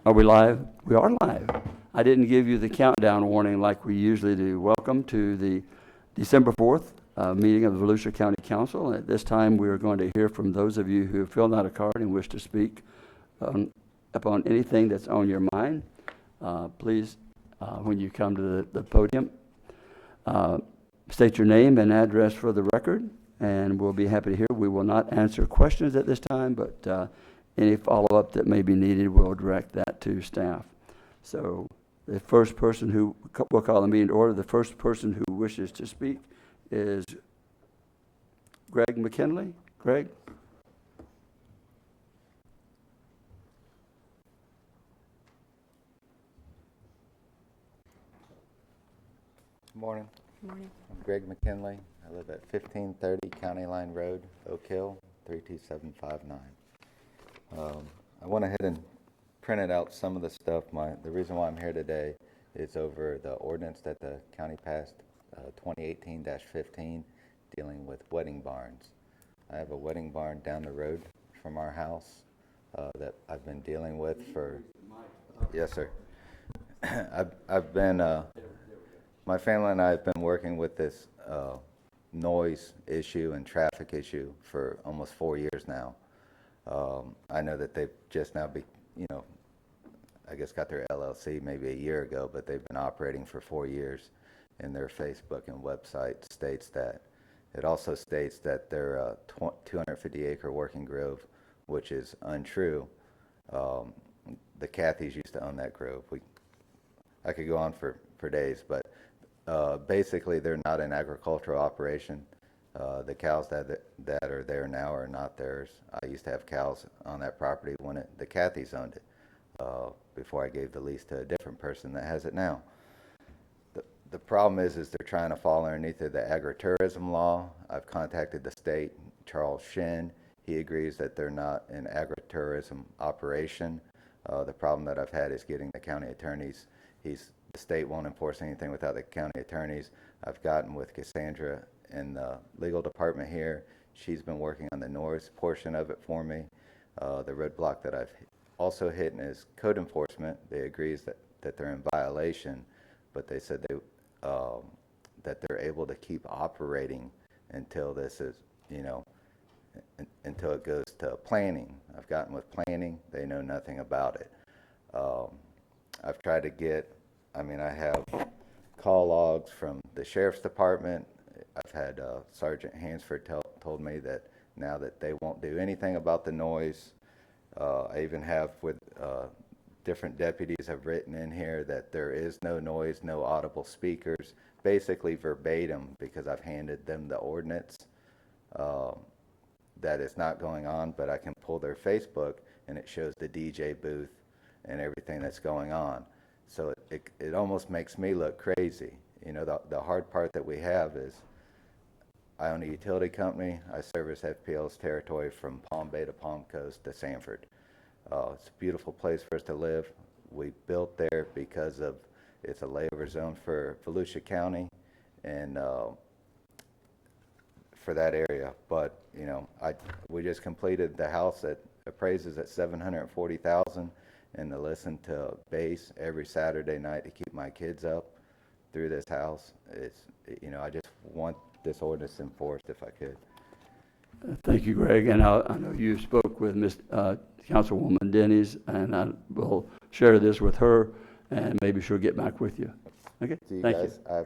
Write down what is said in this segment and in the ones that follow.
Are we live? We are live. I didn't give you the countdown warning like we usually do. Welcome to the December 4th meeting of the Volusia County Council. At this time, we are going to hear from those of you who have filled out a card and wish to speak upon anything that's on your mind. Please, when you come to the podium, state your name and address for the record, and we'll be happy to hear. We will not answer questions at this time, but any follow-up that may be needed, we'll direct that to staff. So the first person who, we'll call the meeting to order, the first person who wishes to speak is Greg McKinley. Greg? Good morning. Good morning. I'm Greg McKinley. I live at 1530 County Line Road, Oak Hill, 32759. I went ahead and printed out some of the stuff. The reason why I'm here today is over the ordinance that the county passed, 2018-15, dealing with wedding barns. I have a wedding barn down the road from our house that I've been dealing with for... Yes, sir. I've been... my family and I have been working with this noise issue and traffic issue for almost 4 years now. I know that they've just now, I guess got their LLC maybe a year ago, but they've been operating for 4 years. And their Facebook and website states that. It also states that they're a 250-acre working grove, which is untrue. The Cathys used to own that grove. I could go on for days, but basically they're not an agricultural operation. The cows that are there now are not theirs. I used to have cows on that property when the Cathys owned it, before I gave the lease to a different person that has it now. The problem is they're trying to fall underneath the agritourism law. I've contacted the state, Charles Shin. He agrees that they're not an agritourism operation. The problem that I've had is getting the county attorneys. The state won't enforce anything without the county attorneys. I've gotten with Cassandra in the legal department here. She's been working on the noise portion of it for me. The roadblock that I've also hit is code enforcement. They agrees that they're in violation, but they said that they're able to keep operating until this is, until it goes to planning. I've gotten with planning. They know nothing about it. I've tried to get, I have call logs from the sheriff's department. I've had Sergeant Hansford told me that now that they won't do anything about the noise. I even have with different deputies have written in here that there is no noise, no audible speakers, basically verbatim, because I've handed them the ordinance that it's not going on, but I can pull their Facebook and it shows the DJ booth and everything that's going on. So it almost makes me look crazy. The hard part that we have is I own a utility company. I service FPL's territory from Palm Bay to Palm Coast to Sanford. It's a beautiful place for us to live. We built there because it's a layover zone for Volusia County and for that area. But we just completed the house that appraises at $740,000, and to listen to bass every Saturday night to keep my kids up through this house. I just want this ordinance enforced if I could. Thank you, Greg. And I know you spoke with Councilwoman Denny's, and I will share this with her, and maybe she'll get back with you. Okay? So Thank guys, I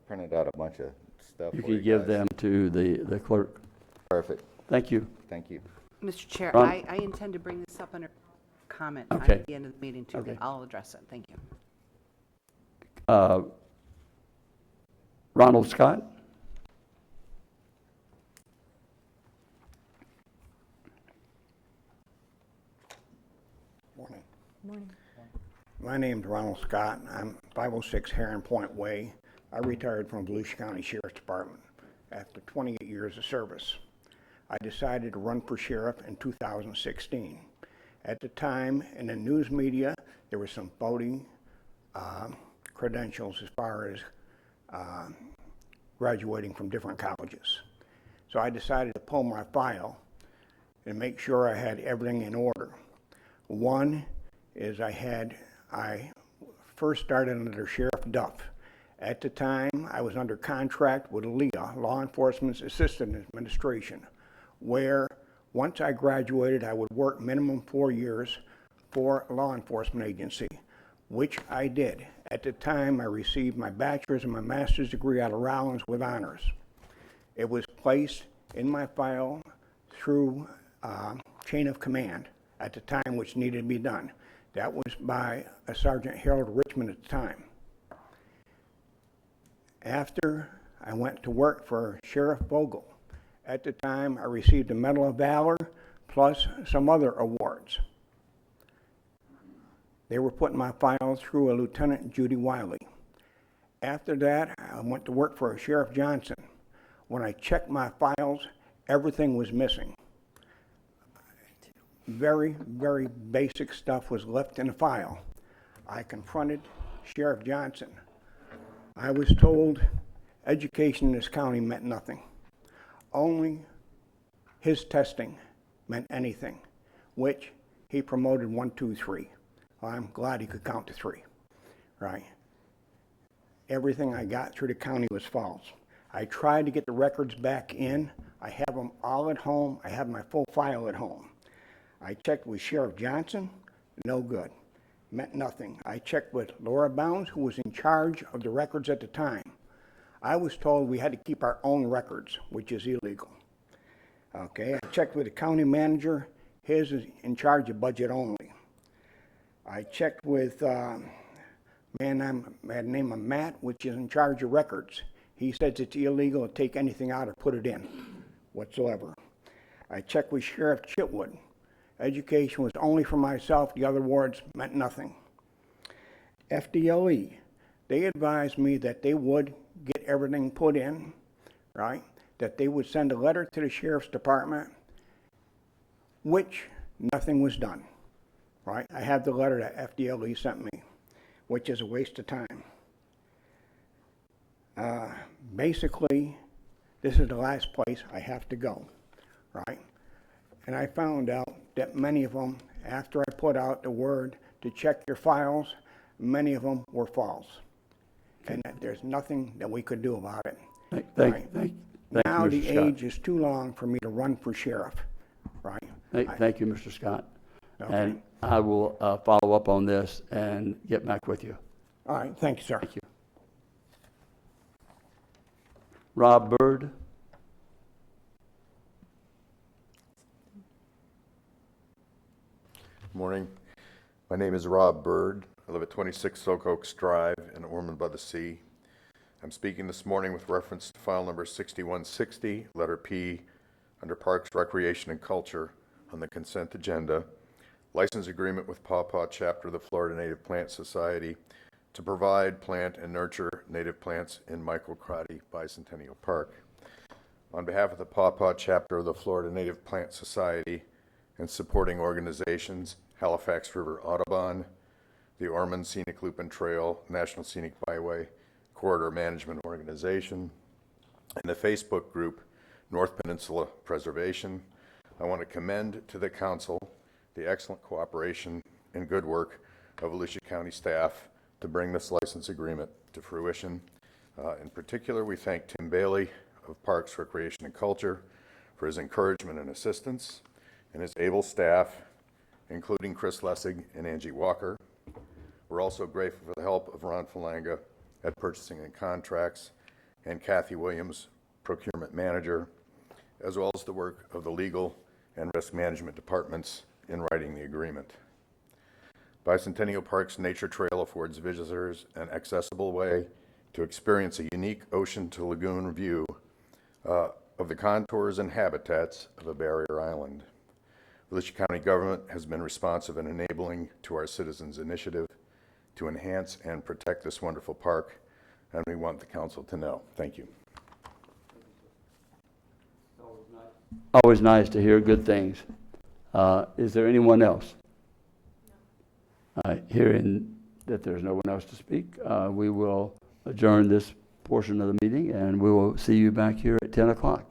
printed out a bunch of stuff. you. You can give them to the clerk. Perfect. Thank you. Thank you. Mr. Chair, Ron? I intend to bring this up under comment Okay. at the end of the meeting, too. Okay. I'll address it. Thank you. Ronald Scott? Morning. Morning. My name's Ronald Scott. I'm 506 Heron Point Way. I retired from Volusia County Sheriff's Department after 28 years of service. I decided to run for sheriff in 2016. At the time, in the news media, there was some voting credentials as far as graduating from different colleges. So I decided to pull my file and make sure I had everything in order. One is I first started under Sheriff Duff. At the time, I was under contract with LEA, Law Enforcement Assistant Administration, where once I graduated, I would work minimum 4 years for a law enforcement agency, which I did. At the time, I received my bachelor's and my master's degree out of Rollins with honors. It was placed in my file through chain of command at the time, which needed to be done. That was by a Sergeant Harold Richmond at the time. After I went to work for Sheriff Vogel, at the time I received a Medal of Valor plus some other awards. They were put in my file through a Lieutenant Judy Wiley. After that, I went to work for Sheriff Johnson. When I checked my files, everything was missing. Very, very basic stuff was left in the file. I confronted Sheriff Johnson. I was told education in this county meant nothing. Only his testing meant anything, which he promoted 1, 2, 3. Well, I'm glad he could count to 3, right? Everything I got through the county was false. I tried to get the records back in. I have them all at home. I have my full file at home. I checked with Sheriff Johnson, no good. Meant nothing. I checked with Laura Bounds, who was in charge of the records at the time. I was told we had to keep our own records, which is illegal. Okay, I checked with the county manager. His is in charge of budget only. I checked with a man by the name of Matt, which is in charge of records. He says it's illegal to take anything out or put it in whatsoever. I checked with Sheriff Chitwood. Education was only for myself. The other awards meant nothing. FDLE, they advised me that they would get everything put in, right? That they would send a letter to the Sheriff's Department, which nothing was done, right? I have the letter that FDLE sent me, which is a waste of time. Basically, this is the last place I have to go, right? And I found out that many of them, after I put out the word to check your files, many of them were false. And that there's nothing that we could do about it. Thank you, Now Mr. the Scott. age is too long for me to run for sheriff, right? Thank you, Mr. Scott. Okay. And I will follow up on this and get back with you. All right, thank you, sir. Thank you. Rob Byrd. Morning. My name is Rob Byrd. I live at 26 Oak Oaks Drive in Ormond by the Sea. I'm speaking this morning with reference to file number 6160, letter P, under Parks, Recreation, and Culture on the consent agenda. License agreement with Paw Paw Chapter of the Florida Native Plant Society to provide, plant, and nurture native plants in Michael Crotty Bicentennial Park. On behalf of the Paw Paw Chapter of the Florida Native Plant Society and supporting organizations, Halifax River Audubon, the Ormond Scenic Loop and Trail National Scenic Byway Corridor Management Organization, and the Facebook group North Peninsula Preservation, I want to commend to the council the excellent cooperation and good work of Volusia County staff to bring this license agreement to fruition. In particular, we thank Tim Bailey of Parks, Recreation, and Culture for his encouragement and assistance, and his able staff, including Chris Lessig and Angie Walker. We're also grateful for the help of Ron Falanga at Purchasing and Contracts and Kathy Williams, Procurement Manager, as well as the work of the Legal and Risk Management Departments in writing the agreement. Bicentennial Park's Nature Trail affords visitors an accessible way to experience a unique ocean to lagoon view of the contours and habitats of a barrier island. Volusia County government has been responsive and enabling to our citizens' initiative to enhance and protect this wonderful park, and we want the council to know. Thank you. Always nice to hear good things. Is there anyone else? Hearing that there's no one else to speak, we will adjourn this portion of the meeting, and we will see you back here at 10 o'clock.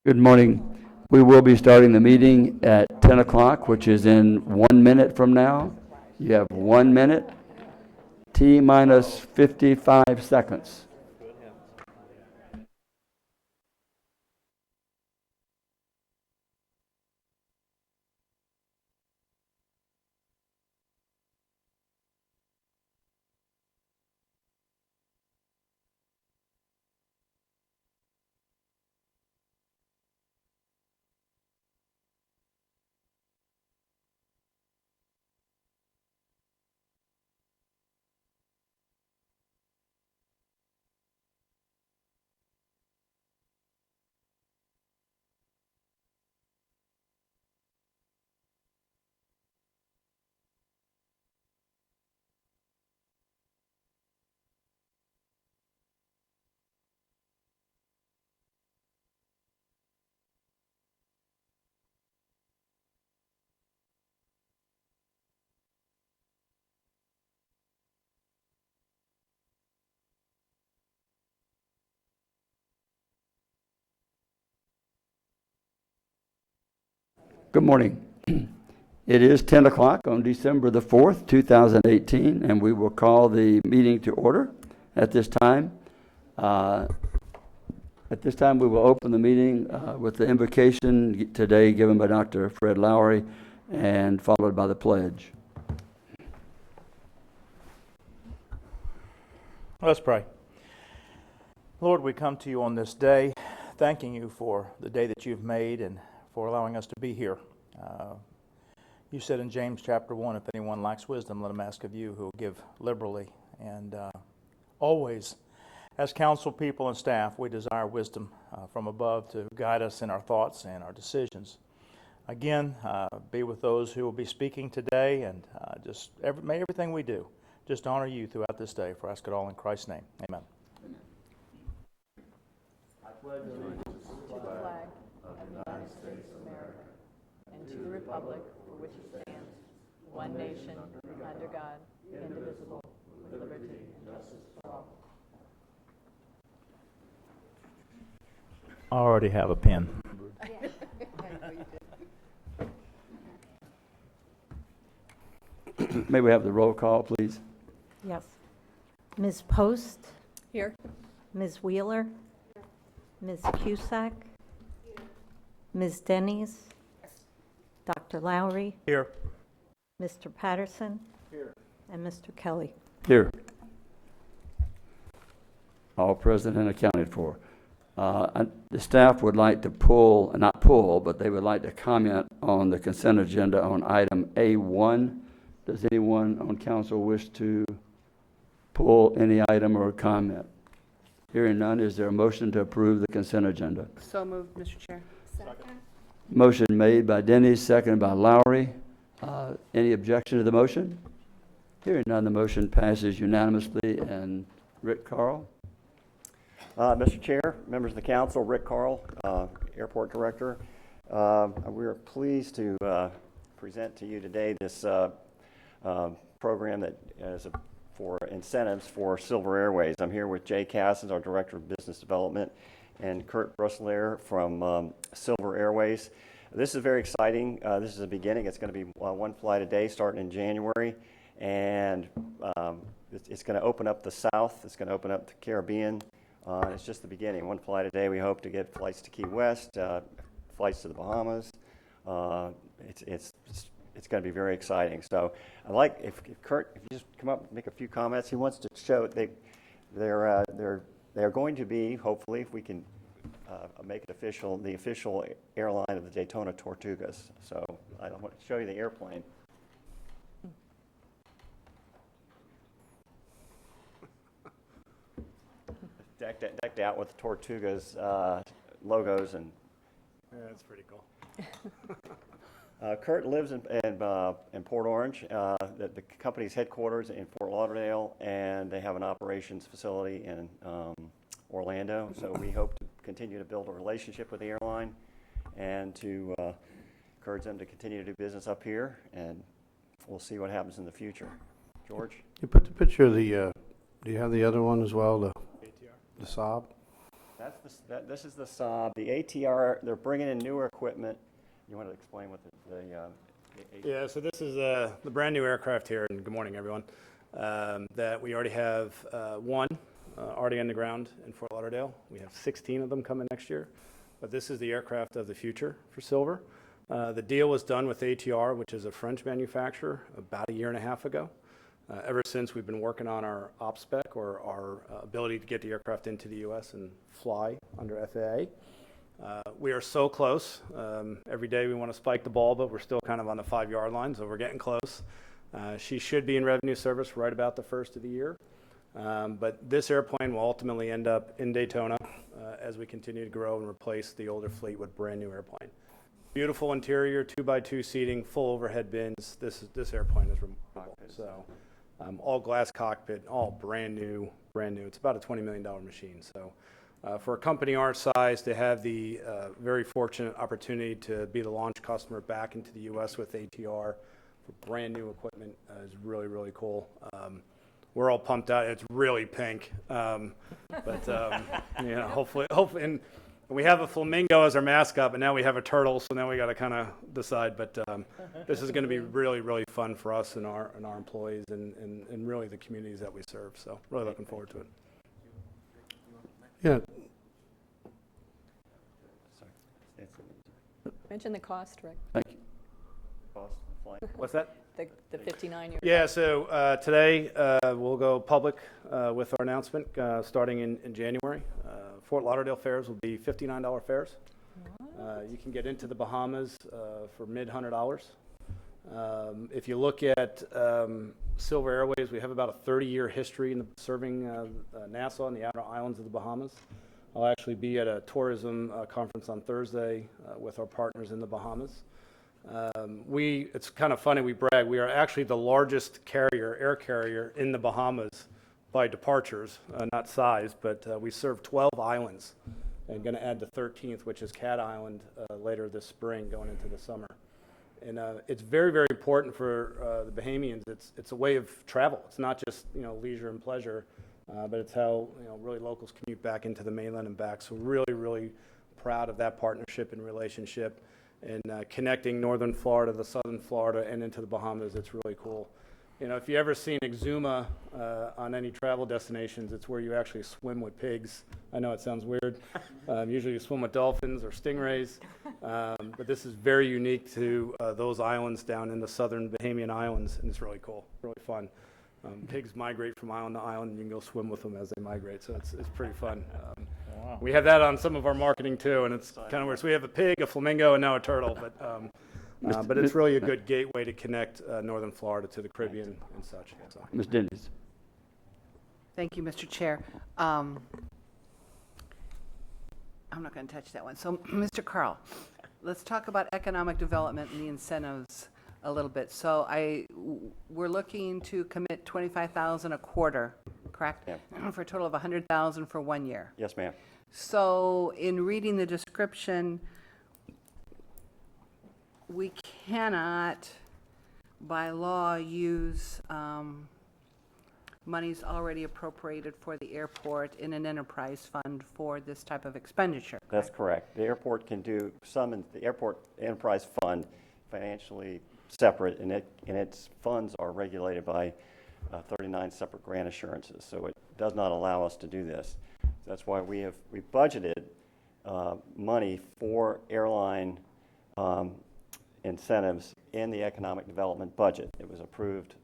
Good morning. We will be starting the meeting at 10 o'clock, which is in 1 minute from now. You have 1 minute, T minus 55 seconds. Good morning. It is 10 o'clock on December the 4th, 2018, and we will call the meeting to order at this time. At this time, we will open the meeting with the invocation today given by Dr. Fred Lowry and followed by the pledge. Let's pray. Lord, we come to you on this day, thanking you for the day that you've made and for allowing us to be here. You said in James chapter 1, if anyone lacks wisdom, let him ask of you, who will give liberally. And always, as council people and staff, we desire wisdom from above to guide us in our thoughts and our decisions. Again, be with those who will be speaking today, and may everything we do just honor you throughout this day. For I ask it all in Christ's name. Amen. To the flag of the United States of America and to the republic for which it stands, one nation, under God, indivisible, with liberty and justice for all. I already have a pen. May we have the roll call, please? Yes. Ms. Post? Here. Ms. Wheeler? Ms. Cusack? Ms. Denny's? Dr. Lowry? Here. Mr. Patterson? Here. And Mr. Kelly? Here. All present and accounted for. The staff would like to not pull, but they would like to comment on the consent agenda on item A1. Does anyone on council wish to pull any item or comment? Hearing none, is there a motion to approve the consent agenda? So moved, Mr. Chair. Motion made by Denny, seconded by Lowry. Any objection to the motion? Hearing none, the motion passes unanimously. And Rick Carl? Mr. Chair, members of the council, Rick Carl, Airport Director. We are pleased to present to you today this program that is for incentives for Silver Airways. I'm here with Jay Cassens, our Director of Business Development, and Kurt Brusselaar from Silver Airways. This is very exciting. This is the beginning. It's going to be one flight a day starting in January, and it's going to open up the South. It's going to open up the Caribbean. It's just the beginning. One flight a day. We hope to get flights to Key West, flights to the Bahamas. It's going to be very exciting. So I'd like if Kurt, if you just come up and make a few comments. He wants to show they're going to be, hopefully, if we can make it official, the official airline of the Daytona Tortugas. So I want to show you the airplane. Decked out with the Tortugas logos and. Yeah, that's pretty cool. Kurt lives in Port Orange. The company's headquarters in Fort Lauderdale, and they have an operations facility in Orlando. So we hope to continue to build a relationship with the airline and to encourage them to continue to do business up here, and we'll see what happens in the future. George? You put the picture of the, do you have the other one as well, the Saab? That's this is the Saab. The ATR, they're bringing in newer equipment. You want to explain what Yeah, so this is the brand new aircraft here, and good morning, everyone, that we already have one already on the ground in Fort Lauderdale. We have 16 of them coming next year, but this is the aircraft of the future for Silver. The deal was done with ATR, which is a French manufacturer, about a year and a half ago. Ever since, we've been working on our op spec, or our ability to get the aircraft into the U.S. and fly under FAA. We are so close. Every day we want to spike the ball, but we're still kind of on the 5-yard line, so we're getting close. She should be in revenue service right about the first of the year. But this airplane will ultimately end up in Daytona as we continue to grow and replace the older fleet with brand new airplane. Beautiful interior, 2x2 seating, full overhead bins. This airplane is remarkable. So all glass cockpit, all brand new. It's about a $20 million machine. So for a company our size to have the very fortunate opportunity to be the launch customer back into the U.S. with ATR for brand new equipment is really, really cool. We're all pumped out. It's really pink, but you know, hopefully, and we have a flamingo as our mascot, but now we have a turtle, so now we got to kind of decide. But this is going to be really, really fun for us and our employees and really the communities that we serve. So really looking forward to it. Yeah. Mention the cost, Rick. Thank you. What's that? The 59-year. Yeah, so today we'll go public with our announcement starting in January. Fort Lauderdale fares will be $59 fares. You can get into the Bahamas for mid-$100. If you look at Silver Airways, we have about a 30-year history in serving Nassau and the outer islands of the Bahamas. I'll actually be at a tourism conference on Thursday with our partners in the Bahamas. It's kind of funny, we brag, we are actually the largest air carrier in the Bahamas by departures, not size, but we serve 12 islands and going to add the 13th, which is Cat Island, later this spring going into the summer. And it's very, very important for the Bahamians. It's a way of travel. It's not just, you know, leisure and pleasure, but it's how, you know, really locals commute back into the mainland and back. So really, really proud of that partnership and relationship. And connecting northern Florida to southern Florida and into the Bahamas, it's really cool. You know, if you ever seen Exuma on any travel destinations, it's where you actually swim with pigs. I know it sounds weird. Usually you swim with dolphins or stingrays, but this is very unique to those islands down in the southern Bahamian islands, and it's really cool, really fun. Pigs migrate from island to island, and you can go swim with them as they migrate, so it's pretty fun. Wow. We have that on some of our marketing too, and it's kind of weird. So we have a pig, a flamingo, and now a turtle, but it's really a good gateway to connect northern Florida to the Caribbean and such. So. Ms. Dennis. Thank you, Mr. Chair. I'm not going to touch that one. So, Mr. Carl, let's talk about economic development and the incentives a little bit. So we're looking to commit $25,000 a quarter, correct? Yeah. For a total of $100,000 for 1 year. Yes, ma'am. So in reading the description, we cannot, by law, use monies already appropriated for the airport in an enterprise fund for this type of expenditure. That's correct. The airport can do some in the airport enterprise fund financially separate, and its funds are regulated by 39 separate grant assurances, so it does not allow us to do this. That's why we budgeted money for airline incentives in the economic development budget. It was approved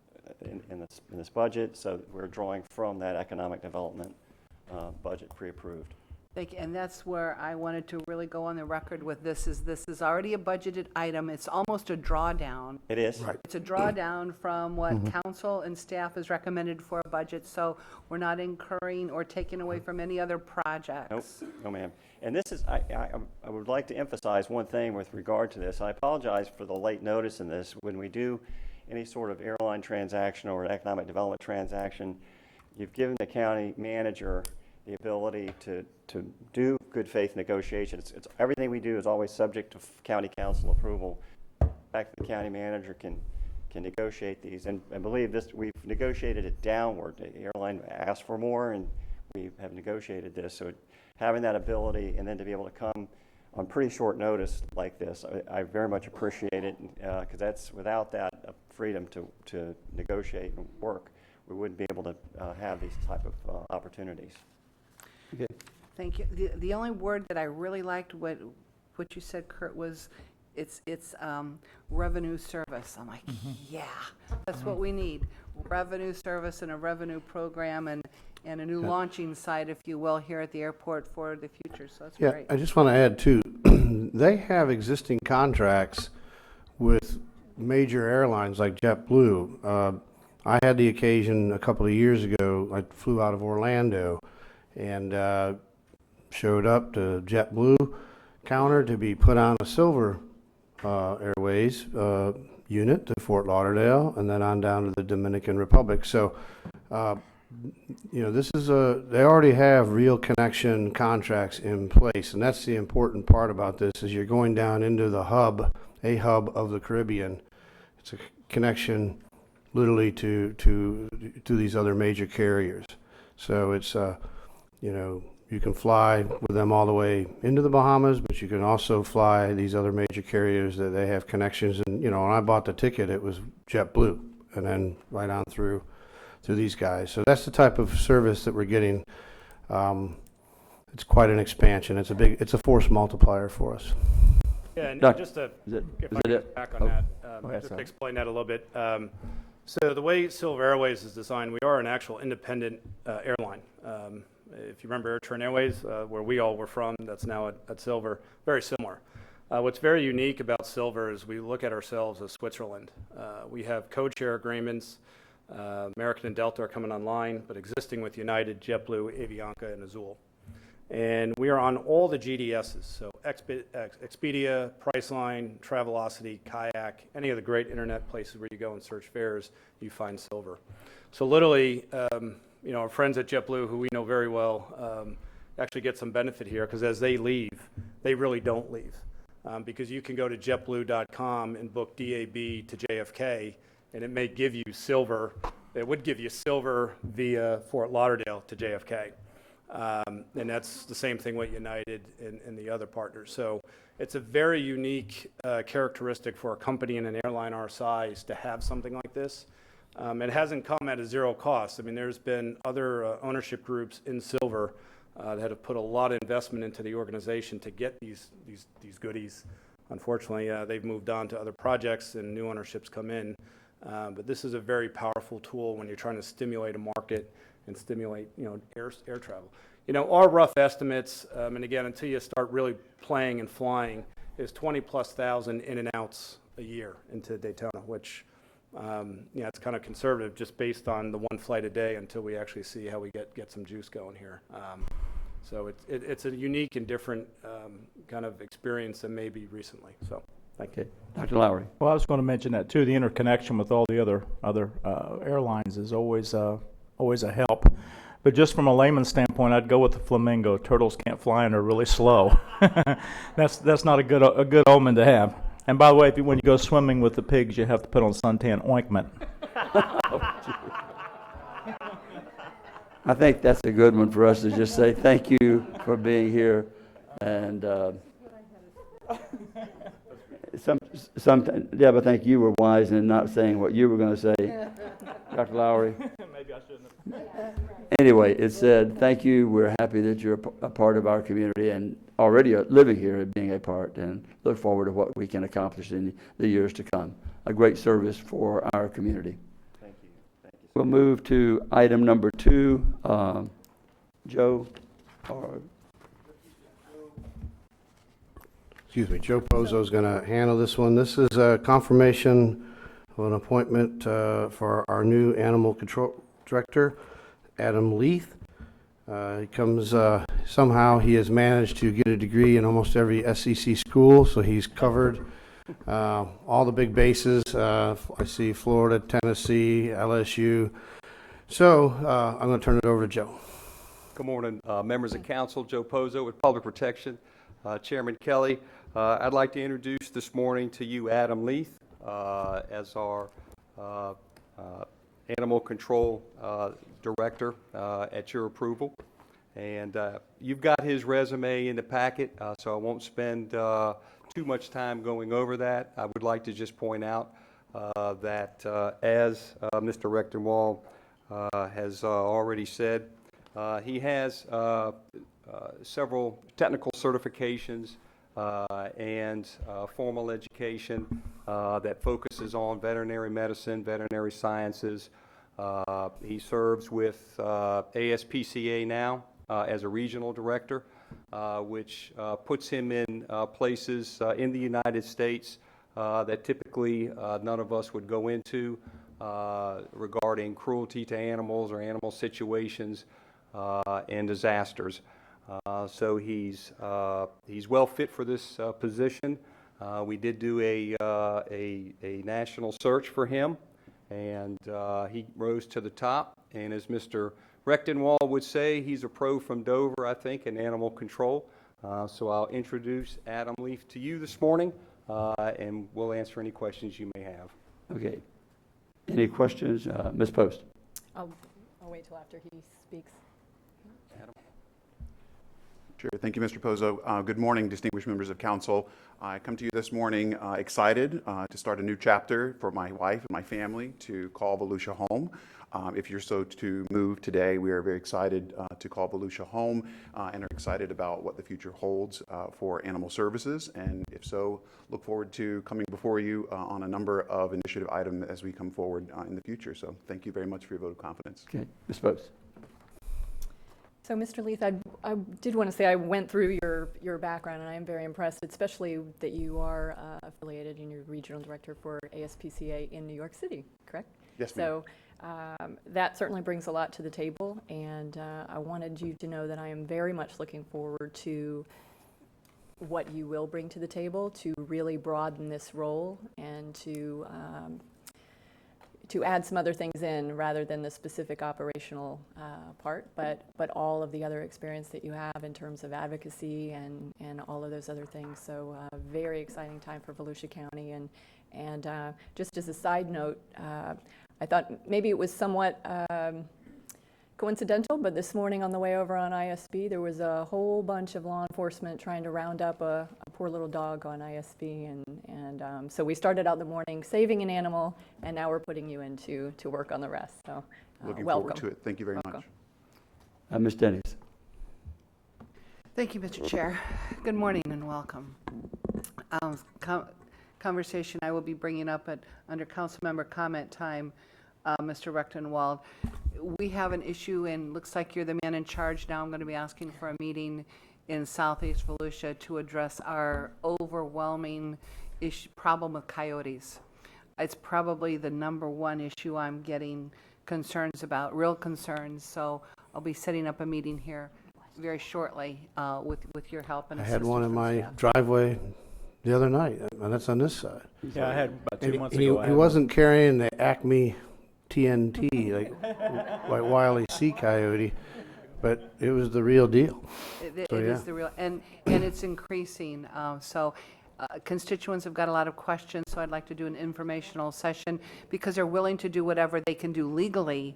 in this budget, so we're drawing from that economic development budget pre-approved. Thank you, and that's where I wanted to really go on the record with this is already a budgeted item. It's almost a drawdown. It is. Right. It's a drawdown from what council and staff has recommended for a budget, so we're not incurring or taking away from any other projects. Nope, no ma'am. And this is, I would like to emphasize one thing with regard to this. I apologize for the late notice in this. When we do any sort of airline transaction or economic development transaction, you've given the county manager the ability to do good faith negotiations. It's everything we do is always subject to county council approval. In fact, the county manager can negotiate these, and I believe this, we've negotiated it downward. The airline asked for more, and we have negotiated this. So having that ability and then to be able to come on pretty short notice like this, I very much appreciate it, because that's without that freedom to negotiate and work, we wouldn't be able to have these type of opportunities. Okay. Thank you. The only word that I really liked what you said, Kurt, was it's revenue service. I'm like, yeah, that's what we need. Revenue service and a revenue program and a new launching site, if you will, here at the airport for the future. So that's Yeah, great. I just want to add too, they have existing contracts with major airlines like JetBlue. I had the occasion a couple of years ago, I flew out of Orlando and showed up to JetBlue counter to be put on a Silver Airways unit to Fort Lauderdale and then on down to the Dominican Republic. So, this is they already have real connection contracts in place, and that's the important part about this is you're going down into the hub, a hub of the Caribbean. It's a connection literally to these other major carriers. So it's, you can fly with them all the way into the Bahamas, but you can also fly these other major carriers that they have connections. And, when I bought the ticket, it was JetBlue and then right on through these guys. So that's the type of service that we're getting. It's quite an expansion. It's a force multiplier for us. Yeah, and Doc, just to, is it- if is I it can it? get back on Oh. that, Go ahead, just sir. to explain that a little bit. So the way Silver Airways is designed, we are an actual independent airline. If you remember AirTran Airways, where we all were from, that's now at Silver, very similar. What's very unique about Silver is we look at ourselves as Switzerland. We have code-share agreements. American and Delta are coming online, but existing with United, JetBlue, Avianca, and Azul. And we are on all the GDSs, so Expedia, Priceline, Travelocity, Kayak, any of the great internet places where you go and search fares, you find Silver. So literally, our friends at JetBlue, who we know very well, actually get some benefit here, because as they leave, they really don't leave. Because you can go to JetBlue.com and book DAB to JFK, and it may give you Silver. It would give you Silver via Fort Lauderdale to JFK. And that's the same thing with United and the other partners. So it's a very unique characteristic for a company and an airline our size to have something like this. It hasn't come at a zero cost. I mean, there's been other ownership groups in Silver that have put a lot of investment into the organization to get these goodies. Unfortunately, they've moved on to other projects and new ownerships come in. But this is a very powerful tool when you're trying to stimulate a market and stimulate, air travel. Our rough estimates, and again, until you start really playing and flying, is 20,000+ in and outs a year into Daytona, which, it's kind of conservative just based on the one flight a day until we actually see how we get some juice going here. So it's a unique and different kind of experience than maybe recently. So thank you. Okay. Dr. Lowry. Well, I was going to mention that too. The interconnection with all the other airlines is always a help. But just from a layman's standpoint, I'd go with the flamingo. Turtles can't fly and are really slow. That's not a good omen to have. And by the way, when you go swimming with the pigs, you have to put on suntan ointment. I think that's a good one for us to just say thank you for being here. And Deb, I think you were wise in not saying what you were going to say. Dr. Lowry. Maybe I shouldn't have. Anyway, it said, thank you. We're happy that you're a part of our community and already living here and being a part, and look forward to what we can accomplish in the years to come. A great service for our community. Thank you. We'll move to item number 2. Joe, Joe Pozo is going to handle this one. This is a confirmation of an appointment for our new animal control director, Adam Leith. He comes, somehow he has managed to get a degree in almost every SEC school, so he's covered all the big bases. I see Florida, Tennessee, LSU. So I'm going to turn it over to Joe. Good morning, members of council. Joe Pozo with Public Protection. Chairman Kelly, I'd like to introduce this morning to you Adam Leith as our animal control director at your approval. And you've got his resume in the packet, so I won't spend too much time going over that. I would like to just point out that as Mr. Rechtenwald has already said, he has several technical certifications and formal education that focuses on veterinary medicine, veterinary sciences. He serves with ASPCA now as a regional director, which puts him in places in the United States that typically none of us would go into regarding cruelty to animals or animal situations and disasters. So he's well fit for this position. We did do a national search for him, and he rose to the top. And as Mr. Rechtenwald would say, he's a pro from Dover, I think, in animal control. So I'll introduce Adam Leaf to you this morning, and we'll answer any questions you may have. Okay. Any questions? Ms. Post? I'll wait till after he speaks. Adam? Sure. Thank you, Mr. Pozo. Good morning, distinguished members of council. I come to you this morning excited to start a new chapter for my wife and my family to call Volusia home. If you're so to move today, we are very excited to call Volusia home and are excited about what the future holds for animal services. And if so, look forward to coming before you on a number of initiative items as we come forward in the future. So thank you very much for your vote of confidence. Okay. Ms. Post? So, Mr. Leith, I did want to say I went through your background, and I am very impressed, especially that you are affiliated and you're regional director for ASPCA in New York City, correct? Yes, ma'am. So that certainly brings a lot to the table, and I wanted you to know that I am very much looking forward to what you will bring to the table to really broaden this role and to add some other things in rather than the specific operational part, but all of the other experience that you have in terms of advocacy and all of those other things. So very exciting time for Volusia County. And just as a side note, I thought maybe it was somewhat coincidental, but this morning on the way over on ISB, there was a whole bunch of law enforcement trying to round up a poor little dog on ISB, and so we started out the morning saving an animal, and now we're putting you in to work on the rest. So Looking welcome. forward to it. Thank you very Welcome. much. Ms. Dennis? Thank you, Mr. Chair. Good morning and welcome. Conversation I will be bringing up under council member comment time, Mr. Rechtenwald. We have an issue, and looks like you're the man in charge now. I'm going to be asking for a meeting in Southeast Volusia to address our overwhelming problem with coyotes. It's probably the #1 issue I'm getting concerns about, real concerns. So I'll be setting up a meeting here very shortly with your help and I assistance. had one in from my staff. drively the other night, and that's on this side. Yeah, I had about 2 months And ago. I he had wasn't carrying the Acme TNT like Wile E. Coyote, but it was the real deal. It So, is yeah. the real, and it's increasing. So constituents have got a lot of questions, so I'd like to do an informational session because they're willing to do whatever they can do legally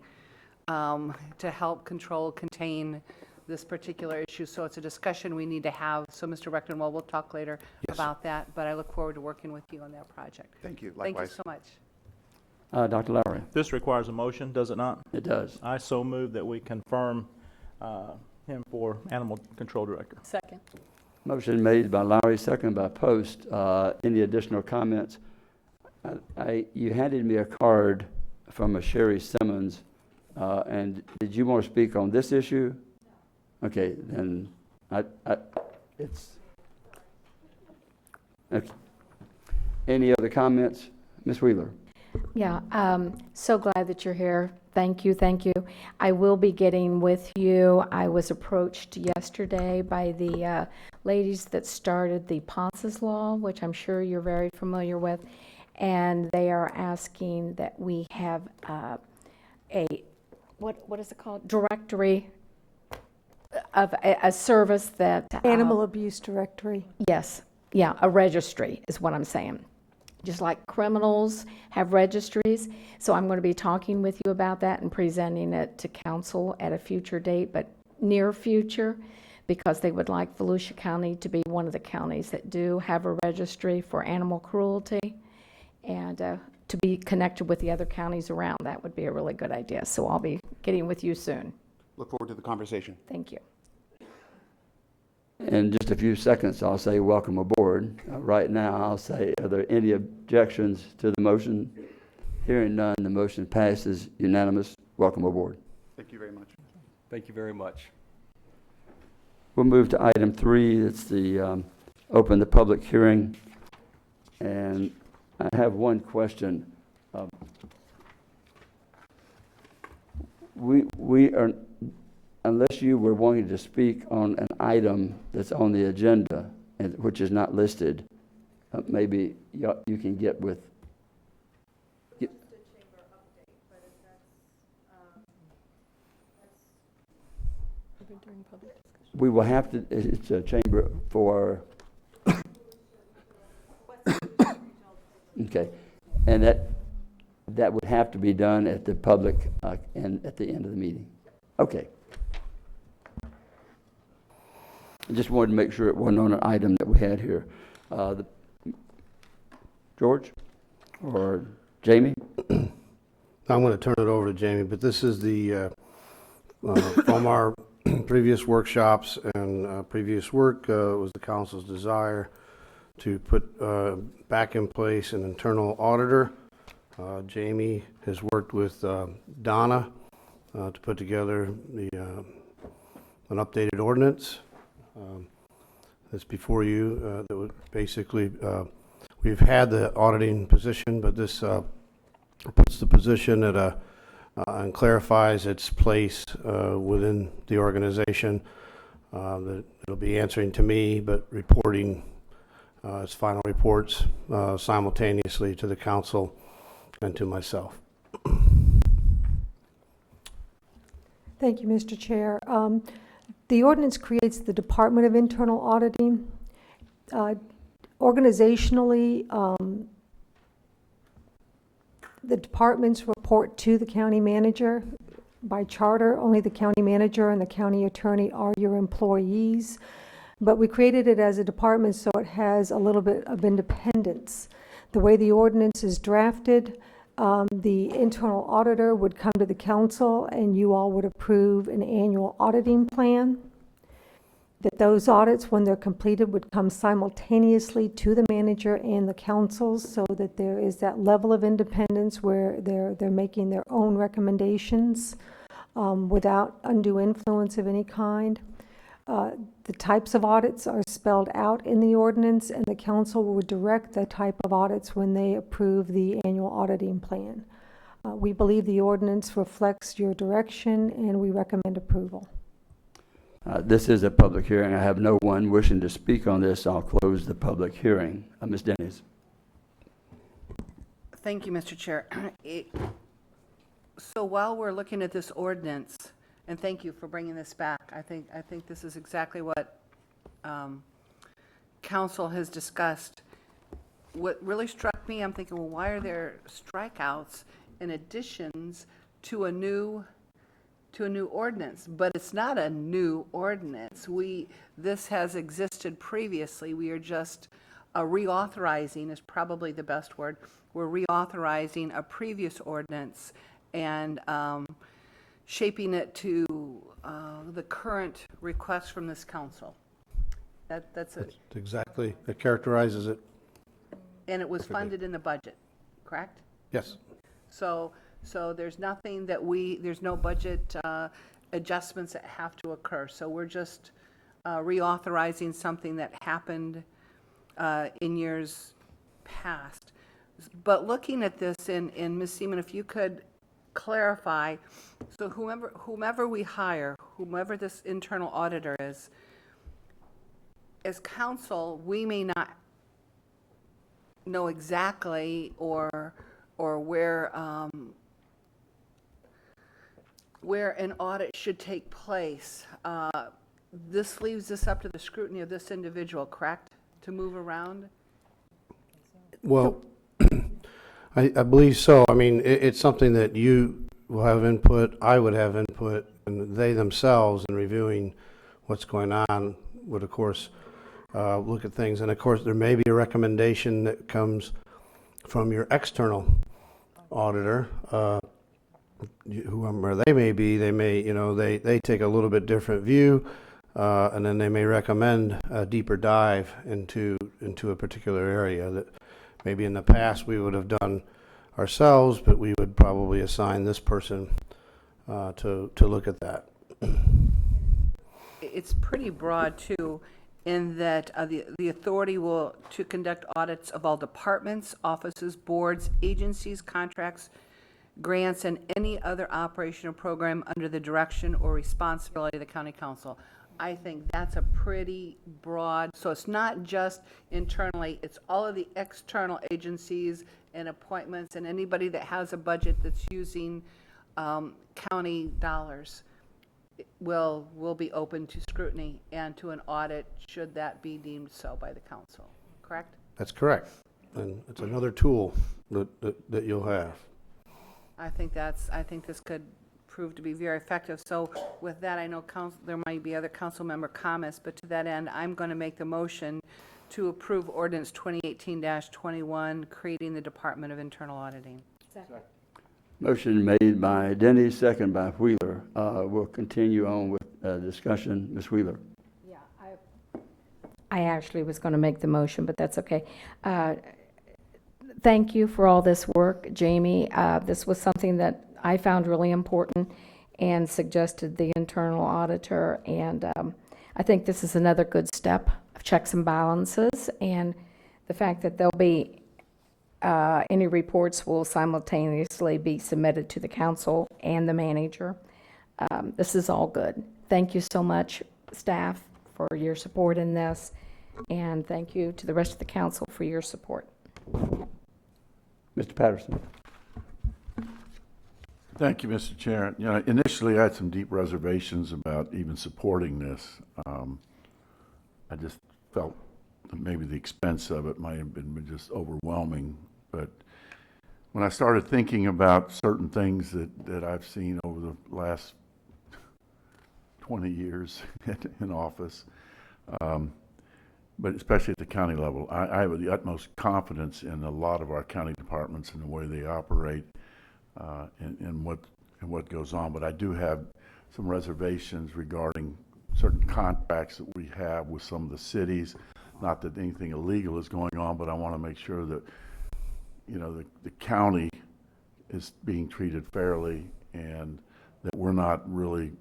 to help contain this particular issue. So it's a discussion we need to have. So Mr. Rechtenwald, we'll talk later about that, but I look forward to working with you on that project. Thank you. Thank you Likewise. so much. Dr. Lowry? This requires a motion, does it not? It does. I so move that we confirm him for Animal Control Director. Second. Motion made by Lowry, seconded by Post. Any additional comments? You handed me a card from a Sherry Simmons, and did you want to speak on this issue? Okay, then it's okay. Any other comments? Ms. Wheeler? Yeah, so glad that you're here. Thank you, thank you. I will be getting with you. I was approached yesterday by the ladies that started the Ponce's Law, which I'm sure you're very familiar with, and they are asking that we have what is it called? Directory of a service that... Animal abuse directory. Yes, yeah, a registry is what I'm saying. Just like criminals have registries. So I'm going to be talking with you about that and presenting it to council at a future date, but near future, because they would like Volusia County to be one of the counties that do have a registry for animal cruelty, and to be connected with the other counties around. That would be a really good idea. So I'll be getting with you soon. Look forward to the conversation. Thank you. In just a few seconds, I'll say welcome aboard. Right now, I'll say, are there any objections to the motion? Hearing none, the motion passes unanimous. Welcome aboard. Thank you very much. Thank you very much. We'll move to item 3. It's the open the public hearing. And I have one question. We are, unless you were wanting to speak on an item that's on the agenda, and which is not listed, maybe you can get with. We will have to, it's a chamber for, okay, and that would have to be done at the public and at the end of the meeting. Okay. I just wanted to make sure it wasn't on an item that we had here. George or Jamie? I'm going to turn it over to Jamie, but this is the, from our previous workshops and previous work, it was the council's desire to put back in place an internal auditor. Jamie has worked with Donna to put together the an updated ordinance that's before you. That would basically, we've had the auditing position, but this puts the position at a and clarifies its place within the organization. That it'll be answering to me, but reporting its final reports simultaneously to the council and to myself. Thank you, Mr. Chair. The ordinance creates the Department of Internal Auditing. Organizationally, the departments report to the county manager. By charter, only the county manager and the county attorney are your employees. But we created it as a department so it has a little bit of independence. The way the ordinance is drafted, the internal auditor would come to the council and you all would approve an annual auditing plan. That those audits, when they're completed, would come simultaneously to the manager and the councils, so that there is that level of independence where they're making their own recommendations without undue influence of any kind. The types of audits are spelled out in the ordinance, and the council would direct the type of audits when they approve the annual auditing plan. We believe the ordinance reflects your direction, and we recommend approval. This is a public hearing. I have no one wishing to speak on this. I'll close the public hearing. Ms. Dennis. Thank you, Mr. Chair. So while we're looking at this ordinance, and thank you for bringing this back, I think this is exactly what council has discussed. What really struck me, I'm thinking, well, why are there strikeouts and additions to a new ordinance? But it's not a new ordinance. This has existed previously. We are just reauthorizing is probably the best word. We're reauthorizing a previous ordinance and shaping it to the current request from this council. That's it. Exactly. It characterizes it. And it was funded in the budget, correct? Yes. So there's nothing that there's no budget adjustments that have to occur. So we're just reauthorizing something that happened in years past. But looking at this, and Ms. Seaman, if you could clarify, so whomever we hire, whomever this internal auditor is, as council, we may not know exactly or where an audit should take place. This leaves this up to the scrutiny of this individual, correct, to move around? Well, I believe so. I mean, it's something that you will have input, I would have input, And they themselves, in reviewing what's going on, would, of course, look at things. And, of course, there may be a recommendation that comes from your external auditor, whoever they may be. They may, they take a little bit different view, and then they may recommend a deeper dive into a particular area that maybe in the past we would have done ourselves, but we would probably assign this person to look at that. It's pretty broad, too, in that the authority will to conduct audits of all departments, offices, boards, agencies, contracts, grants, and any other operation or program under the direction or responsibility of the county council. I think that's a pretty broad, so it's not just internally, it's all of the external agencies and appointments and anybody that has a budget that's using county dollars will be open to scrutiny and to an audit should that be deemed so by the council, correct? That's correct. And it's another tool that you'll have. I think this could prove to be very effective. So with that, I know there might be other council member comments, but to that end, I'm going to make the motion to approve ordinance 2018-21, creating the Department of Internal Auditing. Second. Motion made by Denny, second by Wheeler. We'll continue on with discussion. Ms. Wheeler. Yeah, I actually was going to make the motion, but that's okay. Thank you for all this work, Jamie. This was something that I found really important and suggested the internal auditor, and I think this is another good step of checks and balances, and the fact that there'll be any reports will simultaneously be submitted to the council and the manager. This is all good. Thank you so much, staff, for your support in this, and thank you to the rest of the council for your support. Mr. Patterson. Thank you, Mr. Chair. Initially I had some deep reservations about even supporting this. I just felt that maybe the expense of it might have been just overwhelming. But when I started thinking about certain things that I've seen over the last 20 years in office, but especially at the county level, I have the utmost confidence in a lot of our county departments and the way they operate and what goes on. But I do have some reservations regarding certain contracts that we have with some of the cities. Not that anything illegal is going on, but I want to make sure that the county is being treated fairly and that we're not really,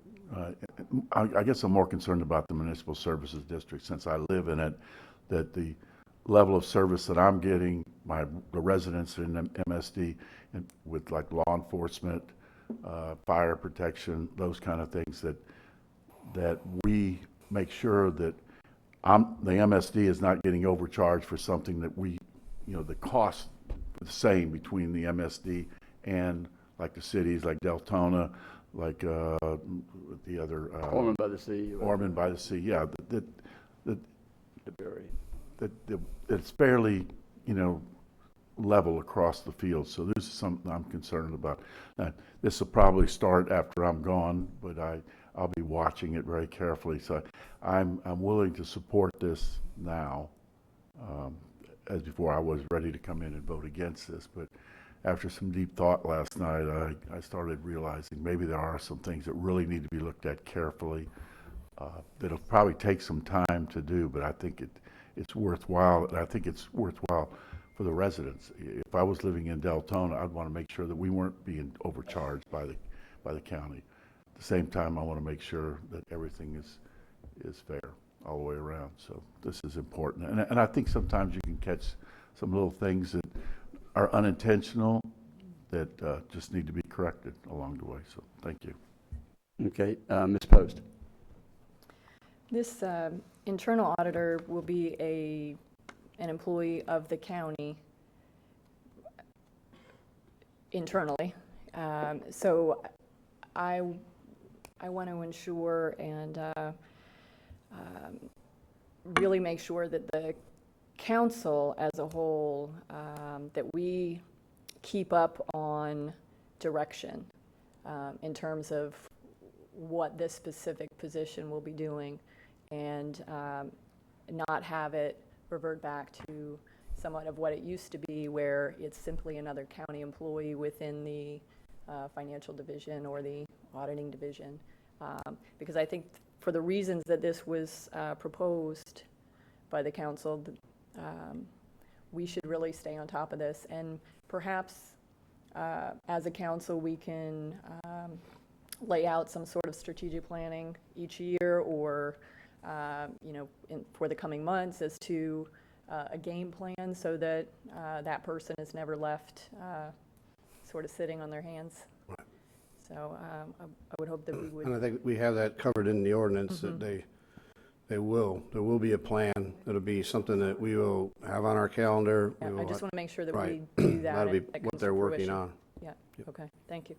I guess I'm more concerned about the municipal services district since I live in it, that the level of service that I'm getting, the residents in MSD, and with like law enforcement, fire protection, those kind of things, that we make sure that the MSD is not getting overcharged for something that the cost is the same between the MSD and like the cities like Deltona, like the other Ormond by the Sea. Ormond by the Sea, yeah. That it's fairly, level across the field. So this is something I'm concerned about. Now, this will probably start after I'm gone, but I'll be watching it very carefully. So I'm willing to support this now. As before, I was ready to come in and vote against this, but after some deep thought last night, I started realizing maybe there are some things that really need to be looked at carefully. That'll probably take some time to do, but I think it's worthwhile, and I think it's worthwhile for the residents. If I was living in Deltona, I'd want to make sure that we weren't being overcharged by the county. At the same time, I want to make sure that everything is fair all the way around. So this is important, and I think sometimes you can catch some little things that are unintentional that just need to be corrected along the way. So thank you. Okay, Ms. Post. This internal auditor will be an employee of the county internally. So I want to ensure and really make sure that the council as a whole, that we keep up on direction in terms of what this specific position will be doing, and not have it revert back to somewhat of what it used to be, where it's simply another county employee within the financial division or the auditing division. Because I think for the reasons that this was proposed by the council, we should really stay on top of this. And perhaps as a council, we can lay out some sort of strategic planning each year, or for the coming months, as to a game plan, so that that person is never left sort of sitting on their hands. Right. So I would hope that we would. And I think we have that covered in the ordinance, that there will be a plan. It'll be something that we will have on our calendar. Yeah, I just want to make sure that right. we do that. That'll be and that what comes they're to working fruition. on. Yeah, okay, thank you.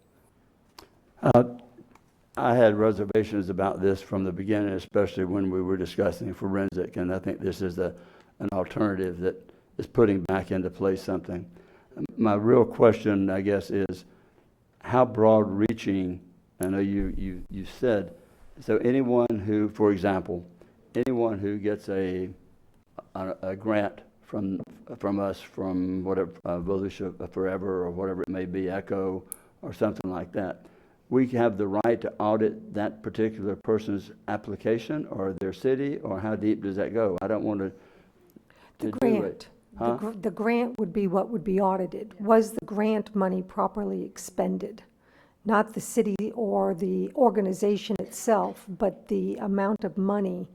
I had reservations about this from the beginning, especially when we were discussing forensic, and I think this is an alternative that is putting back into place something. My real question, I guess, is how broad-reaching, I know you said, so anyone who, for example, anyone who gets a grant from us, from whatever, Volusia Forever or whatever it may be, ECHO or something like that, we have the right to audit that particular person's application or their city, or how deep does that go? I don't want to The do grant. it. Huh? The grant would be what would be audited. Was the grant money properly expended? Not the city or the organization itself, but the amount of money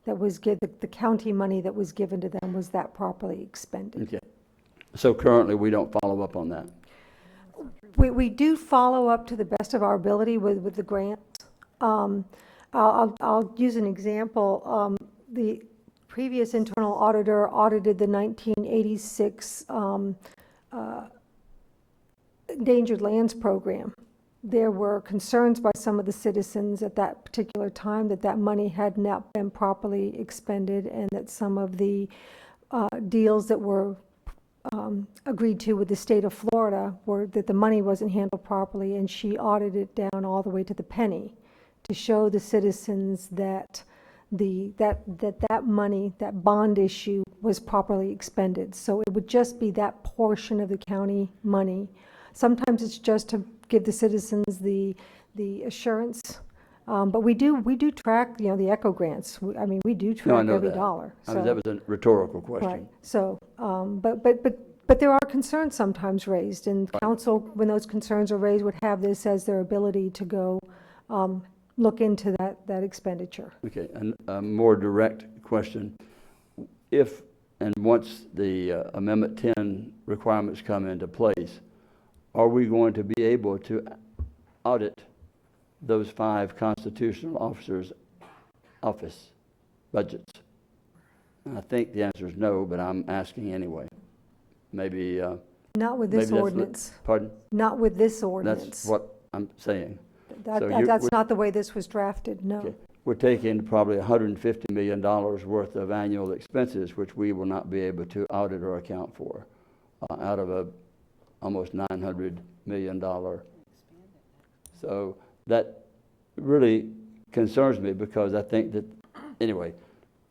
that was the county money that was given to them, was that properly expended? Okay. So currently, we don't follow up on that. We do follow up to the best of our ability with the grants. I'll use an example. The previous internal auditor audited the 1986 Endangered Lands Program. There were concerns by some of the citizens at that particular time that money had not been properly expended, and that some of the deals that were agreed to with the state of Florida were that the money wasn't handled properly, and she audited it down all the way to the penny to show the citizens that that money, that bond issue, was properly expended. So it would just be that portion of the county money. Sometimes it's just to give the citizens the assurance, but we do track, the ECHO grants. We do track I know every that. dollar. I mean, that was a rhetorical question. Right. So, but there are concerns sometimes raised, and council, when those concerns are raised, would have this as their ability to go look into that expenditure. Okay, and a more direct question. If and once the Amendment 10 requirements come into place, are we going to be able to audit those 5 constitutional officers' office budgets? And I think the answer is no, but I'm asking anyway. Maybe. Not with this ordinance. Pardon? Not with this ordinance. That's what I'm saying. That's not the way this was drafted, no. Okay. We're taking probably $150 million worth of annual expenses, which we will not be able to audit or account for, out of a almost $900 million. So that really concerns me, because I think that, anyway,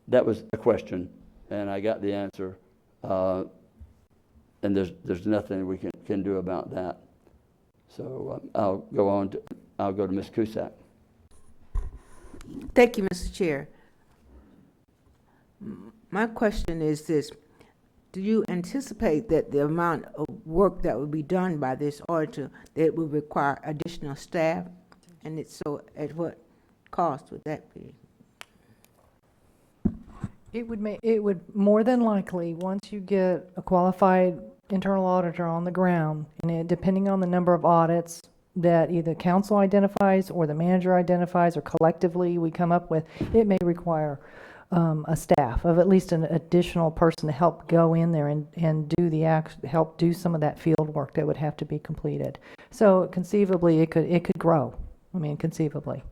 that was a question, and I got the answer, and there's nothing we can do about that. So I'll go to Ms. Cusack. Thank you, Mr. Chair. My question is this: do you anticipate that the amount of work that will be done by this auditor, that it will require additional staff? And it's so, at what cost would that be? It would more than likely, once you get a qualified internal auditor on the ground, and depending on the number of audits that either council identifies or the manager identifies, or collectively we come up with, it may require a staff of at least an additional person to help go in there and do help do some of that field work that would have to be completed. So conceivably, it could grow. Conceivably.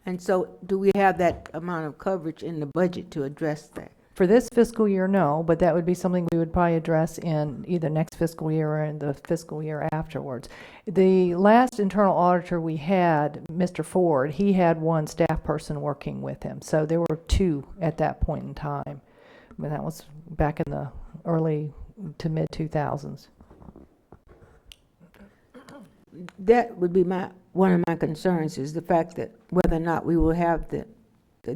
And so, do we have that amount of coverage in the budget to address that? For this fiscal year, no, but that would be something we would probably address in either next fiscal year or in the fiscal year afterwards. The last internal auditor we had, Mr. Ford, he had one staff person working with him. So there were two at that point in time. I mean, that was back in the early to mid 2000s. That would be one of my concerns, is the fact that whether or not we will have the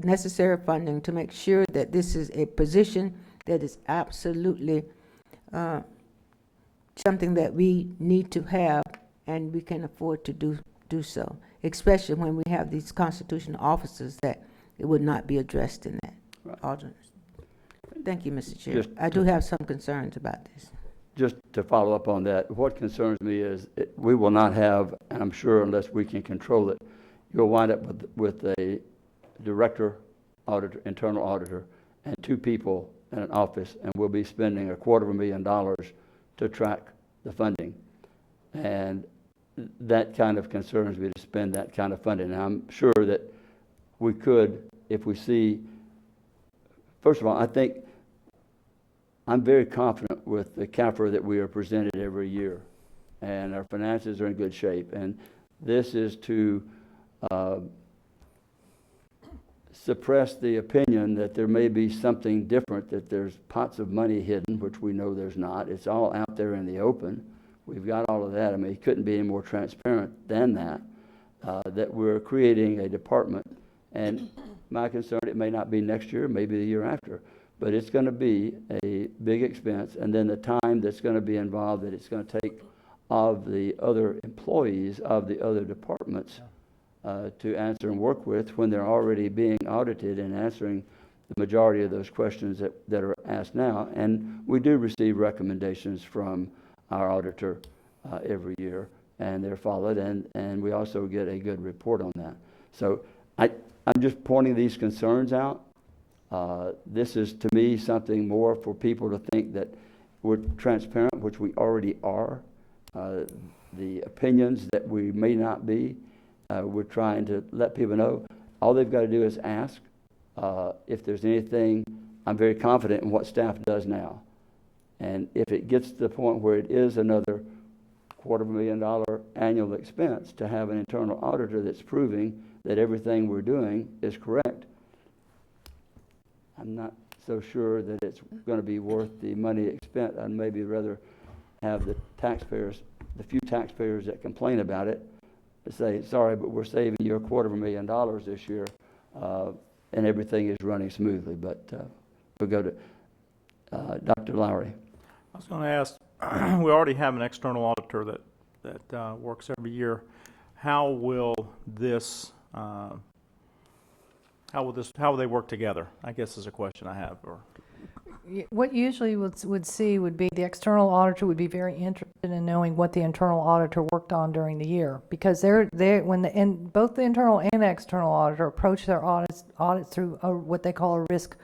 necessary funding to make sure that this is a position that is absolutely something that we need to have and we can afford to do so, especially when we have these constitutional officers that it would not be addressed in that ordinance. Thank you, Mr. Chair. I do have some concerns about this. Just to follow up on that, what concerns me is we will not have, and I'm sure unless we can control it, you'll wind up with a director, auditor, internal auditor, and two people in an office, and we'll be spending $250,000 to track the funding. And that kind of concerns me, to spend that kind of funding. And I'm sure that we could, if we see, first of all, I think I'm very confident with the CAFR that we are presented every year, and our finances are in good shape. And this is to suppress the opinion that there may be something different, that there's pots of money hidden, which we know there's not. It's all out there in the open. We've got all of that. I mean, it couldn't be any more transparent than that, that we're creating a department. And my concern, it may not be next year, maybe the year after, but it's going to be a big expense. And then the time that's going to be involved, that it's going to take of the other employees of the other departments to answer and work with, when they're already being audited and answering the majority of those questions that are asked now. And we do receive recommendations from our auditor every year, and they're followed, and we also get a good report on that. So I'm just pointing these concerns out. This is, to me, something more for people to think that we're transparent, which we already are. The opinions that we may not be, we're trying to let people know. All they've got to do is ask. If there's anything, I'm very confident in what staff does now. And if it gets to the point where it is another $250,000 annual expense to have an internal auditor that's proving that everything we're doing is correct, I'm not so sure that it's going to be worth the money spent. I'd maybe rather have the taxpayers, the few taxpayers that complain about it, say, sorry, but we're saving you $250,000 this year, and everything is running smoothly. But we'll go to Dr. Lowry. I was going to ask, we already have an external auditor that works every year. How will this, how will they work together? I guess is a question I have. Or What usually would see would be the external auditor would be very interested in knowing what the internal auditor worked on during the year, because both the internal and external auditor approach their audits through what they call a risk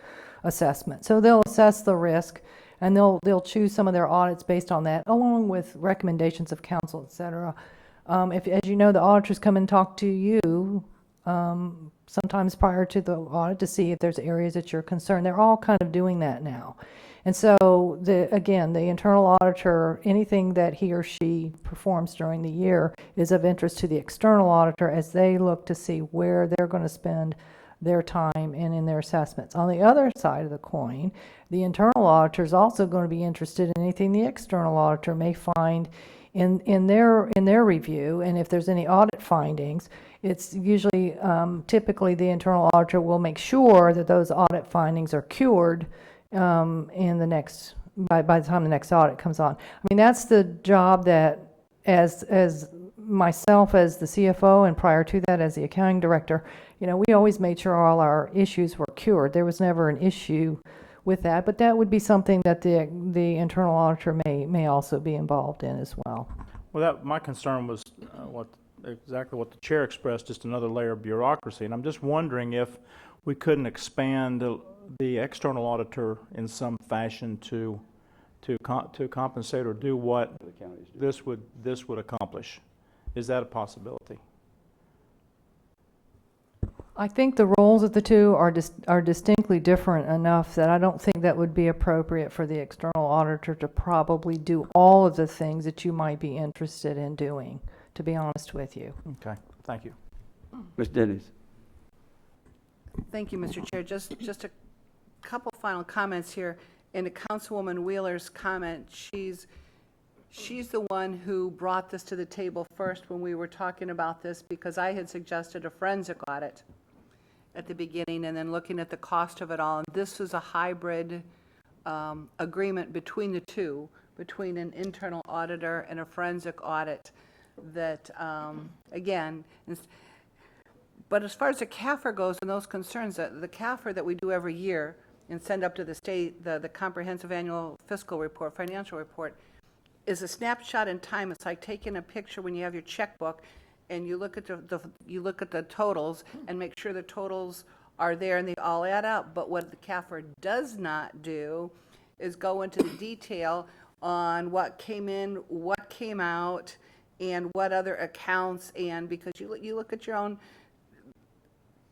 assessment. So they'll assess the risk, and they'll choose some of their audits based on that, along with recommendations of counsel, et cetera. If, as you know, the auditors come and talk to you sometimes prior to the audit to see if there's areas that you're concerned. They're all kind of doing that now. And so, again, the internal auditor, anything that he or she performs during the year is of interest to the external auditor as they look to see where they're going to spend their time and in their assessments. On the other side of the coin, the internal auditor is also going to be interested in anything the external auditor may find in their review, and if there's any audit findings, it's usually typically the internal auditor will make sure that those audit findings are cured in the next by the time the next audit comes on. I mean, that's the job that as myself as the CFO and prior to that as the accounting director, we always made sure all our issues were cured. There was never an issue with that, but that would be something that the internal auditor may also be involved in as well. Well, my concern was exactly what the chair expressed, just another layer of bureaucracy. And I'm just wondering if we couldn't expand the external auditor in some fashion to compensate or do what this would accomplish. Is that a possibility? I think the roles of the two are distinctly different enough that I don't think that would be appropriate for the external auditor to probably do all of the things that you might be interested in doing, to be honest with you. Okay, thank you. Ms. Dennis? Thank you, Mr. Chair. Just a couple final comments here. In Councilwoman Wheeler's comment, she's the one who brought this to the table first when we were talking about this, because I had suggested a forensic audit at the beginning and then looking at the cost of it all. And this was a hybrid agreement between the two, between an internal auditor and a forensic audit that, again, but as far as the CAFR goes and those concerns, the CAFR that we do every year and send up to the state, the comprehensive annual fiscal report, financial report, is a snapshot in time. It's like taking a picture when you have your checkbook and you look at the totals and make sure the totals are there and they all add up. But what the CAFR does not do is go into the detail on what came in, what came out, and what other accounts. And because you look at your own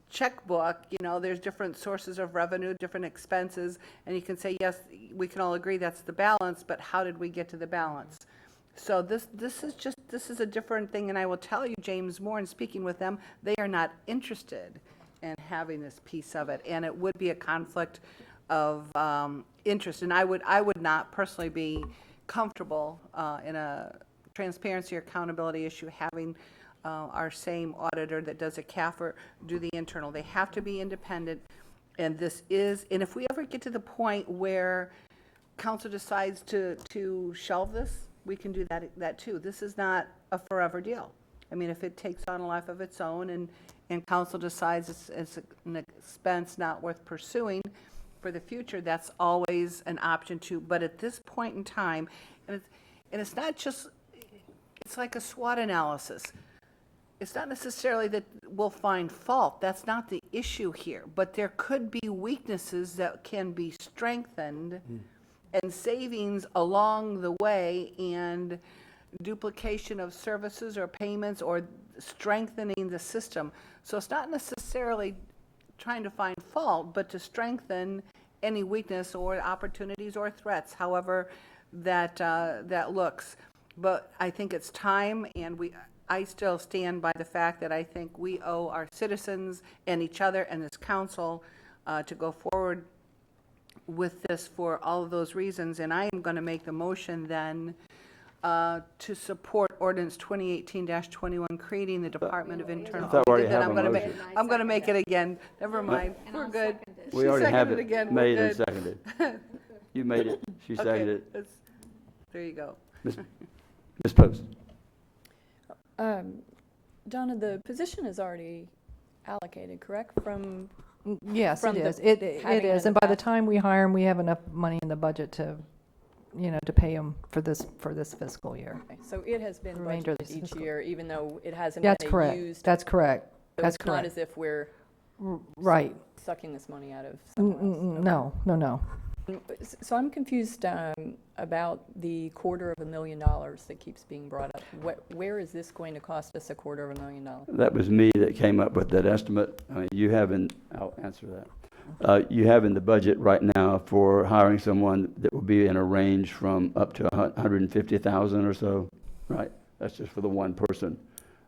checkbook, there's different sources of revenue, different expenses, and you can say, yes, we can all agree that's the balance, but how did we get to the balance? So this is a different thing, and I will tell you, James Moore, in speaking with them, they are not interested in having this piece of it, and it would be a conflict of interest, and I would not personally be comfortable in a transparency or accountability issue having our same auditor that does a CAFR do the internal. They have to be independent, and if we ever get to the point where council decides to shelve this, we can do that too. This is not a forever deal. I mean, if it takes on a life of its own and council decides it's an expense not worth pursuing for the future, that's always an option too. But at this point in time, and it's not just, it's like a SWOT analysis. It's not necessarily that we'll find fault. That's not the issue here. But there could be weaknesses that can be strengthened and savings along the way and duplication of services or payments or strengthening the system. So it's not necessarily trying to find fault, but to strengthen any weakness or opportunities or threats, however that looks. But I think it's time, and I still stand by the fact that I think we owe our citizens and each other and this council to go forward with this for all of those reasons. And I am going to make the motion then to support ordinance 2018-21, creating the Department of Internal. I thought we already Did that. have a motion. I'm going to make it again. Never mind. We're good. We She already have seconded it again. We're made and good. seconded. You made it, she seconded it. Okay, there you go. Ms. Post? Donna, the position is already allocated, correct, from Yes, from it the- is. It having is. an And by the app- time we hire them, we have enough money in the budget to pay them for this fiscal year. Okay, so it has been Remainder of budgeted this each fiscal- year, even though it hasn't That's been correct. used. That's correct. So That's it's not correct. as if we're Right. sucking this money out of someone else. No. So I'm confused about the $250,000 that keeps being brought up. Where is this going to cost us $250,000? That was me that came up with that estimate. I mean, you have I'll answer that. You have in the budget right now for hiring someone that will be in a range from up to 150,000 or so, right? That's just for the one person.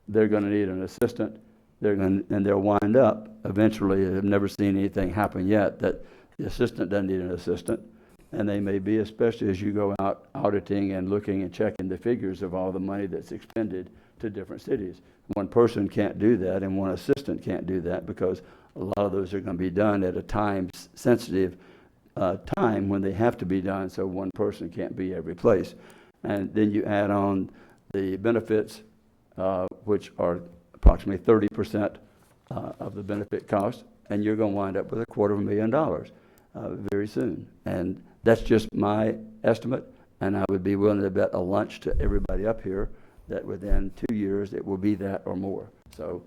They're going to need an assistant. They'll wind up eventually. I've never seen anything happen yet that the assistant doesn't need an assistant, and they may be, especially as you go out auditing and looking and checking the figures of all the money that's expended to different cities. One person can't do that, and one assistant can't do that, because a lot of those are going to be done at a time-sensitive time when they have to be done, so one person can't be every place. And then you add on the benefits, which are approximately 30% of the benefit cost, and you're going to wind up with $250,000 very soon. And that's just my estimate, and I would be willing to bet a lunch to everybody up here that within 2 years it will be that or more. So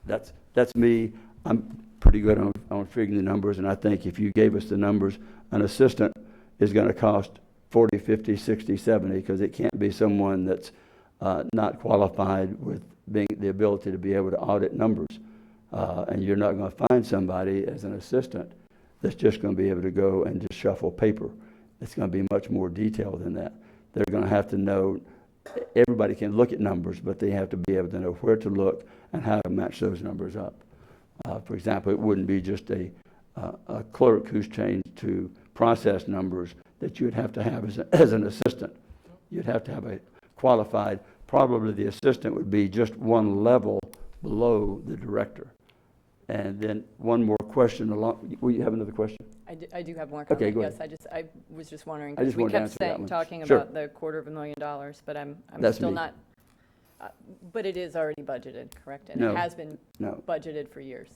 that's me. I'm pretty good on figuring the numbers, and I think if you gave us the numbers, an assistant is going to cost 40, 50, 60, 70, because it can't be someone that's not qualified with being the ability to be able to audit numbers. And you're not going to find somebody as an assistant that's just going to be able to go and just shuffle paper. It's going to be much more detailed than that. They're going to have to know, everybody can look at numbers, but they have to be able to know where to look and how to match those numbers up. For example, it wouldn't be just a clerk who's trained to process numbers that you'd have to have as an assistant. You'd have to have a qualified, probably the assistant would be just one level below the director. And then one more question along, will you have another question? I do have more Okay, comment. go Yes, ahead. I was just wondering, I just because we wanted to kept answer that one. talking Sure. about the $250,000, but I'm That's still me. not, but it is already budgeted, correct? And No. it has been No. budgeted for years.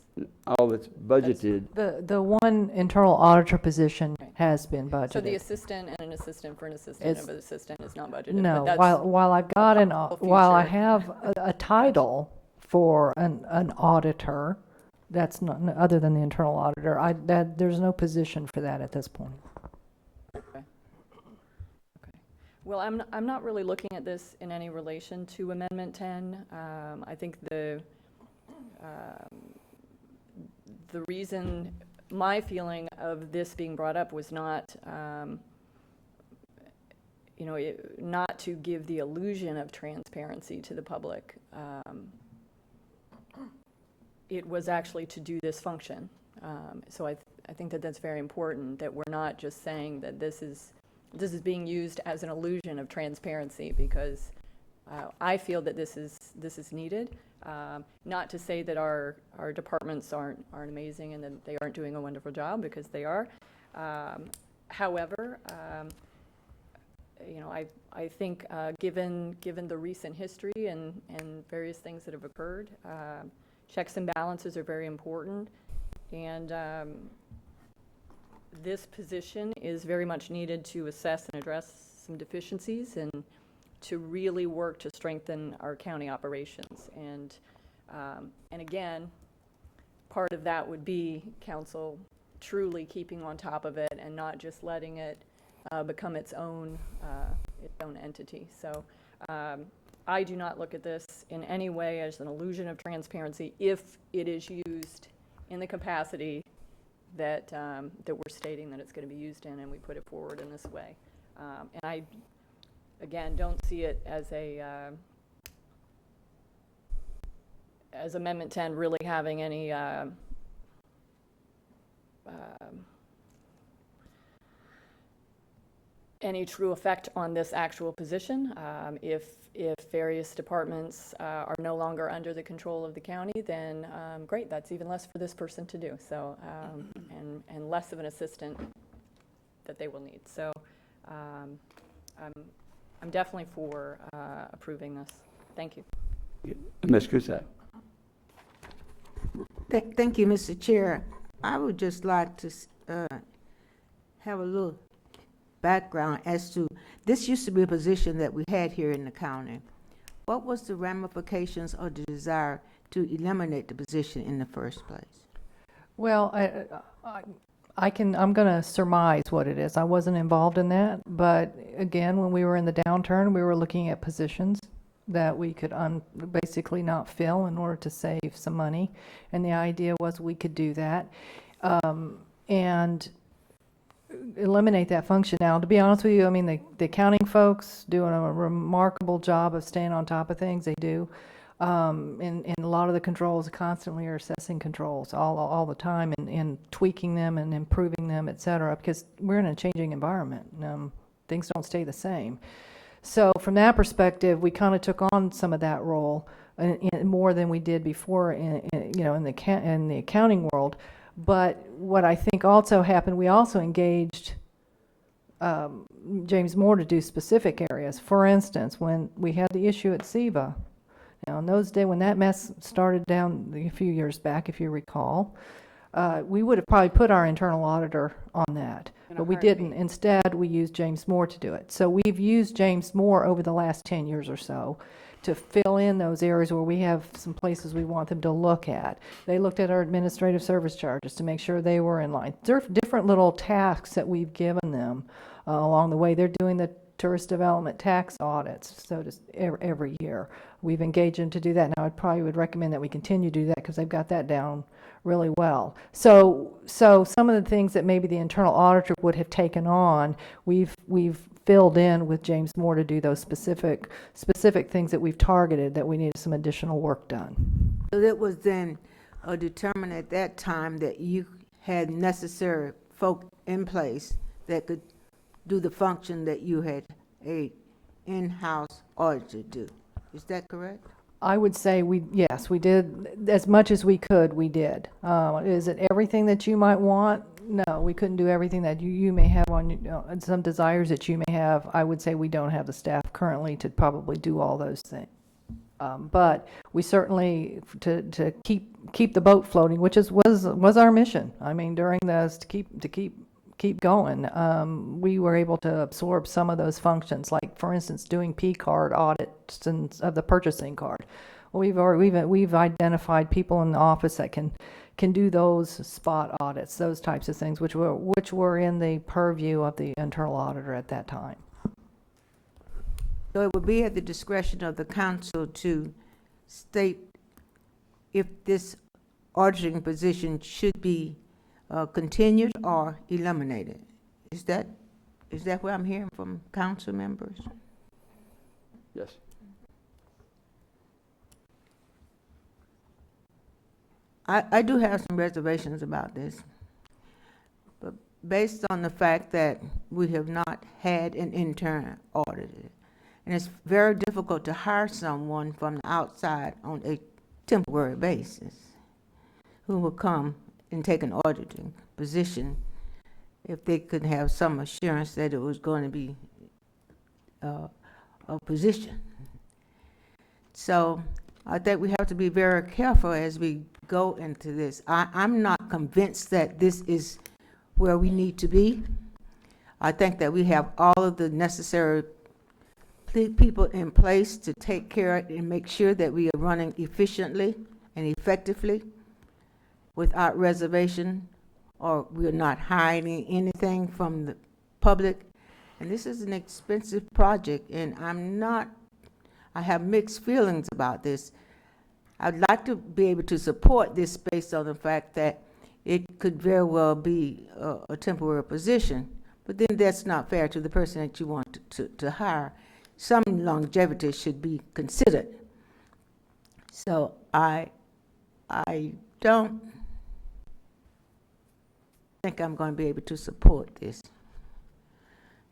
All that's budgeted, The one internal auditor position has been budgeted. So the assistant and an assistant for an assistant It's- of an assistant is not budgeted. No, but that's while I've got while I future. have a title for an auditor, that's not, other than the internal auditor, there's no position for that at this point. Okay. Well, I'm not really looking at this in any relation to Amendment 10. I think the reason, my feeling of this being brought up was not, not to give the illusion of transparency to the public. It was actually to do this function. So I think that that's very important, that we're not just saying that this is being used as an illusion of transparency, because I feel that this is needed. Not to say that our departments aren't amazing and that they aren't doing a wonderful job, because they are. However, I think given the recent history and various things that have occurred, checks and balances are very important, and this position is very much needed to assess and address some deficiencies and to really work to strengthen our county operations. And again, part of that would be council truly keeping on top of it and not just letting it become its own entity. So I do not look at this in any way as an illusion of transparency if it is used in the capacity that we're stating that it's going to be used in, and we put it forward in this way. And I, again, don't see it as as Amendment 10 really having any true effect on this actual position. If various departments are no longer under the control of the county, then great, that's even less for this person to do. So and less of an assistant that they will need. So I'm definitely for approving this. Thank you. Ms. Cusack. Thank you, Mr. Chair. I would just like to have a little background as to, this used to be a position that we had here in the county. What was the ramifications or the desire to eliminate the position in the first place? Well, I'm going to surmise what it is. I wasn't involved in that, but again, when we were in the downturn, we were looking at positions that we could basically not fill in order to save some money, and the idea was we could do that and eliminate that function. Now, to be honest with you, I mean, the accounting folks doing a remarkable job of staying on top of things. They do. And a lot of the controls constantly are assessing controls all the time and tweaking them and improving them, et cetera, because we're in a changing environment. Things don't stay the same. So from that perspective, we kind of took on some of that role more than we did before in the accounting world. But what I think also happened, we also engaged James Moore to do specific areas. For instance, when we had the issue at SEVA, now in those days when that mess started down a few years back, if you recall, we would have probably put our internal auditor on that, but we didn't. Instead, we used James Moore to do it. So we've used James Moore over the last 10 years or so to fill in those areas where we have some places we want them to look at. They looked at our administrative service charges to make sure they were in line. There are different little tasks that we've given them along the way. They're doing the tourist development tax audits, so just every year. We've engaged them to do that. Now, I probably would recommend that we continue to do that because they've got that down really well. So some of the things that maybe the internal auditor would have taken on, we've filled in with James Moore to do those specific things that we've targeted that we needed some additional work done. So it was then determined at that time that you had necessary folk in place that could do the function that you had a in-house auditor do. Is that correct? I would say yes, we did as much as we could. We did. Is it everything that you might want? No, we couldn't do everything that you may have on some desires that you may have. I would say we don't have the staff currently to probably do all those things. But we certainly to keep the boat floating, which was our mission. I mean, during this to keep going, we were able to absorb some of those functions, like for instance doing P-card audits of the purchasing card. Well, we've identified people in the office that can do those spot audits, those types of things, which were in the purview of the internal auditor at that time. So it would be at the discretion of the council to state if this auditing position should be continued or eliminated. Is that what I'm hearing from council members? Yes. I do have some reservations about this, but based on the fact that we have not had an intern audited, and it's very difficult to hire someone from the outside on a temporary basis who will come and take an auditing position if they could have some assurance that it was going to be a position. So I think we have to be very careful as we go into this. I'm not convinced that this is where we need to be. I think that we have all of the necessary people in place to take care of and make sure that we are running efficiently and effectively without reservation, or we're not hiding anything from the public. And this is an expensive project, and I have mixed feelings about this. I'd like to be able to support this based on the fact that it could very well be a temporary position, but then that's not fair to the person that you want to hire. Some longevity should be considered. So I don't think I'm going to be able to support this,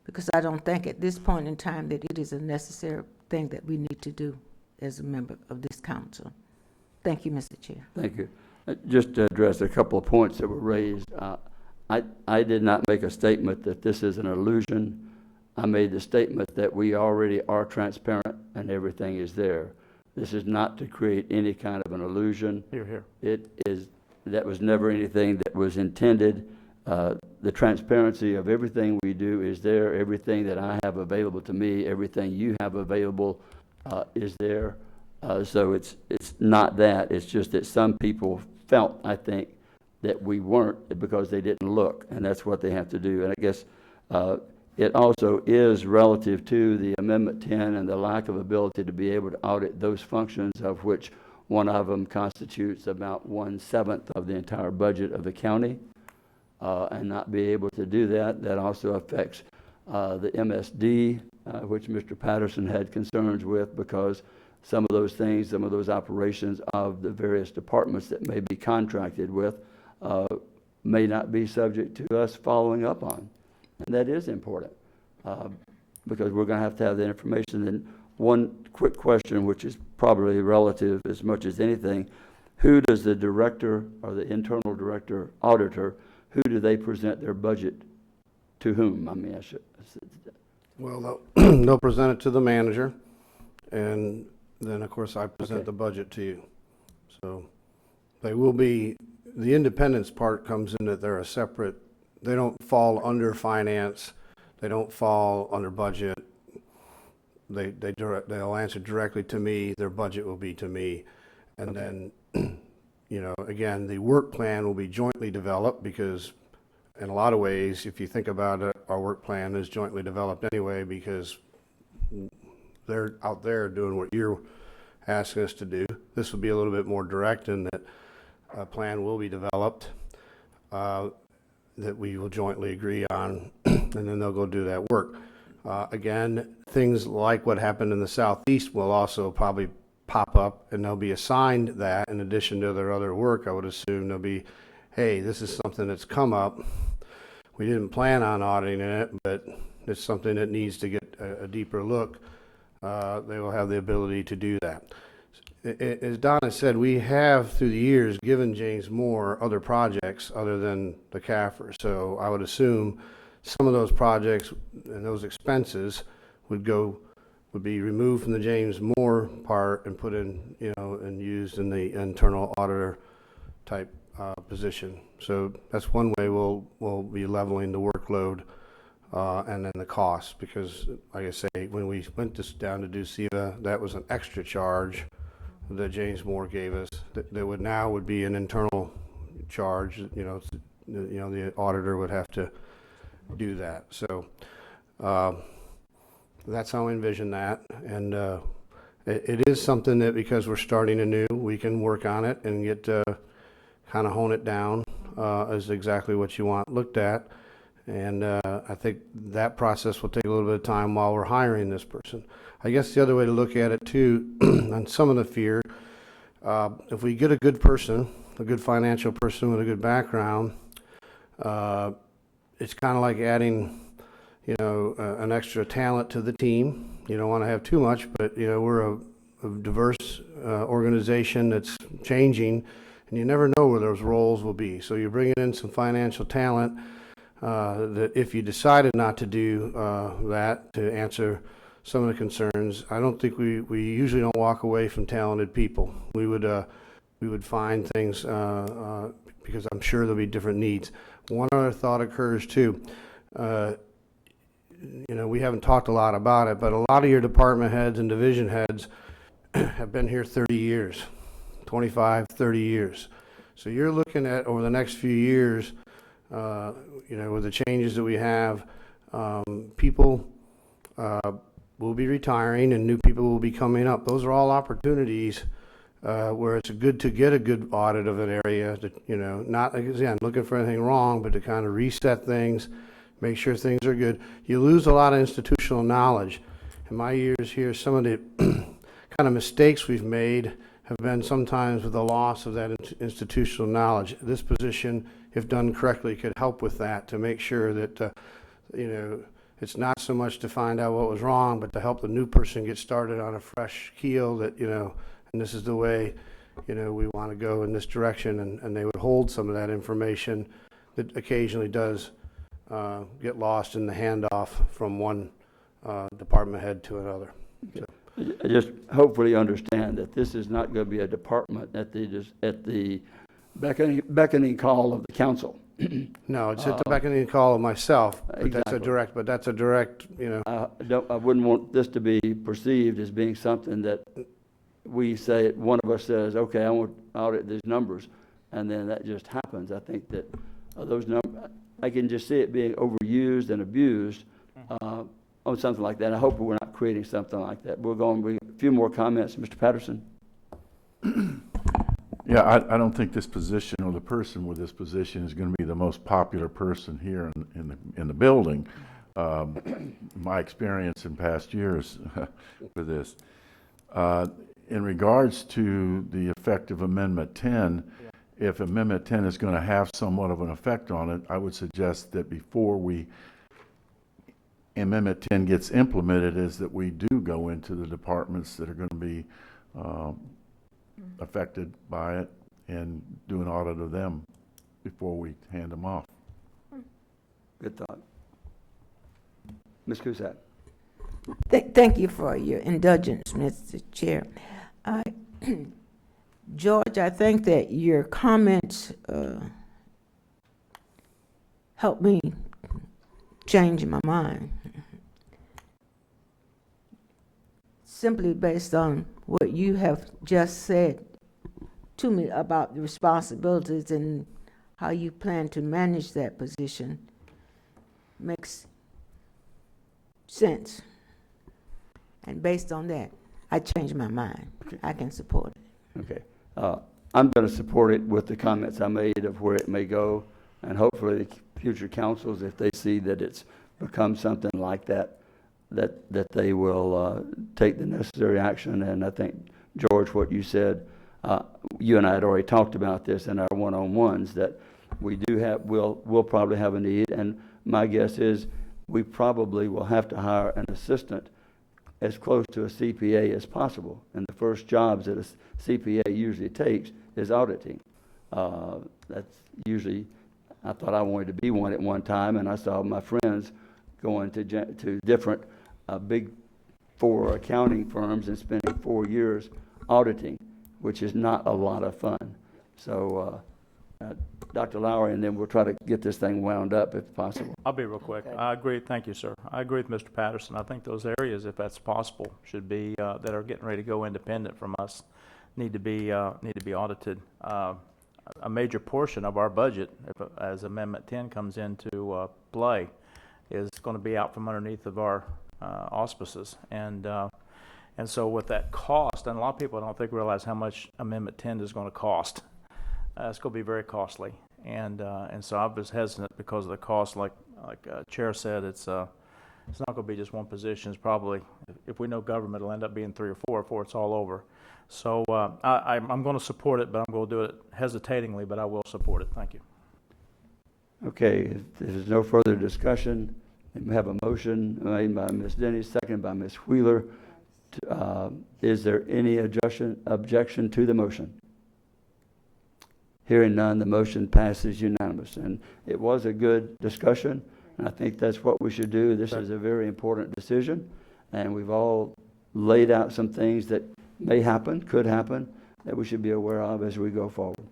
because I don't think at this point in time that it is a necessary thing that we need to do as a member of this council. Thank you, Mr. Chair. Thank you. Just to address a couple of points that were raised, I did not make a statement that this is an illusion. I made the statement that we already are transparent and everything is there. This is not to create any kind of an illusion. Here. That was never anything that was intended. The transparency of everything we do is there. Everything that I have available to me, everything you have available is there. So it's not that. It's just that some people felt, I think, that we weren't because they didn't look, and that's what they have to do. And I guess it also is relative to the Amendment 10 and the lack of ability to be able to audit those functions, of which one of them constitutes about 1/7 of the entire budget of the county, and not be able to do that. That also affects the MSD, which Mr. Patterson had concerns with, because some of those things, some of those operations of the various departments that may be contracted with may not be subject to us following up on. And that is important because we're going to have the information. And one quick question, which is probably relative as much as anything, who does the director or the internal director auditor, who do they present their budget to whom? I mean, Well, they'll present it to the manager, and then, of course, I present the budget to you. So they will be, the independence part comes in that they're a separate, they don't fall under finance, they don't fall under budget. They'll answer directly to me, their budget will be to me. And then, you know, again, the work plan will be jointly developed because in a lot of ways, if you think about it, our work plan is jointly developed anyway, because they're out there doing what you're asking us to do. This will be a little bit more direct in that a plan will be developed that we will jointly agree on, and then they'll go do that work. Again, things like what happened in the southeast will also probably pop up, and they'll be assigned that in addition to their other work. I would assume they'll be, hey, this is something that's come up. We didn't plan on auditing it, but it's something that needs to get a deeper look. They will have the ability to do that. As Donna said, we have through the years given James Moore other projects other than the CAFR. So I would assume some of those projects and those expenses would be removed from the James Moore part and put in, and used in the internal auditor type position. So that's one way we'll be leveling the workload and then the cost, because like I say, when we went down to do SEVA, that was an extra charge that James Moore gave us that would be an internal charge. The auditor would have to do that. So that's how I envision that, and it is something that, because we're starting anew, we can work on it and get kind of hone it down as exactly what you want looked at. And I think that process will take a little bit of time while we're hiring this person. I guess the other way to look at it too, on some of the fear, if we get a good person, a good financial person with a good background, it's kind of like adding, an extra talent to the team. You don't want to have too much, but we're a diverse organization that's changing, and you never know where those roles will be. So you're bringing in some financial talent that if you decided not to do that to answer some of the concerns, I don't think we usually don't walk away from talented people. We would find things because I'm sure there'll be different needs. One other thought occurs too. We haven't talked a lot about it, but a lot of your department heads and division heads have been here 30 years, 25, 30 years. So you're looking at, over the next few years, with the changes that we have, people will be retiring and new people will be coming up. Those are all opportunities where it's good to get a good audit of an area, not, again, looking for anything wrong, but to kind of reset things, make sure things are good. You lose a lot of institutional knowledge. In my years here, some of the kind of mistakes we've made have been sometimes with the loss of that institutional knowledge. This position, if done correctly, could help with that, to make sure that, it's not so much to find out what was wrong, but to help the new person get started on a fresh keel that, and this is the way, we want to go in this direction, and they would hold some of that information that occasionally does get lost in the handoff from one department head to another. So. I just hopefully understand that this is not going to be a department at the beckoning call of the council. No, it's at the beckoning call of myself, but Exactly. that's a direct, I wouldn't want this to be perceived as being something that we say, one of us says, okay, I want to audit these numbers, and then that just happens. I think that those numbers, I can just see it being overused and abused on something like that. I hope we're not creating something like that. We're going to a few more comments. Mr. Patterson? Yeah, I don't think this position or the person with this position is going to be the most popular person here in the building. My experience in past years with this. In regards to the effect of Amendment 10, if Amendment 10 is going to have somewhat of an effect on it, I would suggest that before Amendment 10 gets implemented, is that we do go into the departments that are going to be affected by it and do an audit of them before we hand them off. Good thought. Ms. Cusack? Thank you for your indulgence, Mr. Chair. George, I think that your comments helped me change my mind. Simply based on what you have just said to me about the responsibilities and how you plan to manage that position makes since. And based on that, I changed my mind. I can support it. Okay. I'm going to support it with the comments I made of where it may go, and hopefully the future councils, if they see that it's become something like that, that they will take the necessary action. And I think, George, what you said, you and I had already talked about this in our one-on-ones, that we do have, we'll probably have a need, and my guess is we probably will have to hire an assistant as close to a CPA as possible. And the first jobs that a CPA usually takes is auditing. That's usually, I thought I wanted to be one at one time, and I saw my friends going to different big four accounting firms and spending 4 years auditing, which is not a lot of fun. So, Dr. Lowry, and then we'll try to get this thing wound up if possible. I'll be real quick. I agree. Thank you, sir. I agree with Mr. Patterson. I think those areas, if that's possible, should be that are getting ready to go independent from us, need to be audited. A major portion of our budget, as Amendment 10 comes into play, is going to be out from underneath of our auspices, and so with that cost, and a lot of people don't realize how much Amendment 10 is going to cost. It's going to be very costly, and so I was hesitant because of the cost. Like Chair said, it's not going to be just one position. It's probably, if we know government, it'll end up being 3 or 4 before it's all over. So I'm going to support it, but I'm going to do it hesitatingly, but I will support it. Thank you. Okay, if there's no further discussion, we have a motion made by Ms. Denny, seconded by Ms. Wheeler. Is there any objection to the motion? Hearing none, the motion passes unanimous. And it was a good discussion, and I think that's what we should do. This is a very important decision, and we've all laid out some things that may happen, could happen, that we should be aware of as we go forward.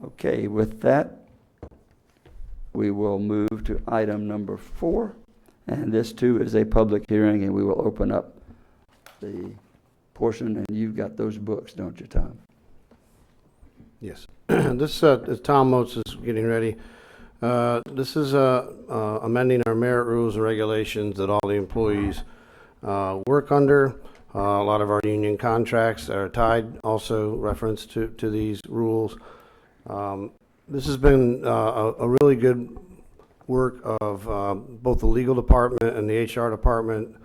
Okay, with that, we will move to item number 4, and this too is a public hearing, and we will open up the portion, and you've got those books, don't you, Tom? Yes. This, as Tom Motes is getting ready, this is amending our merit rules and regulations that all the employees work under. A lot of our union contracts are tied, also reference to these rules. This has been a really good work of both the legal department and the HR department.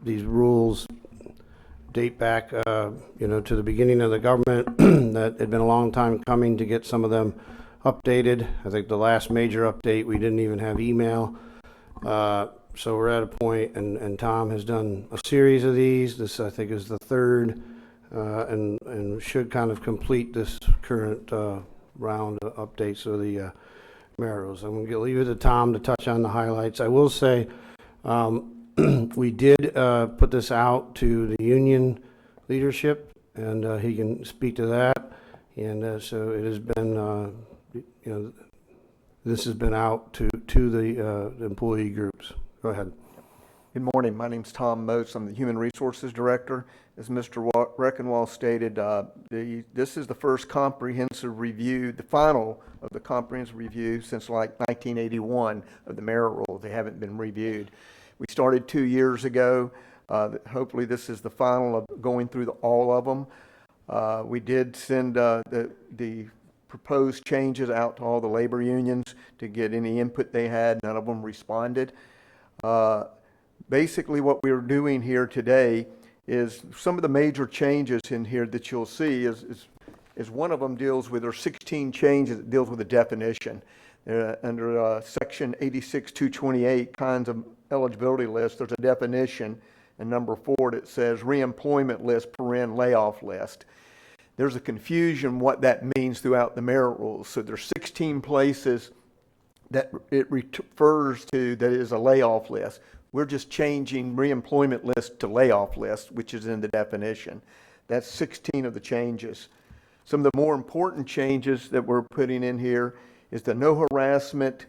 These rules date back, to the beginning of the government. That had been a long time coming to get some of them updated. I think the last major update, we didn't even have email. So we're at a point, and Tom has done a series of these. This, I think, is the third, and should kind of complete this current round of updates of the merit rules. I'm going to leave it to Tom to touch on the highlights. I will say, we did put this out to the union leadership, and he can speak to that. And so it has been, this has been out to the employee groups. Go ahead. Good morning. My name's Tom Motes. I'm the Human Resources Director. As Mr. Reckenwall stated, this is the first comprehensive review, the final of the comprehensive review since like 1981 of the merit rules. They haven't been reviewed. We started 2 years ago. Hopefully this is the final of going through all of them. We did send the proposed changes out to all the labor unions to get any input they had. None of them responded. Basically what we're doing here today is some of the major changes in here that you'll see is one of them deals with, there are 16 changes that deals with a definition. Under section 86-228 kinds of eligibility list, there's a definition, and number 4 that says reemployment list, layoff list. There's a confusion what that means throughout the merit rules. So there's 16 places that it refers to that is a layoff list. We're just changing reemployment list to layoff list, which is in the definition. That's 16 of the changes. Some of the more important changes that we're putting in here is the no harassment,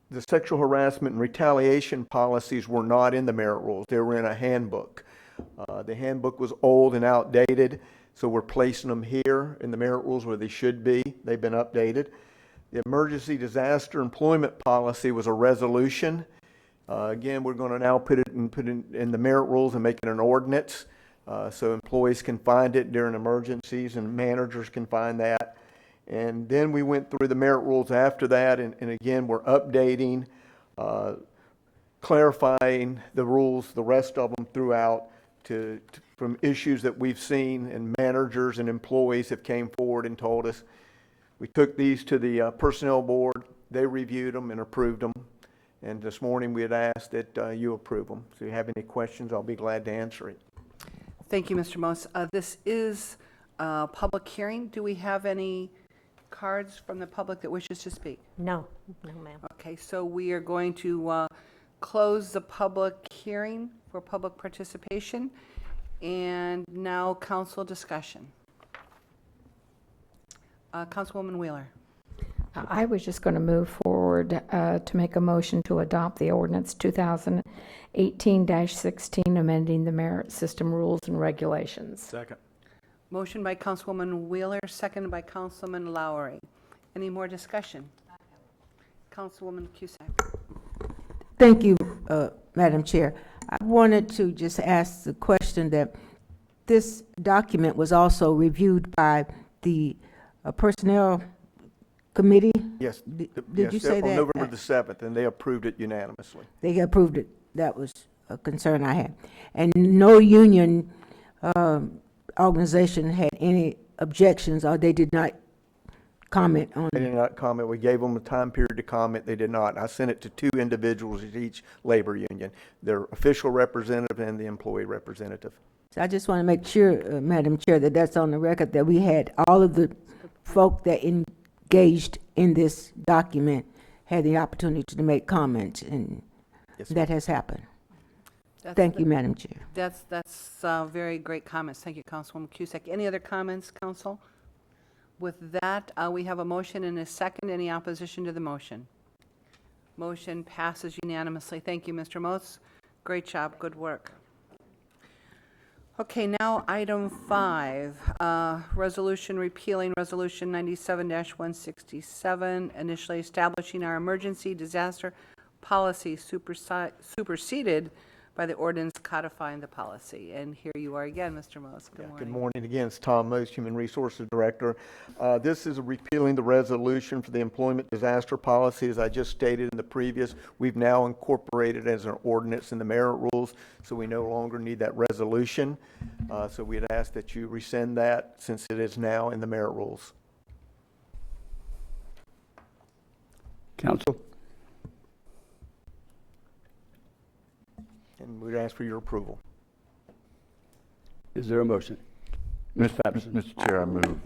the sexual harassment and retaliation policies were not in the merit rules. They were in a handbook. The handbook was old and outdated, so we're placing them here in the merit rules where they should be. They've been updated. The emergency disaster employment policy was a resolution. Again, we're going to now put it in the merit rules and make it an ordinance, so employees can find it during emergencies and managers can find that. And then we went through the merit rules after that, and again, we're updating, clarifying the rules, the rest of them throughout, from issues that we've seen, and managers and employees have came forward and told us. We took these to the Personnel Board. They reviewed them and approved them. And this morning we had asked that you approve them. So if you have any questions, I'll be glad to answer it. Thank you, Mr. Mose. This is a public hearing. Do we have any cards from the public that wishes to speak? No, no, ma'am. Okay, so we are going to close the public hearing for public participation. And now council discussion. Councilwoman Wheeler. I was just going to move forward to make a motion to adopt the ordinance 2018-16, amending the merit system rules and regulations. Second. Motion by Councilwoman Wheeler, seconded by Councilman Lowry. Any more discussion? Councilwoman Cusack. Thank you, Madam Chair. I wanted to just ask the question that this document was also reviewed by the Personnel Committee? Yes. Did you say on that? November the 7th, and they approved it unanimously. They approved it. That was a concern I had. And no union organization had any objections, or they did not comment on They it. did not comment. We gave them a time period to comment. They did not. I sent it to 2 individuals at each labor union, their official representative and the employee representative. So I just want to make sure, Madam Chair, that that's on the record, that we had all of the folk that engaged in this document had the opportunity to make comments, and Yes, that has happened. That's Thank you, Madam Chair. That's very great comments. Thank you, Councilwoman Cusack. Any other comments, Council? With that, we have a motion and a second. Any opposition to the motion? Motion passes unanimously. Thank you, Mr. Mose. Great job. Good work. Okay, now item 5, resolution repealing Resolution 97-167, initially establishing our emergency disaster policy superseded by the ordinance codifying the policy. And here you are again, Mr. Mose. Good morning. Good morning again. It's Tom Mose, Human Resources Director. This is repealing the resolution for the employment disaster policy. As I just stated in the previous, we've now incorporated it as an ordinance in the merit rules, so we no longer need that resolution. So we'd ask that you rescind that since it is now in the merit rules. Council? And we'd ask for your approval. Is there a motion? Mr. Patterson. Mr. Chair, I move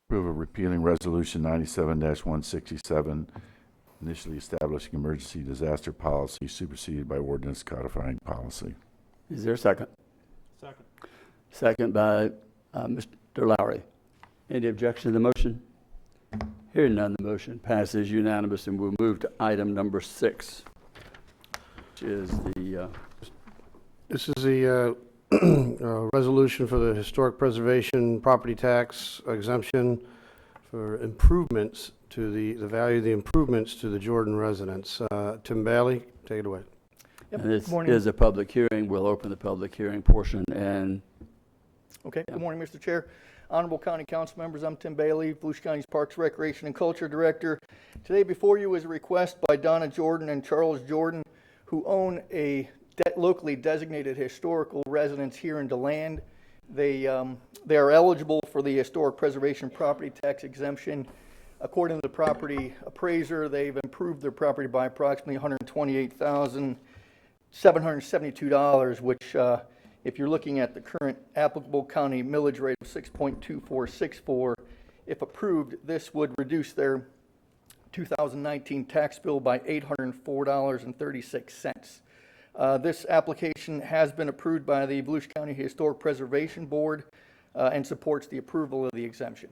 approve of repealing Resolution 97-167, initially establishing emergency disaster policy superseded by ordinance codifying policy. Is there a second? Second. Second by Mr. Lowry. Any objection to the motion? Hearing none, the motion passes unanimous, and we'll move to item number 6, which is the... This is the resolution for the historic preservation property tax exemption for improvements to the value of the improvements to the Jordan residents. Tim Bailey, take it away. And this is a public hearing. We'll open the public hearing portion and... Okay, good morning, Mr. Chair. Honorable County Council members, I'm Tim Bailey, Volusia County's Parks, Recreation, and Culture Director. Today before you is a request by Donna Jordan and Charles Jordan, who own a locally designated historical residence here in DeLand. They are eligible for the historic preservation property tax exemption. According to the property appraiser, they've improved their property by approximately $128,772, which if you're looking at the current applicable county millage rate of 6.2464, if approved, this would reduce their 2019 tax bill by $804.36. This application has been approved by the Volusia County Historic Preservation Board and supports the approval of the exemption.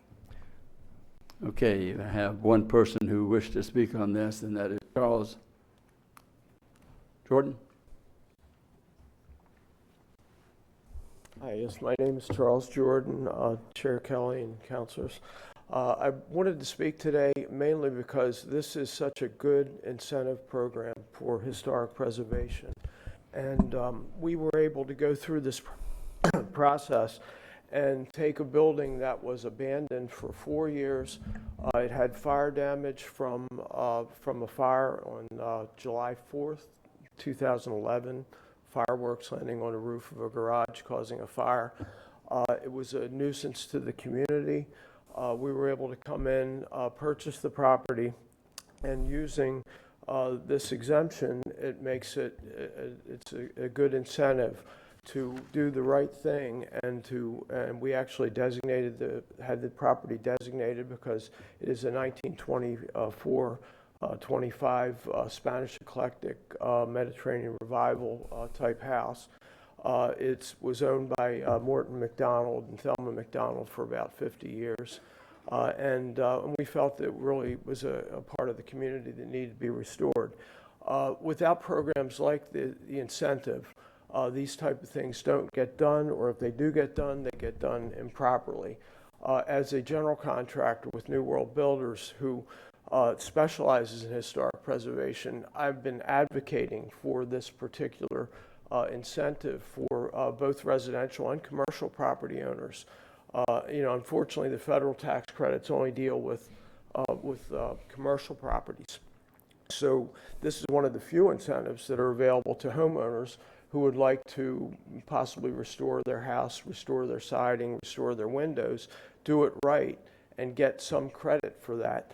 Okay, I have one person who wished to speak on this, and that is Charles Jordan. Hi, yes, my name is Charles Jordan, Chair Kelly and councilors. I wanted to speak today mainly because this is such a good incentive program for historic preservation. And we were able to go through this process and take a building that was abandoned for 4 years. It had fire damage from a fire on July 4th, 2011, fireworks landing on the roof of a garage causing a fire. It was a nuisance to the community. We were able to come in, purchase the property, and using this exemption, it makes it, it's a good incentive to do the right thing, and we actually had the property designated because it is a 1924 25 Spanish eclectic Mediterranean revival type house. It was owned by Morton McDonald and Thelma McDonald for about 50 years. And we felt that it really was a part of the community that needed to be restored. Without programs like the incentive, these type of things don't get done, or if they do get done, they get done improperly. As a general contractor with New World Builders, who specializes in historic preservation, I've been advocating for this particular incentive for both residential and commercial property owners. Unfortunately, the federal tax credits only deal with commercial properties. So this is one of the few incentives that are available to homeowners who would like to possibly restore their house, restore their siding, restore their windows, do it right, and get some credit for that.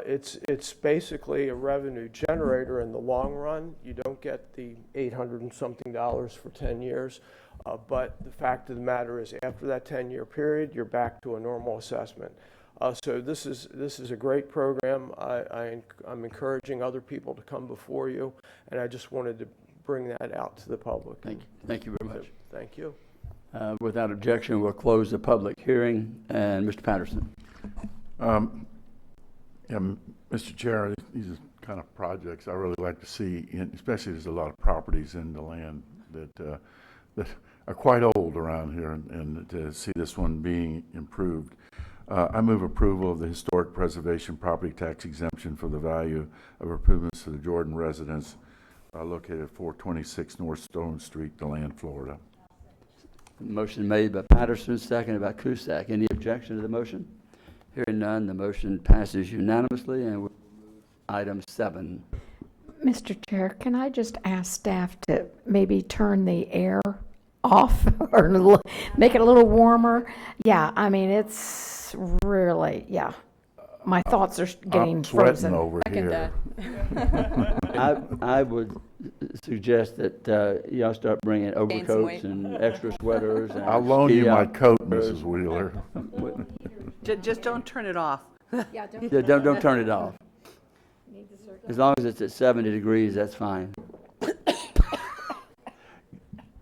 It's basically a revenue generator in the long run. You don't get the $800 and something for 10 years. But the fact of the matter is, after that 10-year period, you're back to a normal assessment. So this is a great program. I'm encouraging other people to come before you, and I just wanted to bring that out to the public. Thank you very much. Thank you. Without objection, we'll close the public hearing. And Mr. Patterson. Mr. Chair, these are kind of projects I really like to see, especially there's a lot of properties in the land that are quite old around here, and to see this one being improved. I move approval of the historic preservation property tax exemption for the value of improvements to the Jordan residence located at 426 North Stone Street, DeLand, Florida. Motion made by Patterson, seconded by Cusack. Any objection to the motion? Hearing none, the motion passes unanimously, and we'll move item 7. Mr. Chair, can I just ask staff to maybe turn the air off or make it a little warmer? Yeah, I mean, it's really, yeah. My thoughts are getting frozen. Over here. I would suggest that y'all start bringing overcoats and extra sweaters. And I'll loan you my coat, Mrs. Wheeler. Just don't turn it off. Yeah, don't turn it off. As long as it's at 70 degrees, that's fine.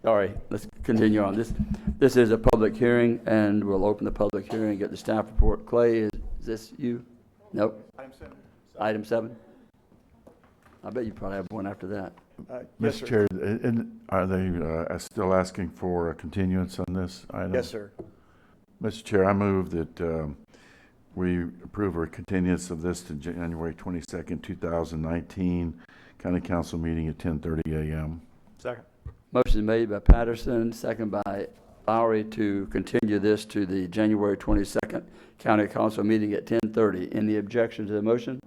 Sorry, let's continue on. This is a public hearing, and we'll open the public hearing, get the staff report. Clay, is this you? Nope. Item 7? I bet you probably have one after that. Mr. Chair, are they still asking for a continuance on this item? Yes, sir. Mr. Chair, I move that we approve a continuance of this to January 22nd, 2019, County Council meeting at 10:30 a.m. Second. Motion made by Patterson, second by Lowry to continue this to the January 22nd County Council meeting at 10:30. Any objection to the motion?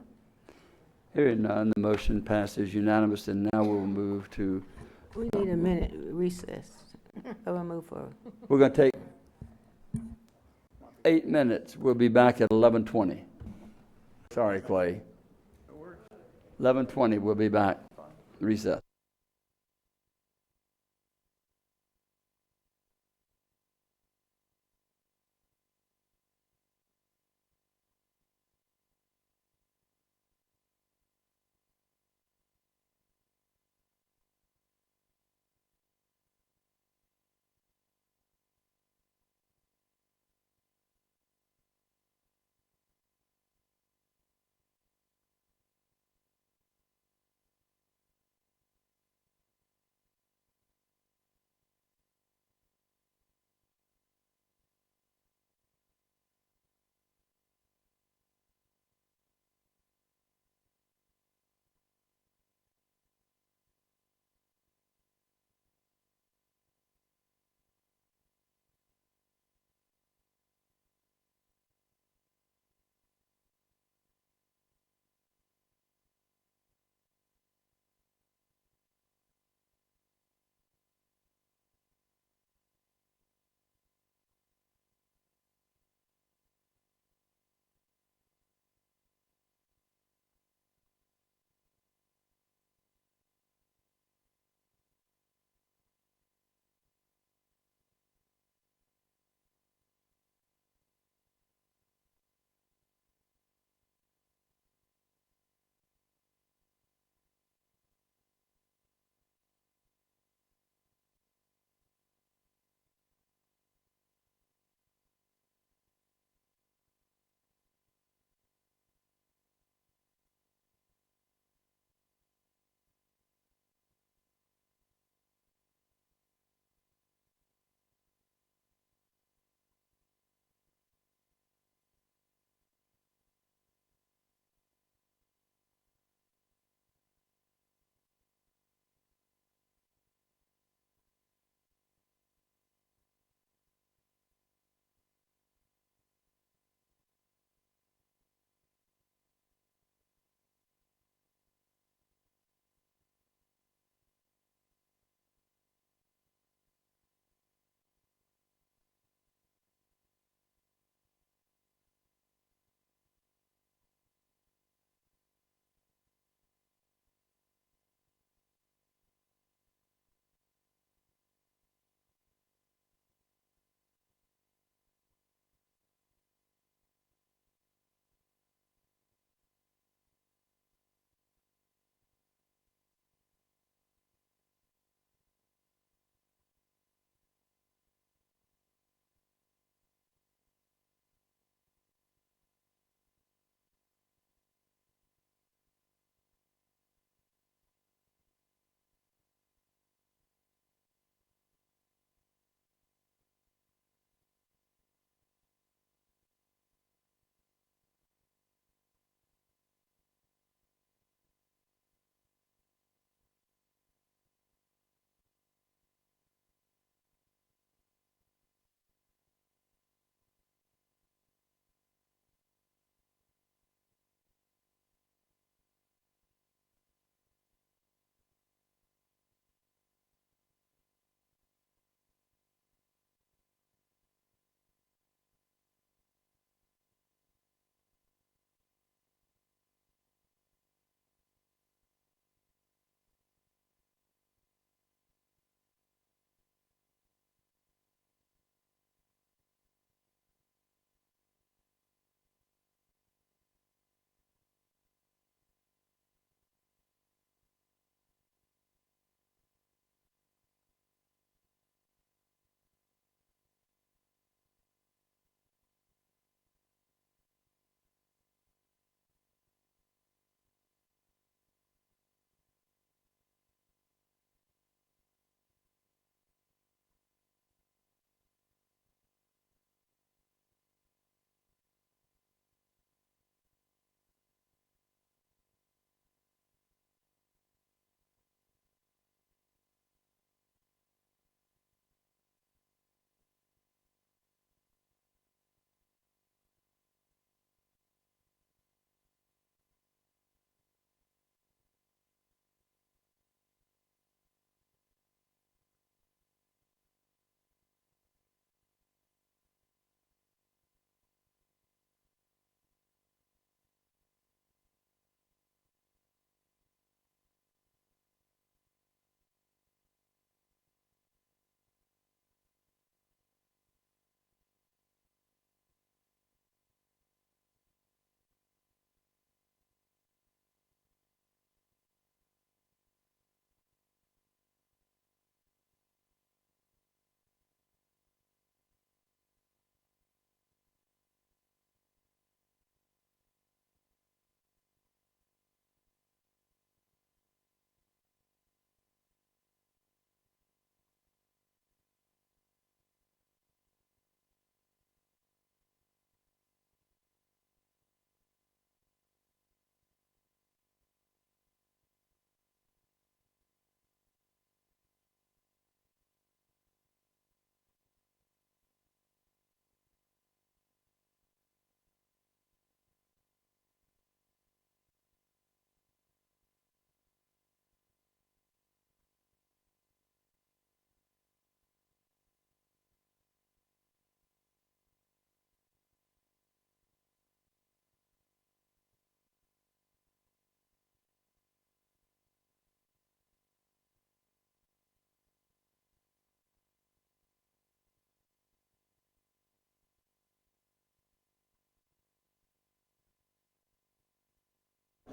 Hearing none, the motion passes unanimous, and now we'll move to... We need a minute recess. We'll move forward. We're going to take 8 minutes. We'll be back at 11:20. Sorry, Clay. 11:20, we'll be back. Recess.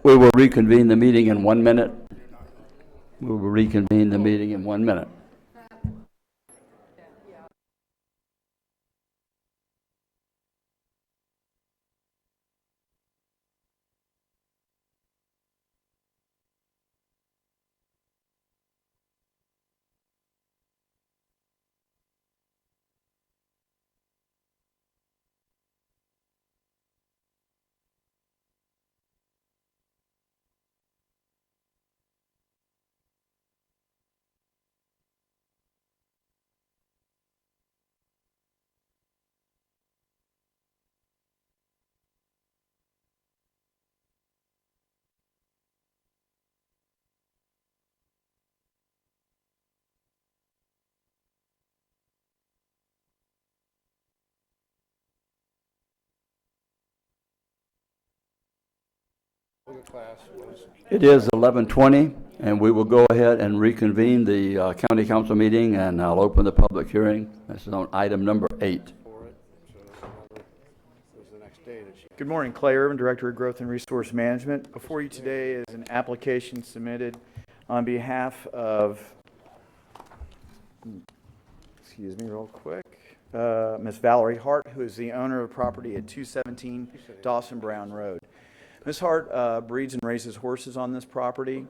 We will reconvene the meeting in 1 minute. We will reconvene the meeting in 1 minute. It is 11:20, and we will go ahead and reconvene the county council meeting, and I'll open the public hearing. This is on item number 8. Good morning, Clay Irvin, Director of Growth and Resource Management. Before you today is an application submitted on behalf of, excuse me real quick, Ms. Valerie Hart, who is the owner of property at 217 Dawson Brown Road. Ms. Hart breeds and raises horses on this property.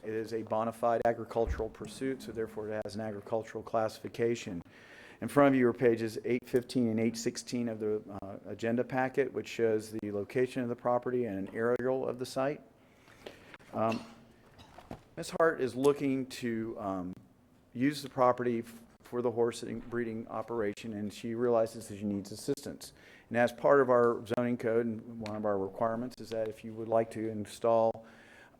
It is a bona fide agricultural pursuit, so therefore it has an agricultural classification. In front of you are pages 815 and 816 of the agenda packet, which shows the location of the property and an aerial of the site. Ms. Hart is looking to use the property for the horse breeding operation, and she realizes that she needs assistance. And as part of our zoning code, and one of our requirements is that if you would like to install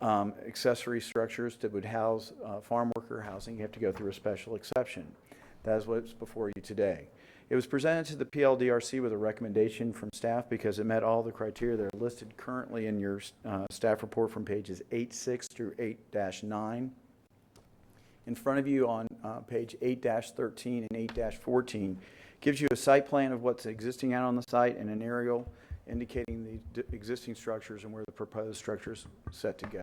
accessory structures that would house farm worker housing, you have to go through a special exception. That is what's before you today. It was presented to the PLDRC with a recommendation from staff because it met all the criteria that are listed currently in your staff report from pages 8.6 through 8-9. In front of you on page 8-13 and 8-14 gives you a site plan of what's existing out on the site and an aerial indicating the existing structures and where the proposed structures set to go.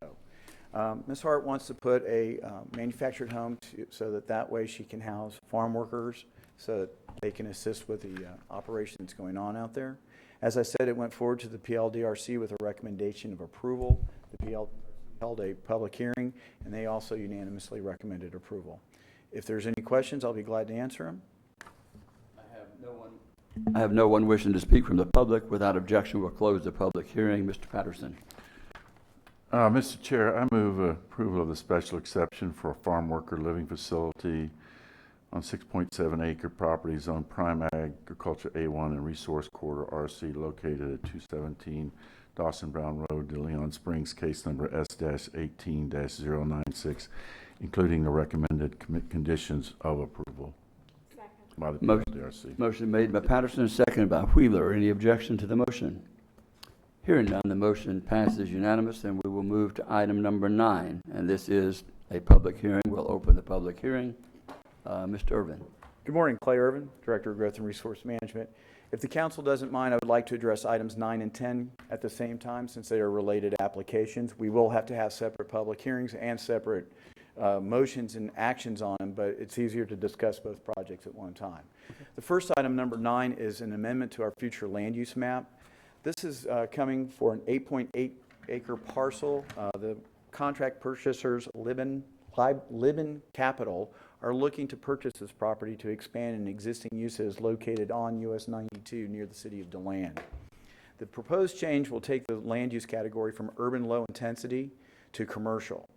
Ms. Hart wants to put a manufactured home so that way she can house farm workers so that they can assist with the operation that's going on out there. As I said, it went forward to the PLDRC with a recommendation of approval. The PL held a public hearing, and they also unanimously recommended approval. If there's any questions, I'll be glad to answer them. I have no one wishing to speak from the public. Without objection, we'll close the public hearing. Mr. Patterson. Mr. Chair, I move approval of the special exception for a farm worker living facility on 6.7 acre property zone prime agriculture A1 and resource corridor RC located at 217 Dawson Brown Road, De Leon Springs, case number S-18-096, including the recommended conditions of approval by the PLDRC. Motion made by Patterson, seconded by Wheeler. Any objection to the motion? Hearing none, the motion passes unanimous, and we will move to item number 9, and this is a public hearing. We'll open the public hearing. Mr. Irvin. Good morning, Clay Irvin, Director of Growth and Resource Management. If the council doesn't mind, I would like to address items 9 and 10 at the same time since they are related applications. We will have to have separate public hearings and separate motions and actions on them, but it's easier to discuss both projects at one time. The first item, number 9, is an amendment to our future land use map. This is coming for an 8.8 acre parcel. The contract purchasers, Libin Capital, are looking to purchase this property to expand an existing uses located on US 92 near the city of DeLand. The proposed change will take the land use category from urban low intensity to commercial.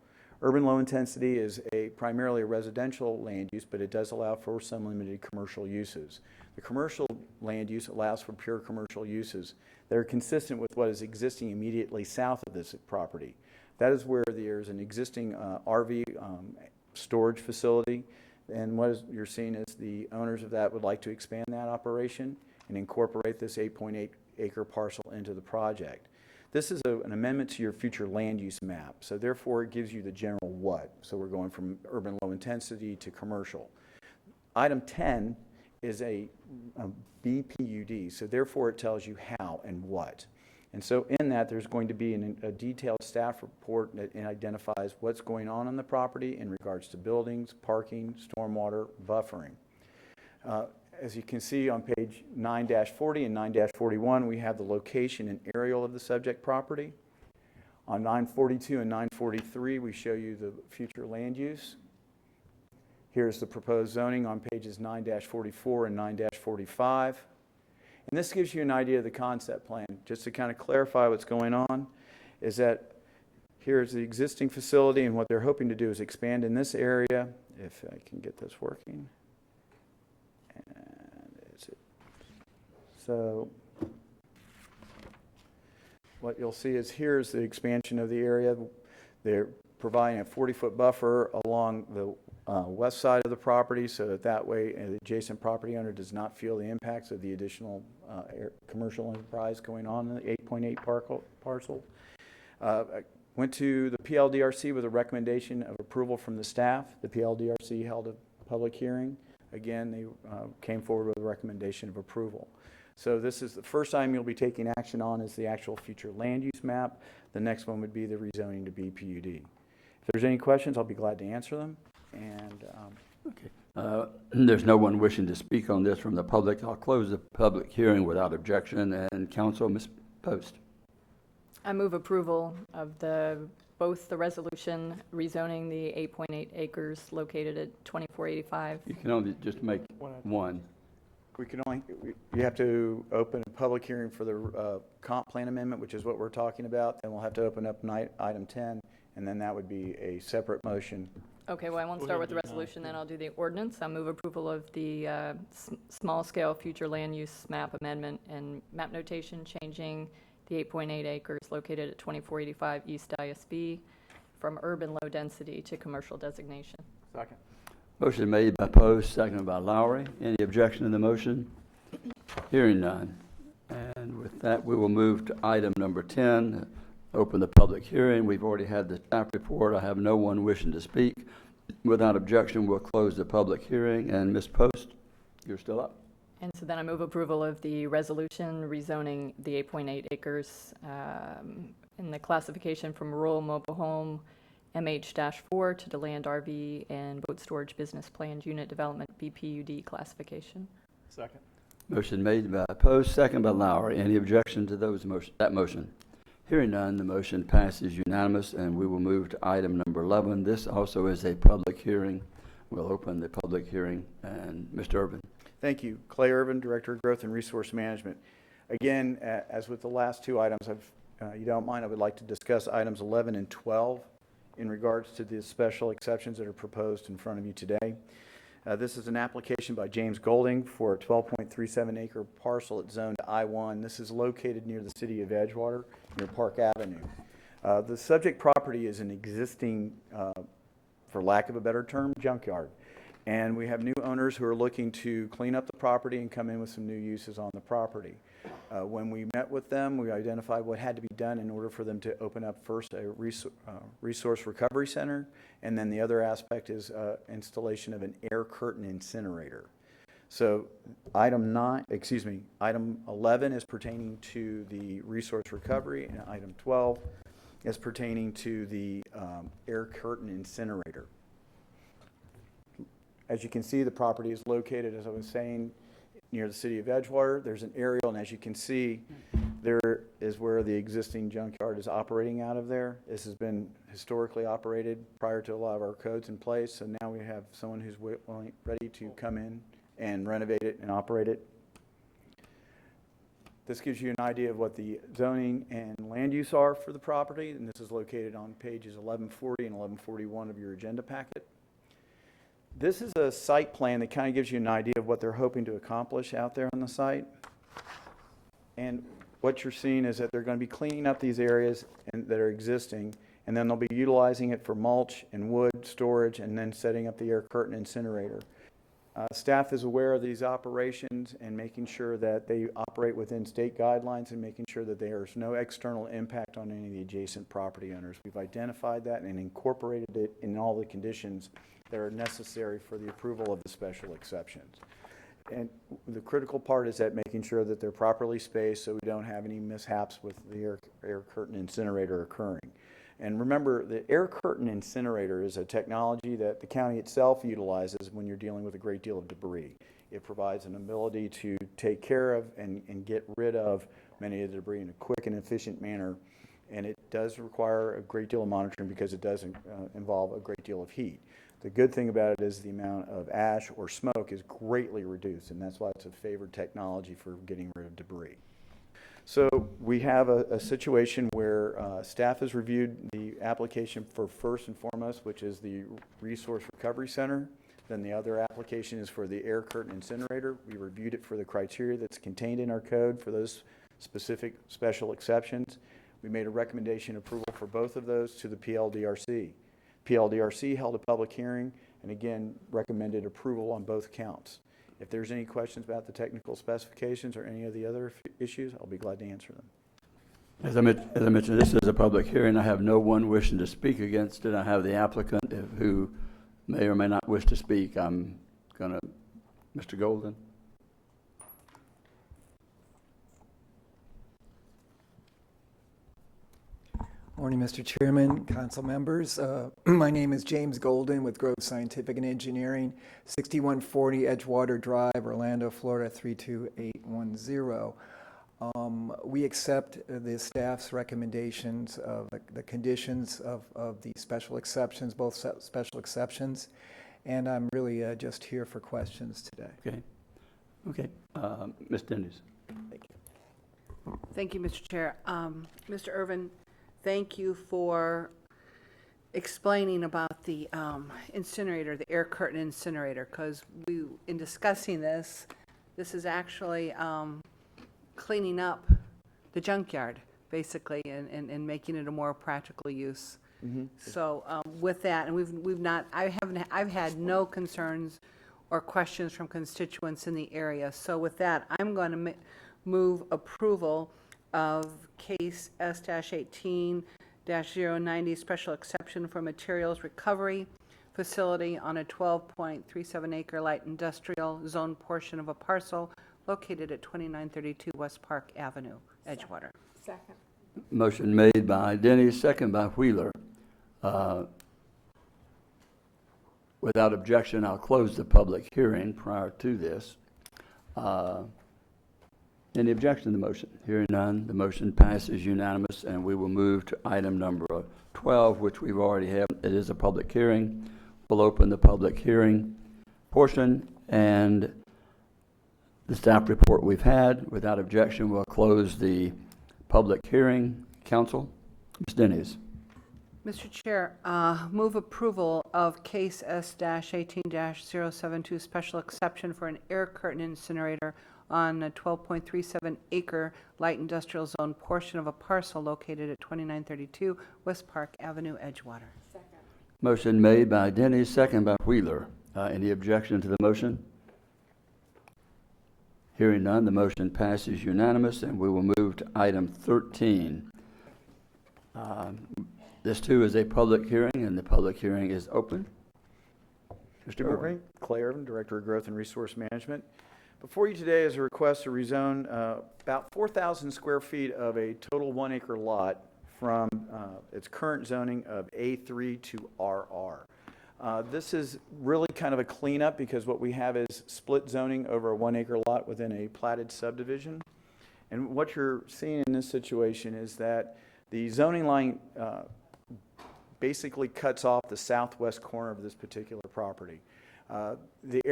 Urban low intensity is primarily a residential land use, but it does allow for some limited commercial uses. The commercial land use allows for pure commercial uses that are consistent with what is existing immediately south of this property. That is where there's an existing RV storage facility, and what you're seeing is the owners of that would like to expand that operation and incorporate this 8.8 acre parcel into the project. This is an amendment to your future land use map, so therefore it gives you the general what. So we're going from urban low intensity to commercial. Item 10 is a BPUD, so therefore it tells you how and what. And so in that, there's going to be a detailed staff report that identifies what's going on the property in regards to buildings, parking, stormwater, buffering. As you can see on page 9-40 and 9-41, we have the location and aerial of the subject property. On 942 and 943, we show you the future land use. Here's the proposed zoning on pages 9-44 and 9-45. And this gives you an idea of the concept plan. Just to kind of clarify what's going on, is that here's the existing facility, and what they're hoping to do is expand in this area, if I can get this working. And is it? So what you'll see is here's the expansion of the area. They're providing a 40-foot buffer along the west side of the property, so that way the adjacent property owner does not feel the impacts of the additional commercial enterprise going on in the 8.8 parcel. Went to the PLDRC with a recommendation of approval from the staff. The PLDRC held a public hearing. Again, they came forward with a recommendation of approval. So this is the first time you'll be taking action on is the actual future land use map. The next one would be the rezoning to BPUD. If there's any questions, I'll be glad to answer them. And there's no one wishing to speak on this from the public. I'll close the public hearing without objection. And counsel, Ms. Post. I move approval of both the resolution rezoning the 8.8 acres located at 2485. You can only just make one. we can only, you have to open a public hearing for the comp plan amendment, which is what we're talking about. Then we'll have to open up item 10, and then that would be a separate motion. Okay, well, I won't start with the resolution, then I'll do the ordinance. I move approval of the small-scale future land use map amendment and map notation changing the 8.8 acres located at 2485 East ISB from urban low density to commercial designation. Second. Motion made by Post, seconded by Lowry. Any objection to the motion? Hearing none. And with that, we will move to item number 10, open the public hearing. We've already had the staff report. I have no one wishing to speak. Without objection, we'll close the public hearing. And Ms. Post, you're still up. And so then I move approval of the resolution rezoning the 8.8 acres in the classification from rural mobile home MH-4 to the land RV and boat storage business planned unit development BPUD classification. Second. Motion made by Post, seconded by Lowry. Any objection to that motion? Hearing none, the motion passes unanimous, and we will move to item number 11. This also is a public hearing. We'll open the public hearing, and Mr. Urban. Thank you. Clay Irvin, Director of Growth and Resource Management. Again, as with the last two items, you don't mind, I would like to discuss items 11 and 12 in regards to the special exceptions that are proposed in front of you today. This is an application by James Golding for a 12.37 acre parcel at zoned I-1. This is located near the city of Edgewater, near Park Avenue. The subject property is an existing, for lack of a better term, junkyard. And we have new owners who are looking to clean up the property and come in with some new uses on the property. When we met with them, we identified what had to be done in order for them to open up first a resource recovery center, and then the other aspect is installation of an air curtain incinerator. So item 11 is pertaining to the resource recovery, and item 12 is pertaining to the air curtain incinerator. As you can see, the property is located, as I was saying, near the city of Edgewater. There's an aerial, and as you can see, there is where the existing junkyard is operating out of there. This has been historically operated prior to a lot of our codes in place, so now we have someone who's ready to come in and renovate it and operate it. This gives you an idea of what the zoning and land use are for the property, and this is located on pages 1140 and 1141 of your agenda packet. This is a site plan that kind of gives you an idea of what they're hoping to accomplish out there on the site. And what you're seeing is that they're going to be cleaning up these areas that are existing, and then they'll be utilizing it for mulch and wood storage, and then setting up the air curtain incinerator. Staff is aware of these operations and making sure that they operate within state guidelines and making sure that there's no external impact on any of the adjacent property owners. We've identified that and incorporated it in all the conditions that are necessary for the approval of the special exceptions. And the critical part is that making sure that they're properly spaced so we don't have any mishaps with the air curtain incinerator occurring. And remember, the air curtain incinerator is a technology that the county itself utilizes when you're dealing with a great deal of debris. It provides an ability to take care of and get rid of many of the debris in a quick and efficient manner. And it does require a great deal of monitoring because it does involve a great deal of heat. The good thing about it is the amount of ash or smoke is greatly reduced, and that's why it's a favored technology for getting rid of debris. So we have a situation where staff has reviewed the application for first and foremost, which is the Resource Recovery Center. Then the other application is for the air curtain incinerator. We reviewed it for the criteria that's contained in our code for those specific special exceptions. We made a recommendation approval for both of those to the PLDRC. PLDRC held a public hearing and again recommended approval on both counts. If there's any questions about the technical specifications or any of the other issues, I'll be glad to answer them. As I mentioned, this is a public hearing. I have no one wishing to speak against it. I have the applicant who may or may not wish to speak. I'm going to, Mr. Golden. Morning, Mr. Chairman, council members. My name is James Golden with Grove Scientific and Engineering, 6140 Edgewater Drive, Orlando, Florida, 32810. We accept the staff's recommendations of the conditions of the special exceptions, both special exceptions, and I'm really just here for questions today. Okay. Okay. Ms. Dennis. Thank you. Thank you, Mr. Chair. Mr. Irvin, thank you for explaining about the incinerator, the air curtain incinerator, because in discussing this is actually cleaning up the junkyard, basically, and making it a more practical use. Mm-hmm. So with that, and I've had no concerns or questions from constituents in the area. So with that, I'm going to move approval of case S-18-090 special exception for materials recovery facility on a 12.37 acre light industrial zone portion of a parcel located at 2932 West Park Avenue, Edgewater. Second. Motion made by Denny, second by Wheeler. Without objection, I'll close the public hearing prior to this. Any objection to the motion? Hearing none, the motion passes unanimous, and we will move to item number 12, which we've already had. It is a public hearing. We'll open the public hearing portion, and the staff report we've had. Without objection, we'll close the public hearing. Council, Ms. Dennis. Mr. Chair, move approval of case S-18-072 special exception for an air curtain incinerator on a 12.37 acre light industrial zone portion of a parcel located at 2932 West Park Avenue, Edgewater. Second. Motion made by Denny, second by Wheeler. Any objection to the motion? Hearing none, the motion passes unanimous, and we will move to item 13. This too is a public hearing, and the public hearing is open. Mr. Burke. Clay Irvin, Director of Growth and Resource Management. Before you today is a request to rezone about 4,000 square feet of a total 1 acre lot from its current zoning of A3 to RR. This is really kind of a cleanup because what we have is split zoning over a 1 acre lot within a platted subdivision. And what you're seeing in this situation is that the zoning line basically cuts off the southwest corner of this particular property. The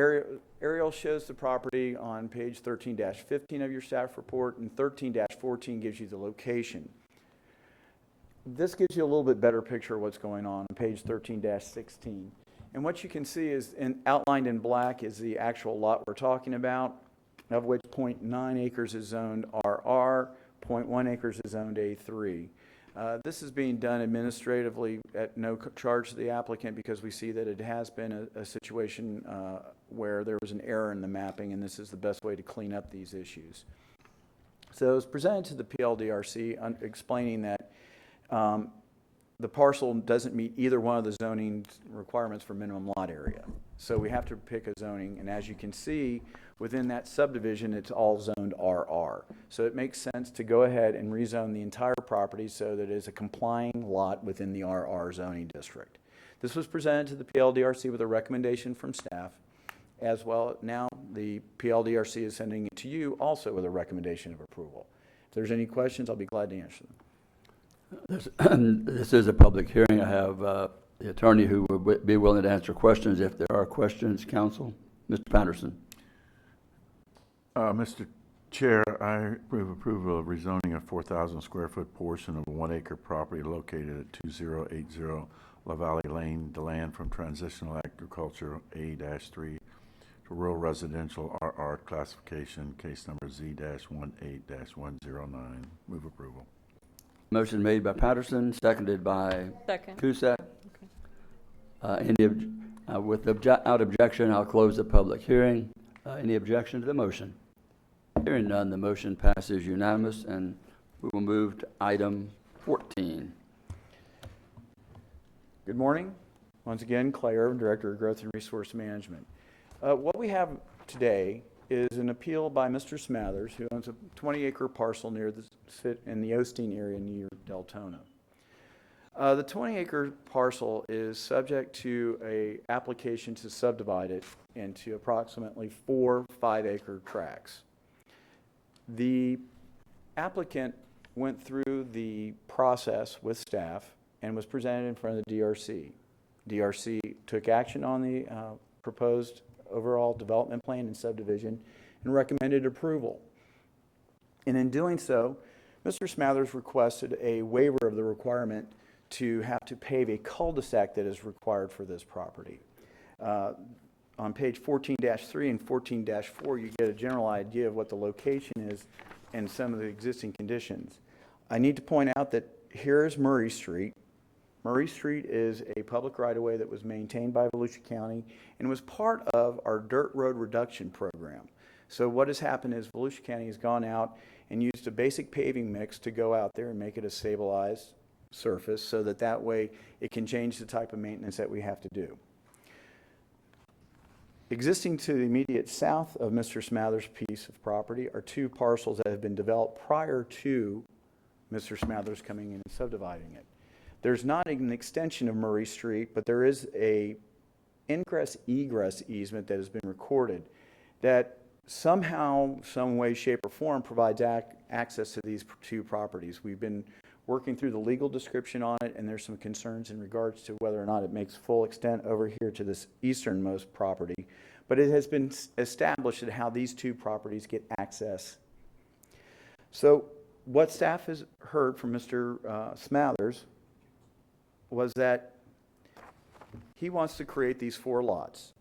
aerial shows the property on page 13-15 of your staff report, and 13-14 gives you the location. This gives you a little bit better picture of what's going on page 13-16. And what you can see is outlined in black is the actual lot we're talking about, of which 0.9 acres is zoned RR, 0.1 acres is zoned A3. This is being done administratively at no charge to the applicant because we see that it has been a situation where there was an error in the mapping, and this is the best way to clean up these issues. So it was presented to the PLDRC explaining that the parcel doesn't meet either one of the zoning requirements for minimum lot area. So we have to pick a zoning, and as you can see, Within that subdivision, it's all zoned RR. So it makes sense to go ahead and rezone the entire property so that it is a complying lot within the RR zoning district. This was presented to the PLDRC with a recommendation from staff, as well. Now the PLDRC is sending it to you also with a recommendation of approval. If there's any questions, I'll be glad to answer them. This is a public hearing. I have the attorney who would be willing to answer questions if there are questions, counsel. Mr. Patterson. Mr. Chair, I approve approval of rezoning a 4,000 square foot portion of a 1 acre property located at 2080 La Valley Lane, the land from transitional agriculture A-3 to rural residential RR classification, case number Z-18-109. Move approval. Motion made by Patterson, seconded by Second. Cusack. Without objection, I'll close the public hearing. Any objection to the motion? Hearing none, the motion passes unanimous, and we will move to item 14. Good morning. Once again, Clay Irvin, Director of Growth and Resource Management. What we have today is an appeal by Mr. Smathers, who owns a 20-acre parcel near in the Osteen area near Deltona. The 20-acre parcel is subject to an application to subdivide it into approximately 4 5-acre tracts. The applicant went through the process with staff and was presented in front of the DRC. DRC took action on the proposed overall development plan and subdivision and recommended approval. And in doing so, Mr. Smathers requested a waiver of the requirement to have to pave a cul-de-sac that is required for this property. On page 14-3 and 14-4, you get a general idea of what the location is and some of the existing conditions. I need to point out that here is Murray Street. Murray Street is a public right-of-way that was maintained by Volusia County and was part of our dirt road reduction program. So what has happened is Volusia County has gone out and used a basic paving mix to go out there and make it a stabilized surface so that way it can change the type of maintenance that we have to do. Existing to the immediate south of Mr. Smathers' piece of property are 2 parcels that have been developed prior to Mr. Smathers coming in and subdividing it. There's not an extension of Murray Street, but there is a ingress-egress easement that has been recorded that somehow, some way, shape, or form provides access to these 2 properties. We've been working through the legal description on it, and there's some concerns in regards to whether or not it makes full extent over here to this easternmost property. But it has been established at how these 2 properties get access. So what staff has heard from Mr. Smathers was that he wants to create these 4 lots.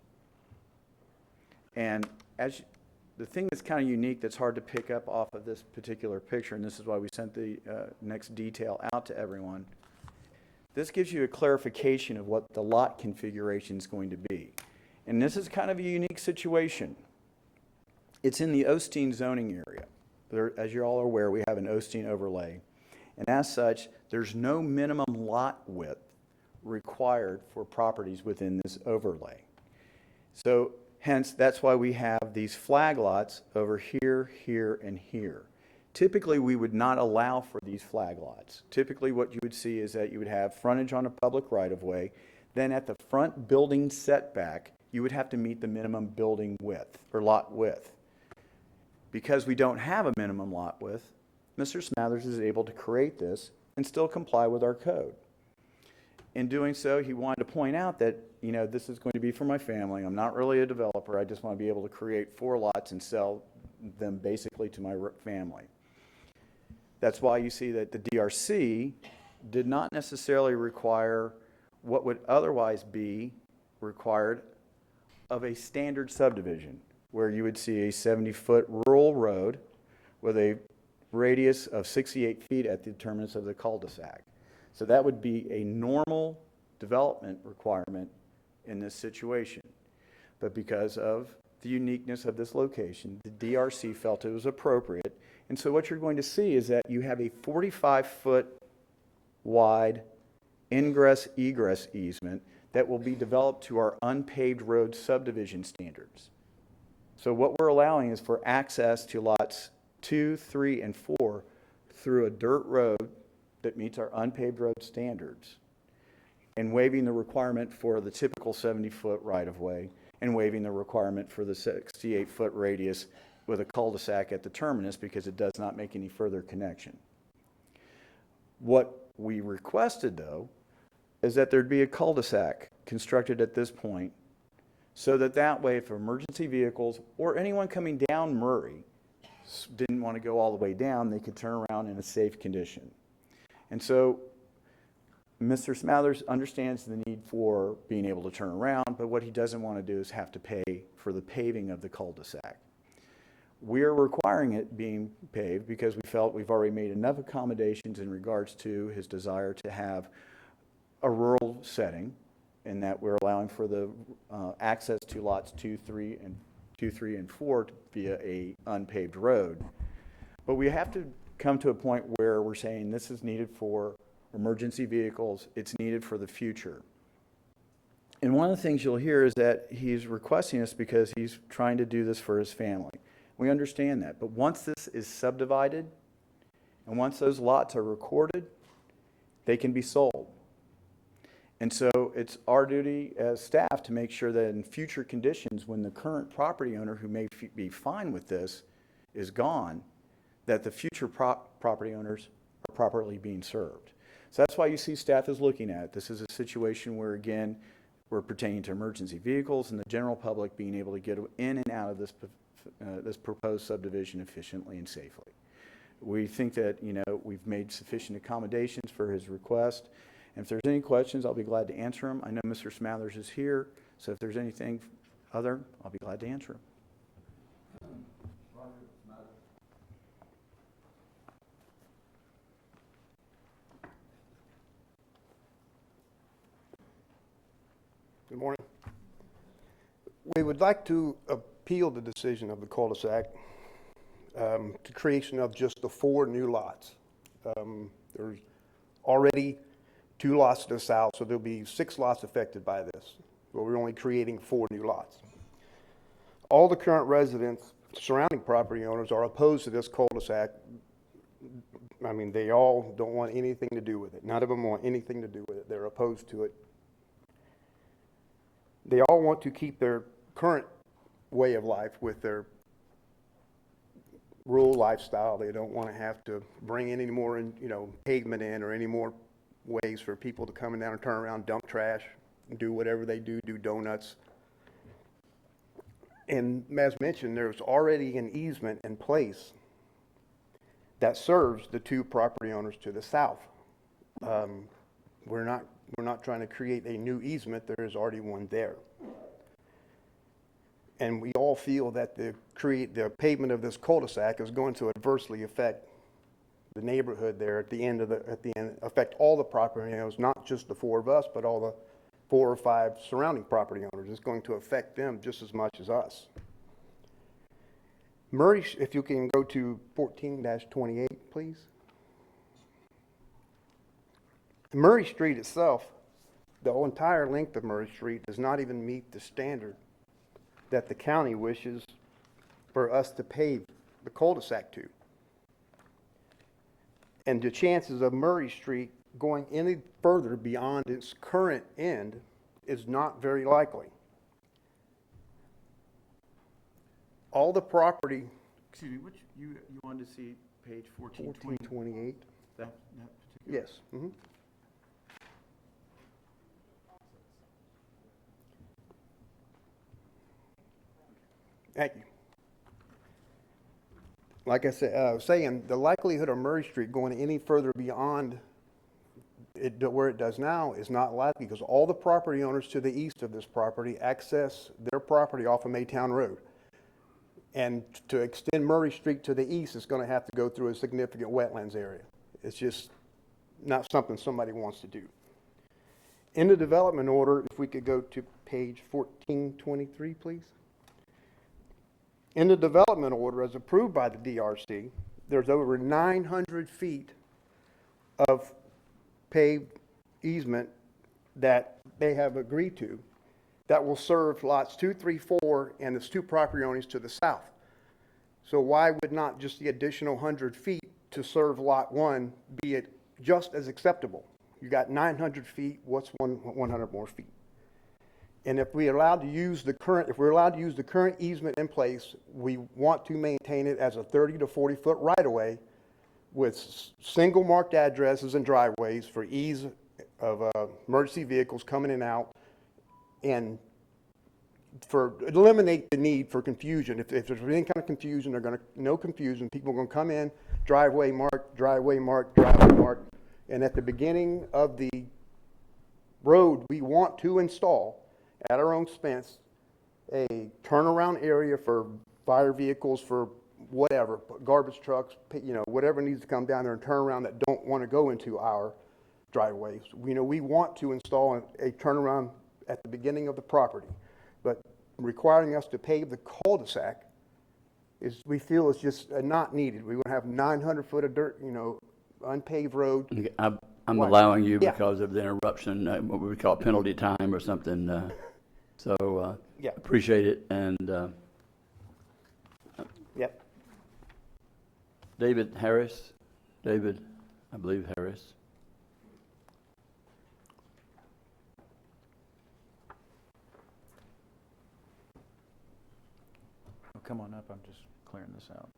And the thing that's kind of unique that's hard to pick up off of this particular picture, and this is why we sent the next detail out to everyone, this gives you a clarification of what the lot configuration is going to be. And this is kind of a unique situation. It's in the Osteen zoning area. As you're all aware, we have an Osteen overlay. And as such, there's no minimum lot width required for properties within this overlay. So hence, that's why we have these flag lots over here, here, and here. Typically, we would not allow for these flag lots. Typically, what you would see is that you would have frontage on a public right-of-way. Then at the front building setback, you would have to meet the minimum building width, or lot width. Because we don't have a minimum lot width, Mr. Smathers is able to create this and still comply with our code. In doing so, he wanted to point out that, this is going to be for my family. I'm not really a developer. I just want to be able to create 4 lots and sell them basically to my family. That's why you see that the DRC did not necessarily require what would otherwise be required of a standard subdivision, where you would see a 70-foot rural road with a radius of 68 feet at the terminus of the cul-de-sac. So that would be a normal development requirement in this situation. But because of the uniqueness of this location, the DRC felt it was appropriate. And so what you're going to see is that you have a 45-foot wide ingress-egress easement that will be developed to our unpaved road subdivision standards. So what we're allowing is for access to lots 2, 3, and 4 through a dirt road that meets our unpaved road standards, and waiving the requirement for the typical 70-foot right-of-way, and waiving the requirement for the 68-foot radius with a cul-de-sac at the terminus because it does not make any further connection. What we requested, though, is that there'd be a cul-de-sac constructed at this point so that way if emergency vehicles or anyone coming down Murray didn't want to go all the way down, they could turn around in a safe condition. And so Mr. Smathers understands the need for being able to turn around, but what he doesn't want to do is have to pay for the paving of the cul-de-sac. We're requiring it being paved because we felt we've already made enough accommodations in regards to his desire to have a rural setting, in that we're allowing for the access to lots 2, 3, and 4 via a unpaved road. But we have to come to a point where we're saying this is needed for emergency vehicles, it's needed for the future. And one of the things you'll hear is that he's requesting us because he's trying to do this for his family. We understand that, but once this is subdivided and once those lots are recorded, they can be sold. And so it's our duty as staff to make sure that in future conditions, when the current property owner who may be fine with this is gone, that the future property owners are properly being served. So that's why you see staff is looking at it. This is a situation where, again, we're pertaining to emergency vehicles and the general public being able to get in and out of this proposed subdivision efficiently and safely. We think that, we've made sufficient accommodations for his request. And if there's any questions, I'll be glad to answer them. I know Mr. Smathers is here, so if there's anything other, I'll be glad to answer them. Good morning. We would like to appeal the decision of the cul-de-sac to creation of just the 4 new lots. There's already 2 lots to the south, so there'll be 6 lots affected by this, but we're only creating 4 new lots. All the current residents, surrounding property owners, are opposed to this cul-de-sac. I mean, they all don't want anything to do with it. None of them want anything to do with it. They're opposed to it. They all want to keep their current way of life with their rural lifestyle. They don't want to have to bring any more, pavement in or any more ways for people to come down and turn around, dump trash, do whatever they do donuts. And as mentioned, there's already an easement in place that serves the 2 property owners to the south. We're not trying to create a new easement. There is already one there. And we all feel that the pavement of this cul-de-sac is going to adversely affect the neighborhood there at the end, affect all the property owners, not just the 4 of us, but all the 4 or 5 surrounding property owners. It's going to affect them just as much as us. Murray, if you can go to 14-28, please. Murray Street itself, the whole entire length of Murray Street does not even meet the standard that the county wishes for us to pave the cul-de-sac to. And the chances of Murray Street going any further beyond its current end is not very likely. All the property... Excuse me, which you wanted to see page 1428? That particular? Yes. Mm-hmm. Thank you. Like I said, saying the likelihood of Murray Street going any further beyond where it does now is not likely because all the property owners to the east of this property access their property off of Maytown Road. And to extend Murray Street to the east is going to have to go through a significant wetlands area. It's just not something somebody wants to do. In the development order, if we could go to page 1423, please. In the development order, as approved by the DRC, there's over 900 feet of paved easement that they have agreed to. that will serve lots 2, 3, 4, and its 2 property owners to the south. So why would not just the additional 100 feet to serve lot 1 be it just as acceptable? You got 900 feet, what's 100 more feet? And if we're allowed to use the current easement in place, we want to maintain it as a 30 to 40 foot right of way with single marked addresses and driveways for ease of emergency vehicles coming in and out, and eliminate the need for confusion. If there's any kind of confusion, no confusion. People are going to come in, driveway marked, driveway marked, driveway marked, and at the beginning of the road, we want to install at our own expense a turnaround area for fire vehicles, for whatever, garbage trucks, whatever needs to come down there and turn around that don't want to go into our driveways. We want to install a turnaround at the beginning of the property, but requiring us to pave the cul-de-sac we feel is just not needed. We want to have 900 foot of dirt, unpaved road. Okay, I'm allowing you because of the interruption, what we call penalty time or something. Yeah. Appreciate it. And Yep. David Harris. David, I believe Harris. Come on up, I'm just clearing this out.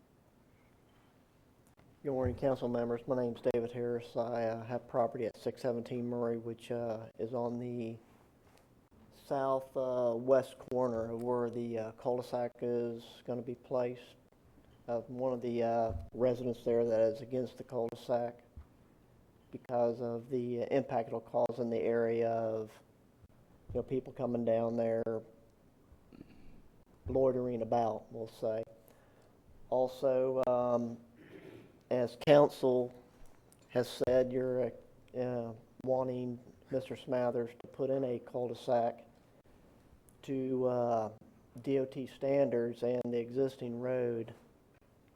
Good morning, council members. My name's David Harris. I have property at 617 Murray, which is on the southwest corner of where the cul-de-sac is going to be placed. One of the residents there that is against the cul-de-sac because of the impact it'll cause in the area of people coming down there, loitering about, we'll say. Also, as council has said, you're wanting Mr. Smathers to put in a cul-de-sac to DOT standards, and the existing road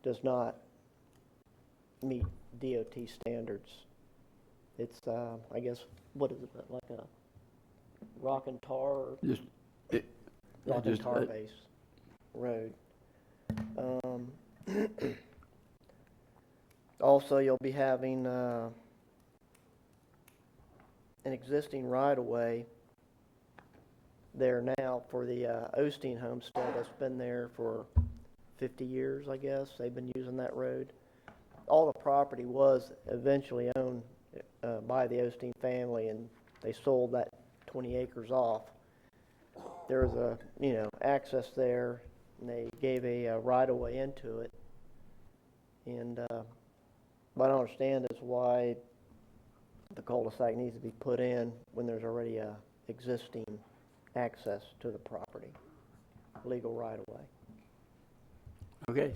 does not meet DOT standards. It's, I guess, what is it, like a rock and tar? Rock and tar base road. Also, you'll be having an existing right-of-way there now for the Osteen homestead that's been there for 50 years, I guess. They've been using that road. All the property was eventually owned by the Osteen family, and they sold that 20 acres off. There was a, access there, and they gave a right-of-way into it. And what I don't understand is why the cul-de-sac needs to be put in when there's already a existing access to the property, legal right-of-way. Okay.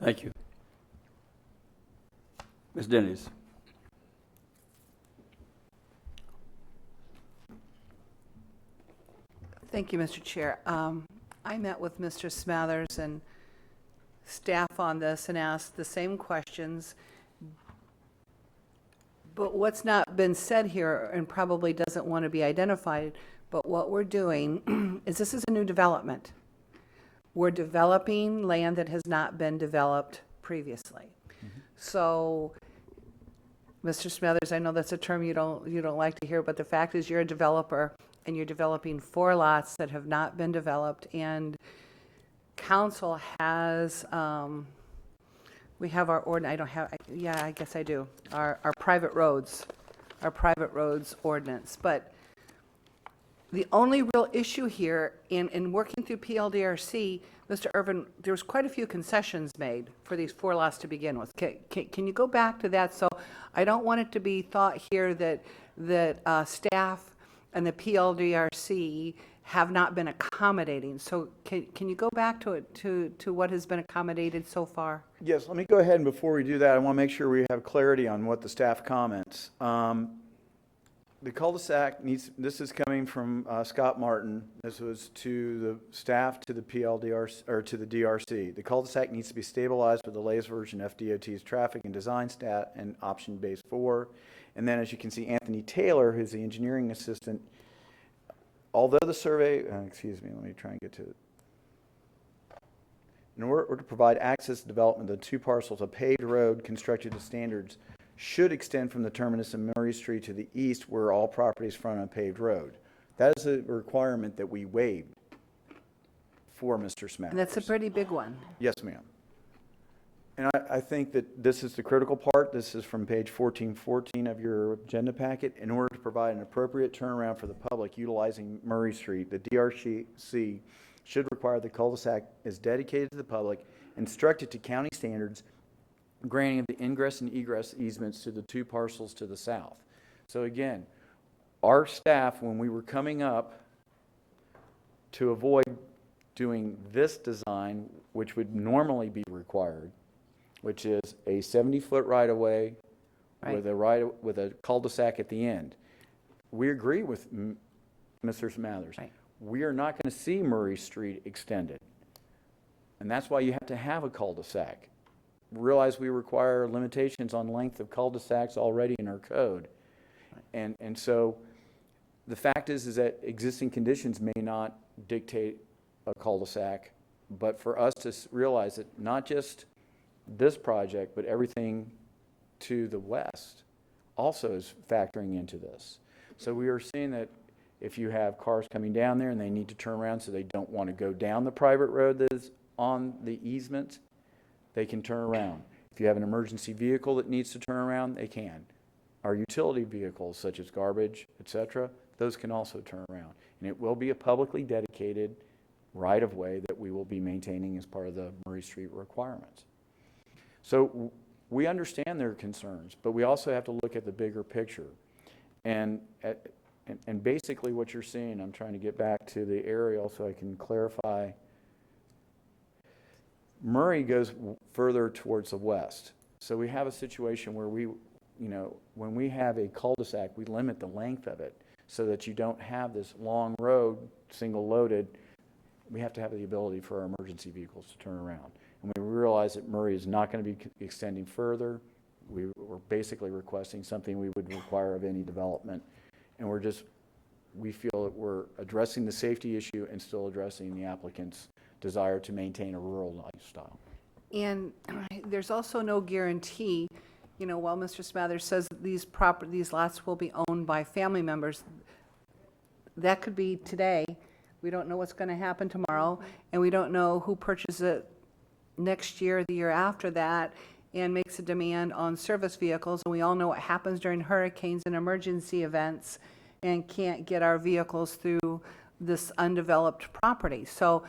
Thank you. Ms. Dennis. Thank you, Mr. Chair. I met with Mr. Smathers and staff on this and asked the same questions. But what's not been said here, and probably doesn't want to be identified, but what we're doing is this is a new development. We're developing land that has not been developed previously. So, Mr. Smathers, I know that's a term you don't like to hear, but the fact is you're a developer and you're developing 4 lots that have not been developed, and council has, we have our ordinance, I don't have, yeah, I guess I do, our private roads ordinance. But the only real issue here in working through PLDRC, Mr. Irvin, there was quite a few concessions made for these 4 lots to begin with. Can you go back to that? So I don't want it to be thought here that staff and the PLDRC have not been accommodating. So can you go back to what has been accommodated so far? Yes, let me go ahead, and before we do that, I want to make sure we have clarity on what the staff comments. The cul-de-sac needs, this is coming from Scott Martin. This was to the staff, to the PLDRC, or to the DRC. The cul-de-sac needs to be stabilized with the latest version of FDOT's traffic and design stat and option base 4. And then, as you can see, Anthony Taylor, who's the engineering assistant, although the survey, excuse me, let me try and get to it. In order to provide access to development, the two parcels of paved road constructed to standards should extend from the terminus of Murray Street to the east where all properties front on a paved road. That is a requirement that we waived for Mr. Smathers. And that's a pretty big one. Yes, ma'am. And I think that this is the critical part. This is from page 1414 of your agenda packet. In order to provide an appropriate turnaround for the public utilizing Murray Street, the DRC should require the cul-de-sac is dedicated to the public, instructed to county standards, granting of the ingress and egress easements to the two parcels to the south. So again, our staff, when we were coming up to avoid doing this design, which would normally be required, which is a 70-foot right-of-way with a cul-de-sac at the end. We agree with Mr. Smathers. Right. We are not going to see Murray Street extended. And that's why you have to have a cul-de-sac. Realize we require limitations on length of cul-de-sacs already in our code. And so the fact is that existing conditions may not dictate a cul-de-sac, but for us to realize that not just this project, but everything to the west also is factoring into this. So we are seeing that if you have cars coming down there and they need to turn around so they don't want to go down the private road that is on the easement, they can turn around. If you have an emergency vehicle that needs to turn around, they can. Our utility vehicles, such as garbage, etc., those can also turn around. And it will be a publicly dedicated right-of-way that we will be maintaining as part of the Murray Street requirements. So we understand their concerns, but we also have to look at the bigger picture. And basically what you're seeing, I'm trying to get back to the aerial so I can clarify. Murray goes further towards the west. So we have a situation where when we have a cul-de-sac, we limit the length of it so that you don't have this long road, single loaded. We have to have the ability for our emergency vehicles to turn around. And we realize that Murray is not going to be extending further. We're basically requesting something we would require of any development. And we feel that we're addressing the safety issue and still addressing the applicant's desire to maintain a rural lifestyle. And there's also no guarantee, while Mr. Smathers says these lots will be owned by family members, that could be today. We don't know what's going to happen tomorrow, and we don't know who purchases it next year, the year after that, and makes a demand on service vehicles. And we all know what happens during hurricanes and emergency events and can't get our vehicles through this undeveloped property. So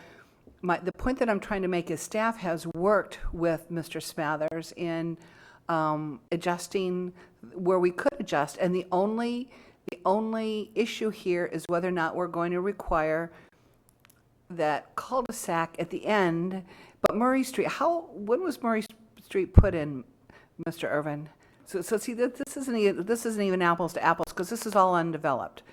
the point that I'm trying to make is staff has worked with Mr. Smathers in adjusting where we could adjust. And the only issue here is whether or not we're going to require that cul-de-sac at the end. But Murray Street, when was Murray Street put in, Mr. Irvin? So see, this isn't even apples to apples because this is all undeveloped.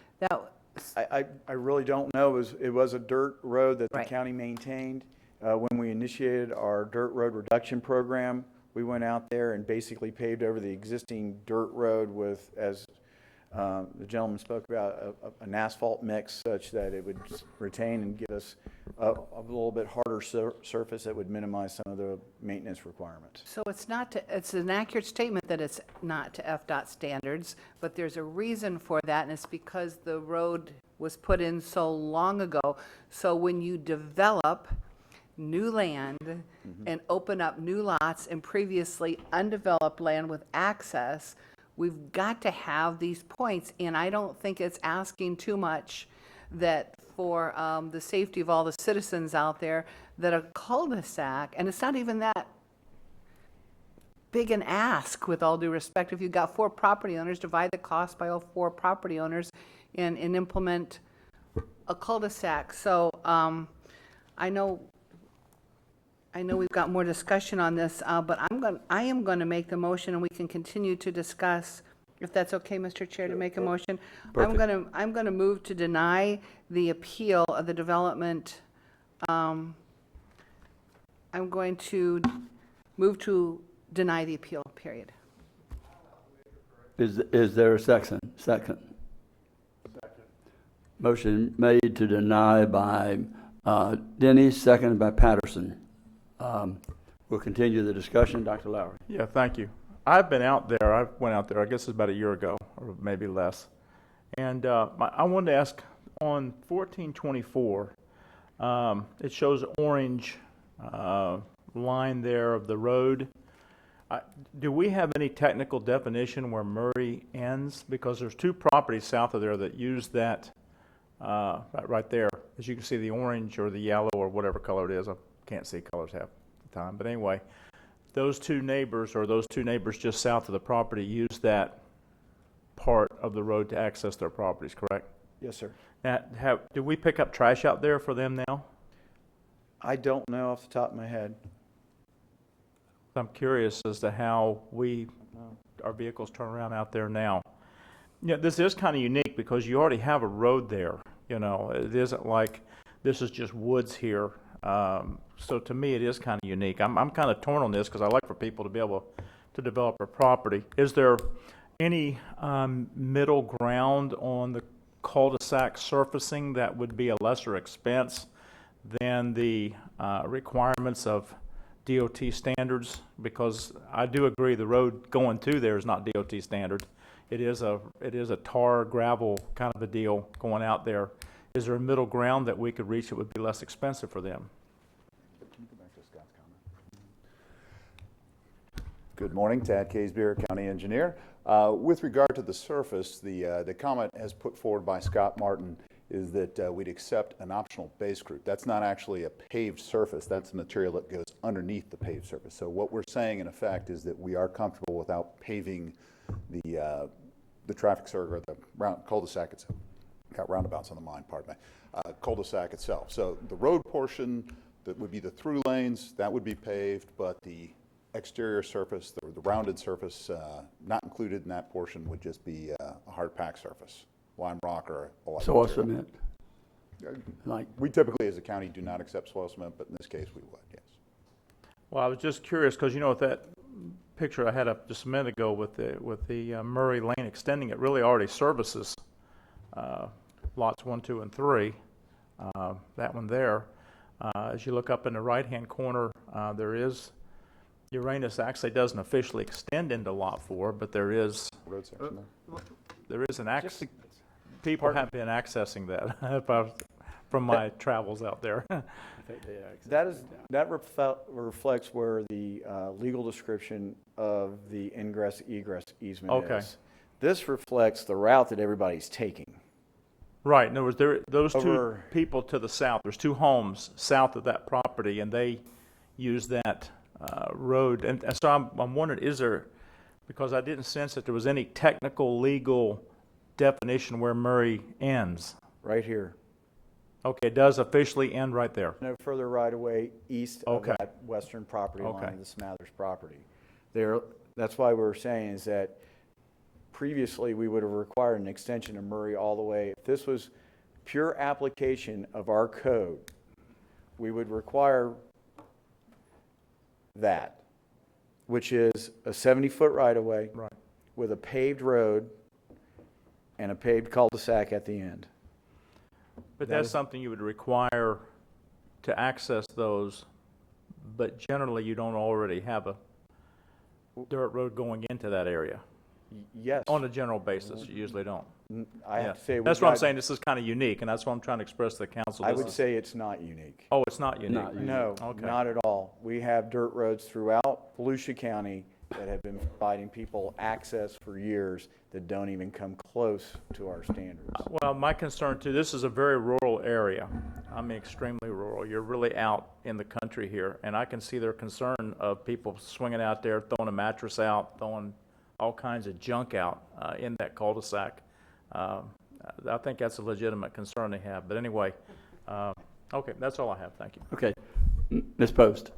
I really don't know. It was a dirt road that the county maintained. When we initiated our dirt road reduction program, we went out there and basically paved over the existing dirt road with, as the gentleman spoke about, an asphalt mix such that it would retain and give us a little bit harder surface that would minimize some of the maintenance requirements. So it's an accurate statement that it's not to FDOT standards, but there's a reason for that, and it's because the road was put in so long ago. So when you develop new land and open up new lots and previously undeveloped land with access, we've got to have these points, and I don't think it's asking too much that for the safety of all the citizens out there, that a cul-de-sac, and it's not even that big an ask, with all due respect. If you've got 4 property owners, divide the cost by all 4 property owners and implement a cul-de-sac. So I know we've got more discussion on this, but I am going to make the motion, and we can continue to discuss, if that's okay, Mr. Chair, to make a motion. Perfect. I'm going to move to deny the appeal of the development. I'm going to move to deny the appeal, period. Is there a second? Second. Motion made to deny by Denny, seconded by Patterson. We'll continue the discussion. Dr. Lowry. Yeah, thank you. I've been out there. I went out there, I guess it's about a year ago, or maybe less. And I wanted to ask, on 1424, it shows orange line there of the road. Do we have any technical definition where Murray ends? Because there's two properties south of there that use that right there. As you can see, the orange or the yellow or whatever color it is. I can't see colors half the time. But anyway, those two neighbors just south of the property use that part of the road to access their properties, correct? Yes, sir. Now, do we pick up trash out there for them now? I don't know off the top of my head. I'm curious as to how our vehicles turn around out there now. Yeah, this is kind of unique because you already have a road there. You know, it isn't like this is just woods here. So to me, it is kind of unique. I'm kind of torn on this because I like for people to be able to develop a property. Is there any middle ground on the cul-de-sac surfacing that would be a lesser expense than the requirements of DOT standards? Because I do agree the road going to there is not DOT standard. It is a tar gravel kind of a deal going out there. Is there a middle ground that we could reach that would be less expensive for them? Good morning, Tad Kaysbier, County Engineer. With regard to the surface, the comment as put forward by Scott Martin is that we'd accept an optional base group. That's not actually a paved surface. That's the material that goes underneath the paved surface. So what we're saying, in effect, is that we are comfortable without paving the traffic circle, or the cul-de-sac itself. Got roundabouts on the mind, pardon me. Cul-de-sac itself. So the road portion that would be the through lanes, that would be paved, but the exterior surface, the rounded surface, not included in that portion, would just be a hard packed surface, lime rock or a like Soil material. cement. We typically, as a county, do not accept soil cement, but in this case, we would, yes. Well, I was just curious because, you know, with that picture I had up just a minute ago with the Murray Lane extending, it really already services lots 1, 2, and 3. That one there. As you look up in the right-hand corner, there is Uranus actually doesn't officially extend into Lot 4, but there is road section there is an access. People have been accessing that from my travels out there. That reflects where the legal description of the ingress-egress easement is. This reflects the route that everybody's taking. Right. In other words, those two people to the south, there's two homes south of that property, and they use that road. And so I'm wondering, is there, because I didn't sense that there was any technical legal definition where Murray ends. Right here. Okay, it does officially end right there. No further right-of-way east of that western property line of the Smathers property. That's why we're saying is that previously we would have required an extension of Murray all the way. If this was pure application of our code, we would require that, which is a 70-foot right-of-way with a paved road and a paved cul-de-sac at the end. But that's something you would require to access those, but generally you don't already have a dirt road going into that area. Yes. On a general basis, you usually don't. I have to say, that's what I'm saying. This is kind of unique, and that's what I'm trying to express to the council. I would say it's not unique. Oh, it's not unique. No, not at all. We have dirt roads throughout Volusia County that have been providing people access for years that don't even come close to our standards. Well, my concern too, this is a very rural area. I mean, extremely rural. You're really out in the country here, and I can see their concern of people swinging out there, throwing a mattress out, throwing all kinds of junk out in that cul-de-sac. I think that's a legitimate concern they have. But anyway, okay, that's all I have. Thank you. Okay. Ms. Post.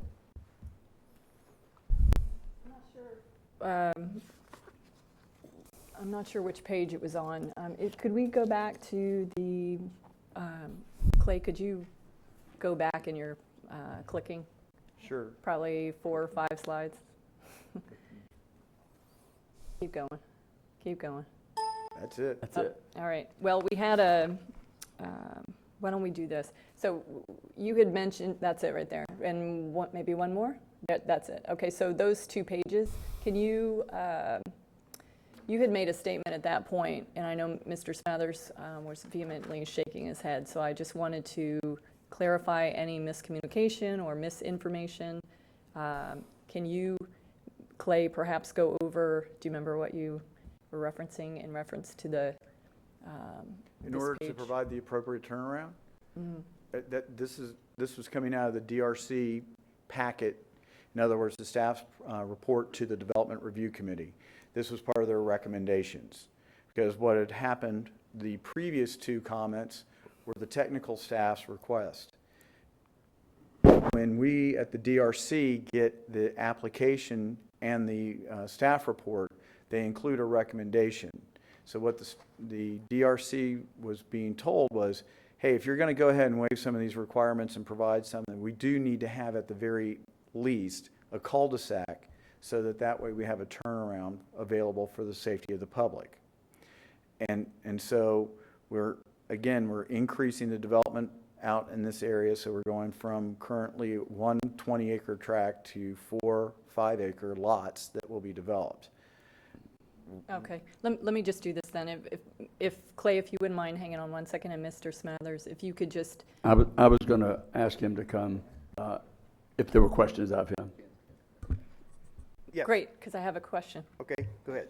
I'm not sure which page it was on. Could we go back to the, Clay, could you go back in your clicking? Sure. Probably 4 or 5 slides. Keep going. Keep going. That's it. All right. Well, we had why don't we do this? So you had mentioned, that's it right there, and maybe one more? That's it. Okay, so those 2 pages, can you, you had made a statement at that point, and I know Mr. Smathers was vehemently shaking his head, so I just wanted to clarify any miscommunication or misinformation. Can you, Clay, perhaps go over, do you remember what you were referencing in reference to the in order to provide the appropriate turnaround? This was coming out of the DRC packet. In other words, the staff's report to the Development Review Committee. This was part of their recommendations. Because what had happened, the previous 2 comments were the technical staff's request. When we at the DRC get the application and the staff report, they include a recommendation. So what the DRC was being told was, hey, if you're going to go ahead and waive some of these requirements and provide something, we do need to have at the very least a cul-de-sac so that way we have a turnaround available for the safety of the public. And so we're increasing the development out in this area, so we're going from currently 1 20-acre tract to 4 5-acre lots that will be developed. Okay, let me just do this then. If Clay, if you wouldn't mind hanging on 1 second, and Mr. Smathers, if you could just... I was going to ask him to come if there were questions of him. Yes. Great, because I have a question. Okay, go ahead.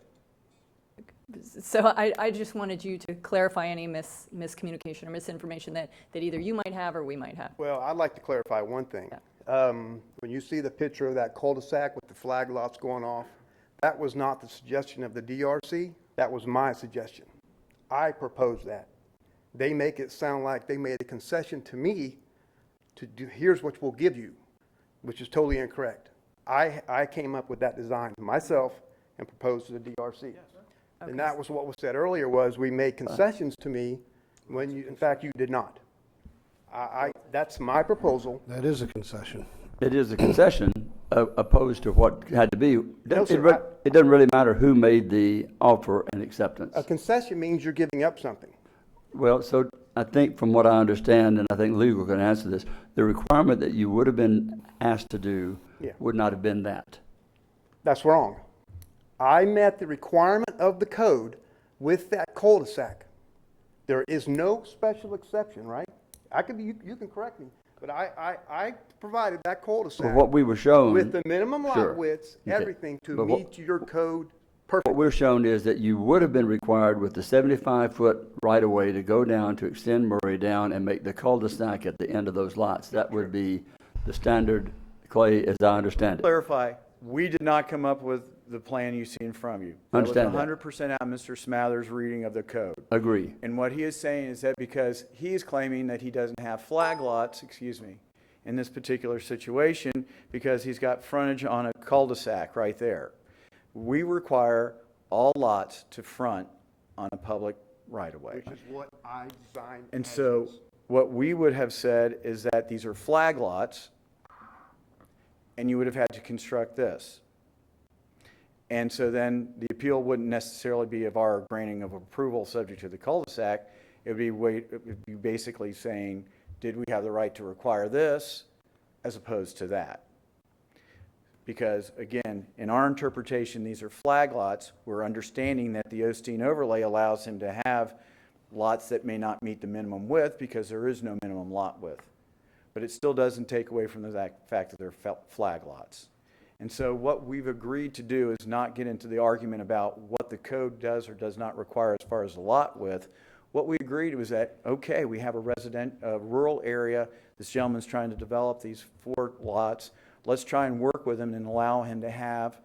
So I just wanted you to clarify any miscommunication or misinformation that either you might have or we might have. Well, I'd like to clarify one thing. Yeah. When you see the picture of that cul-de-sac with the flag lots going off, that was not the suggestion of the DRC. That was my suggestion. I proposed that. They make it sound like they made a concession to me to do, here's what we'll give you, which is totally incorrect. I came up with that design myself and proposed to the DRC. Yes. Okay. And that was what was said earlier, was we made concessions to me when you, in fact, you did not. That's my proposal. That is a concession. It is a concession opposed to what had to be. No, sir, It doesn't really matter who made the offer and acceptance. A concession means you're giving up something. Well, so I think from what I understand, and I think legal can answer this, the requirement that you would have been asked to do would not have been that. That's wrong. I met the requirement of the code with that cul-de-sac. There is no special exception, right? You can correct me, but I provided that cul-de-sac. But what we were shown... with the minimum lot Sure. widths, Okay. everything to But meet your code perfectly. What we're shown is that you would have been required with the 75-foot right-of-way to go down to extend Murray down and make the cul-de-sac at the end of those lots. That would be the standard, Clay, as I understand it. Clarify, we did not come up with the plan you see in front of you. Understand that. That was 100% out of Mr. Smathers' reading of the code. Agree. And what he is saying is that because he is claiming that he doesn't have flag lots, in this particular situation, because he's got frontage on a cul-de-sac right there. We require all lots to front on a public right-of-way. Which is what I designed. And so what we would have said is that these are flag lots, and you would have had to construct this. And so then the appeal wouldn't necessarily be of our granting of approval subject to the cul-de-sac. It would be basically saying, did we have the right to require this as opposed to that? Because, again, in our interpretation, these are flag lots. We're understanding that the Osteen overlay allows him to have lots that may not meet the minimum width because there is no minimum lot width. But it still doesn't take away from the fact that they're flag lots. And so what we've agreed to do is not get into the argument about what the code does or does not require as far as the lot width. What we agreed was that, okay, we have a rural area. This gentleman's trying to develop these 4 lots. Let's try and work with him and allow him to have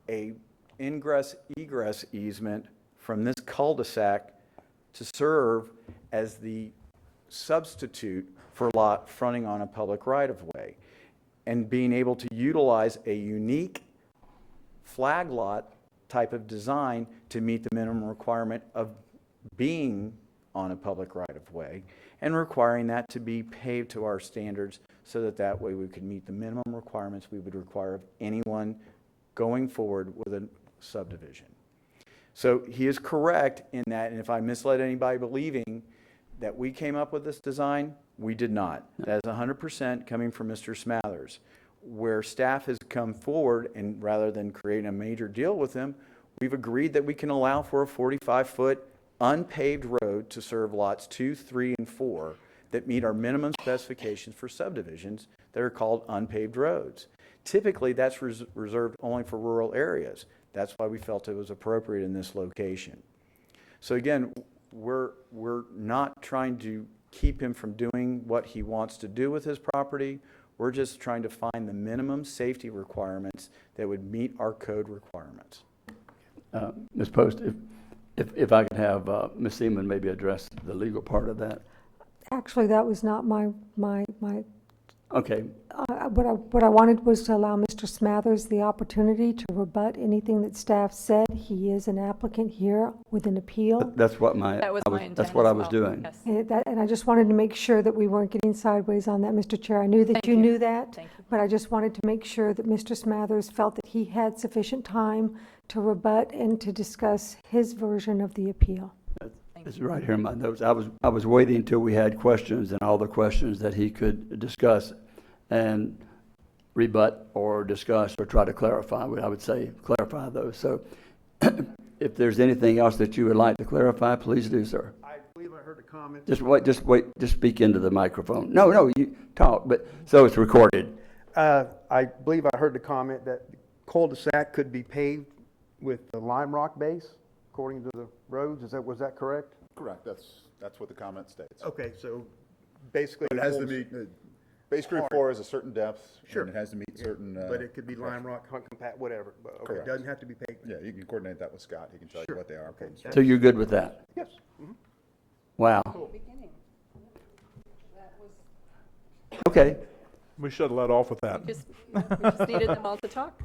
a ingress-egress easement from this cul-de-sac to serve as the substitute for lot fronting on a public right-of-way, and being able to utilize a unique flag lot type of design to meet the minimum requirement of being on a public right-of-way, and requiring that to be paved to our standards so that way we could meet the minimum requirements we would require of anyone going forward with a subdivision. So he is correct in that, and if I misled anybody believing that we came up with this design, we did not. That is 100% coming from Mr. Smathers. Where staff has come forward, and rather than creating a major deal with him, we've agreed that we can allow for a 45-foot unpaved road to serve lots 2, 3, and 4 that meet our minimum specifications for subdivisions that are called unpaved roads. Typically, that's reserved only for rural areas. That's why we felt it was appropriate in this location. So again, we're not trying to keep him from doing what he wants to do with his property. We're just trying to find the minimum safety requirements that would meet our code requirements. Ms. Post, if I could have Ms. Seaman maybe address the legal part of that. Actually, that was not my Okay. What I wanted was to allow Mr. Smathers the opportunity to rebut anything that staff said. He is an applicant here with an appeal. That's what that's what I was doing. And I just wanted to make sure that we weren't getting sideways on that, Mr. Chair. I knew that you knew that, but I just wanted to make sure that Mr. Smathers felt that he had sufficient time to rebut and to discuss his version of the appeal. It's right here in my notes. I was waiting until we had questions and all the questions that he could discuss and rebut or discuss or try to clarify. I would say clarify those. So if there's anything else that you would like to clarify, please do, sir. I believe I heard a comment. Just wait, just speak into the microphone. No, you talk, but so it's recorded. I believe I heard the comment that the cul-de-sac could be paved with the lime rock base, according to the roads. Was that correct? Correct. That's what the comment states. Okay, so basically. But it has to meet, base group 4 is a certain depth. Sure. And it has to meet certain. But it could be lime rock, compact, whatever. But okay, it doesn't have to be paved. Yeah, you can coordinate that with Scott. He can tell you what they are. Okay. So you're good with that? Yes. Mm-hmm. Wow. Okay. We should have let off with that. We just needed them all to talk.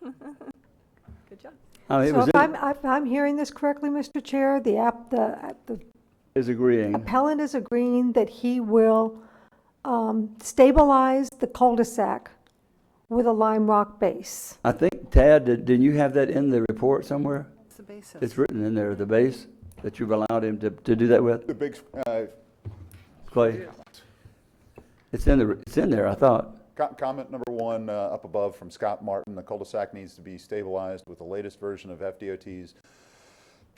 Good job. I mean, So if I'm hearing this correctly, Mr. Chair, the is agreeing. appellant is agreeing that he will stabilize the cul-de-sac with a lime rock base. I think, Tad, didn't you have that in the report somewhere? What's the basis? It's written in there, the base that you've allowed him to do that with? The big, Clay? It's in there, I thought. Comment number 1 up above from Scott Martin, the cul-de-sac needs to be stabilized with the latest version of FDOT's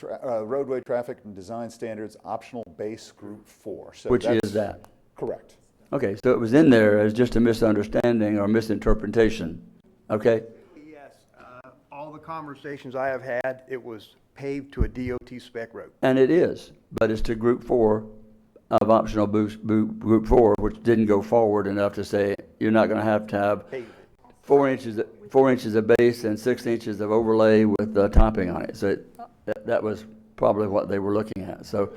roadway traffic and design standards, optional base group 4. So Which is that? Correct. Okay, so it was in there as just a misunderstanding or misinterpretation, okay? Yes, all the conversations I have had, it was paved to a DOT spec road. And it is, but it's to group 4 of optional group 4, which didn't go forward enough to say you're not going to have 4 inches of base and 6 inches of overlay with topping on it. So that was probably what they were looking at. So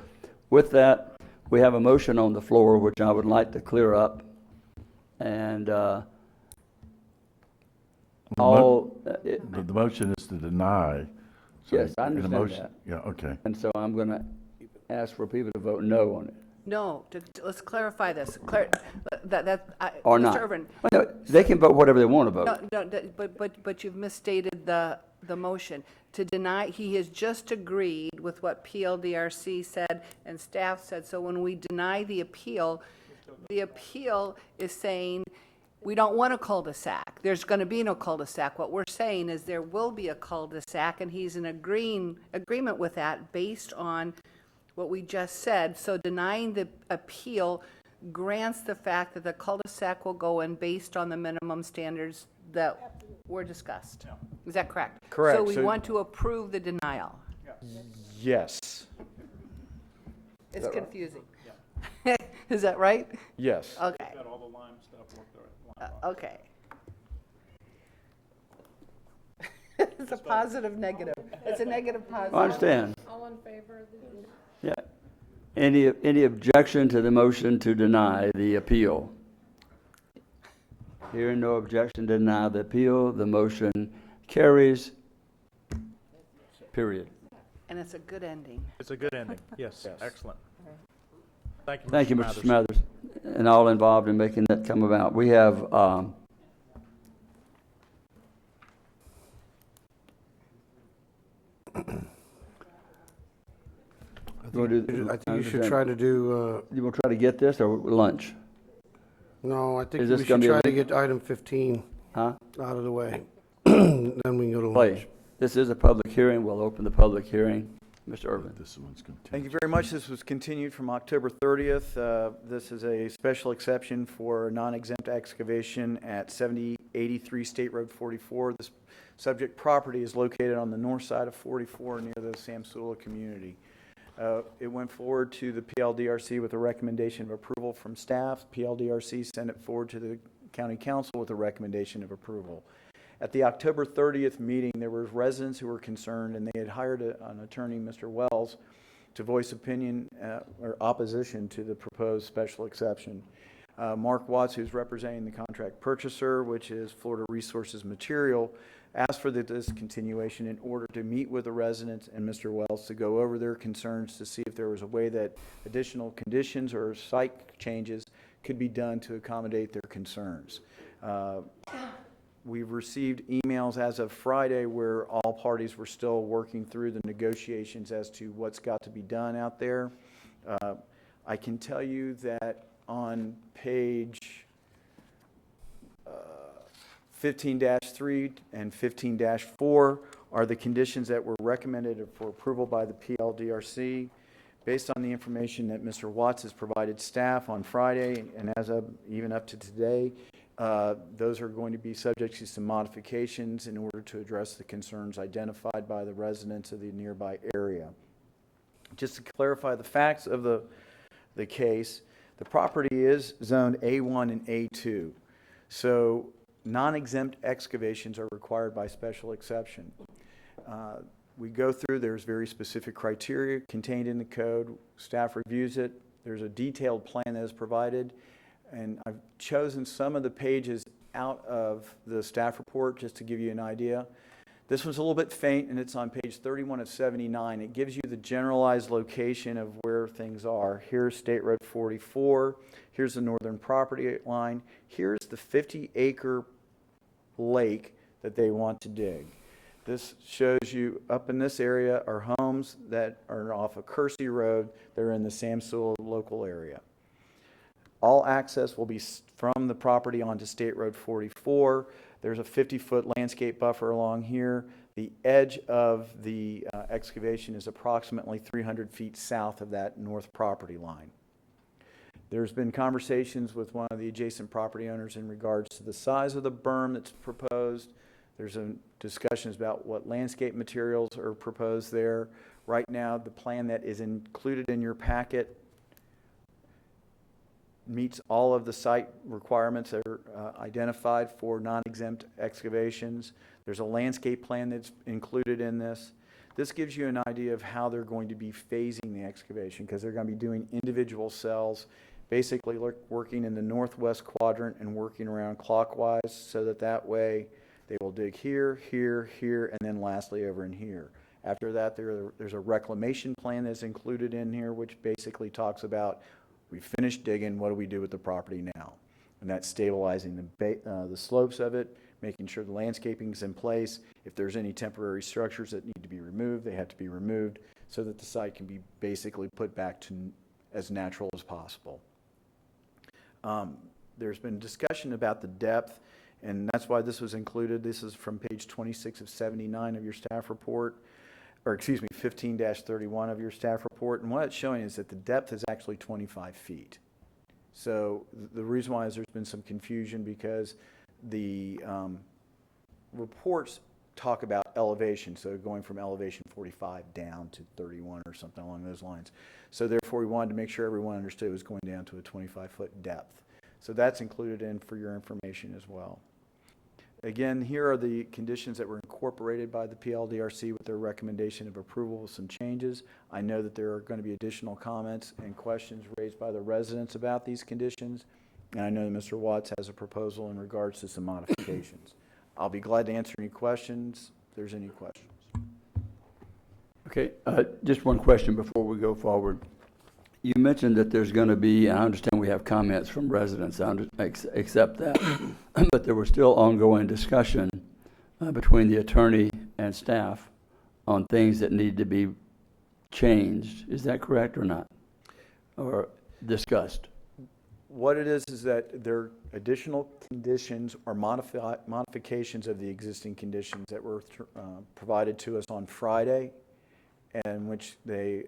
with that, we have a motion on the floor, which I would like to clear up. And The motion is to deny. So yes, I in the understand motion- that. Yeah, okay. And so I'm going to ask for people to vote no on it. No, let's clarify this. Or Mr. not. Irvin. Well, no, they can vote whatever they want to vote. No, but you've misstated the motion. To deny, he has just agreed with what PLDRC said and staff said. So when we deny the appeal is saying, we don't want a cul-de-sac. There's going to be no cul-de-sac. What we're saying is there will be a cul-de-sac, and he's in agreement with that based on what we just said. So denying the appeal grants the fact that the cul-de-sac will go in based on the minimum standards that were discussed. Is that correct? Correct. So we So- want to approve the denial. Yes. It's confusing. Is that right? Yes. Okay. Okay. It's a positive, negative. It's a negative, positive. I understand. All in favor of the... Yeah. Any objection to the motion to deny the appeal? Hearing no objection to deny the appeal, the motion carries. Period. And it's a good ending. It's a good ending. Yes, excellent. Thank you, Thank you, Mr. Mathers. Smathers, and all involved in making that come about. We have You wanna do- I think you should understand. try to do, You want to try to get this or lunch? no, I think Is we this should gonna be a try to link? get item 15 Huh? out of the way. Then we can go to lunch. Clay, this is a public hearing. We'll open the public hearing. Mr. Irvin. This one's continued. Thank you very much. This was continued from October 30th. This is a special exception for non-exempt excavation at 7083 State Road 44. This subject property is located on the north side of 44 near the Samsula community. It went forward to the PLDRC with a recommendation of approval from staff. PLDRC sent it forward to the county council with a recommendation of approval. At the October 30th meeting, there were residents who were concerned, and they had hired an attorney, Mr. Wells, to voice opinion or opposition to the proposed special exception. Mark Watts, who's representing the contract purchaser, which is Florida Resources Material, asked for the discontinuation in order to meet with the residents and Mr. Wells to go over their concerns to see if there was a way that additional conditions or site changes could be done to accommodate their concerns. We've received emails as of Friday where all parties were still working through the negotiations as to what's got to be done out there. I can tell you that on page 15-3 and 15-4 are the conditions that were recommended for approval by the PLDRC. Based on the information that Mr. Watts has provided staff on Friday and as of even up to today, those are going to be subject to some modifications in order to address the concerns identified by the residents of the nearby area. Just to clarify the facts of the case, the property is zoned A1 and A2. So non-exempt excavations are required by special exception. We go through, there's very specific criteria contained in the code. Staff reviews it. There's a detailed plan that is provided. And I've chosen some of the pages out of the staff report just to give you an idea. This one's a little bit faint, and it's on page 31 of 79. It gives you the generalized location of where things are. Here's State Road 44. Here's the northern property line. Here's the 50-acre lake that they want to dig. This shows you up in this area are homes that are off of Kersey Road. They're in the Samsula local area. All access will be from the property onto State Road 44. There's a 50-foot landscape buffer along here. The edge of the excavation is approximately 300 feet south of that north property line. There's been conversations with one of the adjacent property owners in regards to the size of the berm that's proposed. There's discussions about what landscape materials are proposed there. Right now, the plan that is included in your packet meets all of the site requirements that are identified for non-exempt excavations. There's a landscape plan that's included in this. This gives you an idea of how they're going to be phasing the excavation, because they're going to be doing individual cells, basically working in the northwest quadrant and working around clockwise, so that way they will dig here, here, here, and then lastly over in here. After that, there's a reclamation plan that's included in here, which basically talks about, we finished digging, what do we do with the property now? And that's stabilizing the slopes of it, making sure the landscaping is in place. If there's any temporary structures that need to be removed, they have to be removed so that the site can be basically put back to as natural as possible. There's been discussion about the depth, and that's why this was included. This is from page 26 of 79 of your staff report, or excuse me, 15-31 of your staff report. And what it's showing is that the depth is actually 25 feet. So the reason why is there's been some confusion because the reports talk about elevation, so going from elevation 45 down to 31 or something along those lines. So therefore, we wanted to make sure everyone understood it was going down to a 25-foot depth. So that's included in for your information as well. Again, here are the conditions that were incorporated by the PLDRC with their recommendation of approval with some changes. I know that there are going to be additional comments and questions raised by the residents about these conditions, and I know that Mr. Watts has a proposal in regards to some modifications. I'll be glad to answer any questions if there's any questions. Okay, just one question before we go forward. You mentioned that there's going to be, and I understand we have comments from residents, I accept that, but there was still ongoing discussion between the attorney and staff on things that need to be changed. Is that correct or not? Or discussed? What it is that there are additional conditions or modifications of the existing conditions that were provided to us on Friday, in which they,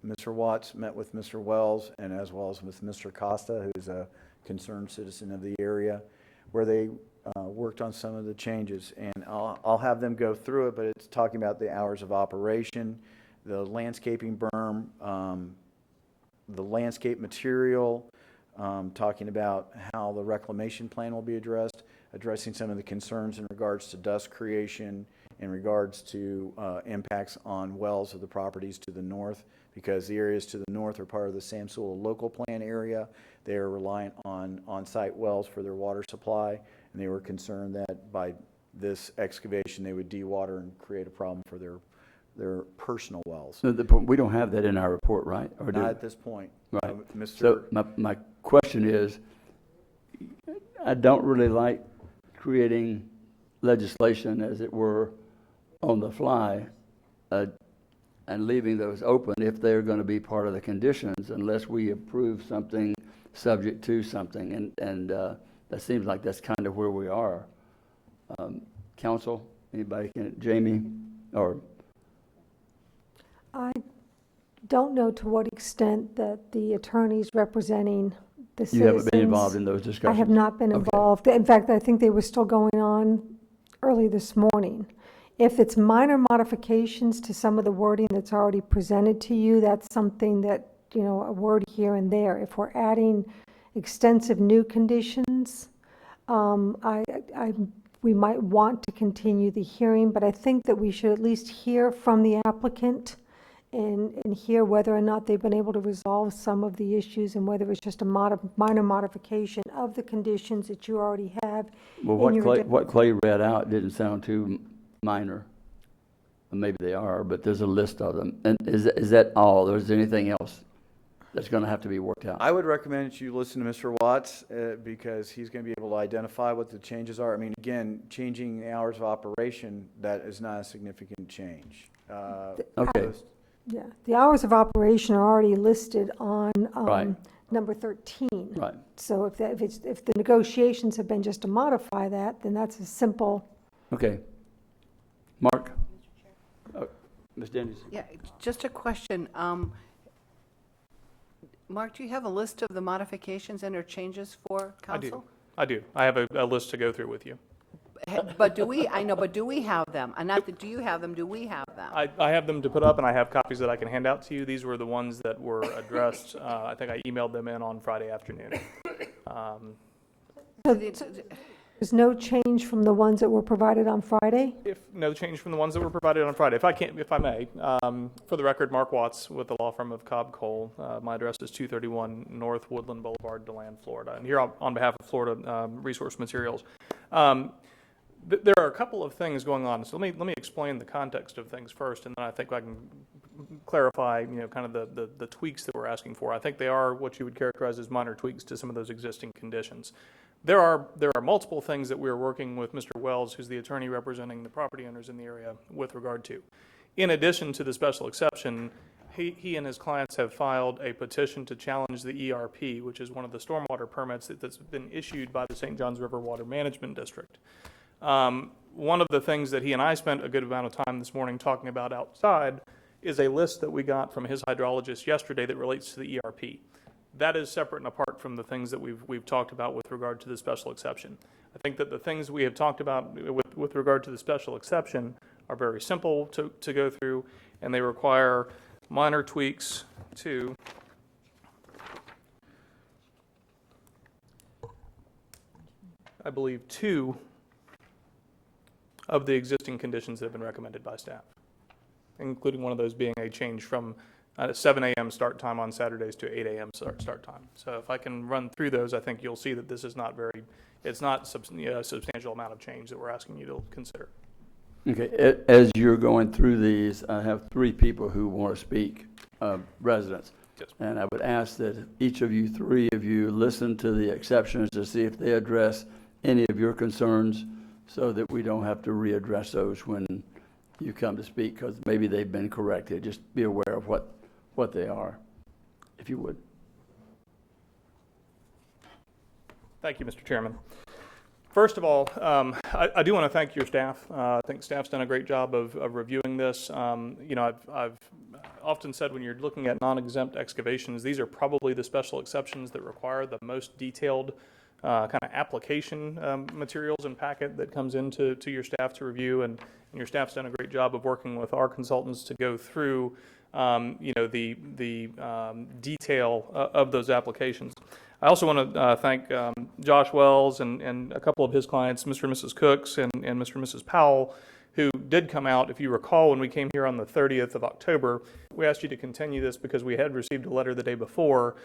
Mr. Watts met with Mr. Wells and as well as with Mr. Costa, who's a concerned citizen of the area, where they worked on some of the changes. And I'll have them go through it, but it's talking about the hours of operation, the landscaping berm, the landscape material, talking about how the reclamation plan will be addressed, addressing some of the concerns in regards to dust creation, in regards to impacts on wells of the properties to the north, because the areas to the north are part of the Sam Sewell local plan area. They are reliant on on-site wells for their water supply, and they were concerned that by this excavation they would dewater and create a problem for their personal wells. So we don't have that in our report, right? Or Not at this point. Right. Mr. So my question is, I don't really like creating legislation, as it were, on the fly, and leaving those open if they're going to be part of the conditions, unless we approve something subject to something. And that seems like that's kind of where we are. Council, anybody can, Jamie, or? I don't know to what extent that the attorneys representing the citizens. You haven't been involved in those discussions? I have not been involved. In fact, I think they were still going on early this morning. If it's minor modifications to some of the wording that's already presented to you, that's something that, you know, a word here and there. If we're adding extensive new conditions, we might want to continue the hearing, but I think that we should at least hear from the applicant and hear whether or not they've been able to resolve some of the issues and whether it's just a minor modification of the conditions that you already have. Well, what Clay read out didn't sound too minor. Maybe they are, but there's a list of them. And is that all, or is there anything else that's going to have to be worked out? I would recommend that you listen to Mr. Watts because he's going to be able to identify what the changes are. I mean, again, changing the hours of operation, that is not a significant change. Okay. Yeah, the hours of operation are already listed on Right. number 13. Right. So if the negotiations have been just to modify that, then that's a simple. Okay. Mark? Ms. Dennis? Yeah, just a question. Mark, do you have a list of the modifications and or changes for council? I do. I have a list to go through with you. But do we, I know, but do we have them? And not that, do you have them, do we have them? I have them to put up, and I have copies that I can hand out to you. These were the ones that were addressed. I think I emailed them in on Friday afternoon. So there's no change from the ones that were provided on Friday? If no change from the ones that were provided on Friday. If I may, for the record, Mark Watts with the law firm of Cobb Cole. My address is 231 North Woodland Boulevard, DeLand, Florida. And here on behalf of Florida Resource Materials. There are a couple of things going on, so let me explain the context of things first, and then I think I can clarify, kind of the tweaks that we're asking for. I think they are what you would characterize as minor tweaks to some of those existing conditions. There are multiple things that we're working with Mr. Wells, who's the attorney representing the property owners in the area, with regard to. In addition to the special exception, he and his clients have filed a petition to challenge the ERP, which is one of the stormwater permits that's been issued by the St. Johns River Water Management District. One of the things that he and I spent a good amount of time this morning talking about outside is a list that we got from his hydrologist yesterday that relates to the ERP. That is separate and apart from the things that we've talked about with regard to the special exception. I think that the things we have talked about with regard to the special exception are very simple to go through, and they require minor tweaks to I believe 2 of the existing conditions that have been recommended by staff, including one of those being a change from 7 a.m. start time on Saturdays to 8 a.m. start time. So if I can run through those, I think you'll see that this is not a substantial amount of change that we're asking you to consider. Okay, as you're going through these, I have 3 people who want to speak, residents. Yes. And I would ask that each of you, 3 of you, listen to the exceptions to see if they address any of your concerns, so that we don't have to readdress those when you come to speak, because maybe they've been corrected. Just be aware of what they are, if you would. Thank you, Mr. Chairman. First of all, I do want to thank your staff. I think staff's done a great job of reviewing this. You know, I've often said when you're looking at non-exempt excavations, these are probably the special exceptions that require the most detailed kind of application materials and packet that comes into your staff to review, and your staff's done a great job of working with our consultants to go through you know, the detail of those applications. I also want to thank Josh Wells and a couple of his clients, Mr. and Mrs. Cooks and Mr. and Mrs. Powell, who did come out. If you recall, when we came here on the 30th of October, we asked you to continue this because we had received a letter the day before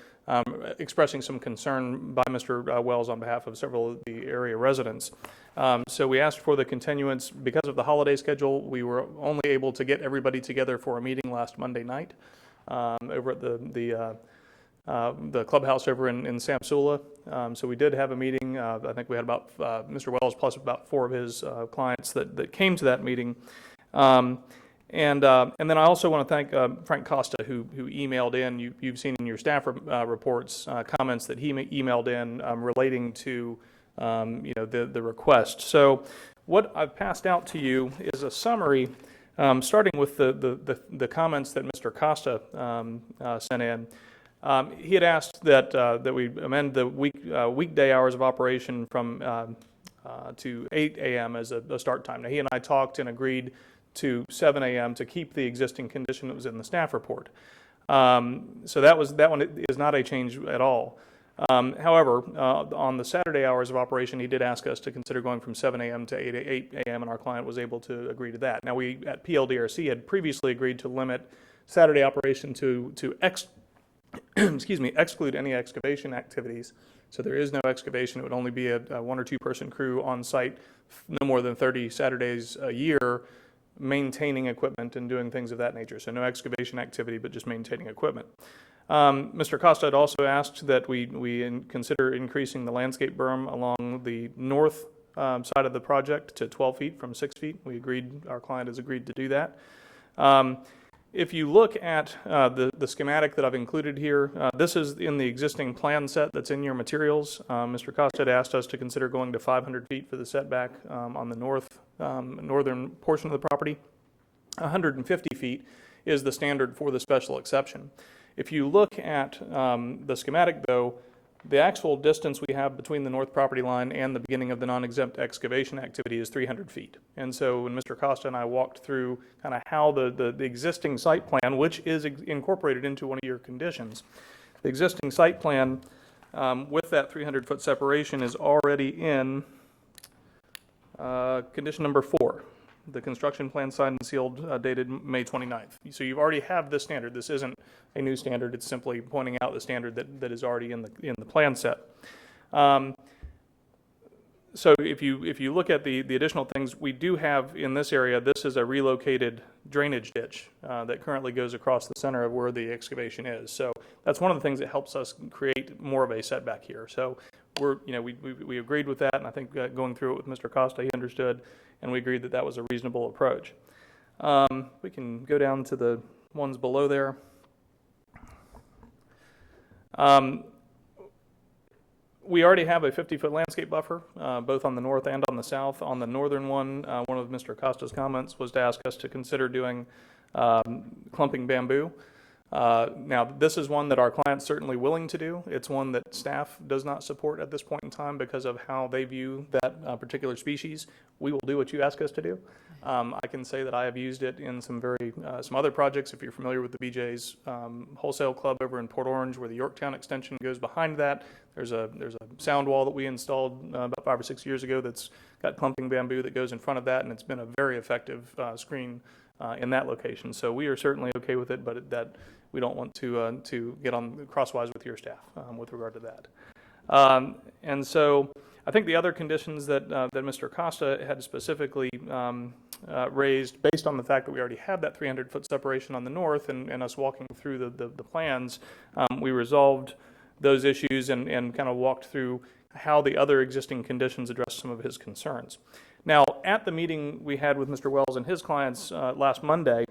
expressing some concern by Mr. Wells on behalf of several of the area residents. So we asked for the continuance. Because of the holiday schedule, we were only able to get everybody together for a meeting last Monday night over at the clubhouse over in Samsula. So we did have a meeting. I think we had about Mr. Wells plus about 4 of his clients that came to that meeting. And then I also want to thank Frank Costa, who emailed in. You've seen in your staff reports comments that he emailed in relating to you know, the request. So what I've passed out to you is a summary, starting with the comments that Mr. Costa sent in. He had asked that we amend the weekday hours of operation from to 8 a.m. as a start time. Now, he and I talked and agreed to 7 a.m. to keep the existing condition that was in the staff report. So that one is not a change at all. However, on the Saturday hours of operation, he did ask us to consider going from 7 a.m. to 8 a.m., and our client was able to agree to that. Now, we at PLDRC had previously agreed to limit Saturday operation to exclude any excavation activities. So there is no excavation. It would only be a 1 or 2 person crew on site, no more than 30 Saturdays a year, maintaining equipment and doing things of that nature. So no excavation activity, but just maintaining equipment. Mr. Costa had also asked that we consider increasing the landscape berm along the north side of the project to 12 feet from 6 feet. We agreed, our client has agreed to do that. If you look at the schematic that I've included here, this is in the existing plan set that's in your materials. Mr. Costa had asked us to consider going to 500 feet for the setback on the northern portion of the property. 150 feet is the standard for the special exception. If you look at the schematic, though, the actual distance we have between the north property line and the beginning of the non-exempt excavation activity is 300 feet. And so when Mr. Costa and I walked through kind of how the existing site plan, which is incorporated into one of your conditions, the existing site plan with that 300-foot separation is already in condition number 4. The construction plan signed and sealed dated May 29th. So you already have this standard. This isn't a new standard. It's simply pointing out the standard that is already in the plan set. So if you look at the additional things we do have in this area, this is a relocated drainage ditch that currently goes across the center of where the excavation is. So that's one of the things that helps us create more of a setback here. So we agreed with that, and I think going through it with Mr. Costa, he understood, and we agreed that that was a reasonable approach. We can go down to the ones below there. We already have a 50-foot landscape buffer, both on the north and on the south. On the northern one of Mr. Costa's comments was to ask us to consider doing clumping bamboo. Now, this is one that our client's certainly willing to do. It's one that staff does not support at this point in time because of how they view that particular species. We will do what you ask us to do. I can say that I have used it in some other projects. If you're familiar with the BJ's Wholesale Club over in Port Orange, where the Yorktown extension goes behind that, there's a sound wall that we installed about 5 or 6 years ago that's got clumping bamboo that goes in front of that, and it's been a very effective screen in that location. So we are certainly okay with it, but that we don't want to get on crosswise with your staff with regard to that. And so I think the other conditions that Mr. Costa had specifically raised, based on the fact that we already have that 300-foot separation on the north and us walking through the plans, we resolved those issues and kind of walked through how the other existing conditions address some of his concerns. Now, at the meeting we had with Mr. Wells and his clients last Monday,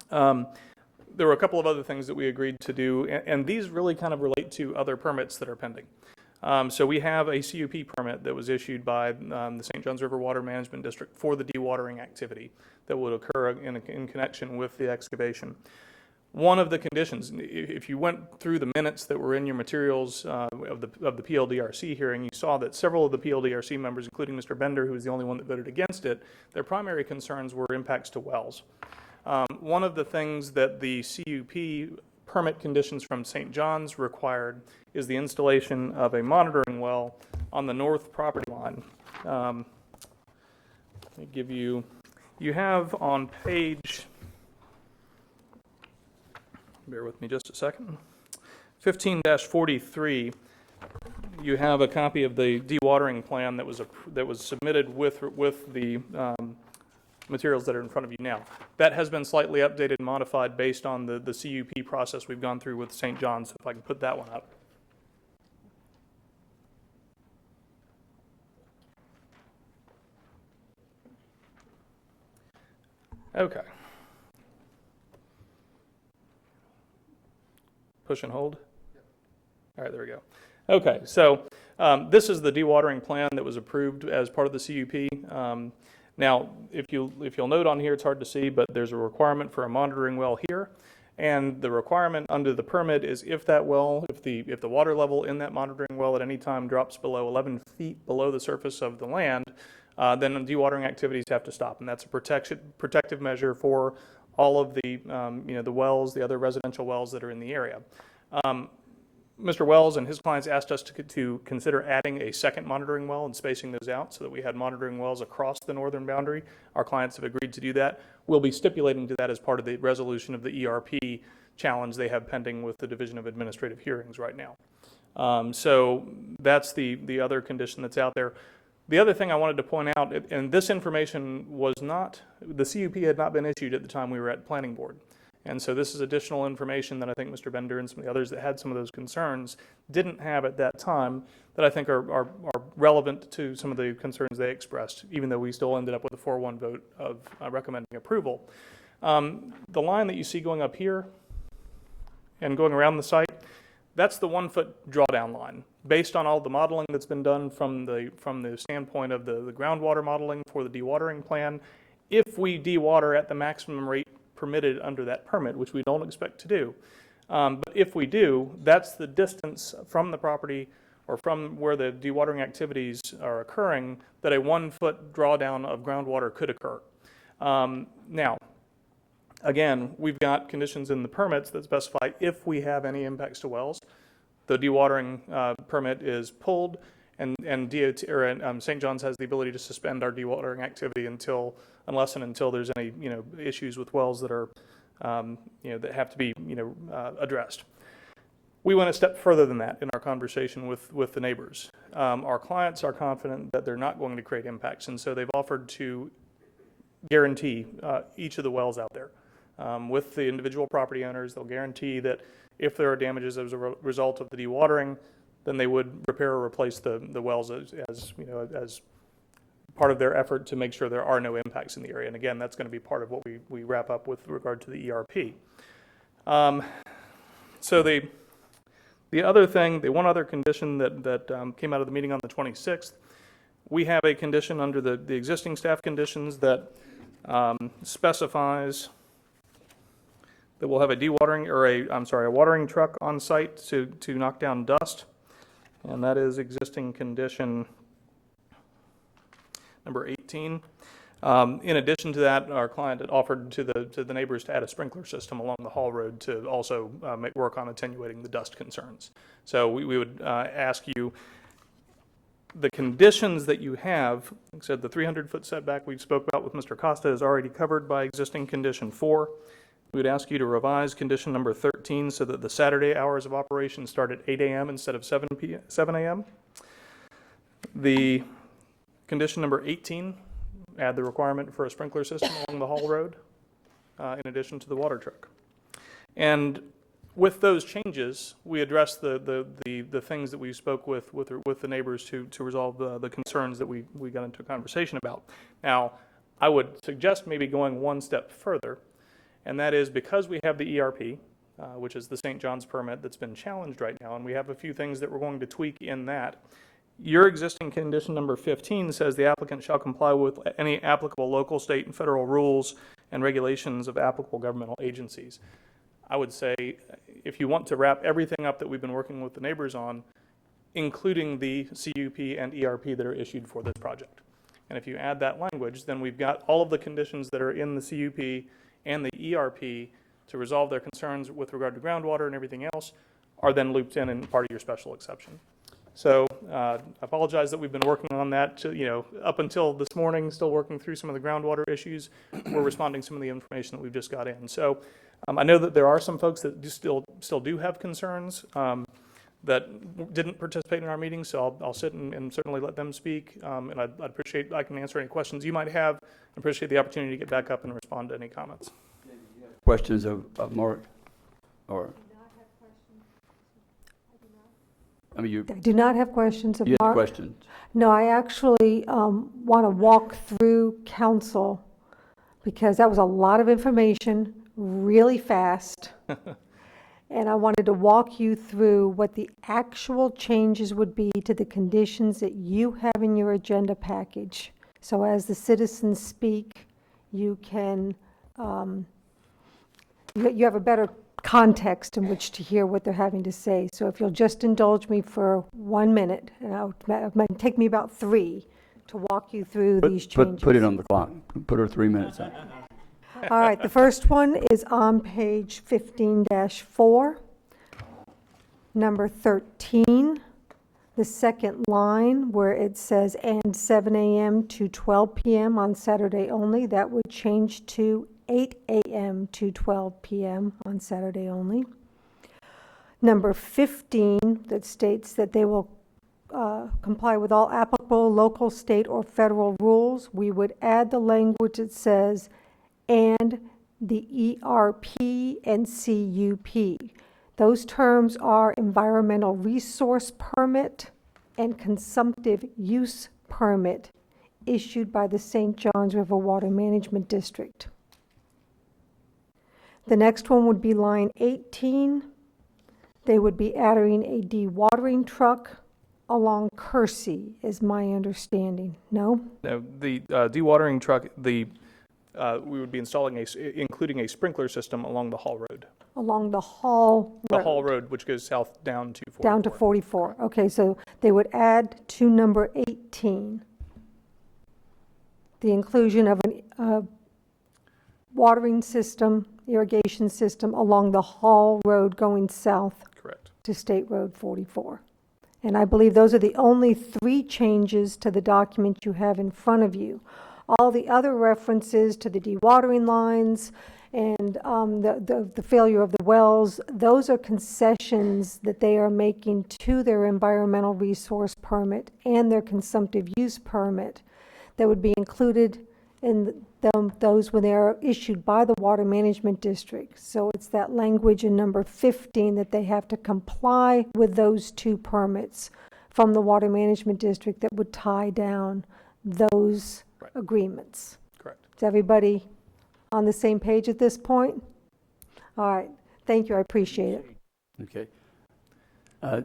there were a couple of other things that we agreed to do, and these really kind of relate to other permits that are pending. So we have a CUP permit that was issued by the St. Johns River Water Management District for the dewatering activity that would occur in connection with the excavation. One of the conditions, if you went through the minutes that were in your materials of the PLDRC hearing, you saw that several of the PLDRC members, including Mr. Bender, who was the only one that voted against it, their primary concerns were impacts to wells. One of the things that the CUP permit conditions from St. John's required is the installation of a monitoring well on the north property line. Let me give you, you have on page, bear with me just a second, 15-43, you have a copy of the dewatering plan that was submitted with the materials that are in front of you now. That has been slightly updated and modified based on the CUP process we've gone through with St. John's. So if I can put that one up. Okay. Push and hold? All right, there we go. Okay, so this is the dewatering plan that was approved as part of the CUP. Now, if you'll note on here, it's hard to see, but there's a requirement for a monitoring well here, and the requirement under the permit is if that well, if the water level in that monitoring well at any time drops below 11 feet below the surface of the land, then dewatering activities have to stop, and that's a protective measure for all of the the wells, the other residential wells that are in the area. Mr. Wells and his clients asked us to consider adding a second monitoring well and spacing those out so that we had monitoring wells across the northern boundary. Our clients have agreed to do that. We'll be stipulating to that as part of the resolution of the ERP challenge they have pending with the Division of Administrative Hearings right now. So that's the other condition that's out there. The other thing I wanted to point out, and this information was not, the CUP had not been issued at the time we were at Planning Board. And so this is additional information that I think Mr. Bender and some of the others that had some of those concerns didn't have at that time that I think are relevant to some of the concerns they expressed, even though we still ended up with a 4-1 vote of recommending approval. The line that you see going up here and going around the site, that's the 1-foot drawdown line. Based on all the modeling that's been done from the standpoint of the groundwater modeling for the dewatering plan, if we dewater at the maximum rate permitted under that permit, which we don't expect to do. But if we do, that's the distance from the property or from where the dewatering activities are occurring that a 1-foot drawdown of groundwater could occur. Now, again, we've got conditions in the permits that specify if we have any impacts to wells, the dewatering permit is pulled, and DOT or St. John's has the ability to suspend our dewatering activity unless and until there's any issues with wells that are that have to be addressed. We went a step further than that in our conversation with the neighbors. Our clients are confident that they're not going to create impacts, and so they've offered to guarantee each of the wells out there. With the individual property owners, they'll guarantee that if there are damages as a result of the dewatering, then they would repair or replace the wells as part of their effort to make sure there are no impacts in the area. And again, that's going to be part of what we wrap up with regard to the ERP. So the other thing, the one other condition that came out of the meeting on the 26th, we have a condition under the existing staff conditions that specifies that we'll have a dewatering or a watering truck on site to knock down dust. And that is existing condition number 18. In addition to that, our client had offered to the neighbors to add a sprinkler system along the Hall Road to also work on attenuating the dust concerns. So we would ask you, the conditions that you have, like I said, the 300-foot setback we spoke about with Mr. Costa is already covered by existing condition 4. We would ask you to revise condition number 13 so that the Saturday hours of operation start at 8 a.m. instead of 7 a.m. The condition number 18, add the requirement for a sprinkler system along the Hall Road in addition to the water truck. And with those changes, we addressed the things that we spoke with the neighbors to resolve the concerns that we got into a conversation about. Now, I would suggest maybe going one step further, and that is because we have the ERP, which is the St. John's permit that's been challenged right now, and we have a few things that we're going to tweak in that. Your existing condition number 15 says the applicant shall comply with any applicable local, state, and federal rules and regulations of applicable governmental agencies. I would say if you want to wrap everything up that we've been working with the neighbors on, including the CUP and ERP that are issued for this project. And if you add that language, then we've got all of the conditions that are in the CUP and the ERP to resolve their concerns with regard to groundwater and everything else are then looped in part of your special exception. So I apologize that we've been working on that up until this morning, still working through some of the groundwater issues. We're responding to some of the information that we've just got in. So I know that there are some folks that still do have concerns that didn't participate in our meeting, so I'll sit and certainly let them speak. And I'd appreciate, I can answer any questions you might have. I appreciate the opportunity to get back up and respond to any comments. Questions of Mark? Or? I mean, I do not have questions of you have Mark. questions. No, I actually want to walk through council because that was a lot of information really fast. And I wanted to walk you through what the actual changes would be to the conditions that you have in your agenda package. So as the citizens speak, you can, you have a better context in which to hear what they're having to say. So if you'll just indulge me for 1 minute, and it might take me about 3 to walk you through these changes. Put it on the clock. Put her 3 minutes on. All right, the first one is on page 15-4, number 13, the second line where it says, and 7 a.m. to 12 p.m. on Saturday only. That would change to 8 a.m. to 12 p.m. on Saturday only. Number 15, that states that they will comply with all applicable local, state, or federal rules. We would add the language that says, and the ERP and CUP. Those terms are environmental resource permit and consumptive use permit issued by the St. Johns River Water Management District. The next one would be line 18. They would be adding a dewatering truck along Kersey, is my understanding. No? No, the dewatering truck, we would be installing including a sprinkler system along the Hall Road. Along the Hall Road. The Hall Road, which goes south down to 44. Down to 44. Okay, so they would add to number 18 the inclusion of a watering system, irrigation system along the Hall Road going south. Correct. To State Road 44. And I believe those are the only 3 changes to the document you have in front of you. All the other references to the dewatering lines and the failure of the wells, those are concessions that they are making to their environmental resource permit and their consumptive use permit that would be included in those when they are issued by the Water Management District. So it's that language in number 15 that they have to comply with those 2 permits from the Water Management District that would tie down those agreements. Correct. Is everybody on the same page at this point? All right. Thank you. I appreciate it. Okay. I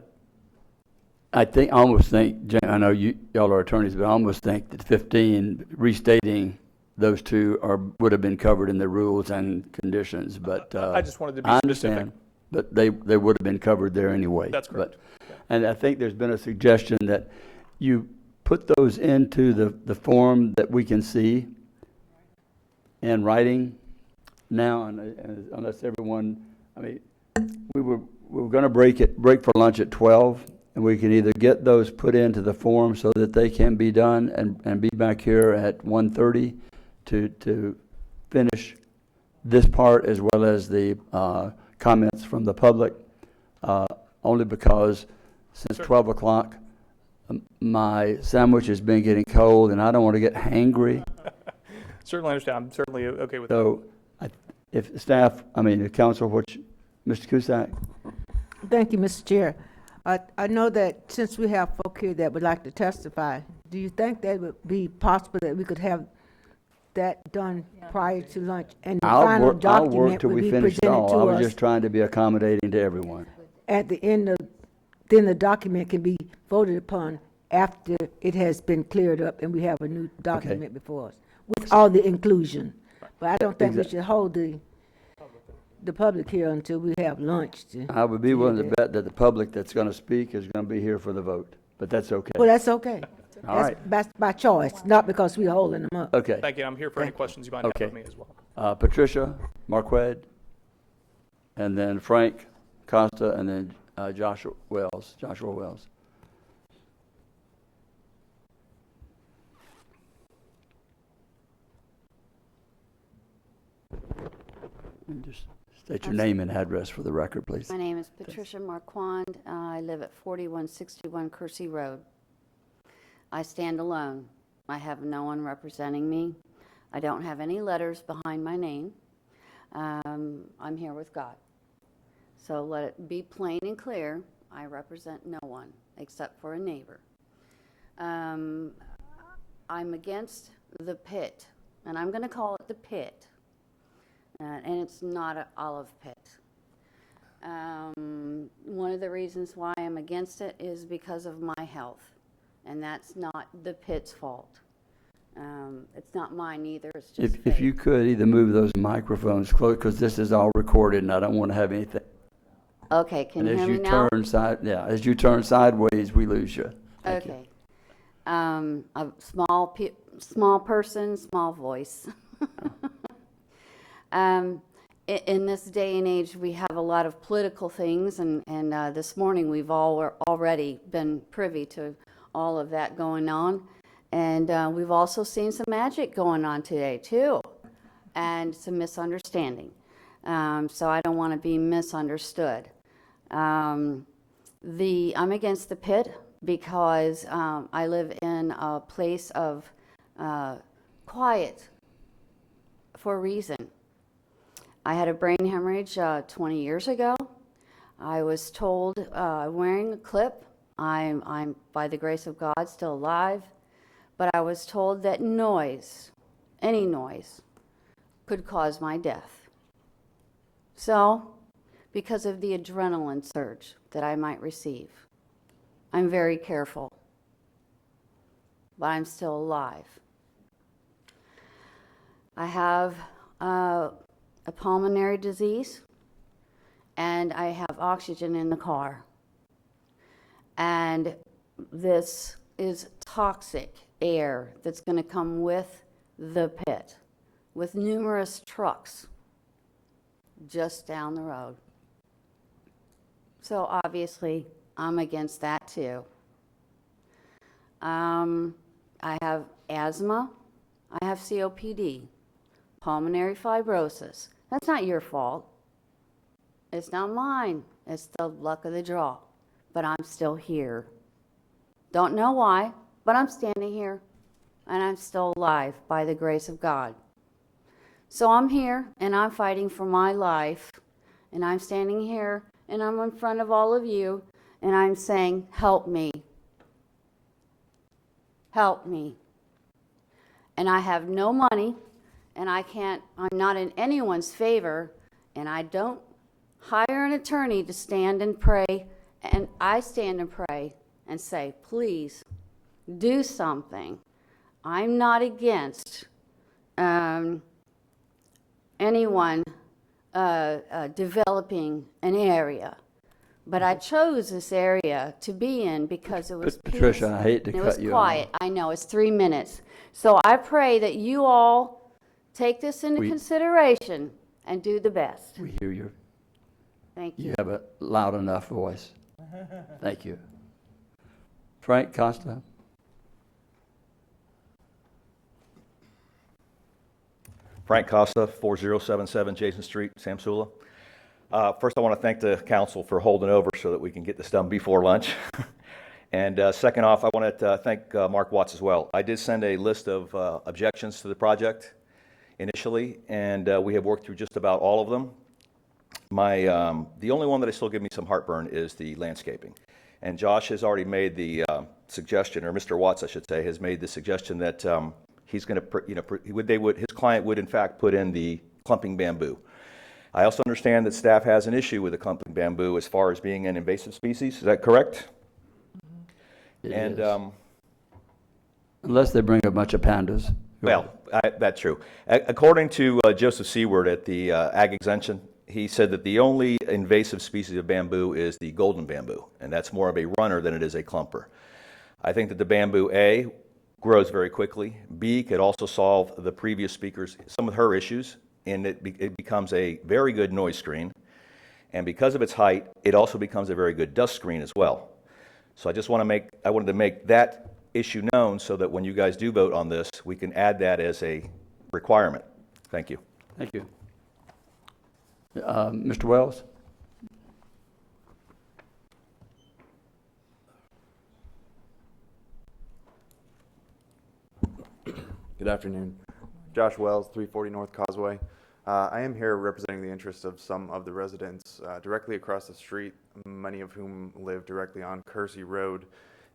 almost think, I know y'all are attorneys, but I almost think that 15, restating those 2 would have been covered in the rules and conditions, but I just wanted to be I specific. understand, but they would have been covered there anyway. That's correct. And I think there's been a suggestion that you put those into the form that we can see in writing now, and unless everyone, I mean, we were going to break for lunch at 12, and we can either get those put into the form so that they can be done and be back here at 1:30 to finish this part as well as the comments from the public, only because since 12 o'clock, my sandwich has been getting cold and I don't want to get hangry. Certainly understand. I'm certainly okay with that. So if staff, I mean, the council, Mr. Cusack? Thank you, Mr. Chair. I know that since we have folk here that would like to testify, do you think that would be possible that we could have that done prior to lunch? And the final I'll work document till would we be finish it presented all. to I was us just trying to be accommodating to everyone. at the end of, then the document can be voted upon after it has been cleared up and we have a new document before us with all the inclusion. But I don't think we should hold the public here until we have lunch. I would be willing to bet that the public that's going to speak is going to be here for the vote, but that's okay. Well, that's okay. All right. That's by choice, not because we're holding them up. Okay. Thank you. I'm here for any questions you might have of me as well. Patricia, Marquette, and then Frank Costa, and then Joshua Wells. And just state your name and address for the record, please. My name is Patricia Marquand. I live at 4161 Kersey Road. I stand alone. I have no one representing me. I don't have any letters behind my name. I'm here with God. So let it be plain and clear. I represent no one except for a neighbor. I'm against the pit, and I'm going to call it the pit. And it's not an olive pit. One of the reasons why I'm against it is because of my health, and that's not the pit's fault. It's not mine either. It's just If you could either move those microphones close, because this is all recorded, and I don't want to have anything. Okay, can you hear me now? As you turn sideways, we lose you. Thank you. Okay. A small person, small voice. In this day and age, we have a lot of political things, and this morning we've already been privy to all of that going on. And we've also seen some magic going on today, too, and some misunderstanding. So I don't want to be misunderstood. I'm against the pit because I live in a place of quiet for a reason. I had a brain hemorrhage 20 years ago. I was told, wearing a clip, I'm by the grace of God still alive, but I was told that noise, any noise, could cause my death. So, because of the adrenaline surge that I might receive, I'm very careful, but I'm still alive. I have a pulmonary disease, and I have oxygen in the car. And this is toxic air that's going to come with the pit, with numerous trucks just down the road. So obviously, I'm against that too. I have asthma, I have COPD, pulmonary fibrosis. That's not your fault. It's not mine. It's the luck of the draw. But I'm still here. Don't know why, but I'm standing here, and I'm still alive by the grace of God. So I'm here, and I'm fighting for my life, and I'm standing here, and I'm in front of all of you, and I'm saying, help me. Help me. And I have no money, and I'm not in anyone's favor, and I don't hire an attorney to stand and pray, and I stand and pray and say, please, do something. I'm not against anyone developing an area, but I chose this area to be in because it was Patricia, peace, I hate to and it cut was you quiet. I know, it's 3 minutes. So I pray that you all take this into consideration and do the best. We hear you. Thank you. You have a loud enough voice. Thank you. Frank Costa. Frank Costa, 4077 Jason Street, Samsula. First, I want to thank the council for holding over so that we can get this done before lunch. And second off, I want to thank Mark Watts as well. I did send a list of objections to the project initially, and we have worked through just about all of them. The only one that still gives me some heartburn is the landscaping. And Josh has already made the suggestion, or Mr. Watts, I should say, has made the suggestion that he's going to, his client would in fact put in the clumping bamboo. I also understand that staff has an issue with the clumping bamboo as far as being an invasive species. Is that correct? It And is. Unless they bring a bunch of pandas. well, that's true. According to Joseph Seward at the Ag Extension, he said that the only invasive species of bamboo is the golden bamboo, and that's more of a runner than it is a clumper. I think that the bamboo, A, grows very quickly. B, could also solve the previous speaker's, some of her issues, and it becomes a very good noise screen. And because of its height, it also becomes a very good dust screen as well. So I wanted to make that issue known so that when you guys do vote on this, we can add that as a requirement. Thank you. Thank you. Mr. Wells? Good afternoon. Josh Wells, 340 North Causeway. I am here representing the interests of some of the residents directly across the street, many of whom live directly on Kersey Road.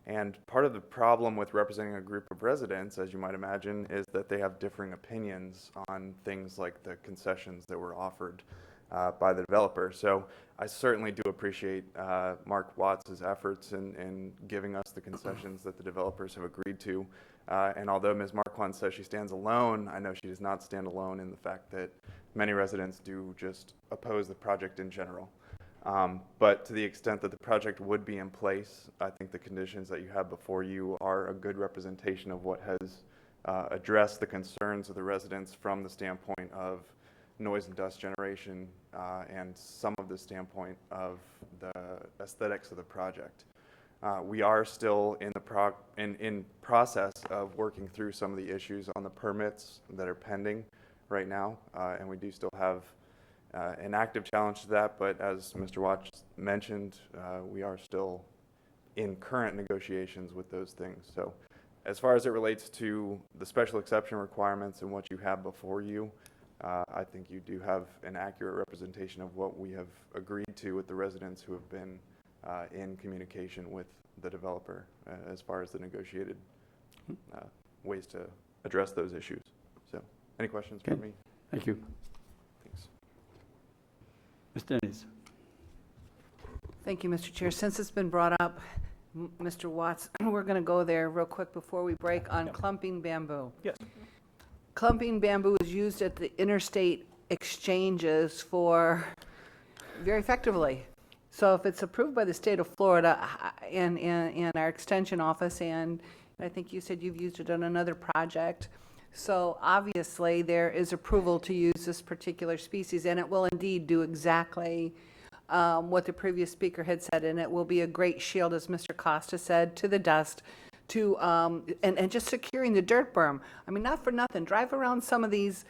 And part of the problem with representing a group of residents, as you might imagine, is that they have differing opinions on things like the concessions that were offered by the developer. So I certainly do appreciate Mark Watts' efforts in giving us the concessions that the developers have agreed to. And although Ms. Marquand says she stands alone, I know she does not stand alone in the fact that many residents do just oppose the project in general. But to the extent that the project would be in place, I think the conditions that you have before you are a good representation of what has addressed the concerns of the residents from the standpoint of noise and dust generation and some of the standpoint of the aesthetics of the project. We are still in the in process of working through some of the issues on the permits that are pending right now, and we do still have an active challenge to that, but as Mr. Watts mentioned, we are still in current negotiations with those things. So as far as it relates to the special exception requirements and what you have before you, I think you do have an accurate representation of what we have agreed to with the residents who have been in communication with the developer as far as the negotiated ways to address those issues. So, any questions for me? Thank you. Thanks. Ms. Dennis. Thank you, Mr. Chair. Since it's been brought up, Mr. Watts, we're going to go there real quick before we break on clumping bamboo. Yes. Clumping bamboo is used at the interstate exchanges very effectively. So if it's approved by the state of Florida in our extension office, and I think you said you've used it on another project, so obviously there is approval to use this particular species, and it will indeed do exactly what the previous speaker had said, and it will be a great shield, as Mr. Costa said, to the dust, and just securing the dirt berm. I mean, not for nothing. Drive around some of these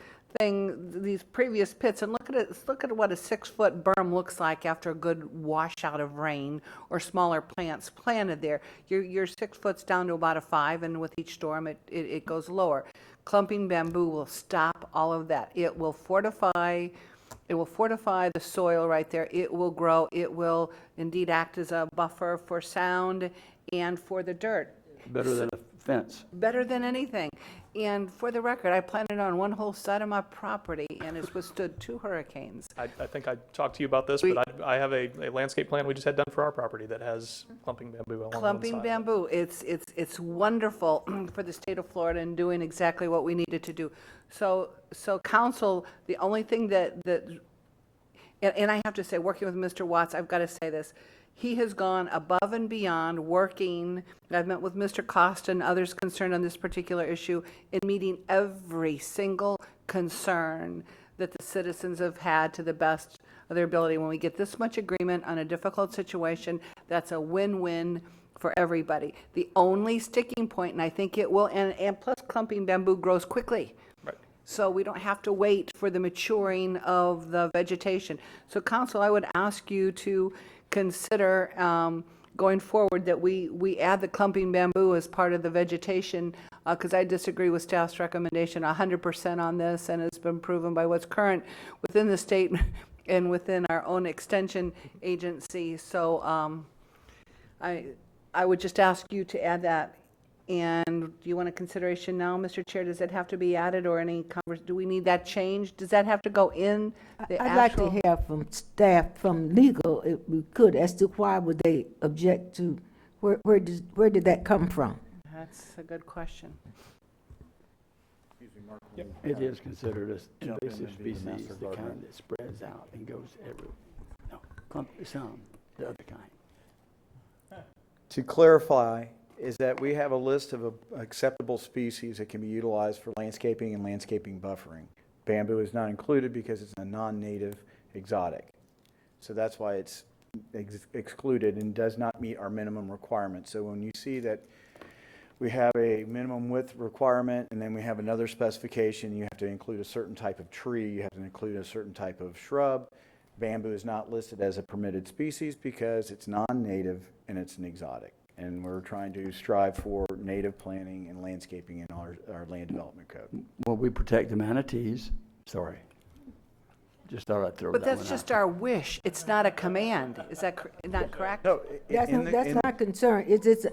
previous pits and look at what a 6-foot berm looks like after a good washout of rain or smaller plants planted there. You're 6 foot down to about a 5, and with each storm it goes lower. Clumping bamboo will stop all of that. It will fortify the soil right there. It will grow. It will indeed act as a buffer for sound and for the dirt. Better than a fence. Better than anything. And for the record, I planted on one whole side of my property, and it's withstood 2 hurricanes. I think I talked to you about this, but I have a landscape plan we just had done for our property that has clumping bamboo along one Clumping side. bamboo, it's wonderful for the state of Florida and doing exactly what we needed to do. So council, the only thing that and I have to say, working with Mr. Watts, I've got to say this. He has gone above and beyond working. I've met with Mr. Costa and others concerned on this particular issue in meeting every single concern that the citizens have had to the best of their ability. When we get this much agreement on a difficult situation, that's a win-win for everybody. The only sticking point, and I think it will, and plus clumping bamboo grows quickly. So we don't have to wait for the maturing of the vegetation. So council, I would ask you to consider going forward that we add the clumping bamboo as part of the vegetation, because I disagree with staff's recommendation 100% on this, and it's been proven by what's current within the state and within our own extension agency. So I would just ask you to add that. And do you want a consideration now, Mr. Chair? Does it have to be added or any do we need that changed? Does that have to go in the I'd like actual? to hear from staff, from legal, if we could, as to why would they object to, where did that come from? That's a good question. It is considered a Jump in invasive and be the species, master the gardener. kind that spreads out and goes everywhere. No, some, the other kind. To clarify, is that we have a list of acceptable species that can be utilized for landscaping and landscaping buffering. Bamboo is not included because it's a non-native exotic. So that's why it's excluded and does not meet our minimum requirements. So when you see that we have a minimum width requirement and then we have another specification, you have to include a certain type of tree, you have to include a certain type of shrub. Bamboo is not listed as a permitted species because it's non-native and it's an exotic. And we're trying to strive for native planting and landscaping in our land development code. Well, we protect the manatees. Sorry. Just thought I'd throw that But one out. that's just our wish. It's not a command. Is that not correct? No, That's not concerned, is this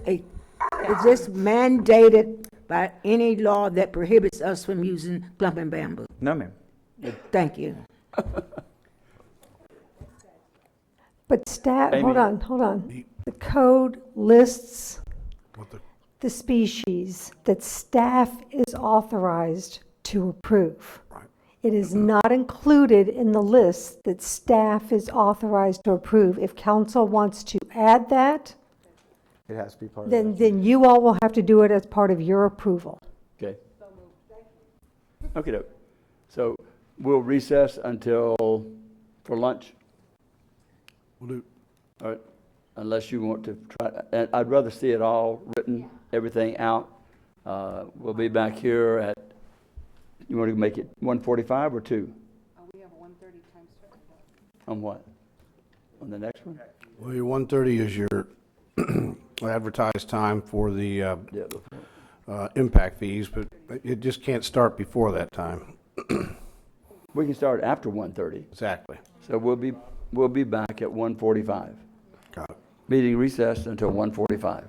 mandated by any law that prohibits us from using clumping bamboo? No, ma'am. Thank you. But staff, Amy. hold on. The code lists the species that staff is authorized to approve. It is not included in the list that staff is authorized to approve. If council wants to add that, It has to be part of then you all will have to do it as part of your approval. Okay. Okay, so we'll recess until, for lunch? We'll do. All right, unless you want to try, and I'd rather see it all written, everything out. We'll be back here at, you want to make it 1:45 or 2? We have a 1:30 time certain. On what? On the next one? Well, your 1:30 is your advertised time for the impact fees, but it just can't start before that time. We can start after 1:30. Exactly. So we'll be back at 1:45. Got it. Meeting recessed until 1:45.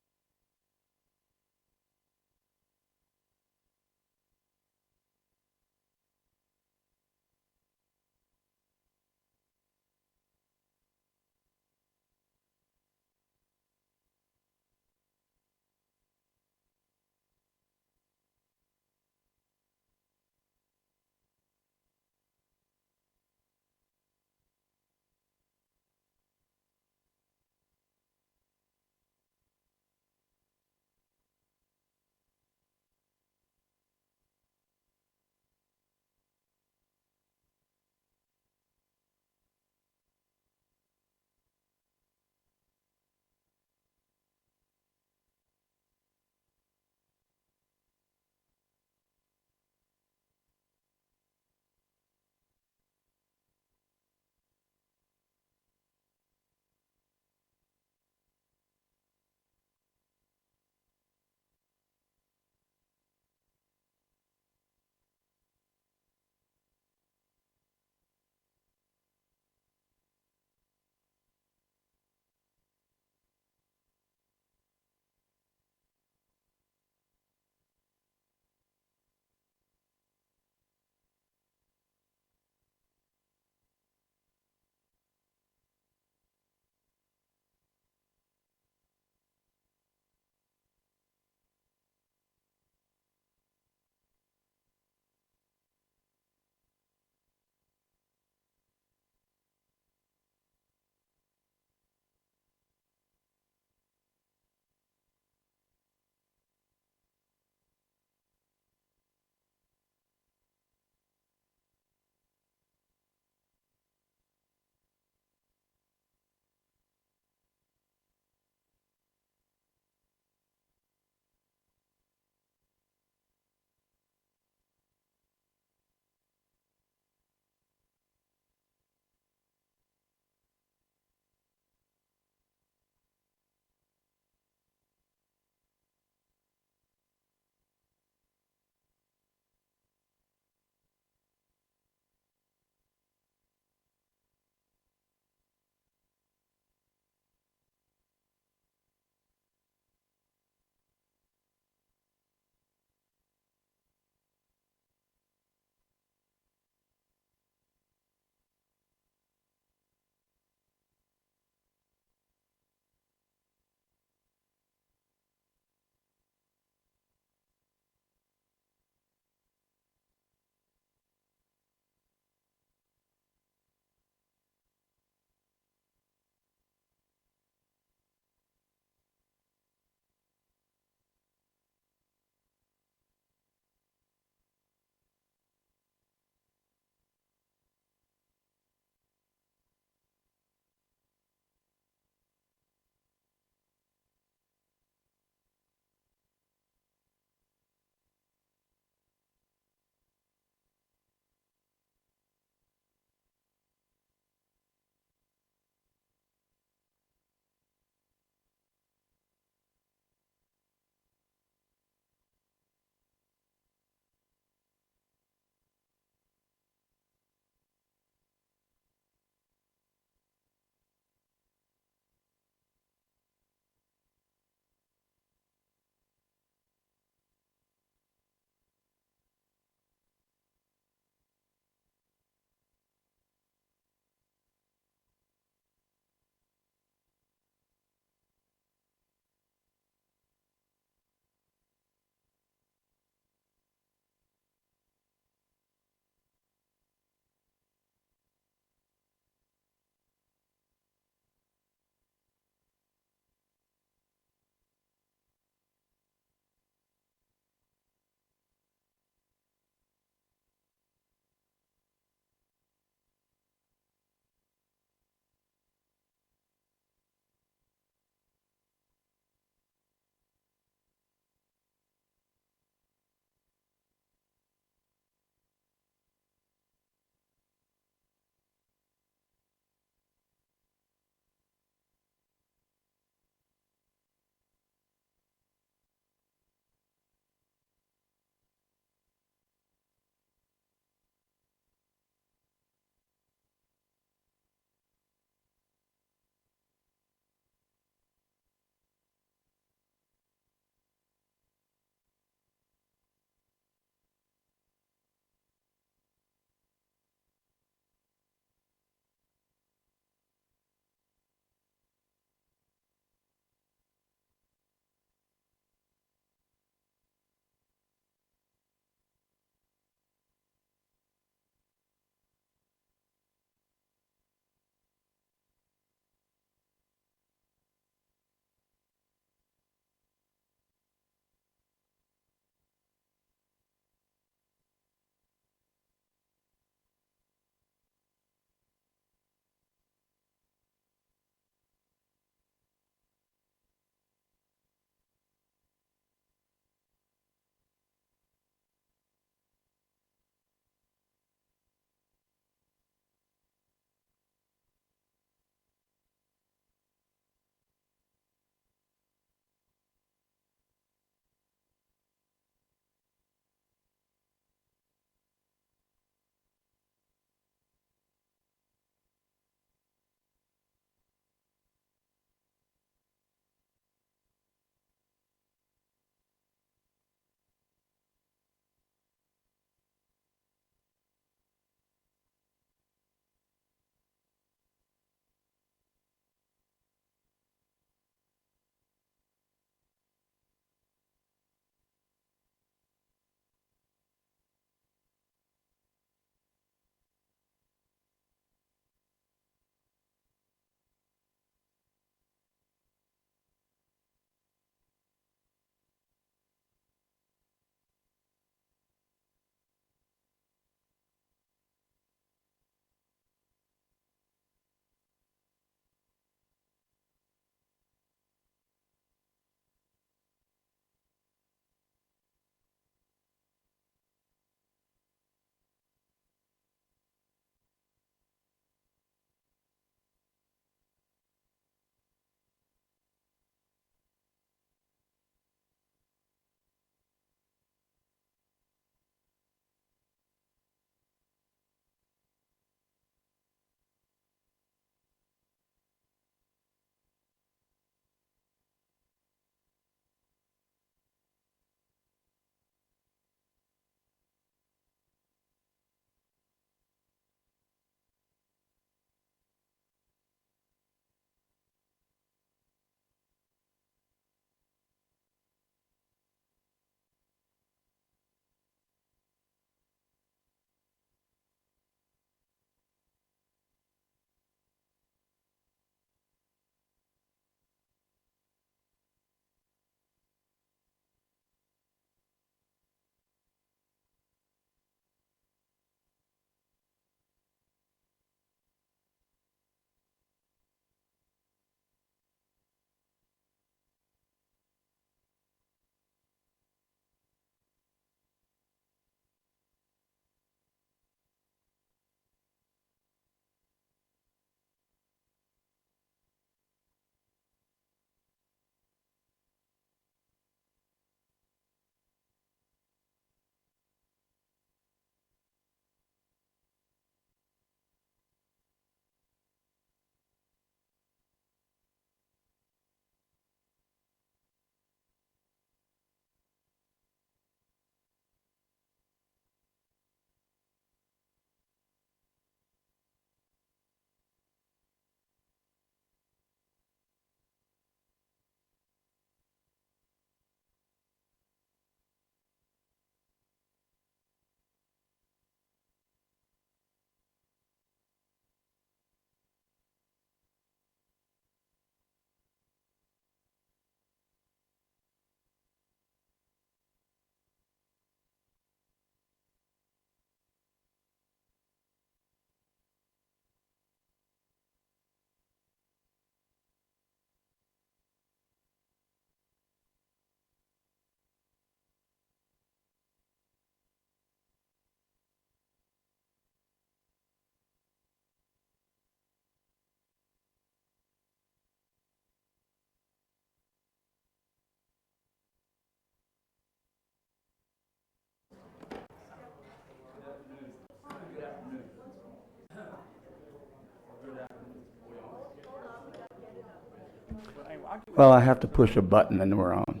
Well, I have to push a button and we're on.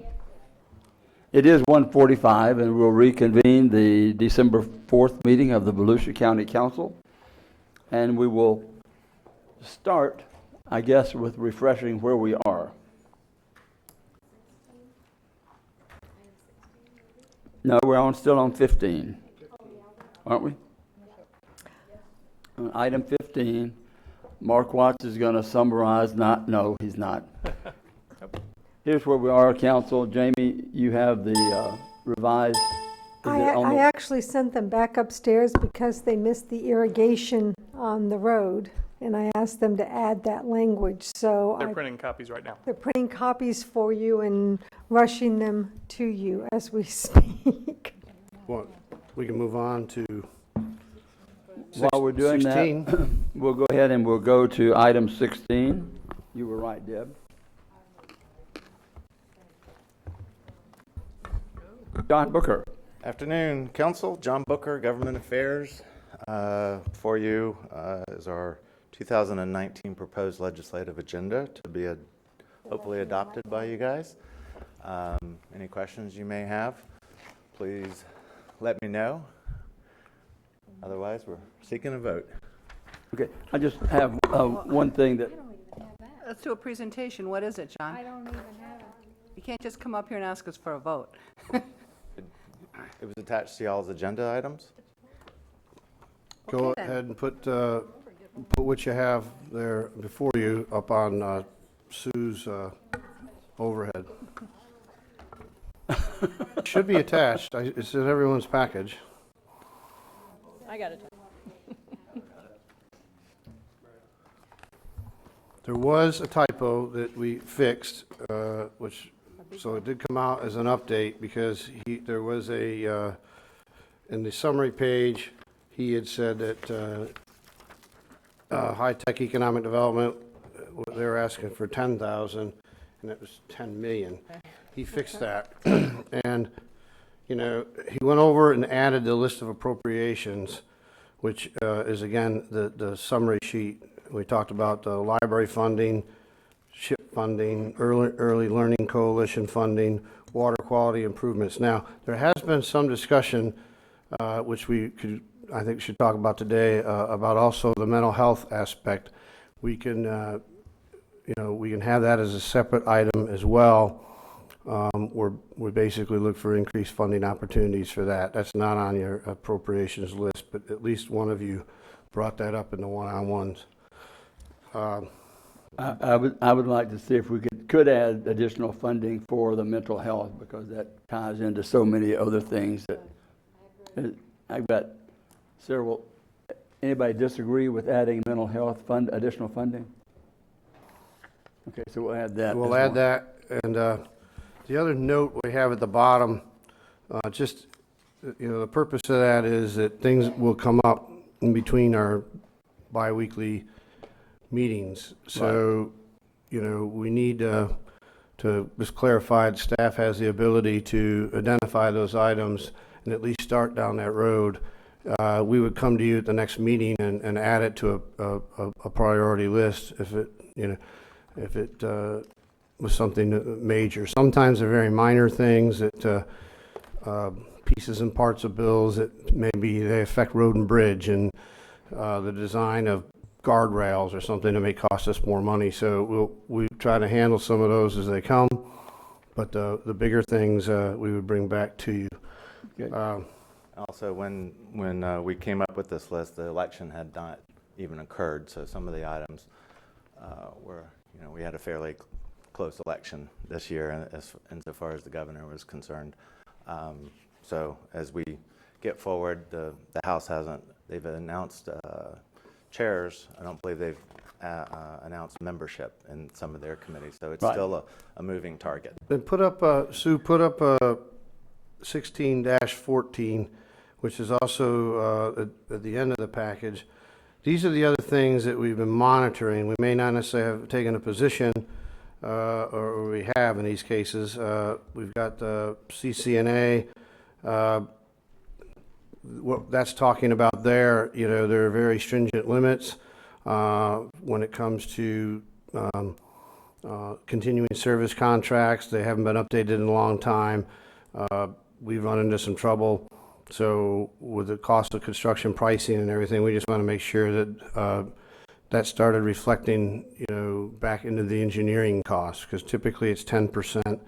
It is 1:45 and we'll reconvene the December 4th meeting of the Volusia County Council. And we will start, I guess, with refreshing where we are. No, we're still on 15, aren't we? On item 15, Mark Watts is going to summarize, no, he's not. Here's where we are, council. Jamie, you have the revised. I actually sent them back upstairs because they missed the irrigation on the road, and I asked them to add that language, so. They're printing copies right now. They're printing copies for you and rushing them to you as we speak. Well, we can move on to While we're doing 16. that, we'll go ahead and we'll go to item 16. You were right, Deb. John Booker. Afternoon, Council. John Booker, Government Affairs. For you is our 2019 proposed legislative agenda to be hopefully adopted by you guys. Any questions you may have, please let me know. Otherwise, we're seeking a vote. Okay, I just have one thing that. Let's do a presentation. What is it, John? I don't even have it. You can't just come up here and ask us for a vote. It was attached to y'all's agenda items. Go Okay, then. ahead and put what you have there before you up on Sue's overhead. Should be attached. It's in everyone's package. I got it. There was a typo that we fixed, so it did come out as an update because there was in the summary page, he had said that high-tech economic development, they were asking for 10,000, and it was 10 million. He fixed that, and he went over and added the list of appropriations, which is again the summary sheet. We talked about the library funding, SHIP funding, early learning coalition funding, water quality improvements. Now, there has been some discussion, which I think should talk about today, about also the mental health aspect. We can have that as a separate item as well. We basically look for increased funding opportunities for that. That's not on your appropriations list, but at least one of you brought that up in the one-on-ones. I would like to see if we could add additional funding for the mental health, because that ties into so many other things that I've got several. Anybody disagree with adding mental health additional funding? Okay, so we'll add that. We'll add that, and the other note we have at the bottom, the purpose of that is that things will come up in between our biweekly meetings. So, we need to just clarify that staff has the ability to identify those items and at least start down that road. We would come to you at the next meeting and add it to a priority list if it was something major. Sometimes they're very minor things that pieces and parts of bills that maybe they affect road and bridge and the design of guardrails or something that may cost us more money. So we try to handle some of those as they come, but the bigger things we would bring back to you. Okay. Also, when we came up with this list, the election had not even occurred, so some of the items were, we had a fairly close election this year insofar as the governor was concerned. So as we get forward, the House they've announced chairs. I don't believe they've announced membership in some of their committees, so it's still a moving target. Then Sue, put up 16-14, which is also at the end of the package. These are the other things that we've been monitoring. We may not necessarily have taken a position, or we have in these cases. We've got the CCNA. What that's talking about there, there are very stringent limits when it comes to continuing service contracts. They haven't been updated in a long time. We've run into some trouble. So with the cost of construction pricing and everything, we just want to make sure that that started reflecting, back into the engineering costs, because typically it's 10%,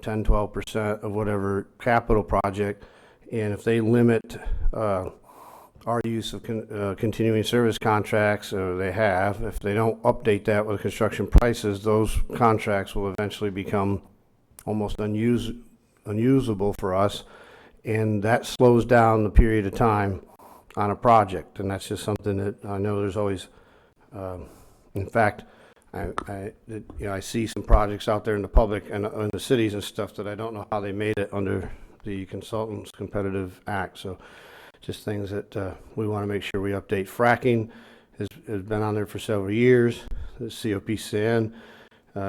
12% of whatever capital project. And if they limit our use of continuing service contracts, they have, if they don't update that with construction prices, those contracts will eventually become almost unusable for us. And that slows down the period of time on a project. And that's just something that I know there's always, in fact, I see some projects out there in the public and in the cities and stuff that I don't know how they made it under the Consultants Competitive Act. So just things that we want to make sure we update. Fracking has been on there for several years. The COPCN,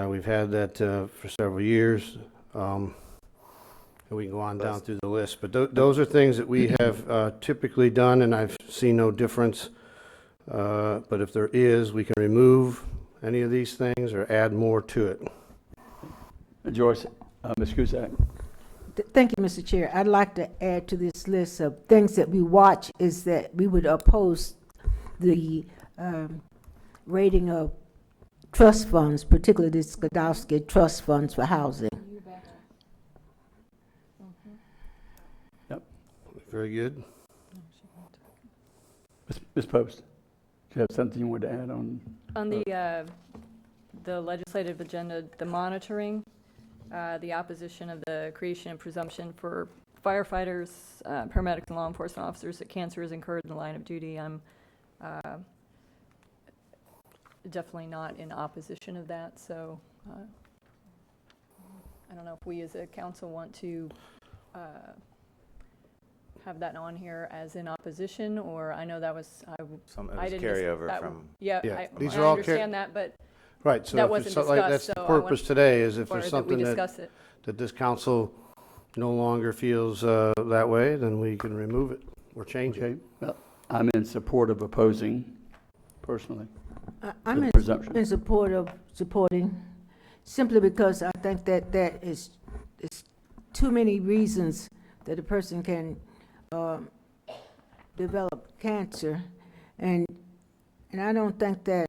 we've had that for several years. And we can go on down through the list. But those are things that we have typically done, and I've seen no difference. But if there is, we can remove any of these things or add more to it. Joyce, Ms. Cusack. Thank you, Mr. Chair. I'd like to add to this list of things that we watch is that we would oppose the rating of trust funds, particularly the Skidowski trust funds for housing. Yep. Very good. Ms. Post, do you have something you want to add on? On the legislative agenda, the monitoring, the opposition of the creation and presumption for firefighters, paramedics, and law enforcement officers that cancer is incurred in the line of duty. I'm definitely not in opposition of that. So I don't know if we as a council want to have that on here as in opposition, or I know that was I didn't carryover that, from. yeah. Yeah, I understand that, but right. So that if wasn't it's something like discussed, that's the so I purpose want- today is if or there's that we something discuss it. that this council no longer feels that way, then we can remove it or change it. Okay. Well, I'm in support of opposing, personally. I'm The presumption. in support of supporting, simply because I think that that is too many reasons that a person can develop cancer, and I don't think that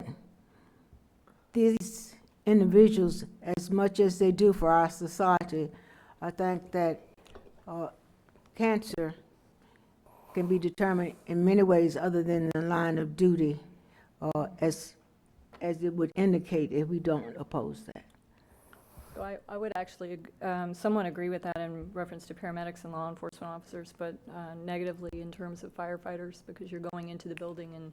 these individuals, as much as they do for our society, I think that cancer can be determined in many ways other than the line of duty, as it would indicate if we don't oppose that. So I would actually somewhat agree with that in reference to paramedics and law enforcement officers, but negatively in terms of firefighters, because you're going into the building and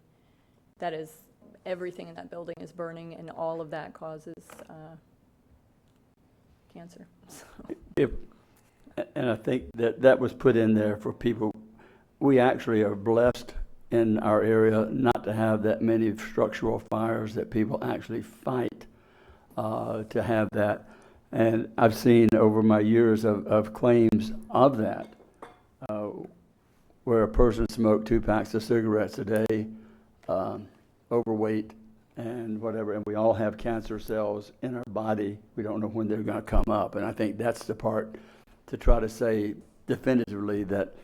that is, everything in that building is burning, and all of that causes cancer. So. And I think that was put in there for people. We actually are blessed in our area not to have that many structural fires that people actually fight to have that. And I've seen over my years of claims of that, where a person smoked 2 packs of cigarettes a day, overweight and whatever, and we all have cancer cells in our body. We don't know when they're going to come up. And I think that's the part to try to say definitively that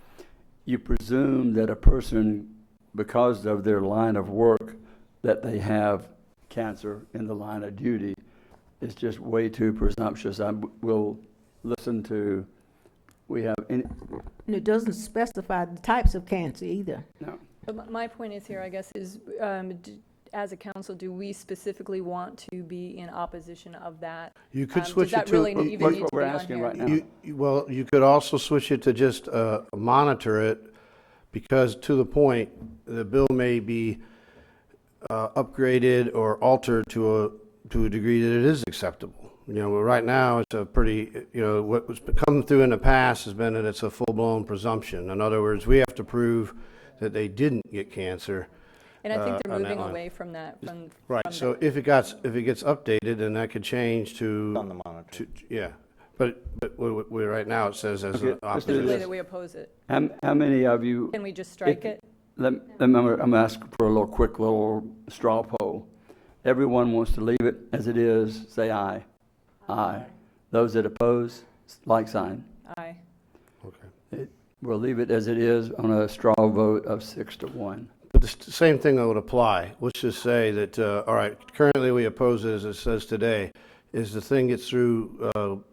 you presume that a person, because of their line of work, that they have cancer in the line of duty. It's just way too presumptuous. I will listen to, we have any. And it doesn't specify the types of cancer either. No. But my point is here, I guess, is as a council, do we specifically want to be in opposition of that? You could switch does it that to. really even need That's to what be we're on asking here? right now. Well, you could also switch it to just monitor it, because to the point, the bill may be upgraded or altered to a degree that it is acceptable. Right now, it's a pretty, what was come through in the past has been that it's a full-blown presumption. In other words, we have to prove that they didn't get cancer. And I think they're on that moving line. away from that. Right, so if it gets updated, then that could change to. On the monitor. Yeah, but right now it says as an let's do Specifically opposition. that we oppose it. How many of you? Can we just strike it? I'm going to ask for a quick little straw poll. everyone wants to leave it as it is, say aye. Aye. Those that oppose, like sign. Aye. We'll leave it as it is on a straw vote of 6-1. But the same thing would apply. Let's just say that, all right, currently we oppose it as it says today. As the thing gets through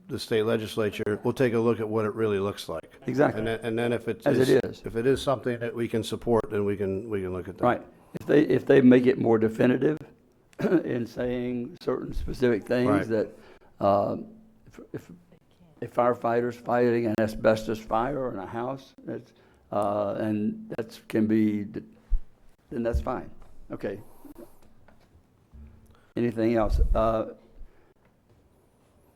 the state legislature, we'll take a look at what it really looks like. Exactly. And then if As it is. if it is something that we can support, then we can look at that. Right. If they make it more definitive in saying certain specific things Right. that, if firefighters fighting an asbestos fire in a house, that's, and that can be, then that's fine. Okay. Anything else?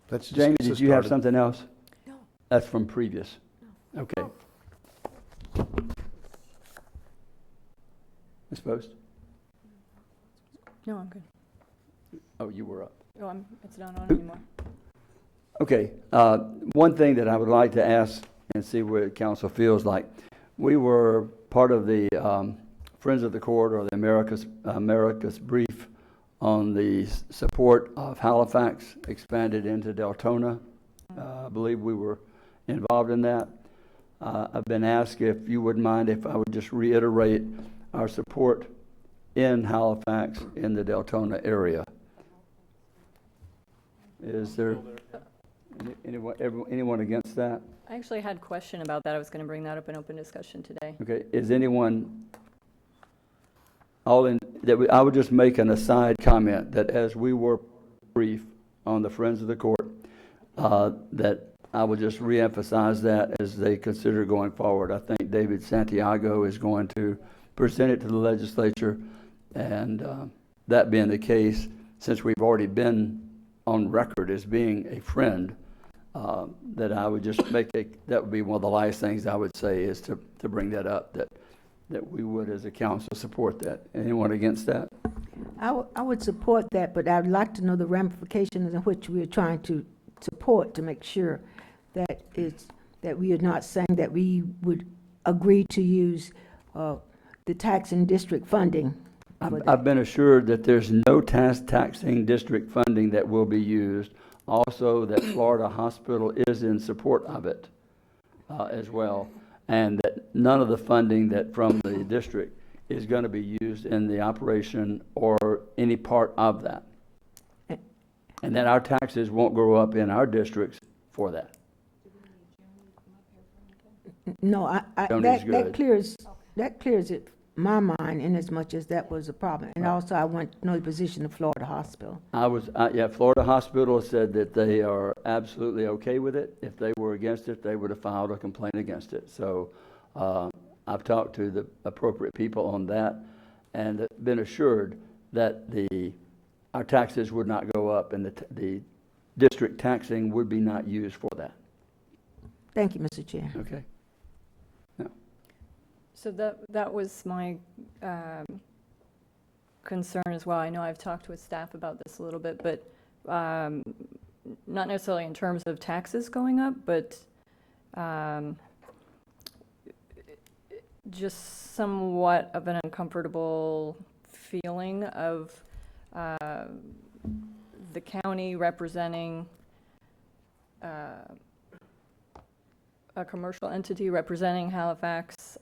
That's just- James, it's did just you have started. something else? No. That's from previous. Okay. Ms. Post? No, I'm good. Oh, you were up. Oh, it's not on anymore. Okay, one thing that I would like to ask and see what council feels like. We were part of the Friends of the Court, or the America's Brief on the support of Halifax expanded into Deltona. I believe we were involved in that. I've been asked if you wouldn't mind if I would just reiterate our support in Halifax in the Deltona area. Is there anyone against that? I actually had a question about that. I was going to bring that up in open discussion today. Okay, is anyone I would just make an aside comment that as we were brief on the Friends of the Court, that I would just reemphasize that as they consider going forward. I think David Santiago is going to present it to the legislature, and that being the case, since we've already been on record as being a friend, that I would just that would be one of the last things I would say is to bring that up, that we would as a council support that. Anyone against that? I would support that, but I'd like to know the ramifications in which we are trying to support to make sure that we are not saying that we would agree to use the taxing district funding. I've been assured that there's no taxing district funding that will be used. Also, that Florida Hospital is in support of it as well, and that none of the funding that from the district is going to be used in the operation or any part of that. And that our taxes won't go up in our districts for that. No, Tony's good. that clears it my mind in as much as that was a problem. And also I want to know the position of Florida Hospital. Florida Hospital said that they are absolutely okay with it. If they were against it, they would have filed a complaint against it. So I've talked to the appropriate people on that and been assured that our taxes would not go up and the district taxing would be not used for that. Thank you, Mr. Chair. Okay. So that was my concern as well. I know I've talked with staff about this a little bit, but not necessarily in terms of taxes going up, but just somewhat of an uncomfortable feeling of the county representing a commercial entity representing Halifax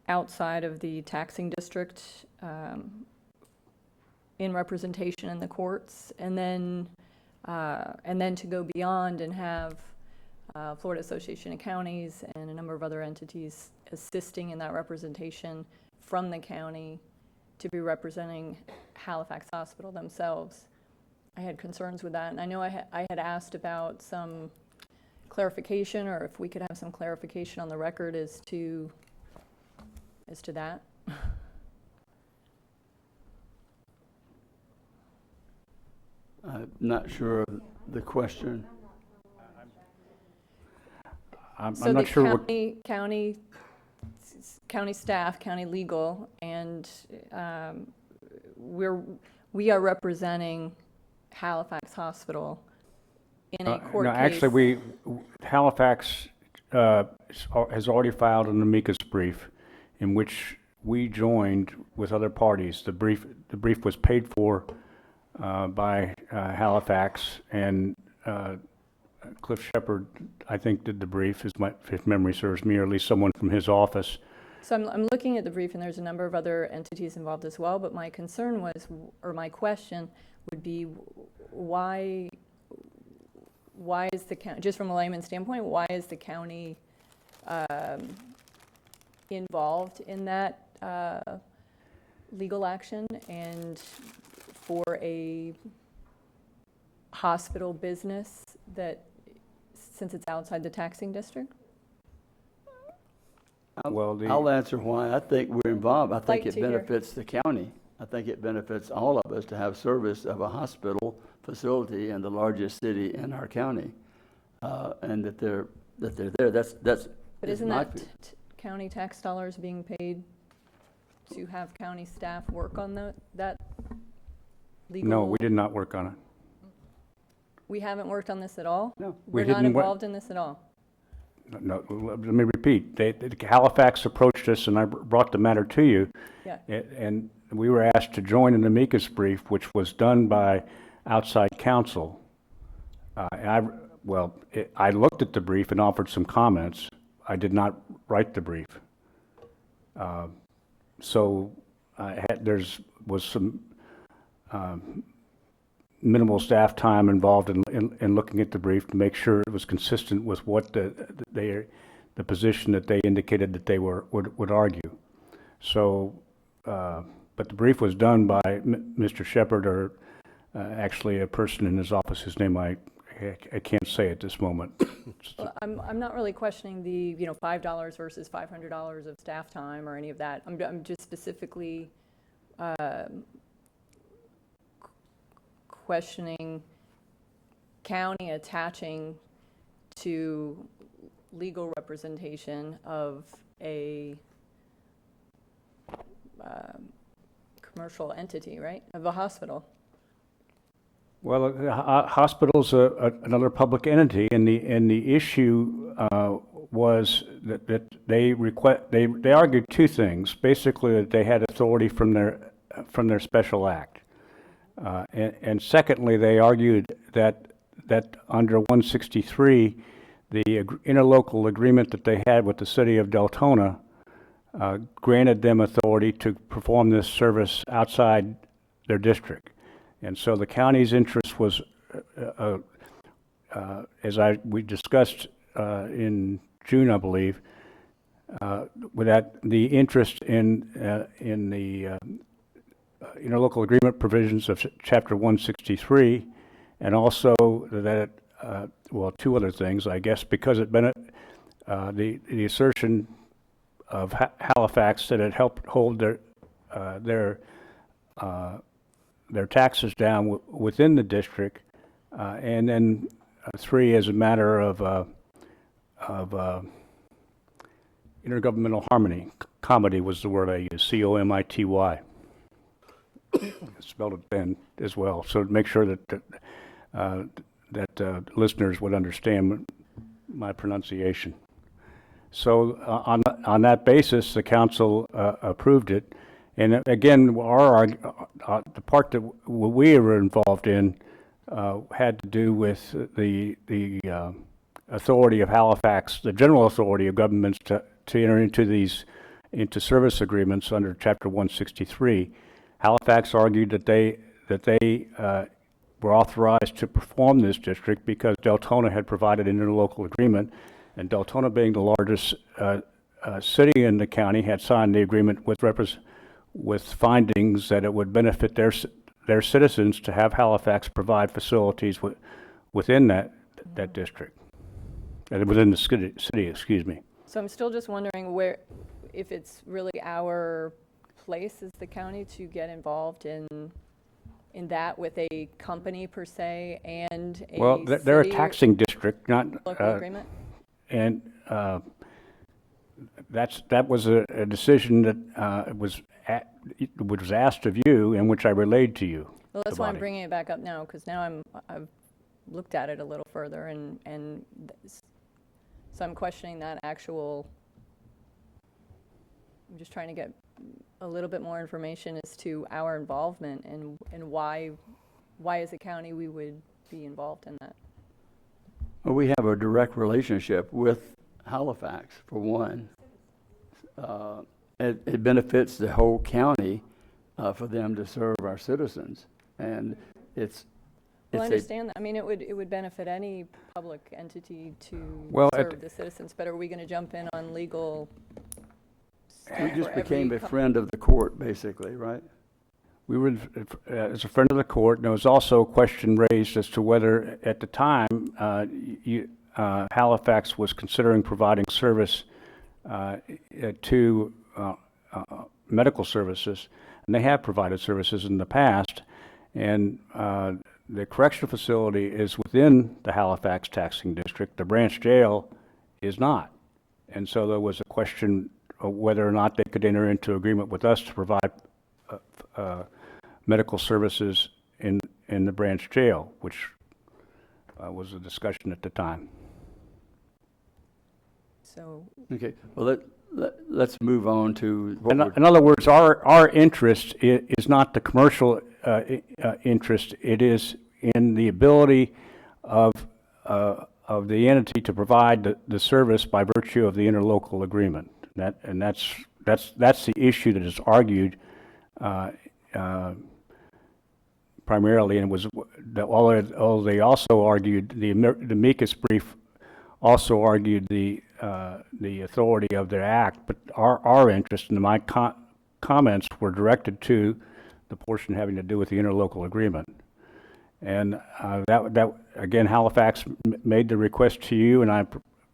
outside of the taxing district in representation in the courts, and then to go beyond and have Florida Association of Counties and a number of other entities assisting in that representation from the county to be representing Halifax Hospital themselves. I had concerns with that, and I know I had asked about some clarification, or if we could have some clarification on the record as to that. I'm not sure of the question. I'm So not the sure what. county staff, county legal, and we are representing Halifax Hospital in a court No, case. actually, Halifax has already filed an amicus brief in which we joined with other parties. The brief was paid for by Halifax, and Cliff Shepard, I think, did the brief, if memory serves me, or at least someone from his office. So I'm looking at the brief, and there's a number of other entities involved as well, but my concern was, or my question would be, why is the county, just from a layman's standpoint, why is the county involved in that legal action, and for a hospital business that, since it's outside the taxing district? I'll answer why I think we're involved. I think Like it to hear. benefits the county. I think it benefits all of us to have service of a hospital facility in the largest city in our county, and that they're there. That's. But isn't that county tax dollars being paid to have county staff work on that legal? No, we did not work on it. We haven't worked on this at all? No. We're not involved in this at all? No, let me repeat. Halifax approached us, and I brought the matter to you. Yeah. And we were asked to join an amicus brief, which was done by outside counsel. I looked at the brief and offered some comments. I did not write the brief. So there was some minimal staff time involved in looking at the brief to make sure it was consistent with what the position that they indicated that they would argue. So, but the brief was done by Mr. Shepard, or actually a person in his office whose name I can't say at this moment. Well, I'm not really questioning the $5 versus $500 of staff time or any of that. I'm just specifically questioning county attaching to legal representation of a commercial entity, right? Of a hospital. Well, a hospital's another public entity, and the issue was that they argued two things. Basically, that they had authority from their special act. And secondly, they argued that under 163, the interlocal agreement that they had with the city of Deltona granted them authority to perform this service outside their district. And so the county's interest was, as we discussed in June, I believe, with that the interest in the interlocal agreement provisions of Chapter 163, and also that, two other things, I guess, because it been the assertion of Halifax that it helped hold their taxes down within the district, and then three, as a matter of intergovernmental harmony. Comity was the word I used, COMITY. Spelled it then as well, so to make sure that listeners would understand my pronunciation. So on that basis, the council approved it. And again, the part that we were involved in had to do with the authority of Halifax, the general authority of governments to enter into service agreements under Chapter 163. Halifax argued that they were authorized to perform this district because Deltona had provided an interlocal agreement, and Deltona, being the largest city in the county, had signed the agreement with findings that it would benefit their citizens to have Halifax provide facilities within that district, within the city, excuse me. So I'm still just wondering if it's really our place as the county to get involved in that with a company per se and a well, they're a taxing district, not local agreement. And that was a decision that was asked of you, and which I relayed to you. Well, that's why I'm bringing it back up now, because now I've looked at it a little further, and so I'm questioning that actual I'm just trying to get a little bit more information as to our involvement and why as a county we would be involved in that. Well, we have a direct relationship with Halifax, for one. It benefits the whole county for them to serve our citizens, and it's. Well, I understand that. I mean, it would benefit any public entity to Well, serve the citizens, but are we going to jump in on legal stuff We just for became every a friend of the court, basically, right? We were, as a friend of the court, and there was also a question raised as to whether, at the time, Halifax was considering providing service to medical services, and they have provided services in the past, and the correctional facility is within the Halifax taxing district. The branch jail is not. And so there was a question of whether or not they could enter into agreement with us to provide medical services in the branch jail, which was a discussion at the time. So. Okay, well, let's move on to what In other words, our interest is not the commercial interest. It is in the ability of the entity to provide the service by virtue of the interlocal agreement. That's the issue that is argued primarily, and was although they also argued, the amicus brief also argued the authority of the act, but our interest and my comments were directed to the portion having to do with the interlocal agreement. And that again, Halifax made the request to you, and I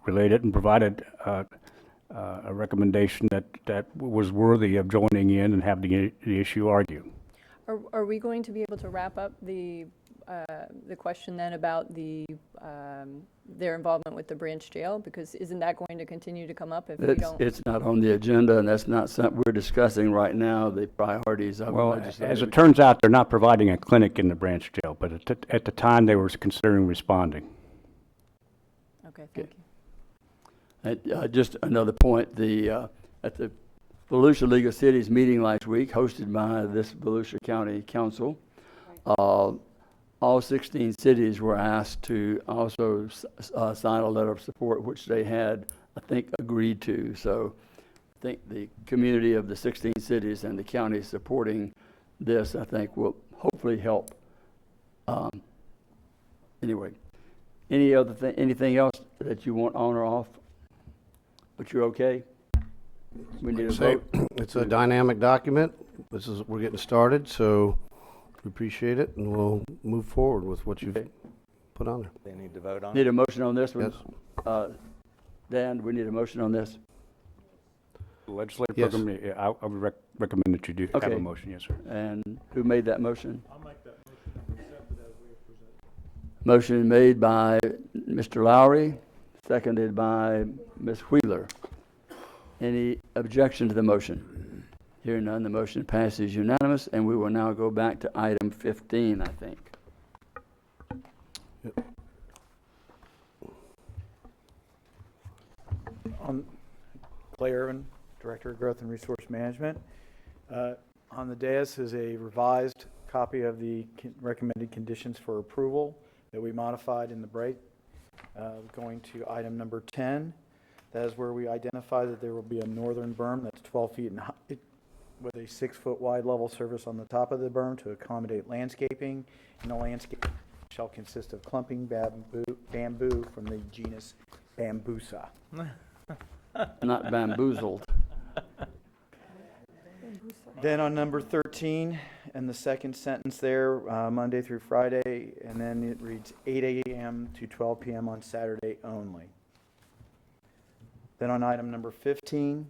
relayed it and provided a recommendation that was worthy of joining in and having the issue argued. Are we going to be able to wrap up the question then about their involvement with the branch jail? Because isn't that going to continue to come up if we don't? It's not on the agenda, and that's not something we're discussing right now, the priorities of the Well, legislative. as it turns out, they're not providing a clinic in the branch jail, but at the time they were considering responding. Okay, thank you. Just another point, at the Volusia League of Cities meeting last week, hosted by this Volusia County Council, all 16 cities were asked to also sign a letter of support, which they had, I think, agreed to. So I think the community of the 16 cities and the county supporting this, I think, will hopefully help. Anyway, anything else that you want on or off? But you're okay? We need a vote. It's a dynamic document. We're getting started, so we appreciate it, and we'll move forward with what you've put on there. They need to vote on it? Need a motion on this one? Yes. Dan, we need a motion on this? Legislative Yes. program, I would recommend that you do have a motion, yes, sir. And who made that motion? I'll make that motion. Accept it as we have presented. Motion made by Mr. Lowry, seconded by Ms. Wheeler. Any objection to the motion? Hearing none, the motion passes unanimous, and we will now go back to item 15, I think. Clay Irvin, Director of Growth and Resource Management. On the dais is a revised copy of the recommended conditions for approval that we modified in the break. Going to item number 10, that is where we identify that there will be a northern berm that's 12 feet in height with a 6-foot wide level surface on the top of the berm to accommodate landscaping, and the landscape shall consist of clumping bamboo from the genus Bambusa. Not bamboozled. Then on number 13, and the second sentence there, Monday through Friday, and then it reads 8 a.m. to 12 p.m. on Saturday only. Then on item number 15,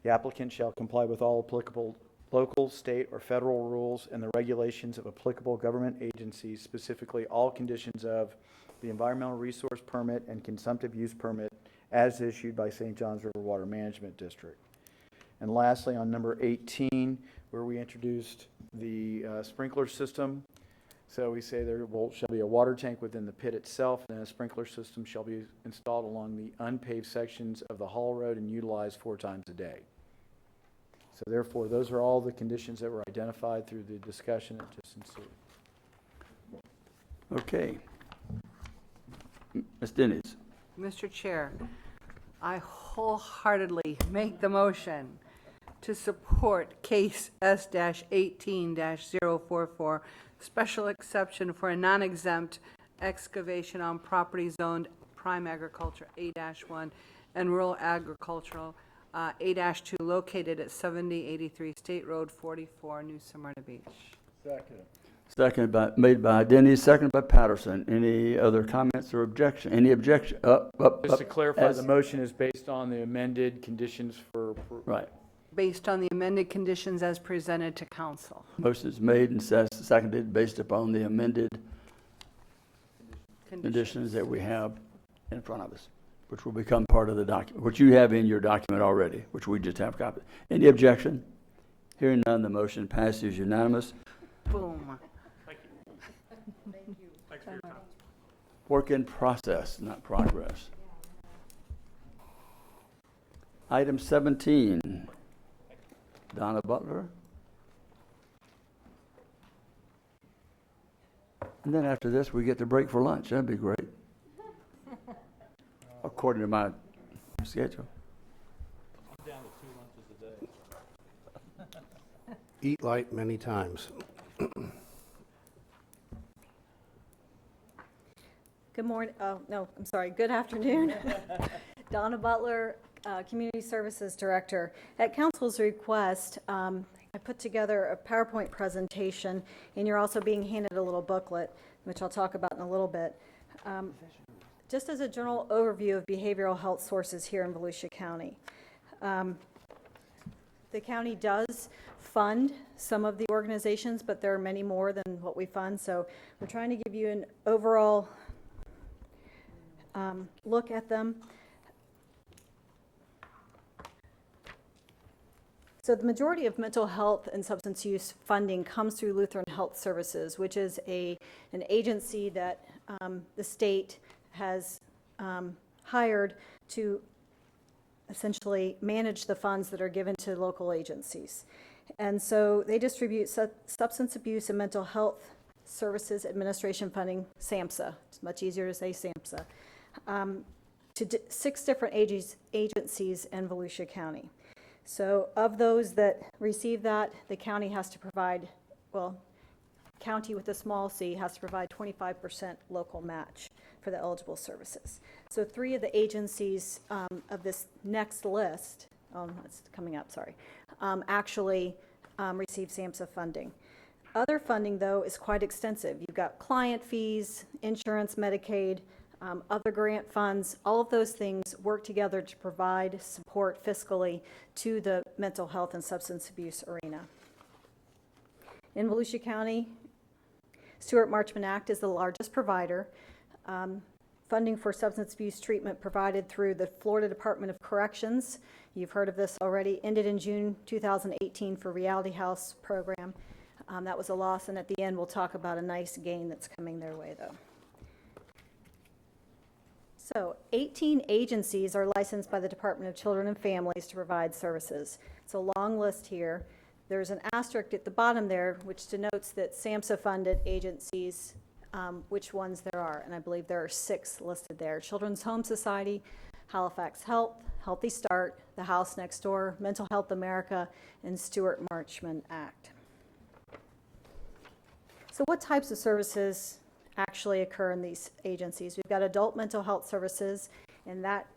the applicant shall comply with all applicable local, state, or federal rules and the regulations of applicable government agencies, specifically all conditions of the environmental resource permit and consumptive use permit as issued by St. Johns River Water Management District. And lastly, on number 18, where we introduced the sprinkler system. So we say there shall be a water tank within the pit itself, and a sprinkler system shall be installed along the unpaved sections of the Hall Road and utilized 4 times a day. So therefore, those are all the conditions that were identified through the discussion that just ensued. Okay. Ms. Dennis. Mr. Chair, I wholeheartedly make the motion to support case S-18-044, special exception for a non-exempt excavation on property zoned prime agriculture A-1 and rural agricultural A-2 located at 7083 State Road 44, New Smyrna Beach. Made by Dennis, seconded by Patterson. Any other comments or objection? Any objection? Just to clarify, As- the motion is based on the amended conditions for. Right. Based on the amended conditions as presented to council. Motion is made and seconded based upon the amended conditions that we have in front of us, which will become part of the document, which you have in your document already, which we just have copied. Any objection? Hearing none, the motion passes unanimous. Boom. Thank you. Thanks for your time. Work in process, not progress. Item 17, Donna Butler. And then after this, we get to break for lunch. That'd be great. According to my schedule. I'm down to 2 lunches a day. Eat light many times. Good morning, oh, no, I'm sorry, good afternoon. Donna Butler, Community Services Director. At Council's request, I put together a PowerPoint presentation, and you're also being handed a little booklet, which I'll talk about in a little bit. Just as a general overview of behavioral health sources here in Volusia County. The county does fund some of the organizations, but there are many more than what we fund, so we're trying to give you an overall look at them. So the majority of mental health and substance use funding comes through Lutheran Health Services, which is an agency that the state has hired to essentially manage the funds that are given to local agencies. And so they distribute substance abuse and mental health services administration funding, SAMHSA. It's much easier to say SAMHSA. To 6 different agencies in Volusia County. So of those that receive that, the county has to provide, well, county with a small c has to provide 25% local match for the eligible services. So 3 of the agencies of this next list, it's coming up, sorry, actually receive SAMHSA funding. Other funding, though, is quite extensive. You've got client fees, insurance, Medicaid, other grant funds. All of those things work together to provide support fiscally to the mental health and substance abuse arena. In Volusia County, Stewart Marchman Act is the largest provider. Funding for substance abuse treatment provided through the Florida Department of Corrections. You've heard of this already. Ended in June 2018 for Reality House program. That was a loss, and at the end we'll talk about a nice gain that's coming their way, though. So 18 agencies are licensed by the Department of Children and Families to provide services. It's a long list here. There's an asterisk at the bottom there which denotes that SAMHSA funded agencies, which ones there are, and I believe there are 6 listed there. Children's Home Society, Halifax Health, Healthy Start, The House Next Door, Mental Health America, and Stewart Marchman Act. So what types of services actually occur in these agencies? We've got adult mental health services, and that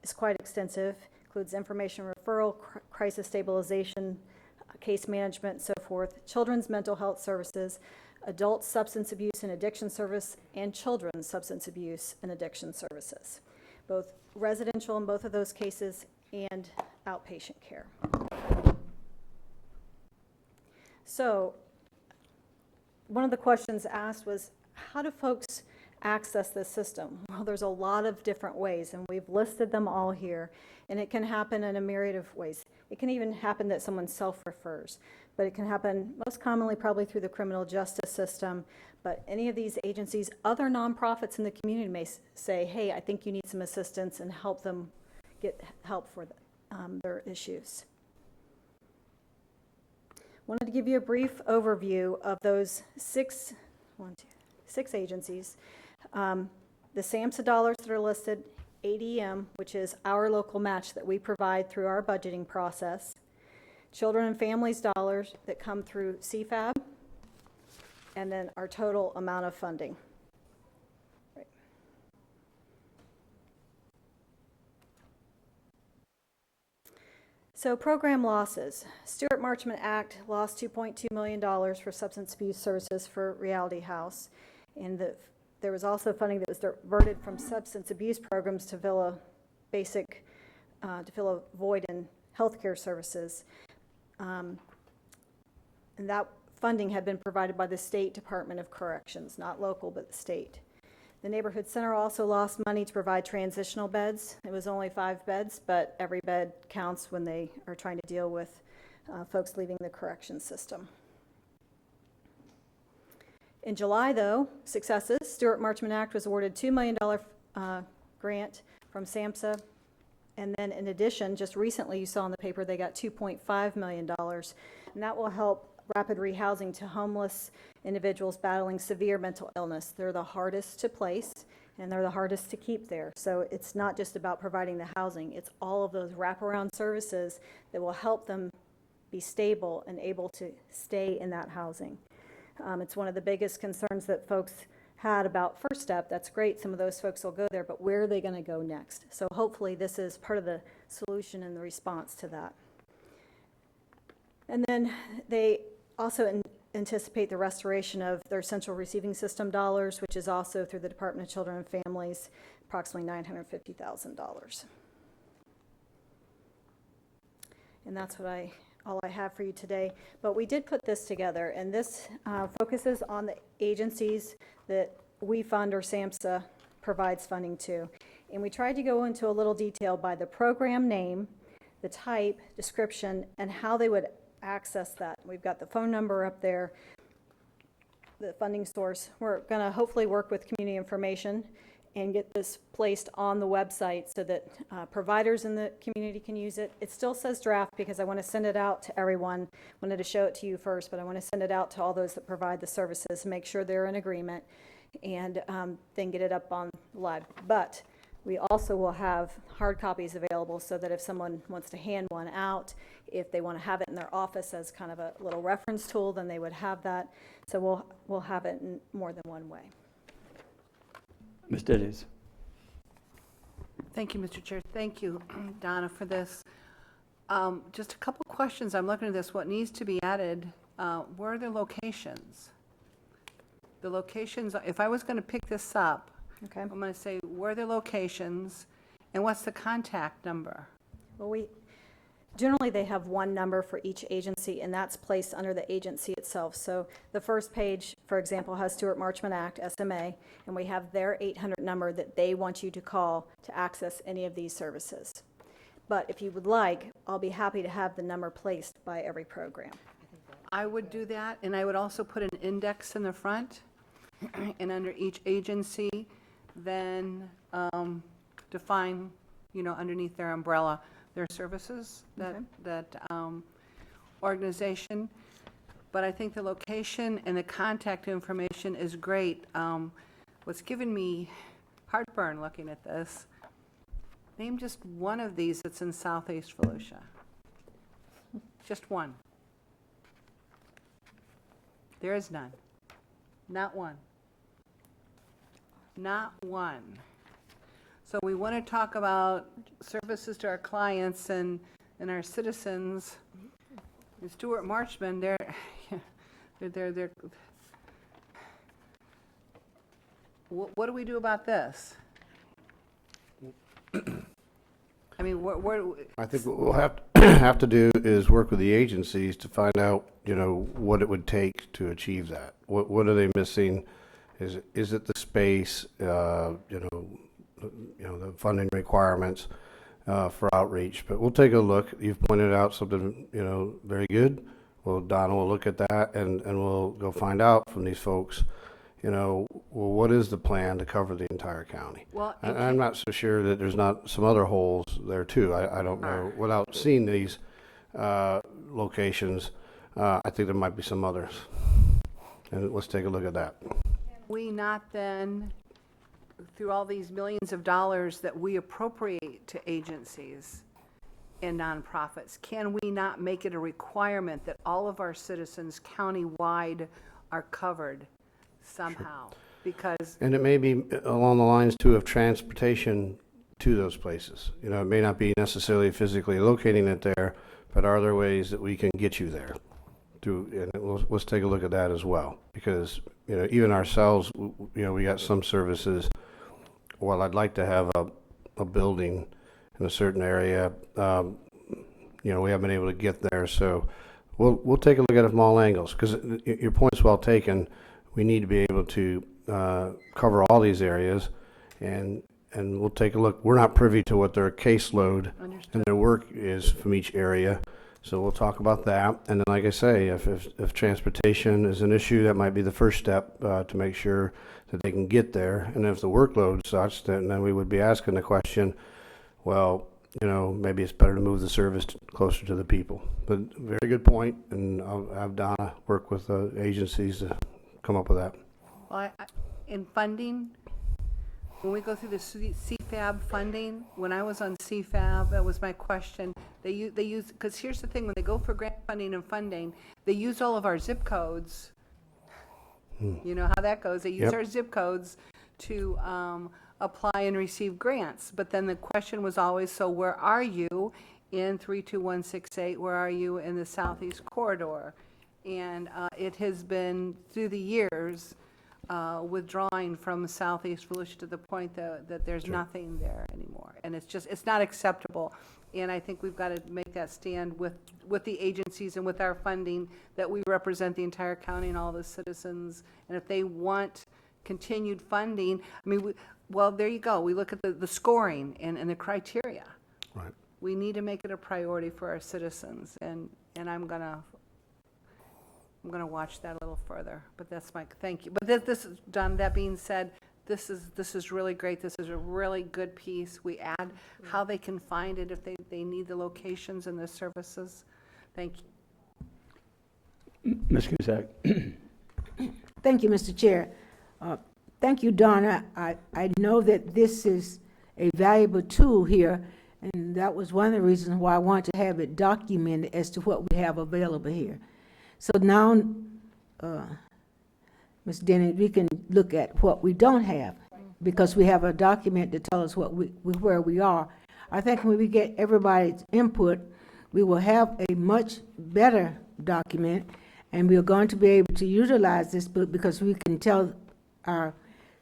is quite extensive. Includes information referral, crisis stabilization, case management, and so forth. Children's mental health services, adult substance abuse and addiction service, and children's substance abuse and addiction services. Both residential in both of those cases and outpatient care. So one of the questions asked was, how do folks access this system? Well, there's a lot of different ways, and we've listed them all here, and it can happen in a myriad of ways. It can even happen that someone self-refers, but it can happen most commonly probably through the criminal justice system, but any of these agencies, other nonprofits in the community may say, hey, I think you need some assistance, and help them get help for their issues. Wanted to give you a brief overview of those six agencies. The SAMHSA dollars that are listed, ADM, which is our local match that we provide through our budgeting process, Children and Families dollars that come through CFAB, and then our total amount of funding. Right. So program losses. Stewart Marchman Act lost $2.2 million for substance abuse services for Reality House. And there was also funding that was diverted from substance abuse programs to fill a void in healthcare services. And that funding had been provided by the State Department of Corrections, not local, but the state. The Neighborhood Center also lost money to provide transitional beds. It was only 5 beds, but every bed counts when they are trying to deal with folks leaving the corrections system. In July, though, successes. Stewart Marchman Act was awarded $2 million grant from SAMHSA. And then in addition, just recently you saw in the paper, they got $2.5 million. And that will help rapid rehousing to homeless individuals battling severe mental illness. They're the hardest to place and they're the hardest to keep there. So it's not just about providing the housing, it's all of those wraparound services that will help them be stable and able to stay in that housing. It's one of the biggest concerns that folks had about First Step. That's great, some of those folks will go there, but where are they going to go next? So hopefully this is part of the solution and the response to that. And then they also anticipate the restoration of their central receiving system dollars, which is also through the Department of Children and Families, approximately $950,000. And that's all I have for you today. But we did put this together, and this focuses on the agencies that we fund or SAMHSA provides funding to. And we tried to go into a little detail by the program name, the type, description, and how they would access that. We've got the phone number up there, the funding source. We're going to hopefully work with community information and get this placed on the website so that providers in the community can use it. It still says draft because I want to send it out to everyone. I wanted to show it to you first, but I want to send it out to all those that provide the services, make sure they're in agreement, and then get it up on live. But we also will have hard copies available so that if someone wants to hand one out, if they want to have it in their office as kind of a little reference tool, then they would have that. So we'll have it in more than one way. Ms. Diddes. Thank you, Mr. Chair. Thank you, Donna, for this. Just a couple questions. I'm looking at this. What needs to be added? Where are the locations? The locations, if I was going to pick this up, okay, I'm going to say where are the locations and what's the contact number? Well, generally they have one number for each agency, and that's placed under the agency itself. So the first page, for example, has Stewart Marchman Act, SMA, and we have their 800 number that they want you to call to access any of these services. But if you would like, I'll be happy to have the number placed by every program. I would do that, and I would also put an index in the front and under each agency, then define, underneath their umbrella, their services, that organization. But I think the location and the contact information is great. What's given me heartburn looking at this, name just one of these that's in Southeast Volusia. Just one. There is none. Not one. Not one. So we want to talk about services to our clients and our citizens. And Stewart Marchman, they're what do we do about this? I mean, I think what we'll have to do is work with the agencies to find out, what it would take to achieve that. What are they missing? Is it the space? The funding requirements for outreach. But we'll take a look. You've pointed out something, very good. Well, Donna will look at that and we'll go find out from these folks, what is the plan to cover the entire county? Well, and I'm not so sure that there's not some other holes there too. I don't know. Without seeing these locations, I think there might be some others. And let's take a look at that. We not then, through all these millions of dollars that we appropriate to agencies and nonprofits, can we not make it a requirement that all of our citizens countywide are covered somehow? Because And it may be along the lines too of transportation to those places. You know, it may not be necessarily physically locating it there, but are there ways that we can get you there? And let's take a look at that as well, because, you know, even ourselves, you know, we got some services. While I'd like to have a building in a certain area, you know, we haven't been able to get there. So we'll take a look at it from all angles, because your point's well taken. We need to be able to cover all these areas, and we'll take a look. We're not privy to what their caseload and their work is from each area. So we'll talk about that. And then, like I say, if transportation is an issue, that might be the first step to make sure that they can get there. And if the workload is such, then we would be asking the question, well, you know, maybe it's better to move the service closer to the people. But very good point, and I'll have Donna work with the agencies to come up with that. well, in funding, when we go through the CFAB funding, when I was on CFAB, that was my question. They use, because here's the thing, when they go for grant funding and funding, they use all of our zip codes. You know how that goes. They use our zip codes to apply and receive grants. But then the question was always, so where are you in 32168? Where are you in the Southeast Corridor? And it has been, through the years, withdrawing from Southeast Volusia to the point that there's nothing there anymore. And it's not acceptable. And I think we've got to make that stand with the agencies and with our funding, that we represent the entire county and all the citizens. And if they want continued funding, I mean, well, there you go. We look at the scoring and the criteria. Right. We need to make it a priority for our citizens. And I'm gonna watch that a little further. But that's my thank you. But this is done. That being said, this is really great. This is a really good piece. We add how they can find it if they need the locations and the services. Thank you. Ms. Cusack. Thank you, Mr. Chair. Thank you, Donna. I know that this is a valuable tool here, and that was one of the reasons why I wanted to have it documented as to what we have available here. So now, Ms. Denny, we can look at what we don't have, because we have a document to tell us where we are. I think when we get everybody's input, we will have a much better document, and we are going to be able to utilize this book because we can tell our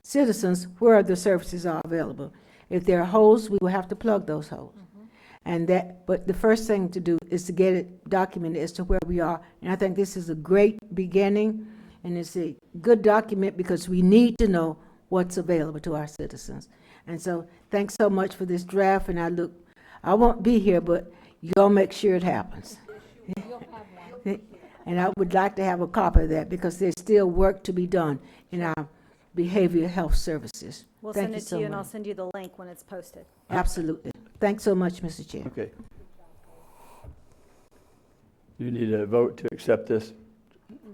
citizens where the services are available. If there are holes, we will have to plug those holes. But the first thing to do is to get it documented as to where we are. And I think this is a great beginning, and it's a good document because we need to know what's available to our citizens. And so thanks so much for this draft, and I won't be here, but you'll make sure it happens. And I would like to have a copy of that because there's still work to be done in our behavioral health services. We'll Thank send it so to you, and I'll much. send you the link when it's posted. Absolutely. Thanks so much, Mr. Chair. Okay. You need a vote to accept this?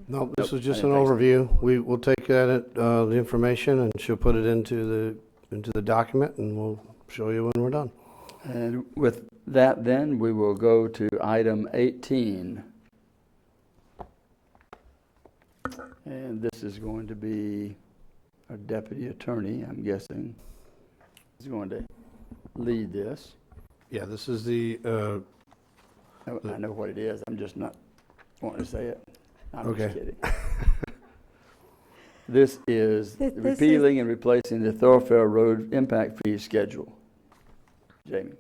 No, this Nope, is just I an didn't think overview. We will take that, the information, and she'll put it into the document, and we'll show you when we're done. And with that, then, we will go to item 18. And this is going to be our deputy attorney, I'm guessing, is going to lead this. Yeah, this is the, I know what it is, I'm just not wanting to say it. I'm Okay. just kidding. This is This is- repealing and replacing the thoroughfare road impact fee schedule. Jamie.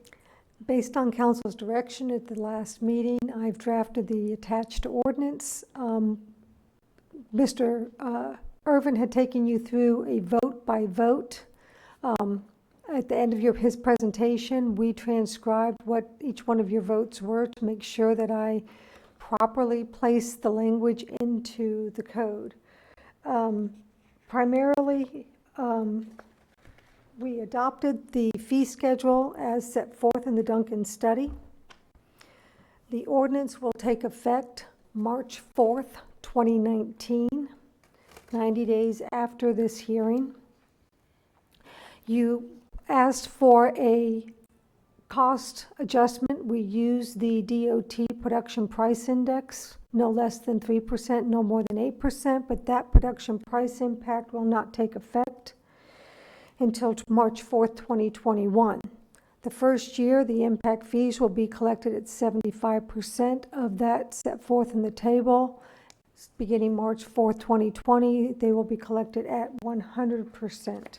Based on council's direction at the last meeting, I've drafted the attached ordinance. Mr. Irvin had taken you through a vote by vote. At the end of his presentation, we transcribed what each one of your votes were to make sure that I properly placed the language into the code. Primarily, we adopted the fee schedule as set forth in the Duncan study. The ordinance will take effect March 4th, 2019, 90 days after this hearing. You asked for a cost adjustment. We used the DOT production price index, no less than 3%, no more than 8%, but that production price impact will not take effect until March 4th, 2021. The first year, the impact fees will be collected at 75% of that set forth in the table. Beginning March 4th, 2020, they will be collected at 100%.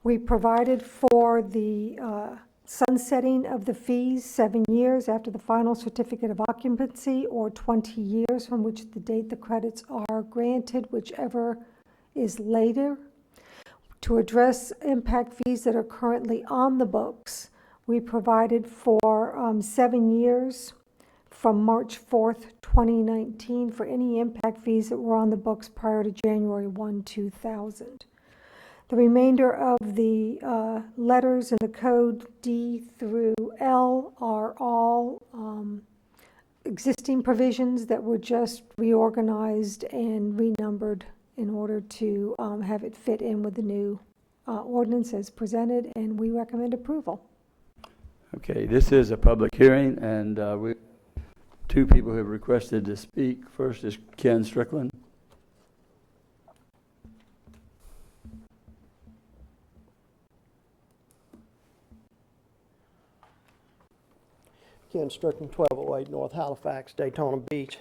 We provided for the sunsetting of the fees 7 years after the final certificate of occupancy, or 20 years from which the date the credits are granted, whichever is later. To address impact fees that are currently on the books, we provided for 7 years from March 4th, 2019 for any impact fees that were on the books prior to January 1, 2000. The remainder of the letters in the code D through L are all existing provisions that were just reorganized and renumbered in order to have it fit in with the new ordinance as presented, and we recommend approval. Okay, this is a public hearing, and two people who have requested to speak. First is Ken Strickland. Ken Strickland, 1208 North Halifax, Daytona Beach.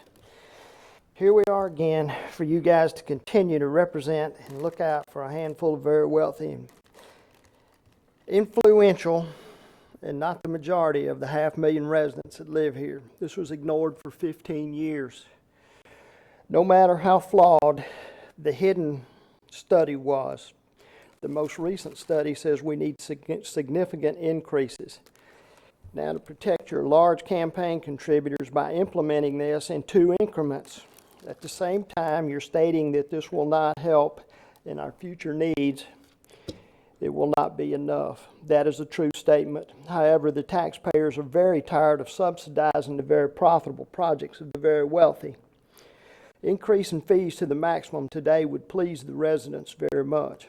Here we are again for you guys to continue to represent and look out for a handful of very wealthy and influential, and not the majority of the 500,000 residents that live here. This was ignored for 15 years. No matter how flawed the hidden study was, the most recent study says we need significant increases. Now, to protect your large campaign contributors by implementing this in 2 increments. At the same time, you're stating that this will not help in our future needs. It will not be enough. That is a true statement. However, the taxpayers are very tired of subsidizing the very profitable projects of the very wealthy. Increasing fees to the maximum today would please the residents very much.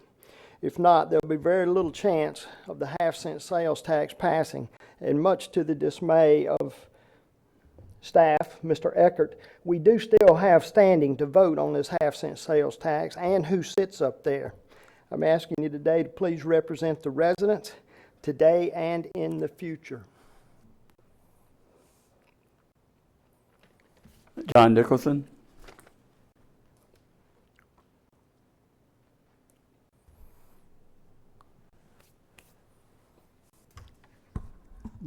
If not, there will be very little chance of the half-cent sales tax passing, and much to the dismay of staff, Mr. Eckert, we do still have standing to vote on this half-cent sales tax and who sits up there. I'm asking you today to please represent the residents today and in the future. John Nicholson.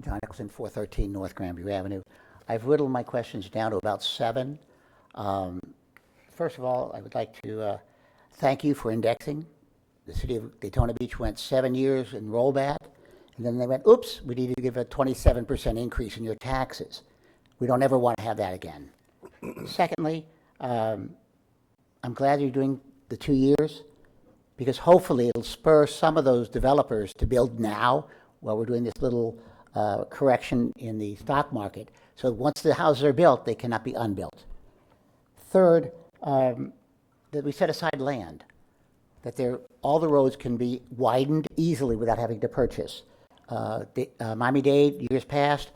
John Nicholson, 413 North Granby Avenue. I've whittled my questions down to about 7. First of all, I would like to thank you for indexing. The city of Daytona Beach went 7 years in rollback, and then they went, oops, we need to give a 27% increase in your taxes. We don't ever want to have that again. Secondly, I'm glad you're doing the 2 years, because hopefully it'll spur some of those developers to build now while we're doing this little correction in the stock market. So once the houses are built, they cannot be unbuilt. Third, that we set aside land, that all the roads can be widened easily without having to purchase. Miami-Dade, years past,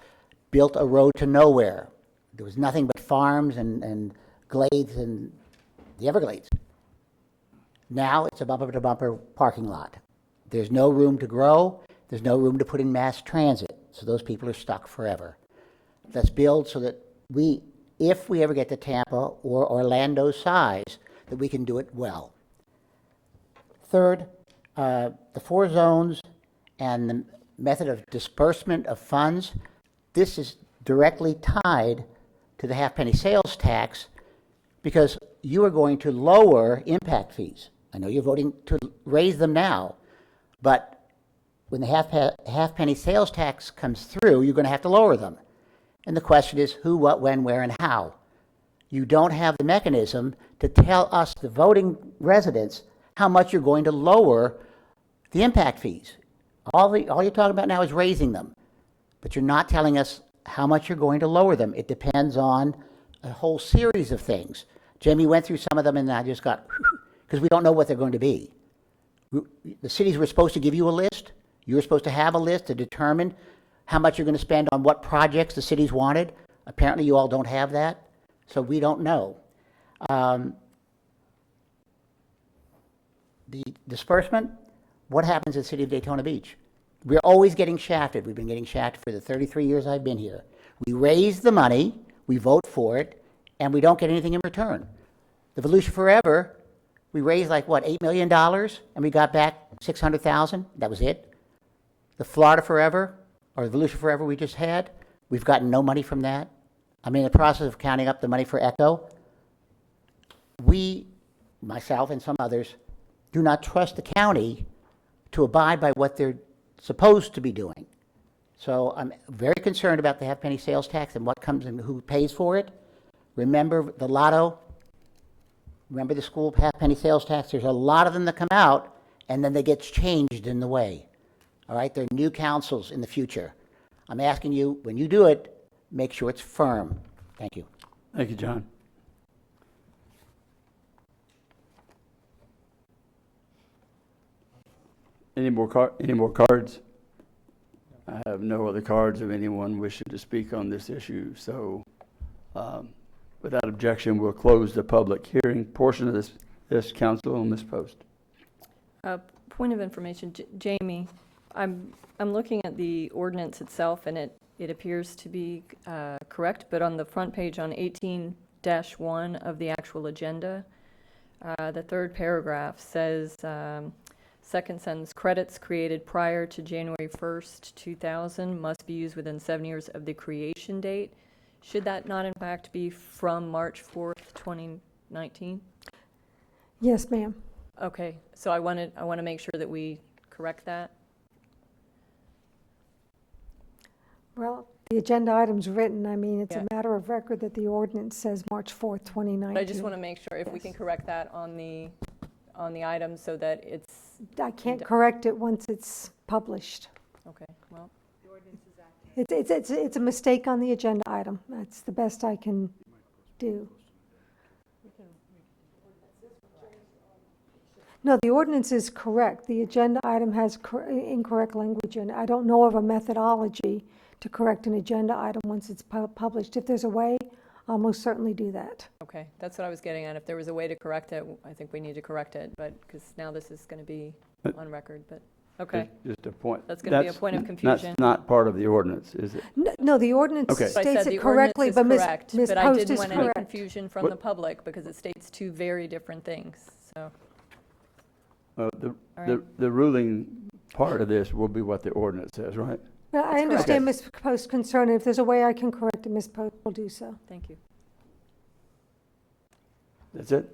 built a road to nowhere. There was nothing but farms and glades and the Everglades. Now it's a bumper-to-bumper parking lot. There's no room to grow. There's no room to put in mass transit. So those people are stuck forever. Let's build so that if we ever get to Tampa or Orlando's size, that we can do it well. Third, the 4 zones and the method of disbursement of funds, this is directly tied to the halfpenny sales tax, because you are going to lower impact fees. I know you're voting to raise them now, but when the halfpenny sales tax comes through, you're going to have to lower them. And the question is who, what, when, where, and how. You don't have the mechanism to tell us, the voting residents, how much you're going to lower the impact fees. All you're talking about now is raising them, but you're not telling us how much you're going to lower them. It depends on a whole series of things. Jamie went through some of them, and I just got, because we don't know what they're going to be. The cities were supposed to give you a list. You were supposed to have a list to determine how much you're going to spend on what projects the cities wanted. Apparently, you all don't have that, so we don't know. The disbursement, what happens in the city of Daytona Beach? We're always getting shafted. We've been getting shafted for the 33 years I've been here. We raise the money, we vote for it, and we don't get anything in return. The Volusia Forever, we raised like, what, $8 million, and we got back $600,000. That was it. The Florida Forever, or the Volusia Forever we just had, we've gotten no money from that. I'm in the process of counting up the money for Echo. We, myself and some others, do not trust the county to abide by what they're supposed to be doing. So I'm very concerned about the half-penny sales tax and what comes and who pays for it. Remember the lotto, remember the school half-penny sales tax. There's a lot of them that come out, and then they get changed in the way. All right, there are new councils in the future. I'm asking you, when you do it, make sure it's firm. Thank you. Thank you, John. Any more cards? I have no other cards of anyone wishing to speak on this issue. So, without objection, we'll close the public hearing portion of this council on this post. Point of information, Jamie, I'm looking at the ordinance itself, and it appears to be correct, but on the front page on 18-1 of the actual agenda, the third paragraph says, second sentence, credits created prior to January 1st, 2000 must be used within 7 years of the creation date. Should that not in fact be from March 4th, 2019? Yes, ma'am. Okay, so I want to make sure that we correct that. Well, the agenda item's written. I mean, it's Yeah. a matter of record that the ordinance says March 4th, 2019. But I just want to make sure if we can correct that on the item so that it's. I can't correct it once it's published. Okay, well. It's a mistake on the agenda item. That's the best I can do. No, the ordinance is correct. The agenda item has incorrect language, and I don't know of a methodology to correct an agenda item once it's published. If there's a way, I'll most certainly do that. Okay, that's what I was getting at. If there was a way to correct it, I think we need to correct it, but, because now this is going to be on record, but, okay. Just a point. That's going to be a point of confusion. That's not part of the ordinance, is it? No, the ordinance Okay. So I states said it the correctly, ordinance but is Ms. correct, Ms. but I Post didn't is want any correct. confusion from What? the public because it states two very different things, so. The ruling part of this will be what the ordinance says, right? Well, I understand Ms. Post's concern, and if there's a way I can correct it, Ms. Post will do so. Thank you. That's it?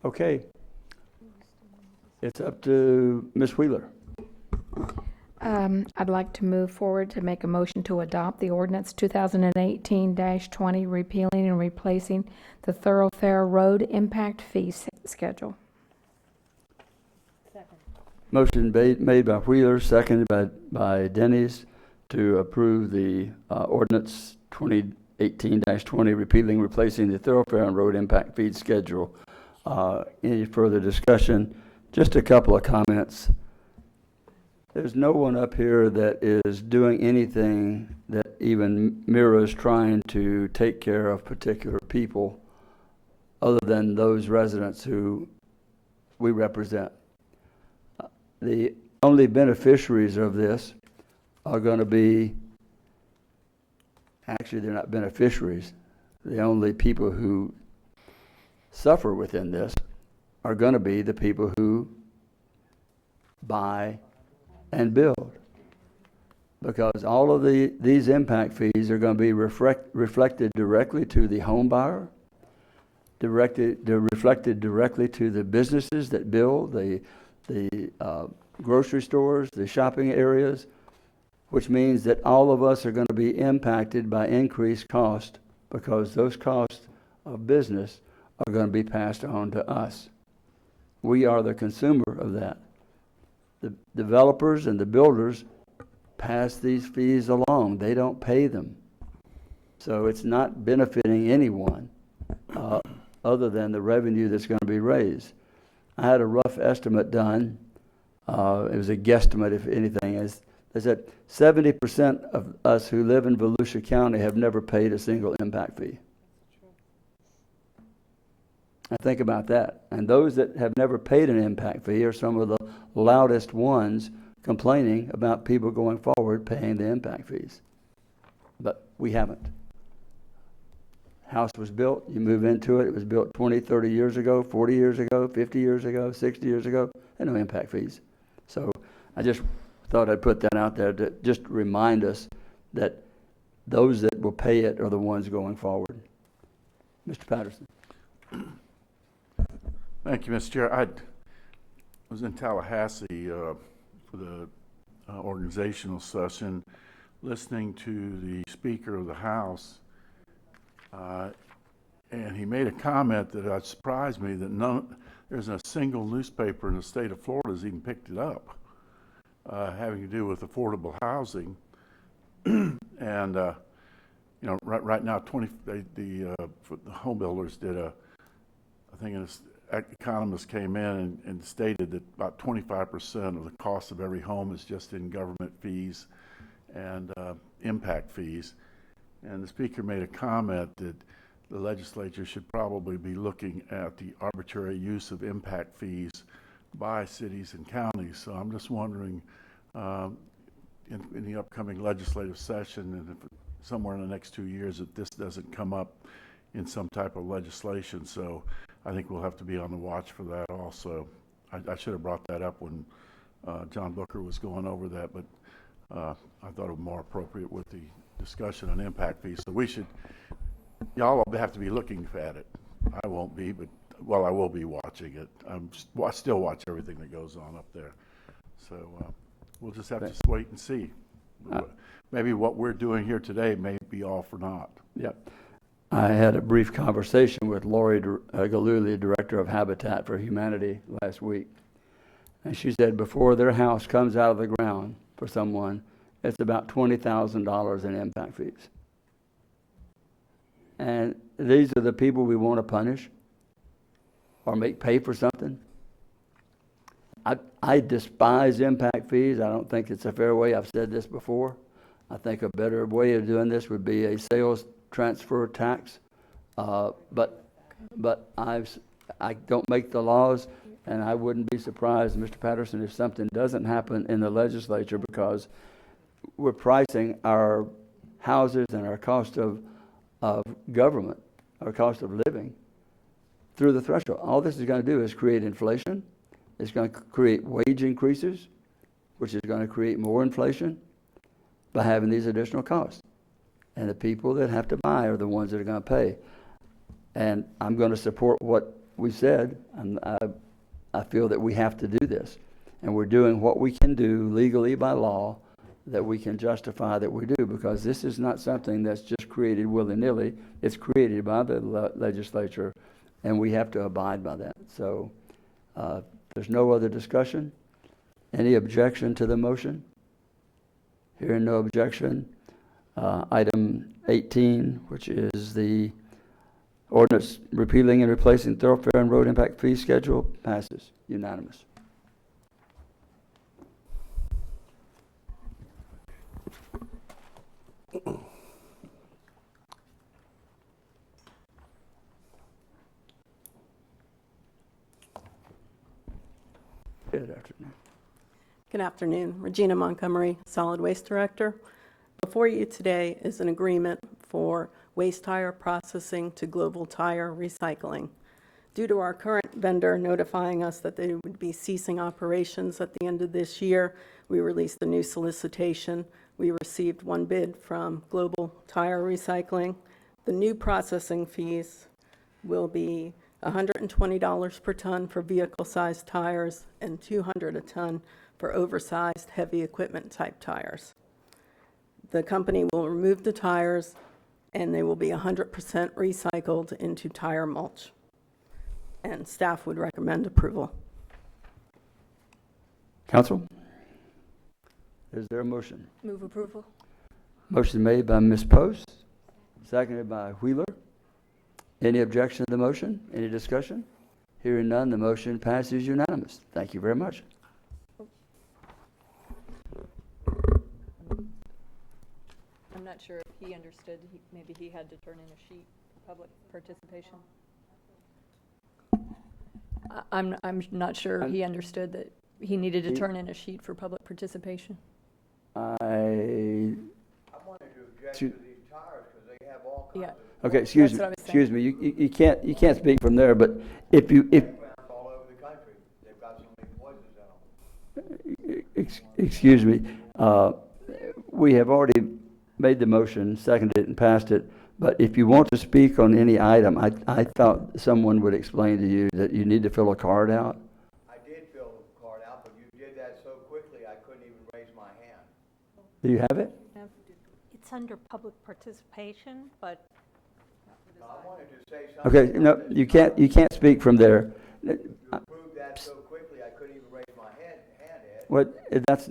Okay. It's up to Ms. Wheeler. I'd like to move forward to make a motion to adopt the ordinance 2018-20 repealing and replacing the thoroughfare road impact fee schedule. Motion made by Wheeler, seconded by Denny's to approve the ordinance 2018-20 repealing, replacing the thoroughfare and road impact fee schedule. Any further discussion? Just a couple of comments. There's no one up here that is doing anything that even mirrors trying to take care of particular people other than those residents who we represent. The only beneficiaries of this are going to be, actually they're not beneficiaries, the only people who suffer within this are going to be the people who buy and build. Because all of these impact fees are going to be reflected directly to the home buyer, reflected directly to the businesses that build, the grocery stores, the shopping areas, which means that all of us are going to be impacted by increased cost because those costs of business are going to be passed on to us. We are the consumer of that. The developers and the builders pass these fees along. They don't pay them. So it's not benefiting anyone other than the revenue that's going to be raised. I had a rough estimate done. It was a guesstimate, if anything. They said 70% of us who live in Volusia County have never paid a single impact fee. I think about that. And those that have never paid an impact fee are some of the loudest ones complaining about people going forward paying the impact fees. But we haven't. House was built, you move into it, it was built 20, 30 years ago, 40 years ago, 50 years ago, 60 years ago, and no impact fees. So I just thought I'd put that out there to just remind us that those that will pay it are the ones going forward. Mr. Patterson. Thank you, Mr. Chair. I was in Tallahassee for the organizational session, listening to the Speaker of the House, and he made a comment that surprised me that there's a single newspaper in the state of Florida has even picked it up, having to do with affordable housing. And you know, right now, the home builders did I think an economist came in and stated that about 25% of the cost of every home is just in government fees and impact fees. And the speaker made a comment that the legislature should probably be looking at the arbitrary use of impact fees by cities and counties. So I'm just wondering, in the upcoming legislative session, and if somewhere in the next 2 years, if this doesn't come up in some type of legislation. So I think we'll have to be on the watch for that also. I should have brought that up when John Booker was going over that, but I thought it was more appropriate with the discussion on impact fees. So y'all will have to be looking at it. I won't be, but, well, I will be watching it. I still watch everything that goes on up there. So we'll just have to wait and see. Maybe what we're doing here today may be all for naught. Yep. I had a brief conversation with Lori Galuli, Director of Habitat for Humanity, last week. And she said before their house comes out of the ground for someone, it's about $20,000 in impact fees. And these are the people we want to punish or make pay for something. I despise impact fees. I don't think it's a fair way. I've said this before. I think a better way of doing this would be a sales transfer tax. But I don't make the laws, and I wouldn't be surprised, Mr. Patterson, if something doesn't happen in the legislature, because we're pricing our houses and our cost of government, our cost of living, through the threshold. All this is going to do is create inflation. It's going to create wage increases, which is going to create more inflation by having these additional costs. And the people that have to buy are the ones that are going to pay. And I'm going to support what we said, and I feel that we have to do this. And we're doing what we can do legally by law that we can justify that we do, because this is not something that's just created willy-nilly. It's created by the legislature, and we have to abide by that. So there's no other discussion. Any objection to the motion? Hearing no objection. Item 18, which is the ordinance repealing and replacing thoroughfare and road impact fee schedule, passes unanimous. Good afternoon. Good afternoon. Regina Montgomery, Solid Waste Director. Before you today is an agreement for waste tire processing to Global Tire Recycling. Due to our current vendor notifying us that they would be ceasing operations at the end of this year, we released a new solicitation. We received one bid from Global Tire Recycling. The new processing fees will be $120 per ton for vehicle-sized tires and $200 a ton for oversized heavy equipment type tires. The company will remove the tires and they will be 100% recycled into tire mulch. And staff would recommend approval. Council? Is there a motion? Move approval. Motion made by Ms. Post, seconded by Wheeler. Any objection to the motion? Any discussion? Hearing none, the motion passes unanimous. Thank you very much. I'm not sure if he understood, maybe he had to turn in a sheet for public participation. I'm not sure he understood that he needed to turn in a sheet for public participation. I wanted to object to these tires because they have all kinds of. Okay, excuse That's me, what I was saying. excuse me, you can't speak from there, but if you, all over the country. They've got so many poisons in them. excuse me, we have already made the motion, seconded it, and passed it, but if you want to speak on any item, I thought someone would explain to you that you need to fill a card out. I did fill the card out, but you did that so quickly I couldn't even raise my hand. Do you have it? It's under public participation, but I wanted to say something. Okay, no, you can't speak from there. You approved that so quickly I couldn't even raise my hand, Ed. What, that's,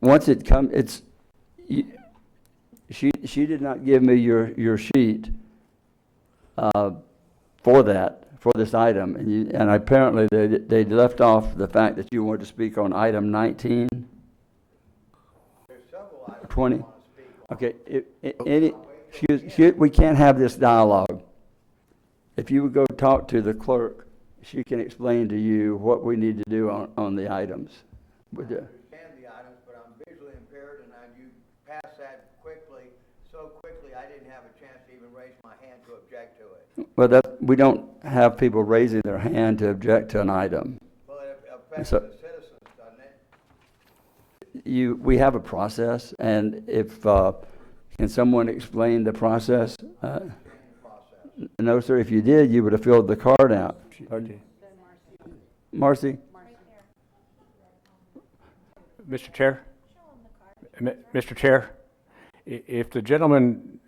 once it comes, it's, she did not give me your sheet for that, for this item, and apparently they left off the fact that you wanted to speak on item 19, 20. Okay, we can't have this dialogue. If you would go talk to the clerk, she can explain to you what we need to do on the items. Would you? Understand the items, but I'm visually impaired and you passed that quickly, so quickly I didn't have a chance to even raise my hand to object to it. Well, we don't have people raising their hand to object to an item. Well, it affects So- the citizens, doesn't it? We have a process, and if, can someone explain the process? No, sir, if you did, you would have filled the card out. Marcy? Mr. Chair? Mr. Chair, if the gentleman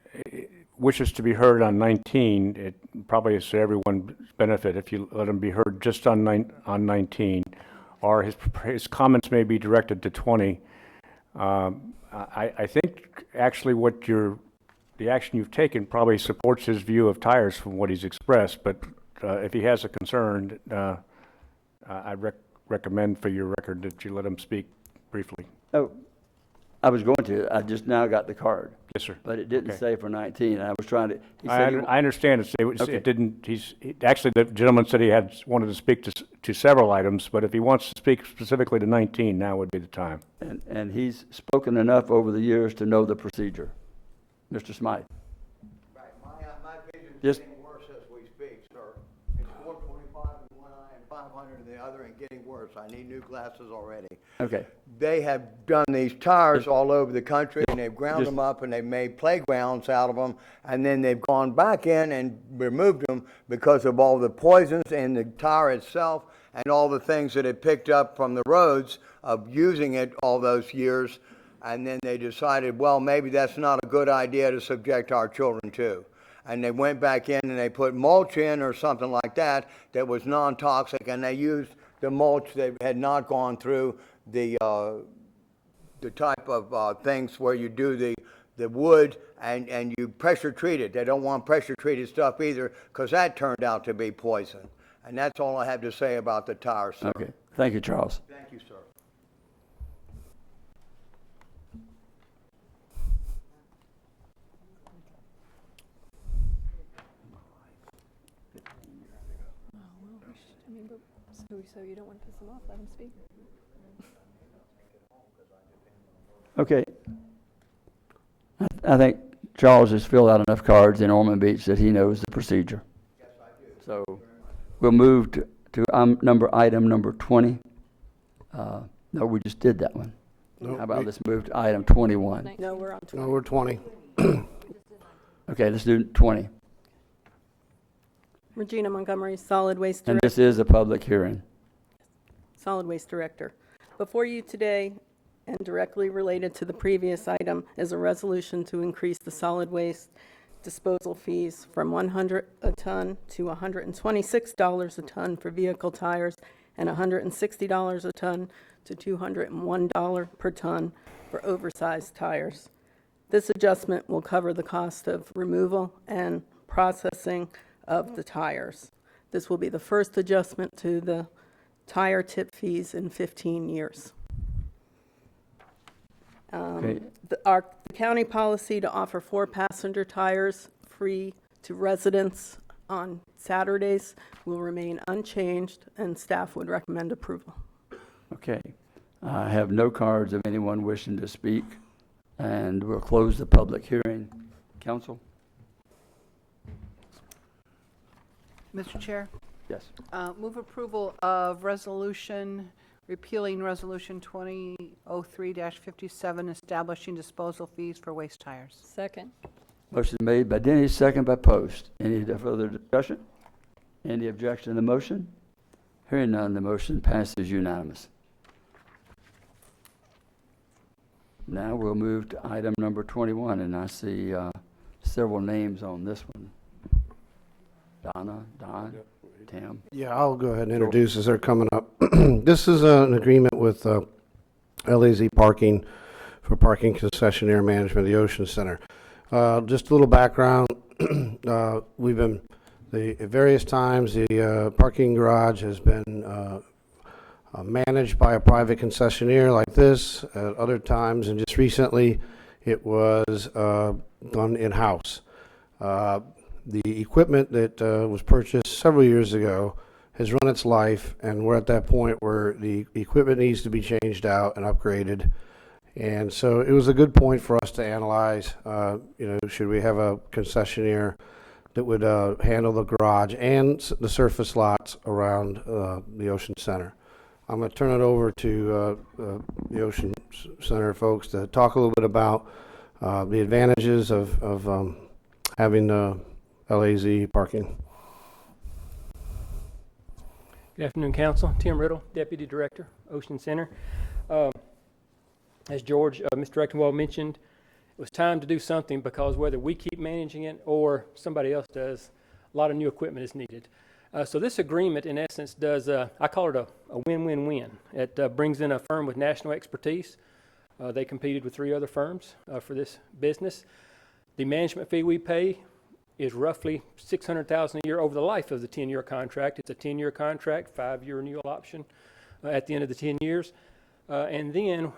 wishes to be heard on 19, it probably is to everyone's benefit if you let him be heard just on 19, or his comments may be directed to 20. I think actually the action you've taken probably supports his view of tires from what he's expressed, but if he has a concern, I recommend for your record that you let him speak briefly. Oh, I was going to. I just now got the card. Yes, sir. But it didn't Okay. say for 19. I was trying to. He I said he- understand Okay. it didn't, actually, the gentleman said he wanted to speak to several items, but if he wants to speak specifically to 19, now would be the time. And he's spoken enough over the years to know the procedure. Mr. Smythe. Right, my vision's Just- getting worse as we speak, sir. It's 425 in one eye and 500 in the other and getting worse. I need new glasses already. Okay. They have done these tires all over the country, and they've ground Just- them up, and they've made playgrounds out of them, and then they've gone back in and removed them because of all the poisons in the tire itself and all the things that it picked up from the roads of using it all those years. And then they decided, well, maybe that's not a good idea to subject our children to. And they went back in and they put mulch in or something like that that was non-toxic, and they used the mulch that had not gone through the type of things where you do the wood and you pressure treat it. They don't want pressure treated stuff either because that turned out to be poison. And that's all I have to say about the tires, sir. Okay. Thank you, Charles. Thank you, sir. So you don't want to piss them off, let them speak. Okay. I think Charles has filled out enough cards in Ormond Beach that he knows the procedure. Yes, I do. So we'll move to item number 20. No, we just did that one. No, How about we- let's move to item 21? No, we're on 20. No, we're 20. Okay, let's do 20. Regina Montgomery, Solid Waste And Director. this is a public hearing. Solid Waste Director. Before you today, and directly related to the previous item, is a resolution to increase the solid waste disposal fees from $100 a ton to $126 a ton for vehicle tires and $160 a ton to $201 per ton for oversized tires. This adjustment will cover the cost of removal and processing of the tires. This will be the first adjustment to the tire tip fees in 15 years. Okay. The county policy to offer 4 passenger tires free to residents on Saturdays will remain unchanged, and staff would recommend approval. Okay. I have no cards of anyone wishing to speak, and we'll close the public hearing. Council? Mr. Chair, Yes. move approval of resolution repealing Resolution 2003-57, establishing disposal fees for waste tires. Second. Motion made by Denny, second by Post. Any further discussion? Any objection to the motion? Hearing none, the motion passes unanimous. Now we'll move to item number 21, and I see several names on this one. Donna, Don, Tim. Yeah, I'll go ahead and introduce as they're coming up. This is an agreement with LAZ Parking for parking concessionaire management of the Ocean Center. Just a little background. We've been, at various times, the parking garage has been managed by a private concessionaire like this. At other times, and just recently, it was done in-house. The equipment that was purchased several years ago has run its life, and we're at that point where the equipment needs to be changed out and upgraded. And so it was a good point for us to analyze, should we have a concessionaire that would handle the garage and the surface lots around the Ocean Center. I'm going to turn it over to the Ocean Center folks to talk a little bit about the advantages of having LAZ parking. Good afternoon, Council. Tim Riddle, Deputy Director, Ocean Center. As George, Mr. Rectenwald mentioned, it was time to do something because whether we keep managing it or somebody else does, a lot of new equipment is needed. So this agreement, in essence, does, I call it a win-win-win. It brings in a firm with national expertise. They competed with 3 other firms for this business. The management fee we pay is roughly $600,000 a year over the life of the 10-year contract. It's a 10-year contract, 5-year renewal option at the end of the 10 years. And then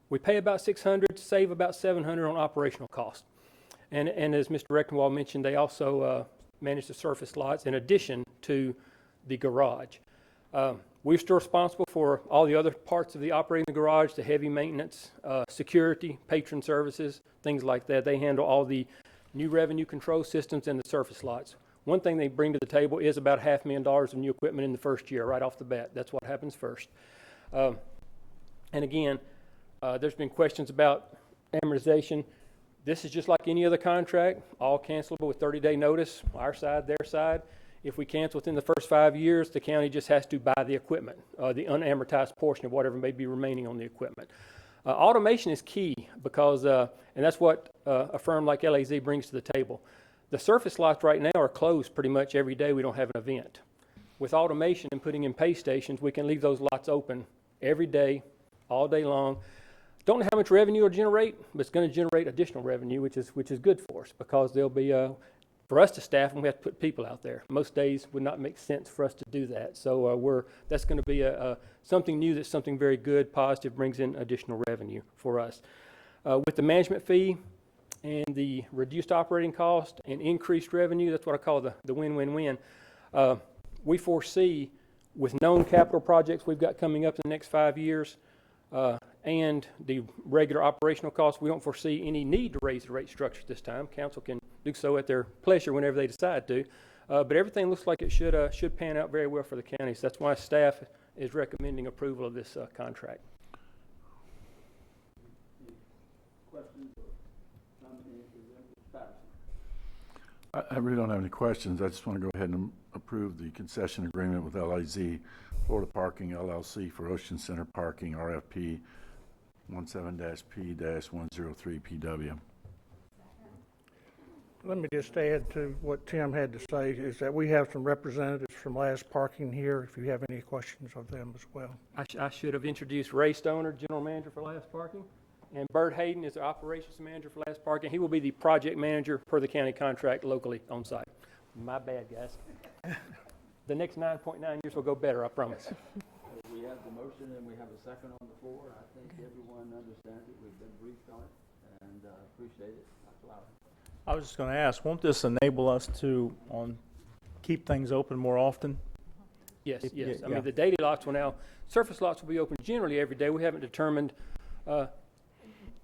we pay about $600, save about $700 on operational costs. And as Mr. Rectenwald mentioned, they also manage the surface lots in addition to the garage. We're still responsible for all the other parts of the operating the garage, the heavy maintenance, security, patron services, things like that. They handle all the new revenue control systems and the surface lots. One thing they bring to the table is about $500,000 of new equipment in the first year, right off the bat. That's what happens first. And again, there's been questions about amortization. This is just like any other contract, all cancelable with 30-day notice, our side, their side. If we cancel within the first 5 years, the county just has to buy the equipment, the unamortized portion of whatever may be remaining on the equipment. Automation is key because, and that's what a firm like LAZ brings to the table. The surface lots right now are closed pretty much every day we don't have an event. With automation and putting in pay stations, we can leave those lots open every day, all day long. Don't know how much revenue it'll generate, but it's going to generate additional revenue, which is good for us because there'll be, for us to staff them, we have to put people out there. Most days would not make sense for us to do that. So that's going to be something new, that's something very good, positive, brings in additional revenue for us. With the management fee and the reduced operating cost and increased revenue, that's what I call the win-win-win. We foresee with known capital projects we've got coming up in the next 5 years, and the regular operational costs, we don't foresee any need to raise the rate structure this time. Council can do so at their pleasure whenever they decide to. But everything looks like it should pan out very well for the county. So that's why staff is recommending approval of this contract. I really don't have any questions. I just want to go ahead and approve the concession agreement with LAZ, Florida Parking LLC for Ocean Center Parking, RFP 17-P-103PW. Let me just add to what Tim had to say, is that we have some representatives from LAZ Parking here, if you have any questions of them as well. I should have introduced Ray Stoner, General Manager for LAZ Parking, And Bert Hayden is the operations manager for Last Parking. He will be the project manager per the county contract locally on site. My bad, guys. The next 9.9 years will go better, I promise. We have the motion and we have a second on the floor. I think everyone understands it. We've been briefed on it and appreciate it. Dr. Lowry. I was just going to ask, won't this enable us to keep things open more often? Yes, yes. I Yeah. mean, the daily lots will now, surface lots will be open generally every day. We haven't determined,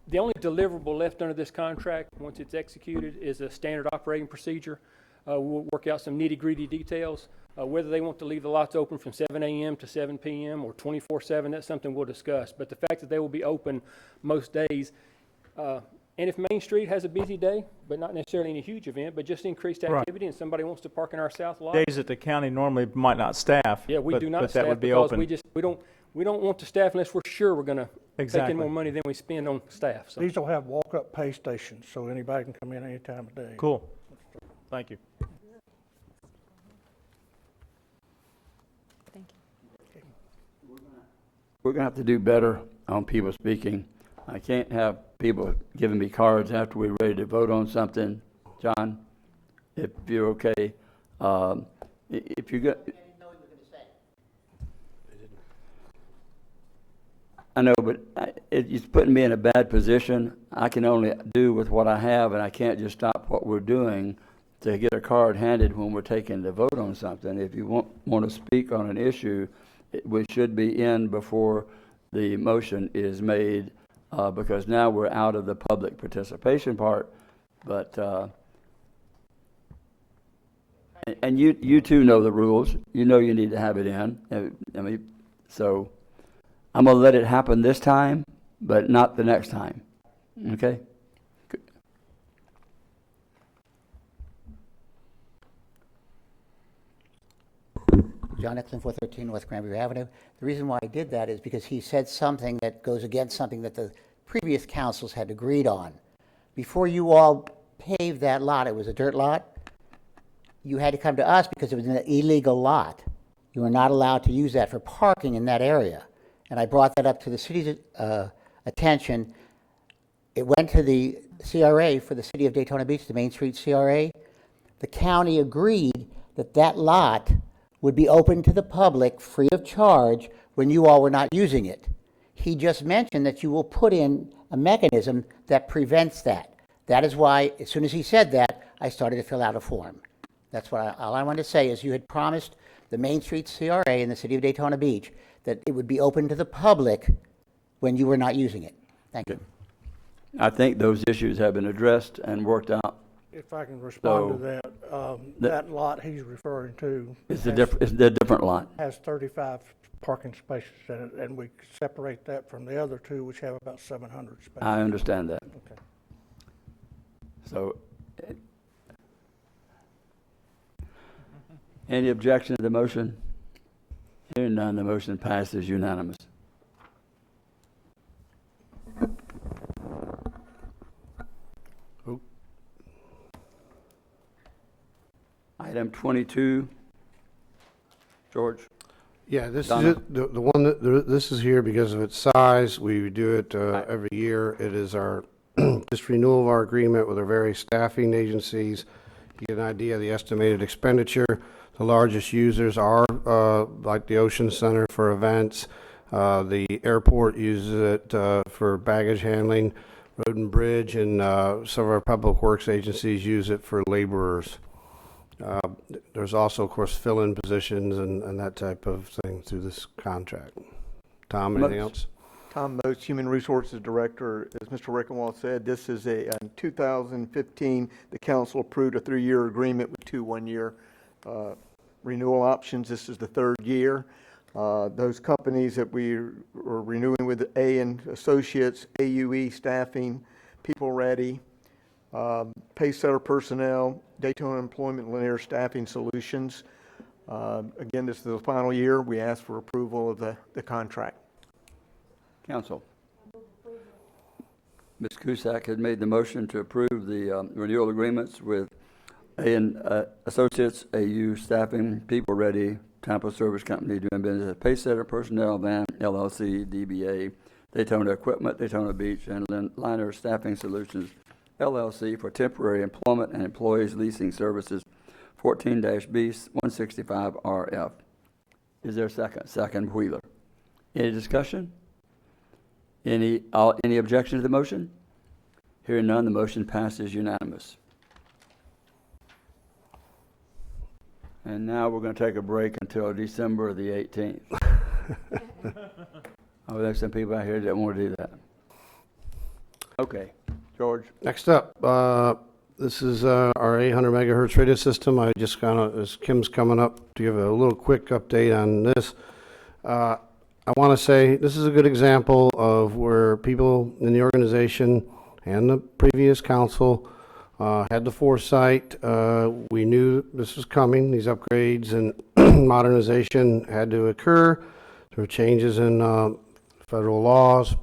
the only deliverable left under this contract, once it's executed, is a standard operating procedure. We'll work out some nitty-gritty details. Whether they want to leave the lots open from 7 a.m. to 7 p.m. or 24/7, that's something we'll discuss. But the fact that they will be open most days, and if Main Street has a busy day, but not necessarily any huge event, but just increased Right. activity, and somebody wants to park in our south lot. Days that the county normally might not staff. Yeah, we do not but staff that would be because open. we don't want to staff unless we're sure we're going to take Exactly. in more money than we spend on staff. So These will have walk-up pay stations, so anybody can come in any time of day. Cool. Thank you. We're gonna have to do better on people speaking. I can't have people giving me cards after we're ready to vote on something. John, if you're okay, if you got. I know, but it's putting me in a bad position. I can only do with what I have, and I can't just stop what we're doing to get a card handed when we're taking the vote on something. If you want to speak on an issue, we should be in before the motion is made, because now we're out of the public participation part. But and you too know the rules. You know you need to have it in. I mean, so I'm gonna let it happen this time, but not the next time. Okay? Good. John Exlin, 413 West Granbury Avenue. The reason why I did that is because he said something that goes against something that the previous councils had agreed on. Before you all paved that lot, it was a dirt lot, you had to come to us because it was an illegal lot. You were not allowed to use that for parking in that area. And I brought that up to the city's attention. It went to the CRA for the city of Daytona Beach, the Main Street CRA. The county agreed that that lot would be open to the public free of charge when you all were not using it. He just mentioned that you will put in a mechanism that prevents that. That is why, as soon as he said that, I started to fill out a form. That's what all I wanted to say is you had promised the Main Street CRA in the city of Daytona Beach that it would be open to the public when you were not using it. Thank you. I think those issues have been addressed and worked out. If I can respond to that, that lot he's referring to. It's a different lot. Has 35 parking spaces in it, and we separate that from the other two, which have about 700 spaces. I understand that. Okay. So, any objection to the motion? Hearing none, the motion passes unanimous. Item 22, George? Yeah, this Donna? is it. The one that, this is here because of its size. We do it every year. It is our, just renewal of our agreement with our various staffing agencies. You get an idea of the estimated expenditure. The largest users are like the Ocean Center for events. The airport uses it for baggage handling. Road and Bridge and some of our public works agencies use it for laborers. There's also, of course, fill-in positions and that type of thing through this contract. Tom, anything else? Tom Moats, Human Resources Director. As Mr. Rickenwald said, this is in 2015, the council approved a 3-year agreement with 2 one-year renewal options. This is the 3rd year. Those companies that we are renewing with, A&, Associates, AUE Staffing, People Ready, Pacesetter Personnel, Daytona Employment Linear Staffing Solutions. Again, this is the final year. We ask for approval of the contract. Council. Ms. Cusack had made the motion to approve the renewal agreements with A&, Associates, AU Staffing, People Ready, Tampa Service Company doing business as Pacesetter Personnel, Van LLC, DBA, Daytona Equipment, Daytona Beach, and Liner Staffing Solutions, LLC, for temporary employment and employees leasing services, 14-B165RF. Is there a second? Second, Wheeler. Any discussion? Any objection to the motion? Hearing none, the motion passes unanimous. And now we're going to take a break until December the 18th. Oh, there's some people out here that want to do that. Okay, George. Next up, this is our 800 megahertz radio system. I just as Kim's coming up, to give a little quick update on this. I want to say this is a good example of where people in the organization and the previous council had the foresight. We knew this was coming. These upgrades and modernization had to occur. There were changes in federal laws.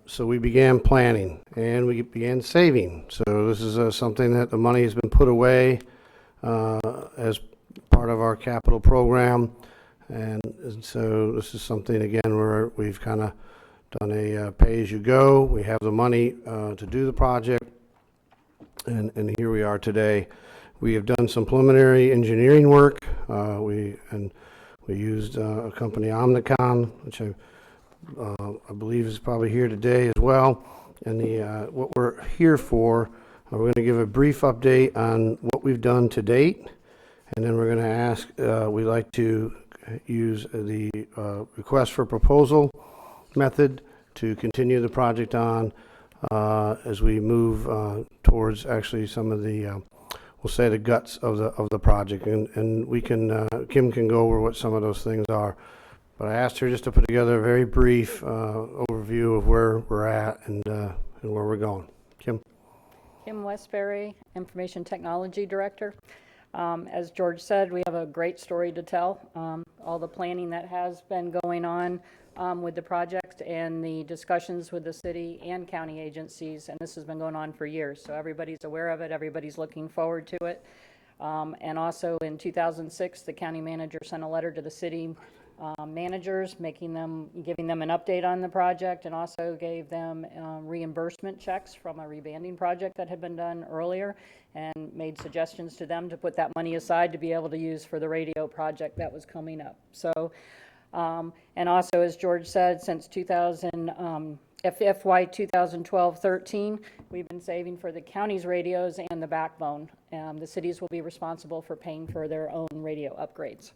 So we began planning and we began saving. So this is something that the money has been put away as part of our capital program. And so this is something, again, where we've kind of done a pay-as-you-go. We have the money to do the project. And here we are today. We have done some preliminary engineering work. We used a company, Omnicom, which I believe is probably here today as well. And what we're here for, we're going to give a brief update on what we've done to date, and then we're going to ask, we'd like to use the request for proposal method to continue the project on as we move towards actually some of the, we'll say, the guts of the project, and we can, Kim can go over what some of those things are. But I asked her just to put together a very brief overview of where we're at and where we're going. Kim? Kim Westbury, Information Technology Director. As George said, we have a great story to tell. All the planning that has been going on with the project and the discussions with the city and county agencies, and this has been going on for years. So everybody's aware of it, everybody's looking forward to it. And also in 2006, the county manager sent a letter to the city managers, giving them an update on the project, and also gave them reimbursement checks from a rebanding project that had been done earlier, and made suggestions to them to put that money aside to be able to use for the radio project that was coming up. So, and also, as George said, since FY 2012-13, we've been saving for the county's radios and the backbone. The cities will be responsible for paying for their own radio upgrades.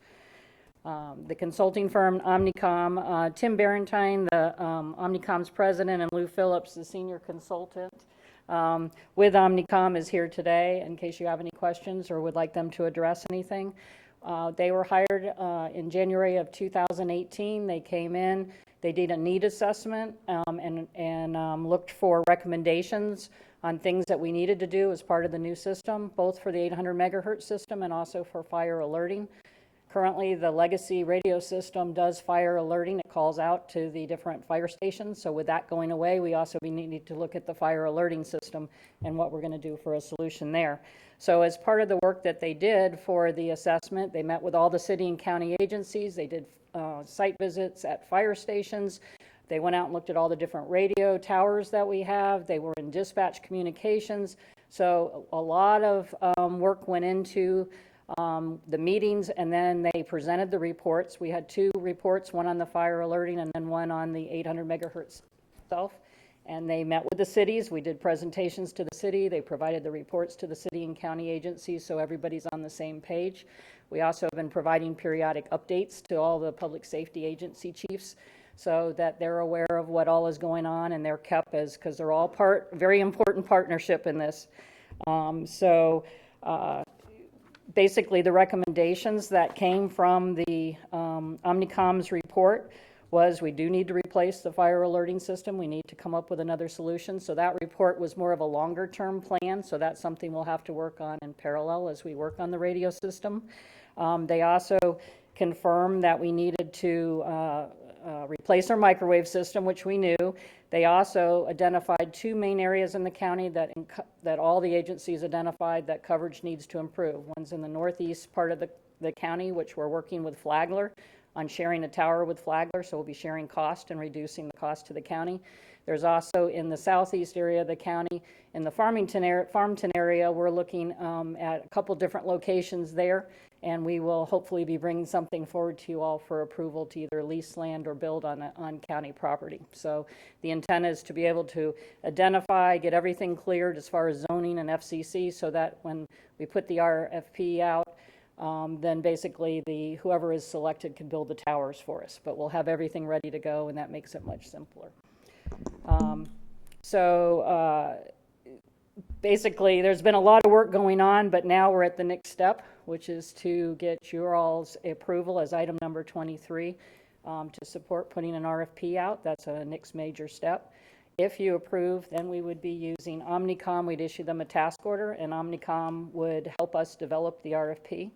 The consulting firm Omnicom, Tim Barentine, the Omnicom's president, and Lou Phillips, the senior consultant with Omnicom, is here today in case you have any questions or would like them to address anything. They were hired in January of 2018. They came in, they did a need assessment and looked for recommendations on things that we needed to do as part of the new system, both for the 800 megahertz system and also for fire alerting. Currently, the legacy radio system does fire alerting. It calls out to the different fire stations. So with that going away, we also need to look at the fire alerting system and what we're going to do for a solution there. So as part of the work that they did for the assessment, they met with all the city and county agencies. They did site visits at fire stations. They went out and looked at all the different radio towers that we have. They were in dispatch communications. So a lot of work went into the meetings, and then they presented the reports. We had two reports, one on the fire alerting and then one on the 800 megahertz itself. And they met with the cities. We did presentations to the city. They provided the reports to the city and county agencies so everybody's on the same page. We also have been providing periodic updates to all the public safety agency chiefs so that they're aware of what all is going on, and they're kept as, because they're all very important partnership in this. Basically, the recommendations that came from the Omnicom's report was we do need to replace the fire alerting system. We need to come up with another solution. So that report was more of a longer term plan. So that's something we'll have to work on in parallel as we work on the radio system. They also confirmed that we needed to replace our microwave system, which we knew. They also identified two main areas in the county that all the agencies identified that coverage needs to improve. One's in the northeast part of the county, which we're working with Flagler on sharing a tower with Flagler, so we'll be sharing cost and reducing the cost to the county. There's also in the southeast area of the county, in the Farmington area, we're looking at a couple different locations there, and we will hopefully be bringing something forward to you all for approval to either lease land or build on county property. So the intent is to be able to identify, get everything cleared as far as zoning and FCC, so that when we put the RFP out, then basically whoever is selected can build the towers for us. But we'll have everything ready to go, and that makes it much simpler. Basically, there's been a lot of work going on, but now we're at the next step, which is to get your all's approval as item number 23 to support putting an RFP out. That's a next major step. If you approve, then we would be using Omnicom. We'd issue them a task order, and Omnicom would help us develop the RFP,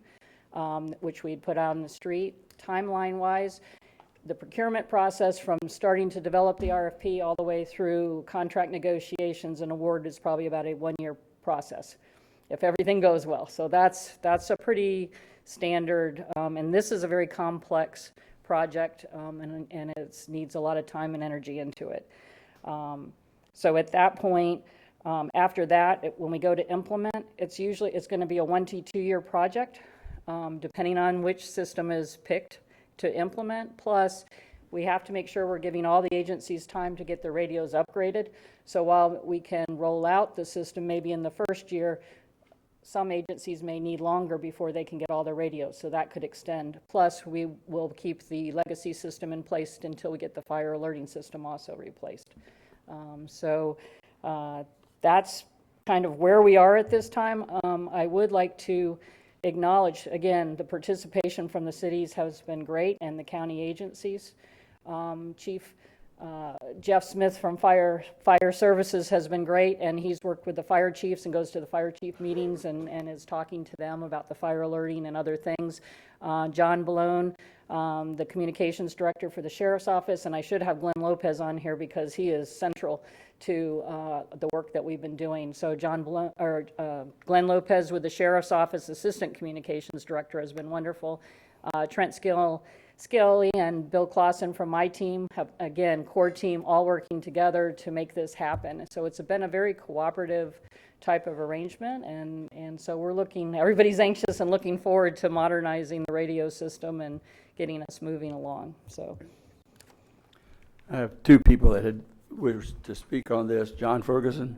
which we'd put out on the street. Timeline-wise, the procurement process from starting to develop the RFP all the way through contract negotiations and award is probably about a 1-year process, if everything goes well. So that's a pretty standard, and this is a very complex project, and it needs a lot of time and energy into it. So at that point, after that, when we go to implement, it's going to be a 1 to 2 year project, depending on which system is picked to implement. Plus, we have to make sure we're giving all the agencies time to get their radios upgraded. So while we can roll out the system maybe in the first year, some agencies may need longer before they can get all their radios, so that could extend. Plus, we will keep the legacy system in place until we get the fire alerting system also replaced. That's kind of where we are at this time. I would like to acknowledge, again, the participation from the cities has been great, and the county agencies. Chief Jeff Smith from Fire Services has been great, and he's worked with the fire chiefs and goes to the fire chief meetings and is talking to them about the fire alerting and other things. John Balone, the communications director for the sheriff's office, and I should have Glenn Lopez on here because he is central to the work that we've been doing. So Glenn Lopez with the sheriff's office, assistant communications director, has been wonderful. Trent Skelly and Bill Clausen from my team have, again, core team, all working together to make this happen. So it's been a very cooperative type of arrangement, and so everybody's anxious and looking forward to modernizing the radio system and getting us moving along. So I have two people that wish to speak on this. John Ferguson.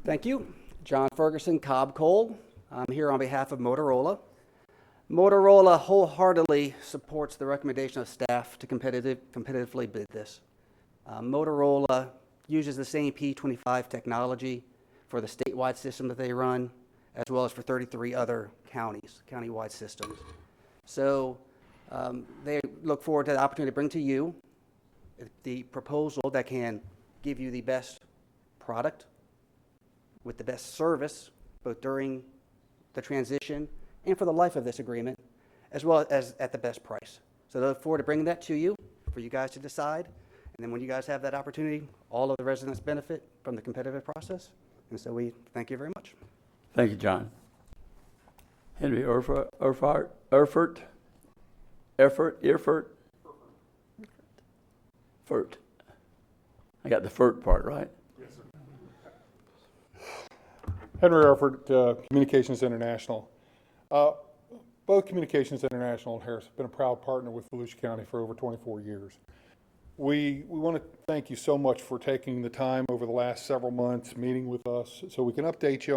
Thank you. John Ferguson, Cobb Coal. I'm here on behalf of Motorola. Motorola wholeheartedly supports the recommendation of staff to competitively bid this. Motorola uses the same P25 technology for the statewide system that they run, as well as for 33 other countywide systems. So they look forward to the opportunity to bring to you the proposal that can give you the best product with the best service, both during the transition and for the life of this agreement, as well as at the best price. So I look forward to bringing that to you for you guys to decide. And then when you guys have that opportunity, all of the residents benefit from the competitive process. And so we thank you very much. Thank you, John. Henry Erfurt. I got the FERT part right. Yes, sir. Henry Erfurt, Communications International. Both Communications International and Harris have been a proud partner with Volusia County for over 24 years. We want to thank you so much for taking the time over the last several months, meeting with us, so we can update you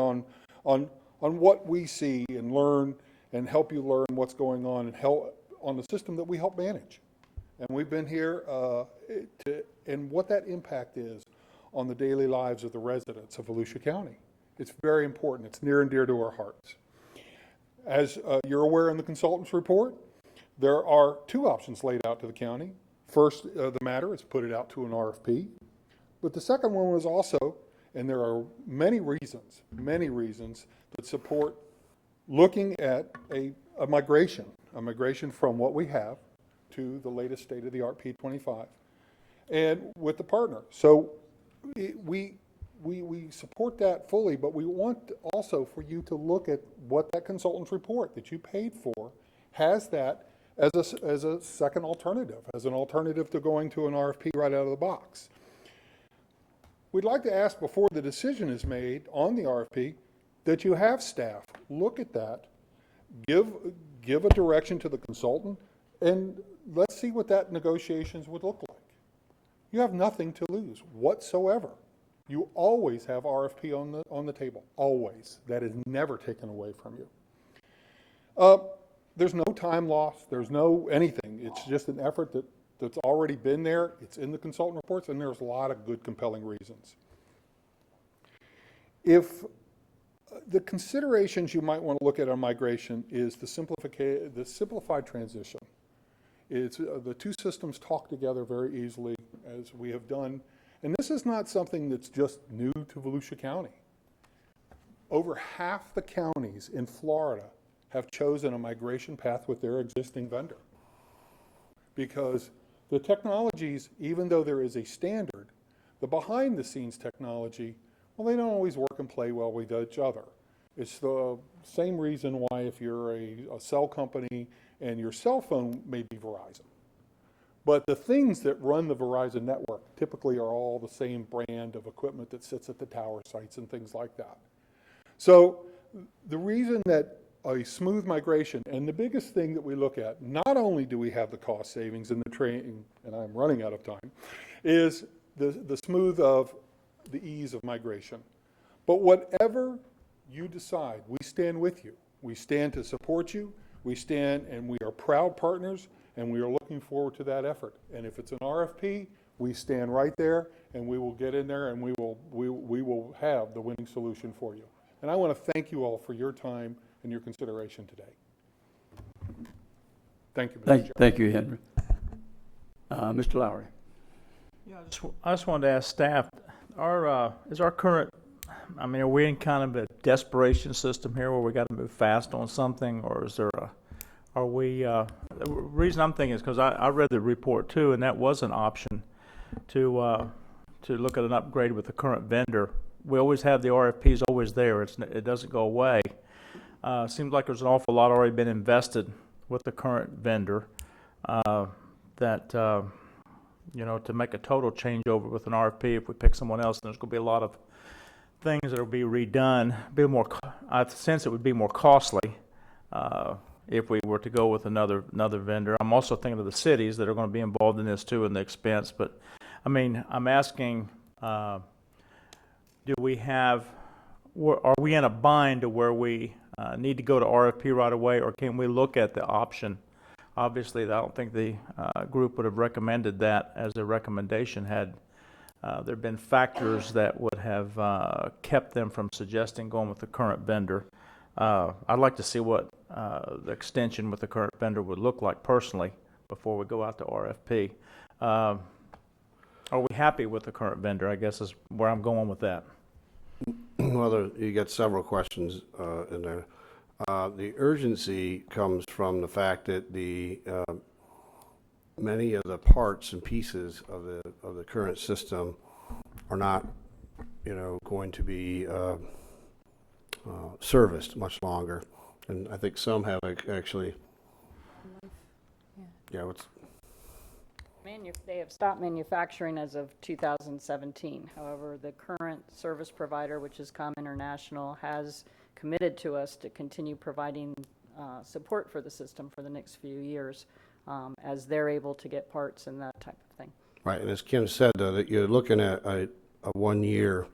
on what we see and learn and help you learn what's going on and help on the system that we help manage. And we've been here and what that impact is on the daily lives of the residents of Volusia County. It's very important. It's near and dear to our hearts. As you're aware in the consultant's report, there are two options laid out to the county. First, the matter is put it out to an RFP. But the second one was also, and there are many reasons that support looking at a migration from what we have to the latest state-of-the-art P25, and with the partner. So we we support that fully, but we want also for you to look at what that consultant's report that you paid for has that as a second alternative, as an alternative to going to an RFP right out of the box. We'd like to ask before the decision is made on the RFP that you have staff look at that, give a direction to the consultant, and let's see what that negotiations would look like. You have nothing to lose whatsoever. You always have RFP on the table, always. That is never taken away from you. There's no time loss. There's no anything. It's just an effort that's already been there. It's in the consultant reports, and there's a lot of good, compelling reasons. If the considerations you might want to look at on migration is the simplified transition. It's the two systems talk together very easily, as we have done. And this is not something that's just new to Volusia County. Over half the counties in Florida have chosen a migration path with their existing vendor. Because the technologies, even though there is a standard, the behind-the-scenes technology, well, they don't always work and play well with each other. It's the same reason why if you're a cell company and your cell phone may be Verizon. But the things that run the Verizon network typically are all the same brand of equipment that sits at the tower sites and things like that. So the reason that a smooth migration, and the biggest thing that we look at, not only do we have the cost savings and the training, and I'm running out of time, is the smooth of the ease of migration. But whatever you decide, we stand with you. We stand to support you. We stand, and we are proud partners, and we are looking forward to that effort. And if it's an RFP, we stand right there, and we will get in there, and we will have the winning solution for you. And I want to thank you all for your time and your consideration today. Thank you, Mr. Chairman. Thank you, Henry. Mr. Lowry. Yeah, I just wanted to ask staff, is our current, I mean, are we in kind of a desperation system here where we got to move fast on something, or is there the reason I'm thinking is because I read the report too, and that was an option to look at an upgrade with the current vendor. We always have the RFPs always there. It doesn't go away. Seems like there's an awful lot already been invested with the current vendor to make a total changeover with an RFP, if we pick someone else, there's going to be a lot of things that will be redone. I sense it would be more costly if we were to go with another vendor. I'm also thinking of the cities that are going to be involved in this too, and the expense. But I mean, I'm asking, are we in a bind to where we need to go to RFP right away, or can we look at the option? Obviously, I don't think the group would have recommended that as a recommendation had there been factors that would have kept them from suggesting going with the current vendor. I'd like to see what the extension with the current vendor would look like personally before we go out to RFP. Are we happy with the current vendor, I guess is where I'm going with that. Well, you get several questions in there. The urgency comes from the fact that many of the parts and pieces of the current system are not, going to be serviced much longer, and I think some have actually. Yeah, they have stopped manufacturing as of 2017. However, the current service provider, which is Com International, has committed to us to continue providing support for the system for the next few years as they're able to get parts and that type of thing. Right, and as Kim said, though, that you're looking at a 1-year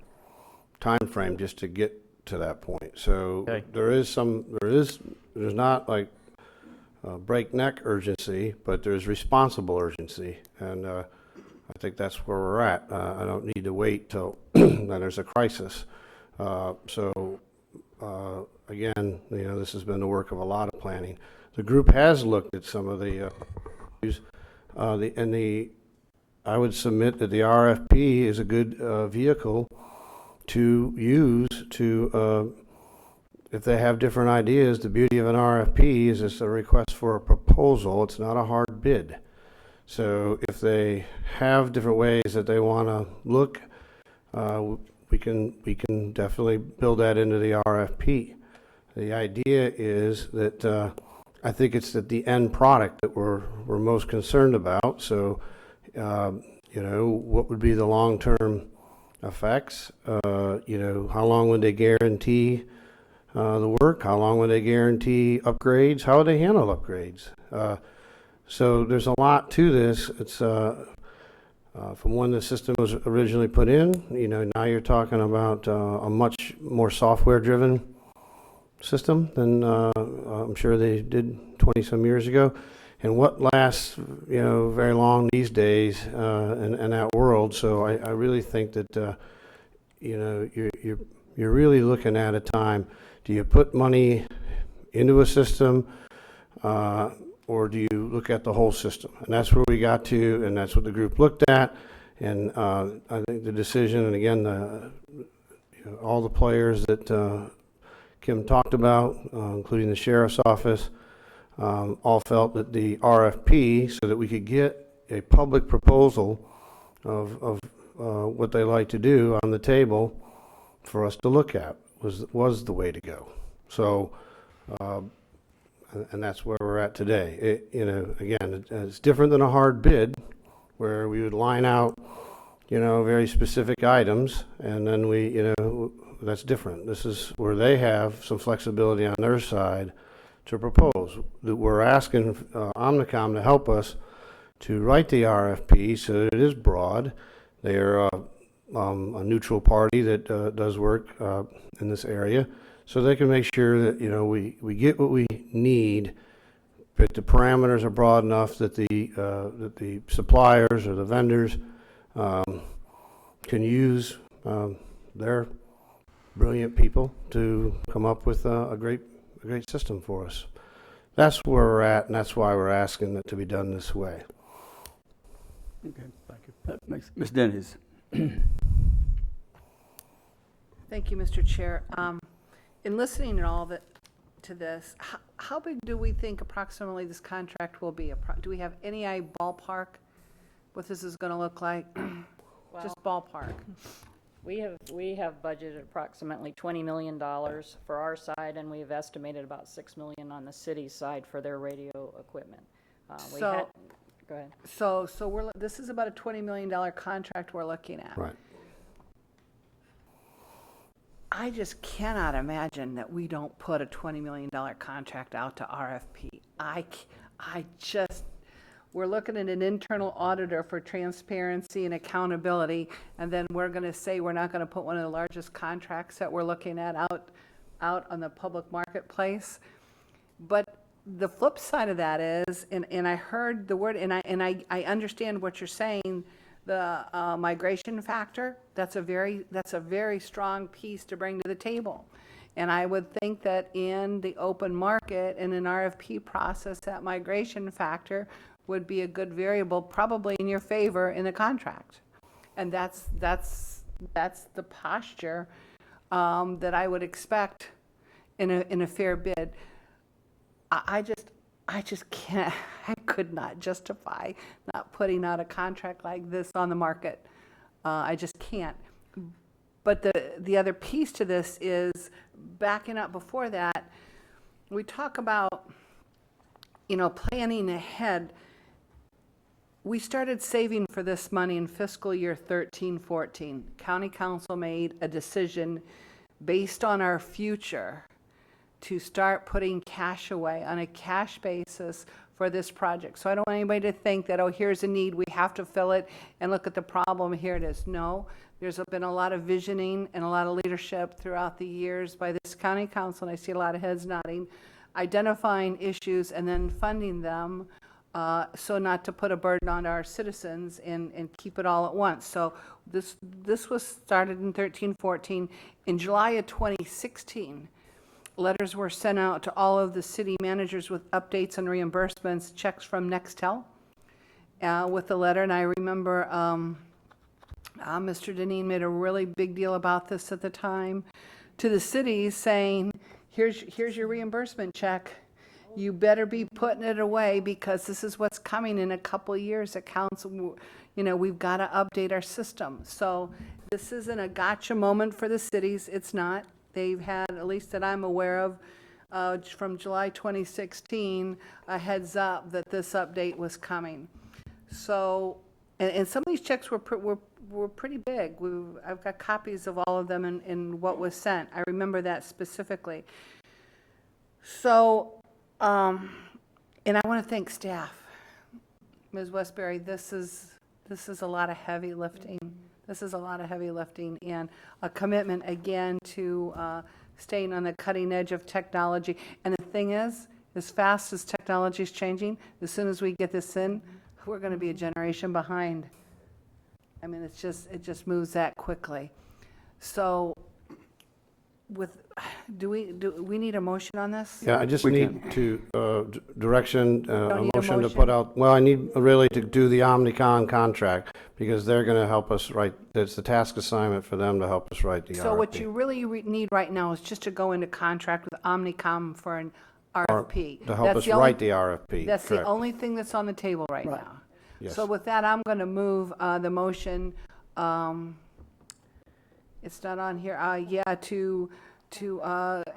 time frame just to get to that point. So okay. There's not like breakneck urgency, but there's responsible urgency, and I think that's where we're at. I don't need to wait till then there's a crisis. Again, this has been the work of a lot of planning. The group has looked at some of the I would submit that the RFP is a good vehicle to use to, if they have different ideas. The beauty of an RFP is it's a request for a proposal. It's not a hard bid. So if they have different ways that they want to look, we can definitely build that into the RFP. The idea is that I think it's that the end product that we're most concerned about. So, you know, what would be the long-term effects? You know, how long would they guarantee the work? How long would they guarantee upgrades? How would they handle upgrades? So there's a lot to this. It's from when the system was originally put in. You know, now you're talking about a much more software-driven system than I'm sure they did 20-some years ago. And what lasts, you know, very long these days in that world. So I really think that, you know, you're really looking at a time. Do you put money into a system or do you look at the whole system? And that's where we got to, and that's what the group looked at. And I think the decision, and again, you know, all the players that Kim talked about, including the sheriff's office, all felt that the RFP, so that we could get a public proposal of what they like to do on the table for us to look at, was the way to go. So, and that's where we're at today. You know, again, it's different than a hard bid, where we would line out, you know, very specific items, and then we, you know, that's different. This is where they have some flexibility on their side to propose. That we're asking Omnicom to help us to write the RFP so that it is broad. They are a neutral party that does work in this area, so they can make sure that, you know, we get what we need, but the parameters are broad enough that the suppliers or the vendors can use their brilliant people to come up with a great system for us. That's where we're at, and that's why we're asking it to be done this way. Okay, thank you. Ms. Denny's. Thank you, Mr. Chair. In listening to this, how big do we think approximately this contract will be? Do we have any ballpark what this is going to look like? Just ballpark. We have budgeted approximately $20 million for our side, and we've estimated about $6 million on the city's side for their radio equipment. Go ahead. So this is about a $20 million contract we're looking at. Right. I just cannot imagine that we don't put a $20 million contract out to RFP. We're looking at an internal auditor for transparency and accountability, and then we're going to say we're not going to put one of the largest contracts that we're looking at out on the public marketplace. But the flip side of that is, and I heard the word, and I understand what you're saying, the migration factor. That's a very strong piece to bring to the table. And I would think that in the open market, in an RFP process, that migration factor would be a good variable, probably in your favor in the contract. And that's the posture that I would expect in a fair bid. I just can't, I could not justify not putting out a contract like this on the market. I just can't. But the other piece to this is, backing up before that, we talk about, you know, planning ahead. We started saving for this money in fiscal year 13-14. County Council made a decision based on our future to start putting cash away on a cash basis for this project. So I don't want anybody to think that, oh, here's a need, we have to fill it, and look at the problem, here it is. No, there's been a lot of visioning and a lot of leadership throughout the years by this county council, and I see a lot of heads nodding, identifying issues and then funding them, so not to put a burden on our citizens and keep it all at once. So this was started in 13-14. In July of 2016, letters were sent out to all of the city managers with updates and reimbursements, checks from Nextel with the letter. And I remember Mr. Deneen made a really big deal about this at the time to the cities, saying, here's your reimbursement check. you better be putting it away because this is what's coming in a couple of years at council. You know, we've got to update our system. So this isn't a gotcha moment for the cities. It's not. They've had, at least that I'm aware of, from July 2016, a heads up that this update was coming. So, and some of these checks were pretty big. I've got copies of all of them in what was sent. I remember that specifically. So, and I want to thank staff. Ms. Westbury, this is a lot of heavy lifting. This is a lot of heavy lifting and a commitment again to staying on the cutting edge of technology. And the thing is, as fast as technology is changing, as soon as we get this in, we're going to be a generation behind. I mean, it just moves that quickly. So, do we need a motion on this? Yeah, I just We need to, direction, Don't a need a motion to motion? put out, well, I need really to do the Omnicom contract, because they're gonna help us write, it's the task assignment for them to help us write the RFP. So what you really need right now is just to go into contract with Omnicom for an RFP. To help That's us the only- write the RFP, That's the correct. only thing that's on the table right now. Yes. So with that, I'm going to move the motion, it's not on here, to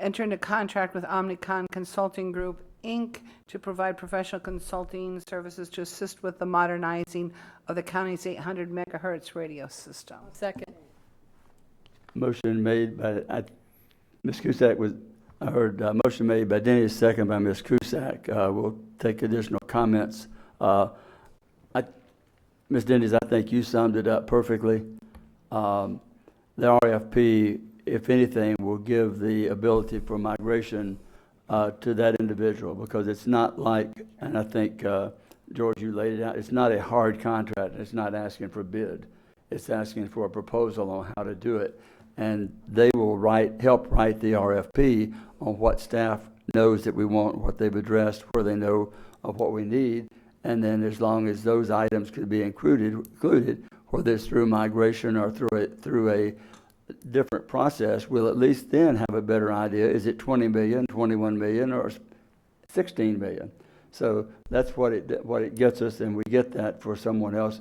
enter into contract with Omnicom Consulting Group, Inc., to provide professional consulting services to assist with the modernizing of the county's 800 megahertz radio system. Second. Motion made by, Ms. Cusack was, I heard motion made by Denny, second by Ms. Cusack. We'll take additional comments. Ms. Dennis, I think you summed it up perfectly. The RFP, if anything, will give the ability for migration to that individual, because it's not like, and I think, George, you laid it out, it's not a hard contract. It's not asking for bid. It's asking for a proposal on how to do it. And they will help write the RFP on what staff knows that we want, what they've addressed, where they know of what we need. And then as long as those items could be included, whether it's through migration or through a different process, we'll at least then have a better idea. Is it 20 million, 21 million, or 16 million? So that's what it gets us, and we get that for someone else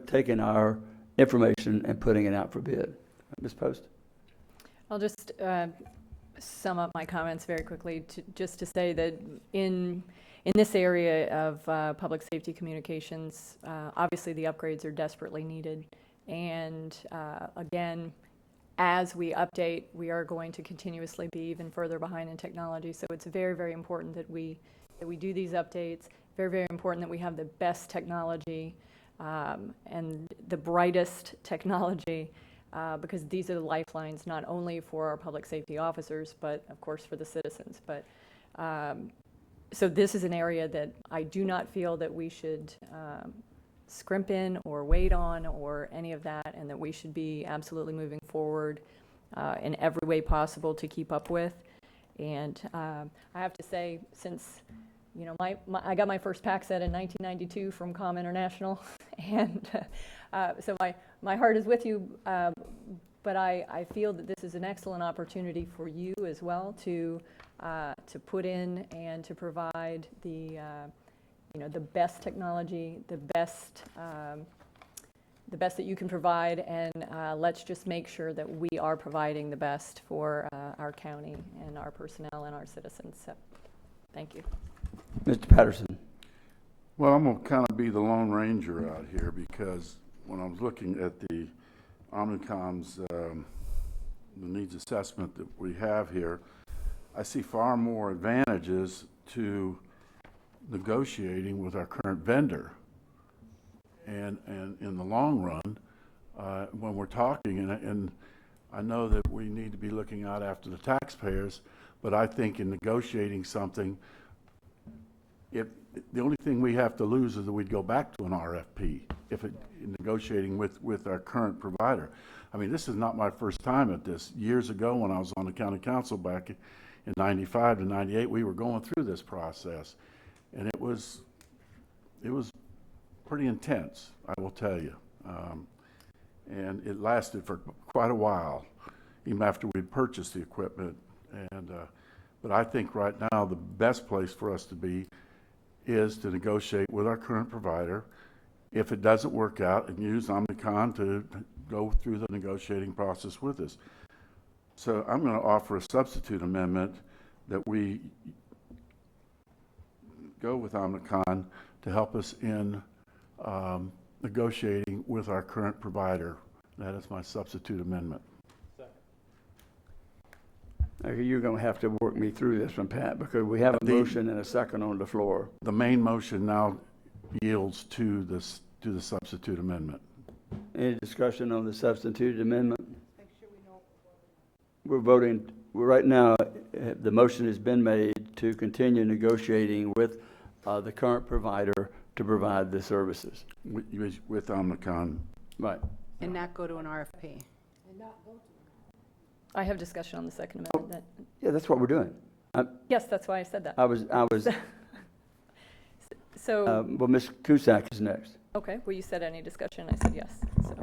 taking our information and putting it out for bid. Ms. Post? I'll just sum up my comments very quickly, just to say that in this area of public safety communications, obviously the upgrades are desperately needed. And again, as we update, we are going to continuously be even further behind in technology. So it's very, very important that we do these updates. Very, very important that we have the best technology and the brightest technology, because these are the lifelines not only for our public safety officers, but of course for the citizens. But so this is an area that I do not feel that we should scrimp in or wait on or any of that, and that we should be absolutely moving forward in every way possible to keep up with. And I have to say, since I got my first PAC set in 1992 from Com International, and so my heart is with you, but I feel that this is an excellent opportunity for you as well to put in and to provide the best technology, the best that you can provide, and let's just make sure that we are providing the best for our county and our personnel and our citizens. So, thank you. Mr. Patterson. Well, I'm going to kind of be the Lone Ranger out here, because when I was looking at the Omnicom's the needs assessment that we have here, I see far more advantages to negotiating with our current vendor. And in the long run, when we're talking, and I know that we need to be looking out after the taxpayers, but I think in negotiating something, the only thing we have to lose is that we'd go back to an RFP in negotiating with our current provider. I mean, this is not my first time at this. Years ago, when I was on the county council back in 95 to 98, we were going through this process, and it was pretty intense, I will tell you. And it lasted for quite a while, even after we'd purchased the equipment. And But I think right now the best place for us to be is to negotiate with our current provider. If it doesn't work out, and use Omnicom to go through the negotiating process with us. So I'm going to offer a substitute amendment that we go with Omnicom to help us in negotiating with our current provider. That is my substitute amendment. Okay, you're going to have to work me through this one, Pat, because we have a motion and a second on the floor. The main motion now yields to this, to the substitute amendment. Any discussion on the substituted amendment? We're voting, right now, the motion has been made to continue negotiating with the current provider to provide the services. With Omnicom. Right. And not go to an RFP. I have discussion on the second amendment. Yeah, that's what we're doing. Yes, that's why I said that. I was. So. Well, Ms. Cusack is next. Okay, well, you said any discussion, I said yes, so.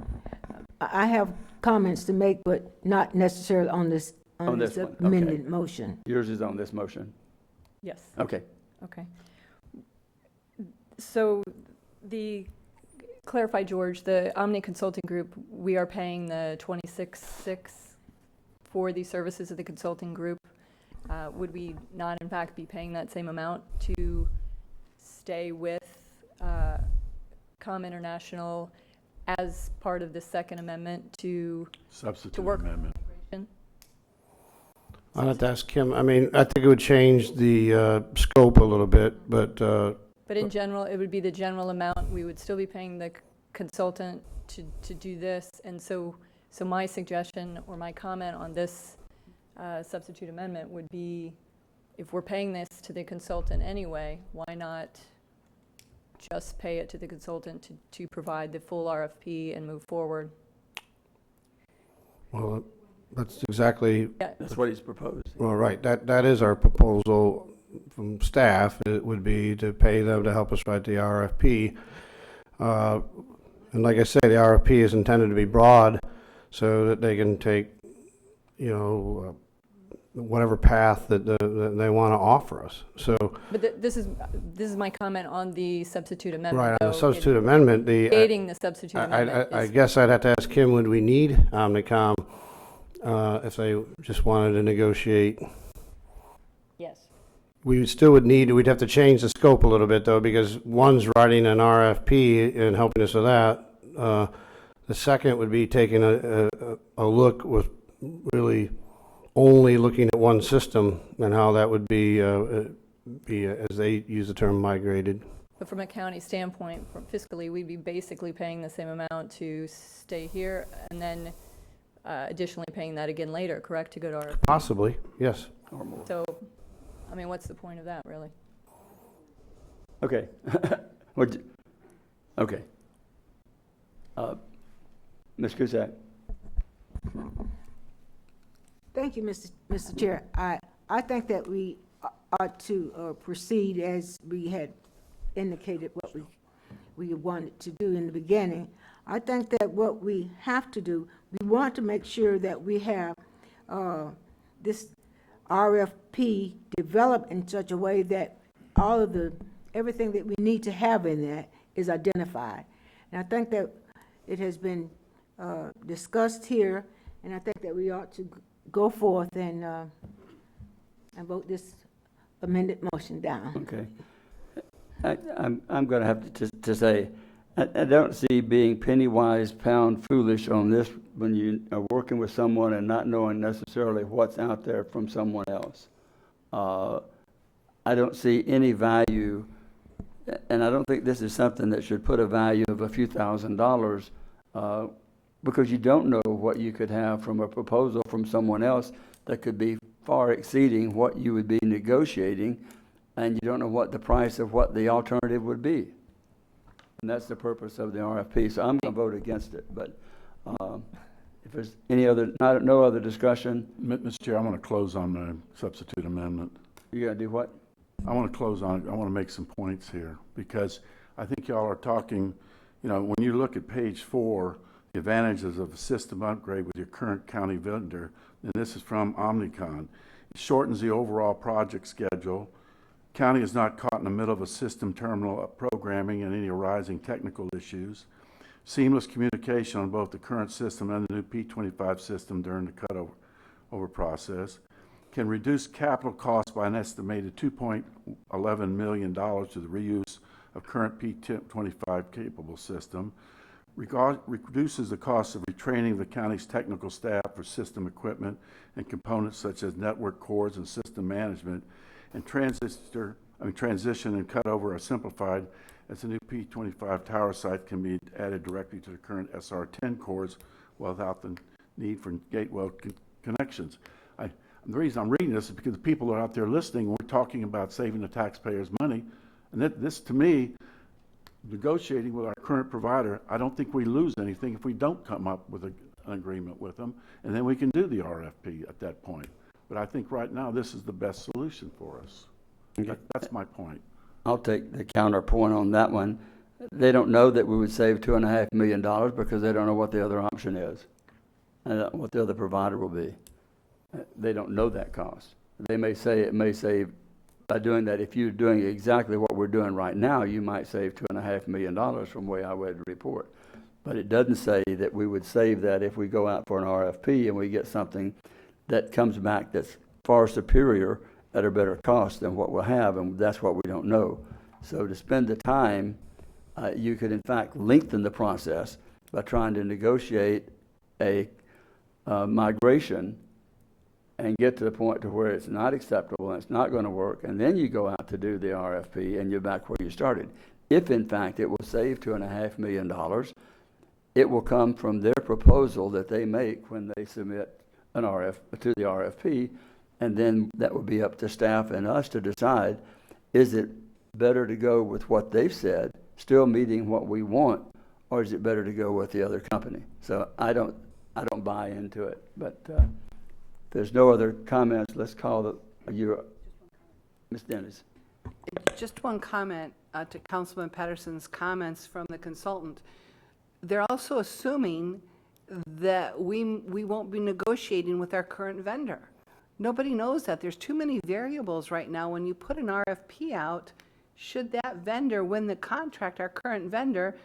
I have comments to make, but not necessarily on this, On this one, okay. amended motion. Yours is on this motion. Yes. Okay. Okay. So clarify, George, the Omni Consulting Group, we are paying the $26,600 for the services of the consulting group. Would we not, in fact, be paying that same amount to stay with Com International as part of the Second Amendment to work amendment. on migration? I'll have to ask Kim. I mean, I think it would change the scope a little bit, but But in general, it would be the general amount. We would still be paying the consultant to do this. And so my suggestion or my comment on this substitute amendment would be, if we're paying this to the consultant anyway, why not just pay it to the consultant to provide the full RFP and move forward? well, that's exactly. Yeah. That's what he's proposed. Well, right. That is our proposal from staff. It would be to pay them to help us write the RFP. And like I say, the RFP is intended to be broad so that they can take, whatever path that they want to offer us. So. But this is my comment on the substitute amendment. Right, on the though. substitute amendment, Creating the substitute amendment. I guess I'd have to ask Kim, would we need Omnicom if they just wanted to negotiate? Yes. We still we'd have to change the scope a little bit though, because one's writing an RFP and helping us with that. The second would be taking a look with really only looking at one system and how that would be as they use the term, migrated. But from a county standpoint, from fiscally, we'd be basically paying the same amount to stay here and then additionally paying that again later, correct, to go to our... Possibly, yes. Or more. So, I mean, what's the point of that, really? Okay. Okay. Ms. Cusack. Thank you, Mr. Chair. I think that we ought to proceed as we had indicated what we wanted to do in the beginning. I think that what we have to do, we want to make sure that we have this RFP developed in such a way that everything that we need to have in that is identified. And I think that it has been discussed here, and I think that we ought to go forth and vote this amended motion down. Okay. I'm going to have to say, I don't see being penny wise, pound foolish on this when you are working with someone and not knowing necessarily what's out there from someone else. I don't see any value, and I don't think this is something that should put a value of a few $1,000s because you don't know what you could have from a proposal from someone else that could be far exceeding what you would be negotiating, and you don't know what the price of what the alternative would be. And that's the purpose of the RFP. So I'm going to vote against it. But if there's no other discussion. Mr. Chair, I want to close on the substitute amendment. You got to do what? I want to close on it. I want to make some points here because I think y'all are talking, when you look at page 4, the advantages of a system upgrade with your current county vendor, and this is from Omnicom. shortens the overall project schedule. County is not caught in the middle of a system terminal programming and any arising technical issues. Seamless communication on both the current system and the new P25 system during the cutover process. Can reduce capital costs by an estimated $2.11 million to the reuse of current P25 capable system. Reduces the cost of retraining the county's technical staff for system equipment and components such as network cores and system management, and transition and cutover are simplified as the new P25 tower site can be added directly to the current SR10 cores without the need for gateway connections. The reason I'm reading this is because the people are out there listening. We're talking about saving the taxpayers' money, and this, to me, negotiating with our current provider, I don't think we lose anything if we don't come up with an agreement with them, and then we can do the RFP at that point. But I think right now this is the best solution for us. That's my point. I'll take the counterpoint on that one. They don't know that we would save $2.5 million because they don't know what the other option is and what the other provider will be. They don't know that cost. They may say it may save, by doing that, if you're doing exactly what we're doing right now, you might save $2.5 million from the way I read the report. But it doesn't say that we would save that if we go out for an RFP and we get something that comes back that's far superior at a better cost than what we'll have, and that's what we don't know. So to spend the time, you could in fact lengthen the process by trying to negotiate a migration and get to the point to where it's not acceptable and it's not going to work, and then you go out to do the RFP and you're back where you started. If in fact it will save $2.5 million, it will come from their proposal that they make when they submit an to the RFP, and then that will be up to staff and us to decide, is it better to go with what they've said, still meeting what we want, or is it better to go with the other company? So I don't buy into it, but if there's no other comments, let's call Ms. Dennis. Just one comment to Councilman Patterson's comments from the consultant. They're also assuming that we won't be negotiating with our current vendor. Nobody knows that. There's too many variables right now. When you put an RFP out, should that vendor win the contract, our current vendor,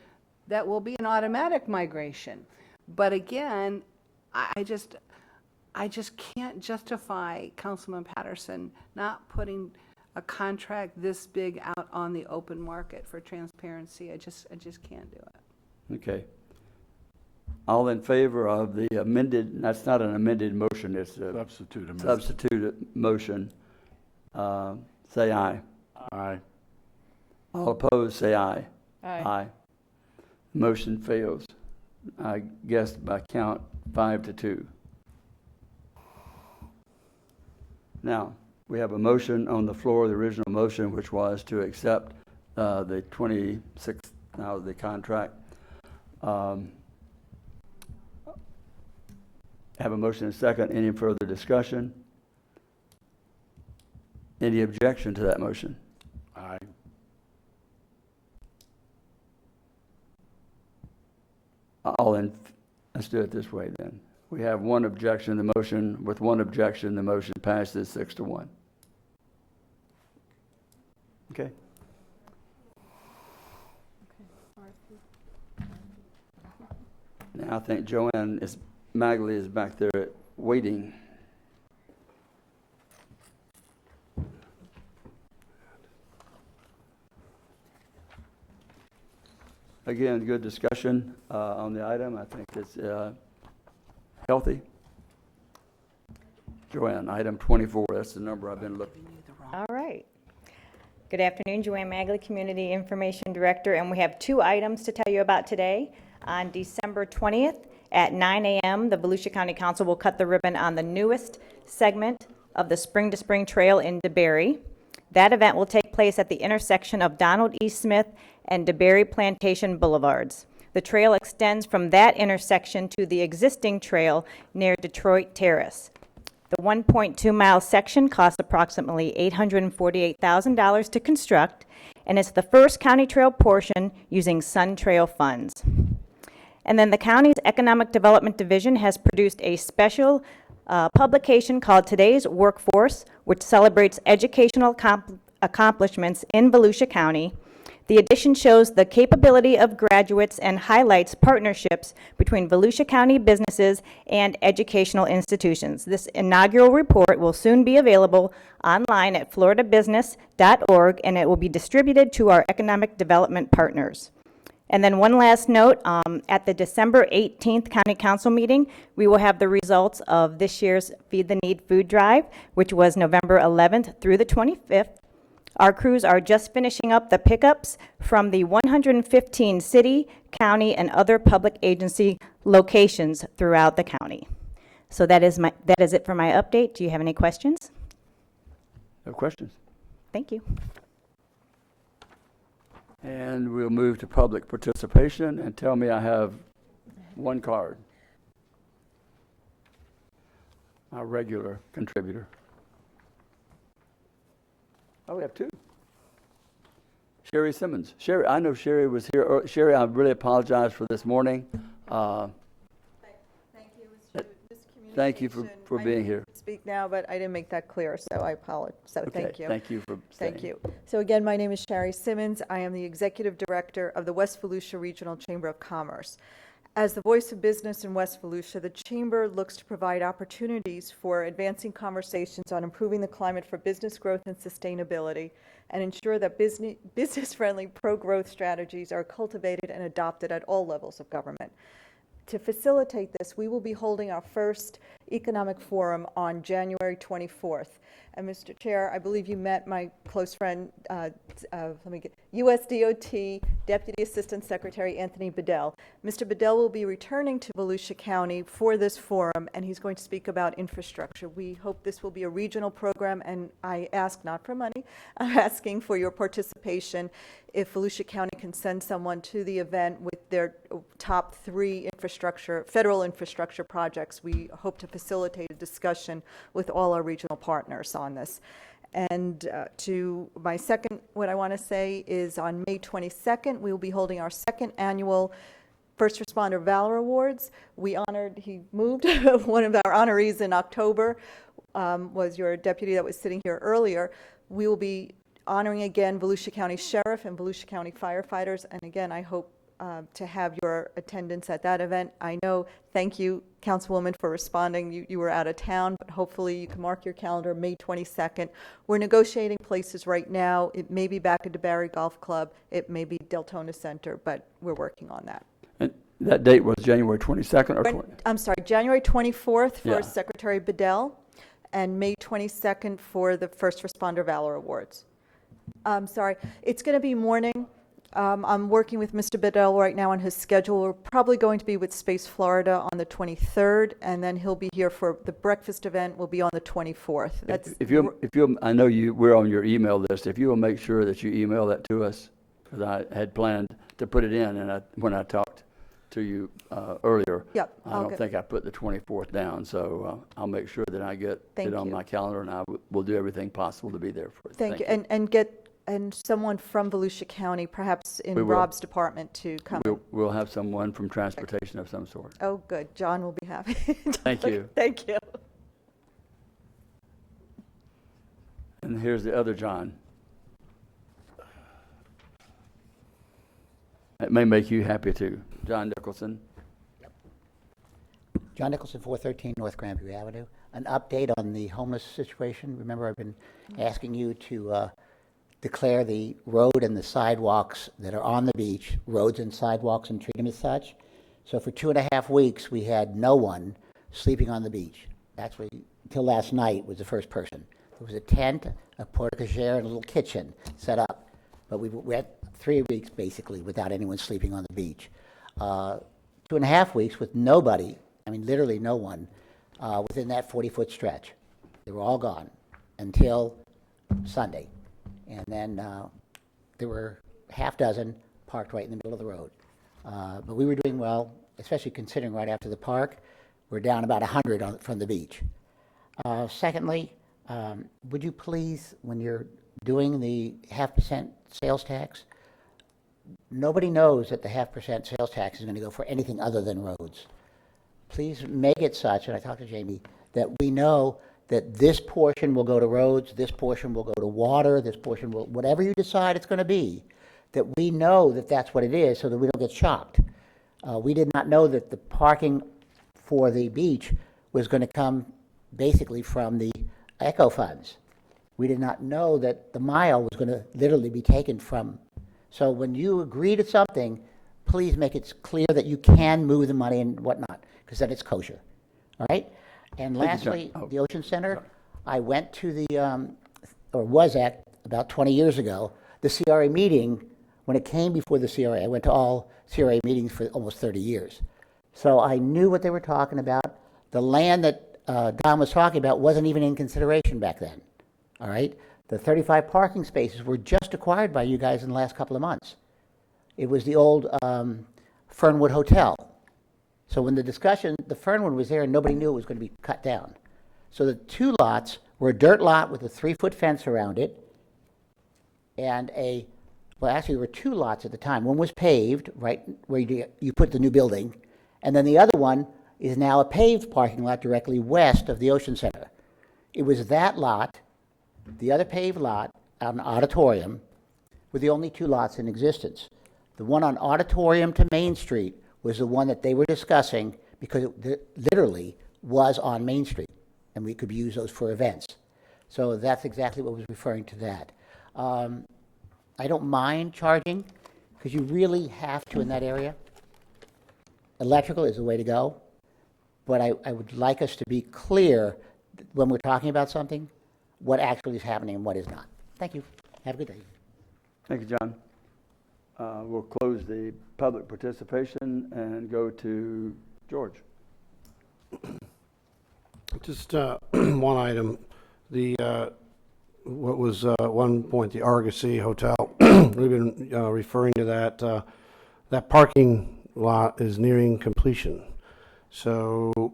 that will be an automatic migration. But again, I just can't justify Councilman Patterson not putting a contract this big out on the open market for transparency. I just can't do it. Okay. All in favor of the amended, that's not an amended motion, it's a substitute motion, say aye. Aye. All opposed, say aye. Aye. Motion fails. I guess by count 5-2. Now, we have a motion on the floor, the original motion, which was to accept the 26th, now the contract. Have a motion and a second. Any further discussion? Any objection to that motion? Aye. Let's do it this way then. We have one objection, the motion, with one objection, the motion passes 6-1. Okay. Now I think Joanne Magley is back there waiting. Again, good discussion on the item. I think it's healthy. Joanne, item 24, that's the number I've been looking at. All right. Good afternoon, Joanne Magley, Community Information Director, and we have two items to tell you about today. On December 20th at 9 a.m., the Volusia County Council will cut the ribbon on the newest segment of the Spring to Spring Trail in DeBary. That event will take place at the intersection of Donald E. Smith and DeBary Plantation Boulevards. The trail extends from that intersection to the existing trail near Detroit Terrace. The 1.2-mile section costs approximately $848,000 to construct, and it's the first county trail portion using Sun Trail funds. And then the county's Economic Development Division has produced a special a publication called Today's Workforce, which celebrates educational accomplishments in Volusia County. The edition shows the capability of graduates and highlights partnerships between Volusia County businesses and educational institutions. This inaugural report will soon be available online at floridabusiness.org, and it will be distributed to our economic development partners. And then one last note, at the December 18th County Council meeting, we will have the results of this year's Feed the Need food drive, which was November 11th through the 25th. Our crews are just finishing up the pickups from the 115 city, county, and other public agency locations throughout the county. So that is it for my update. Do you have any questions? No questions. Thank you. And we'll move to public participation, and tell me I have one card. Our regular contributor. Oh, we have two. Sherry Simmons. Sherry, I know Sherry was here. Sherry, I really apologize for this morning. Thank you, Thank you for being here. Speak now, but I didn't make that clear, so I apologize. So Okay, thank you. thank you for staying. Thank you. So again, my name is Sherry Simmons. I am the Executive Director of the West Volusia Regional Chamber of Commerce. As the voice of business in West Volusia, the Chamber looks to provide opportunities for advancing conversations on improving the climate for business growth and sustainability, and ensure that business-friendly pro-growth strategies are cultivated and adopted at all levels of government. To facilitate this, we will be holding our first economic forum on January 24th. And Mr. Chair, I believe you met my close friend, USDOT Deputy Assistant Secretary Anthony Bedell. Mr. Bedell will be returning to Volusia County for this forum, and he's going to speak about infrastructure. We hope this will be a regional program, and I ask not for money, I'm asking for your participation. If Volusia County can send someone to the event with their top 3 federal infrastructure projects, we hope to facilitate a discussion with all our regional partners on this. And to my second, what I want to say is on May 22nd, we will be holding our second annual First Responder Valor Awards. He moved, one of our honorees in October was your deputy that was sitting here earlier. We will be honoring again Volusia County Sheriff and Volusia County firefighters, and again, I hope to have your attendance at that event. I know, thank you, Councilwoman, for responding. You were out of town, but hopefully you can mark your calendar, May 22nd. We're negotiating places right now. It may be back at DeBarry Golf Club. It may be Deltona Center, but we're working on that. And that date was January 22nd or 20th? I'm sorry, January 24th for Yeah. Secretary Bedell, and May 22nd for the First Responder Valor Awards. I'm sorry, it's going to be morning. I'm working with Mr. Bedell right now on his schedule. We're probably going to be with Space Florida on the 23rd, and then he'll be here for the breakfast event will be on the 24th. That's If you, I know we're on your email list. If you will make sure that you email that to us, because I had planned to put it in, and when I talked to you earlier, Yep, I don't think I put the 24th down. So I'll make sure that I get it on my calendar, and I will do everything possible to be there for it. Thank you. And someone from Volusia County, perhaps in We will. Rob's department, to come. We'll have someone from transportation of some sort. Oh, good. John will be happy. Thank you. Thank you. And here's the other John. It may make you happy too. John Nicholson. John Nicholson, 413 North Grandview Avenue. An update on the homeless situation. Remember, I've been asking you to declare the road and the sidewalks that are on the beach, roads and sidewalks, and treat them as such. So for 2.5 weeks, we had no one sleeping on the beach. Actually, until last night was the first person. There was a tent, a porte-cochere, and a little kitchen set up. But we had 3 weeks, basically, without anyone sleeping on the beach. 2.5 weeks with nobody, I mean, literally no one, within that 40-foot stretch. They were all gone until Sunday. And then there were half dozen parked right in the middle of the road. But we were doing well, especially considering right after the park, we're down about 100 from the beach. Secondly, would you please, when you're doing the 0.5% sales tax, nobody knows that the 0.5% sales tax is going to go for anything other than roads. Please make it such, and I talked to Jamie, that we know that this portion will go to roads, this portion will go to water, this portion will, whatever you decide it's going to be, that we know that that's what it is so that we don't get shocked. We did not know that the parking for the beach was going to come basically from the ECHO funds. We did not know that the mile was going to literally be taken from. So when you agree to something, please make it clear that you can move the money and whatnot, because then it's kosher. All right? And lastly, the Ocean Center, I went to the, or was at about 20 years ago, the CRA meeting. When it came before the CRA, I went to all CRA meetings for almost 30 years. So I knew what they were talking about. The land that Don was talking about wasn't even in consideration back then. All right? The 35 parking spaces were just acquired by you guys in the last couple of months. It was the old Fernwood Hotel. So when the discussion, the Fernwood was there and nobody knew it was going to be cut down. So the two lots were a dirt lot with a 3-foot fence around it and a, well, actually there were two lots at the time. One was paved, right where you put the new building, and then the other one is now a paved parking lot directly west of the Ocean Center. It was that lot, the other paved lot, on Auditorium, were the only two lots in existence. The one on Auditorium to Main Street was the one that they were discussing because it literally was on Main Street, and we could use those for events. So that's exactly what was referring to that. I don't mind charging, because you really have to in that area. Electrical is the way to go, but I would like us to be clear when we're talking about something, what actually is happening and what is not. Thank you. Have a good day. Thank you, John. We'll close the public participation and go to George. Just one item. The what was one point the Argosy Hotel. We've been referring to that. That parking lot is nearing completion. So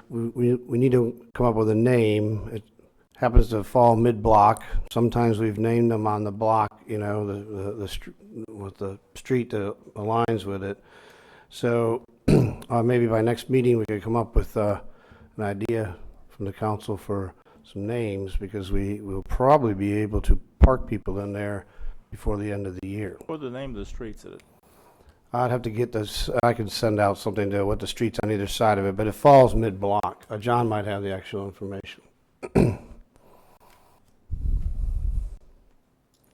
we need to come up with a name. It happens to fall mid-block. Sometimes we've named them on the block, you know, with the street that aligns with it. So maybe by next meeting we could come up with an idea from the council for some names, because we will probably be able to park people in there before the end of the year. What's the name of the streets in it? I'd have to get this. I could send out something to what the streets on either side of it, but it falls mid-block. John might have the actual information.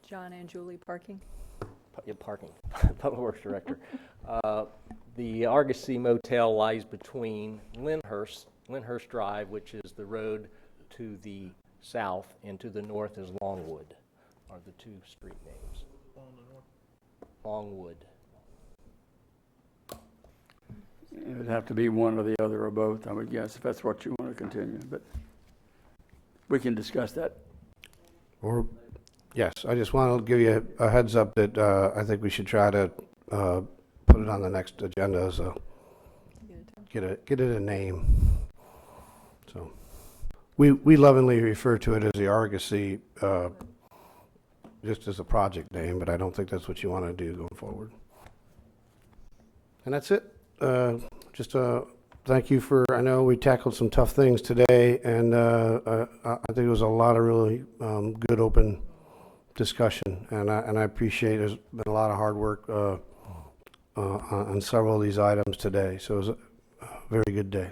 John and Julie parking. Yeah, parking. Public Works Director. The Argosy Motel lies between Lyndhurst Drive, which is the road to the south, and to the north is Longwood, are the two street names. Longwood. It would have to be one or the other or both, I would guess, if that's what you want to continue. But we can discuss that. Or, yes, I just want to give you a heads up that I think we should try to put it on the next agenda as a get it a name. So we lovingly refer to it as the Argosy, just as a project name, but I don't think that's what you want to do going forward. And that's it. Just thank you for, I know we tackled some tough things today, and I think it was a lot of really good open discussion, and I appreciate there's been a lot of hard work on several of these items today, so it was a very good day.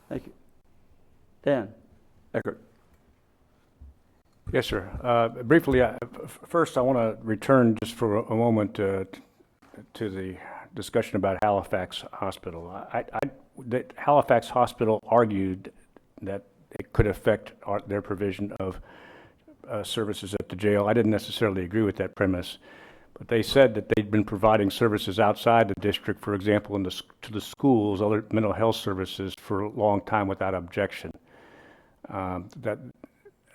Thank you. Dan Eckert. Yes, sir. Briefly, first I want to return just for a moment to the discussion about Halifax Hospital. The Halifax Hospital argued that it could affect their provision of services at the jail. I didn't necessarily agree with that premise, but they said that they'd been providing services outside the district, for example, to the schools, other mental health services, for a long time without objection.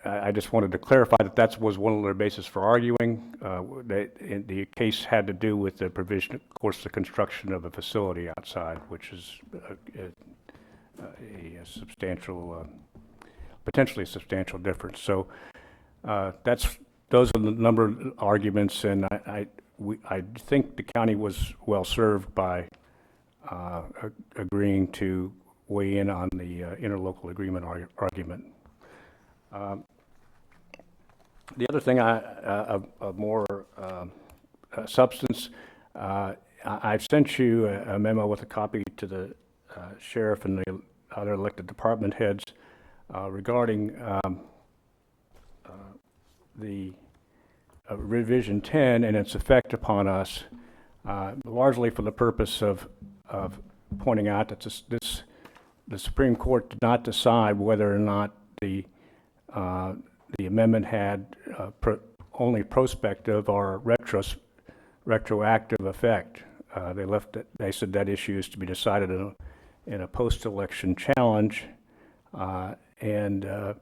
I just wanted to clarify that that was one of their bases for arguing. The case had to do with the provision, of course, the construction of a facility outside, which is a substantial, potentially a substantial difference. So those are the number of arguments, and I think the county was well served by agreeing to weigh in on the interlocal agreement argument. The other thing of more substance, I've sent you a memo with a copy to the sheriff and the other elected department heads regarding the revision 10 and its effect upon us, largely for the purpose of pointing out that the Supreme Court did not decide whether or not the amendment had only prospective or retroactive effect. They said that issue is to be decided in a post-election challenge, and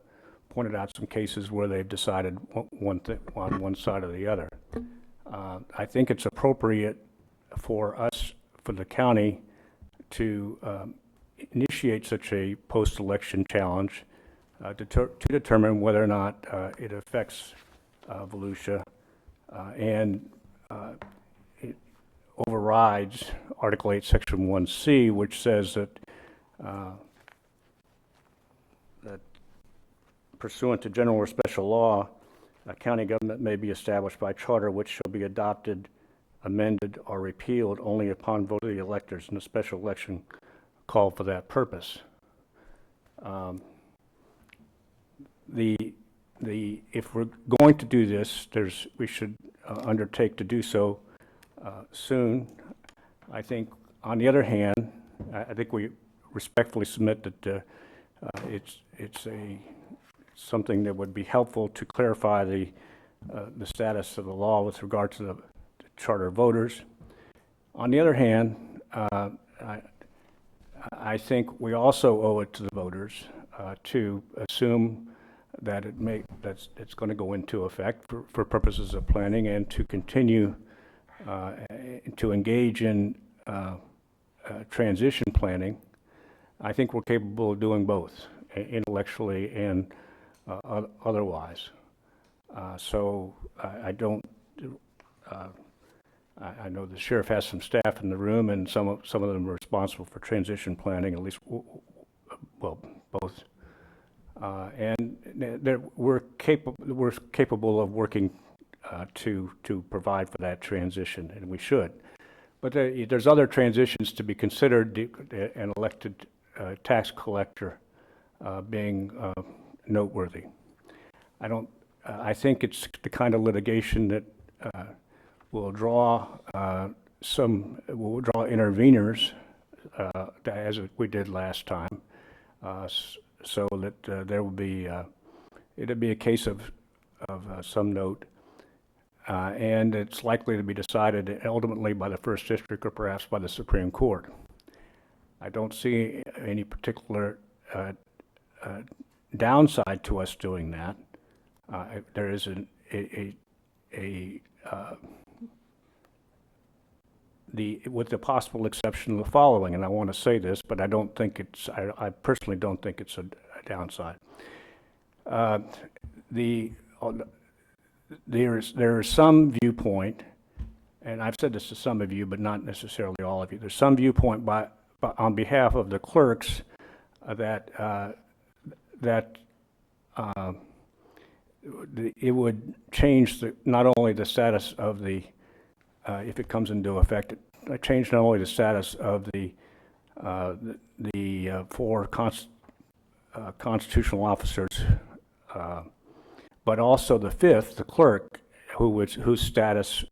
pointed out some cases where they've decided on one side or the other. I think it's appropriate for us, for the county, to initiate such a post-election challenge to determine whether or not it affects Volusia and it overrides Article 8, Section 1C, which says that that pursuant to general or special law, a county government may be established by charter which shall be adopted, amended, or repealed only upon vote of the electors in a special election called for that purpose. If we're going to do this, we should undertake to do so soon. I think, on the other hand, I think we respectfully submit that it's something that would be helpful to clarify the status of the law with regard to the charter voters. On the other hand, I think we also owe it to the voters to assume that it's going to go into effect for purposes of planning, and to continue to engage in transition planning. I think we're capable of doing both, intellectually and otherwise. So I don't. I know the sheriff has some staff in the room, and some of them are responsible for transition planning, at least, well, both. And we're capable of working to provide for that transition, and we should. But there's other transitions to be considered, an elected tax collector being noteworthy. I think it's the kind of litigation that will draw interveners, as we did last time, so that there will be it'll be a case of some note, and it's likely to be decided ultimately by the First District or perhaps by the Supreme Court. I don't see any particular downside to us doing that. There is with the possible exception of the following, and I want to say this, but I don't think I personally don't think it's a downside. There is some viewpoint, and I've said this to some of you, but not necessarily all of you. There's some viewpoint on behalf of the clerks that it would change not only the status of the if it comes into effect, it changed not only the status of the four constitutional officers, but also the fifth, the clerk, whose status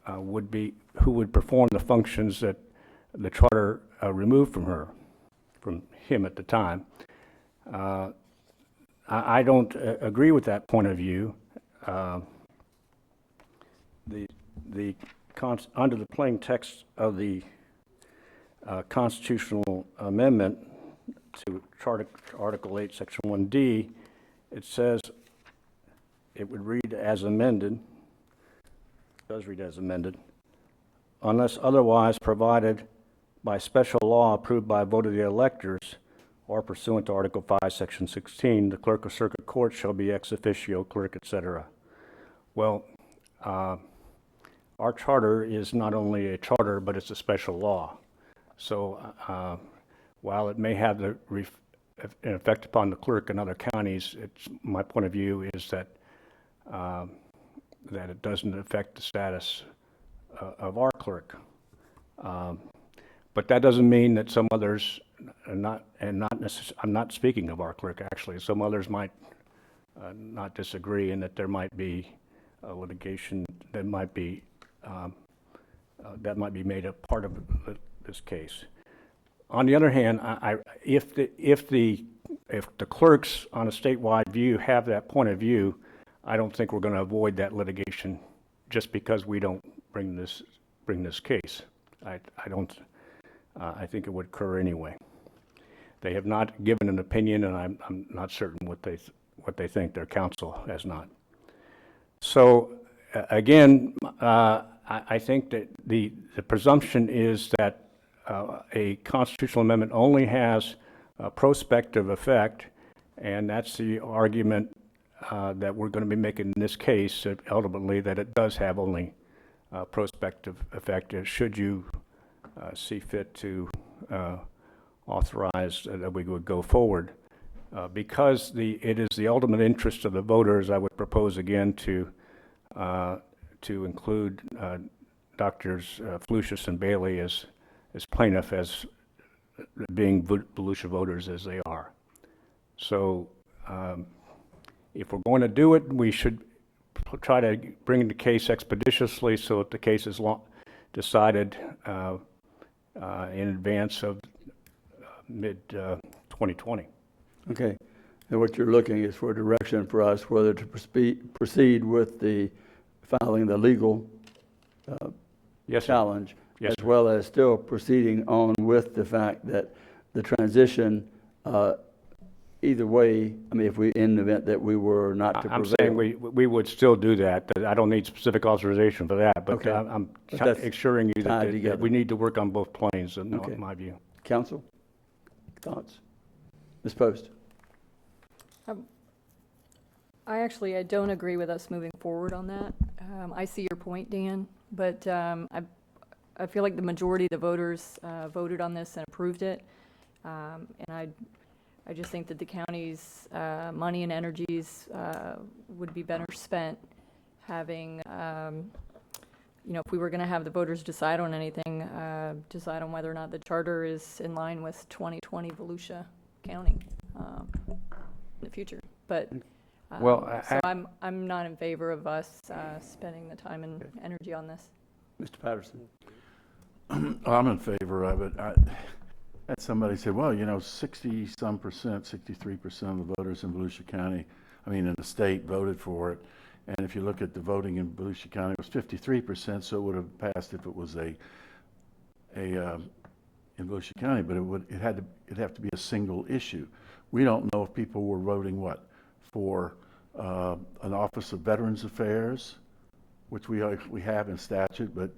would perform the functions that the charter removed from him at the time. I don't agree with that point of view. Under the plain text of the constitutional amendment to Article 8, Section 1D, it says it would read as amended, does read as amended, unless otherwise provided by special law approved by a vote of the electors or pursuant to Article 5, Section 16, the clerk of circuit court shall be ex officio clerk, etc. Well, our charter is not only a charter, but it's a special law. So while it may have an effect upon the clerk in other counties, my point of view is that that it doesn't affect the status of our clerk. But that doesn't mean that some others are not, I'm not speaking of our clerk actually, some others might not disagree, and that there might be litigation that might be made a part of this case. On the other hand, if the clerks on a statewide view have that point of view, I don't think we're going to avoid that litigation just because we don't bring this case. I think it would occur anyway. They have not given an opinion, and I'm not certain what they think. Their counsel has not. So again, I think that the presumption is that a constitutional amendment only has a prospective effect, and that's the argument that we're going to be making in this case, ultimately, that it does have only prospective effect, should you see fit to authorize that we would go forward. Because it is the ultimate interest of the voters, I would propose again to include Drs. Flucius and Bailey as plaintiff, as being Volusia voters as they are. So if we're going to do it, we should try to bring the case expeditiously so that the case is decided in advance of mid-2020. Okay. And what you're looking is for direction for us whether to proceed with the filing the legal challenge, yes, as well as still proceeding on with the fact that the transition, either way, I mean, if we, in the event that we were not to prevail. I'm saying we would still do that. I don't need specific authorization for that, but Okay. I'm But assuring you tied that together. we need to work on both planes, in Okay. my view. Counsel, thoughts? Ms. Post? I don't agree with us moving forward on that. I see your point, Dan, but I feel like the majority of the voters voted on this and approved it. And I just think that the county's money and energies would be better spent having, if we were going to have the voters decide on anything, decide on whether or not the charter is in line with 2020 Volusia County in the future. But so I'm not in favor of us spending the time and energy on this. Mr. Patterson? I'm in favor of it. Had somebody said, well, 60-some percent, 63% of the voters in Volusia County, in the state, voted for it. And if you look at the voting in Volusia County, it was 53%, so it would have passed if it was in Volusia County, but it'd have to be a single issue. We don't know if people were voting for an Office of Veterans Affairs, which we have in statute, but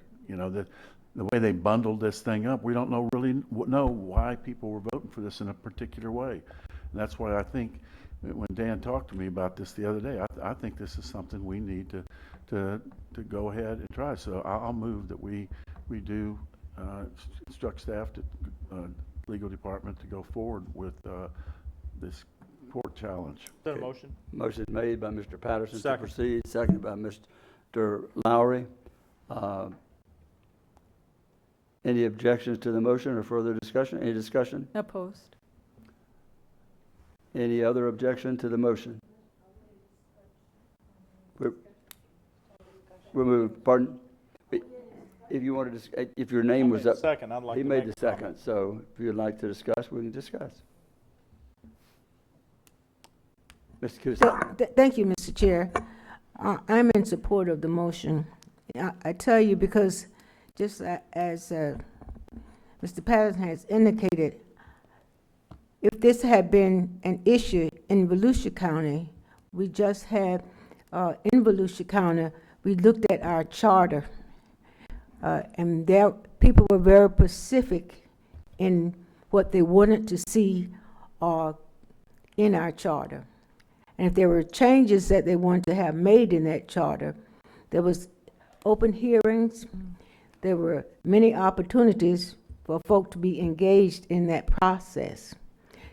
the way they bundled this thing up, we don't really know why people were voting for this in a particular way. And that's why I think when Dan talked to me about this the other day, I think this is something we need to go ahead and try. So I'll move that we do instruct staff to legal department to go forward with this court challenge. Is that a motion? Motion made by Mr. Patterson Second. to proceed, seconded by Mr. Lowry. Any objections to the motion or further discussion? Any discussion? Opposed. Any other objection to the motion? Remove, pardon? If you wanted to, if your name was up. Second, I'd like He to made make the a second, comment. so if you'd like to discuss, we can discuss. Mr. Kusin. Thank you, Mr. Chair. I'm in support of the motion. I tell you because just as Mr. Patterson has indicated, if this had been an issue in Volusia County, we just had, in Volusia County, we looked at our charter, and there, people were very specific in what they wanted to see in our charter. And if there were changes that they wanted to have made in that charter, there was open hearings, there were many opportunities for folk to be engaged in that process.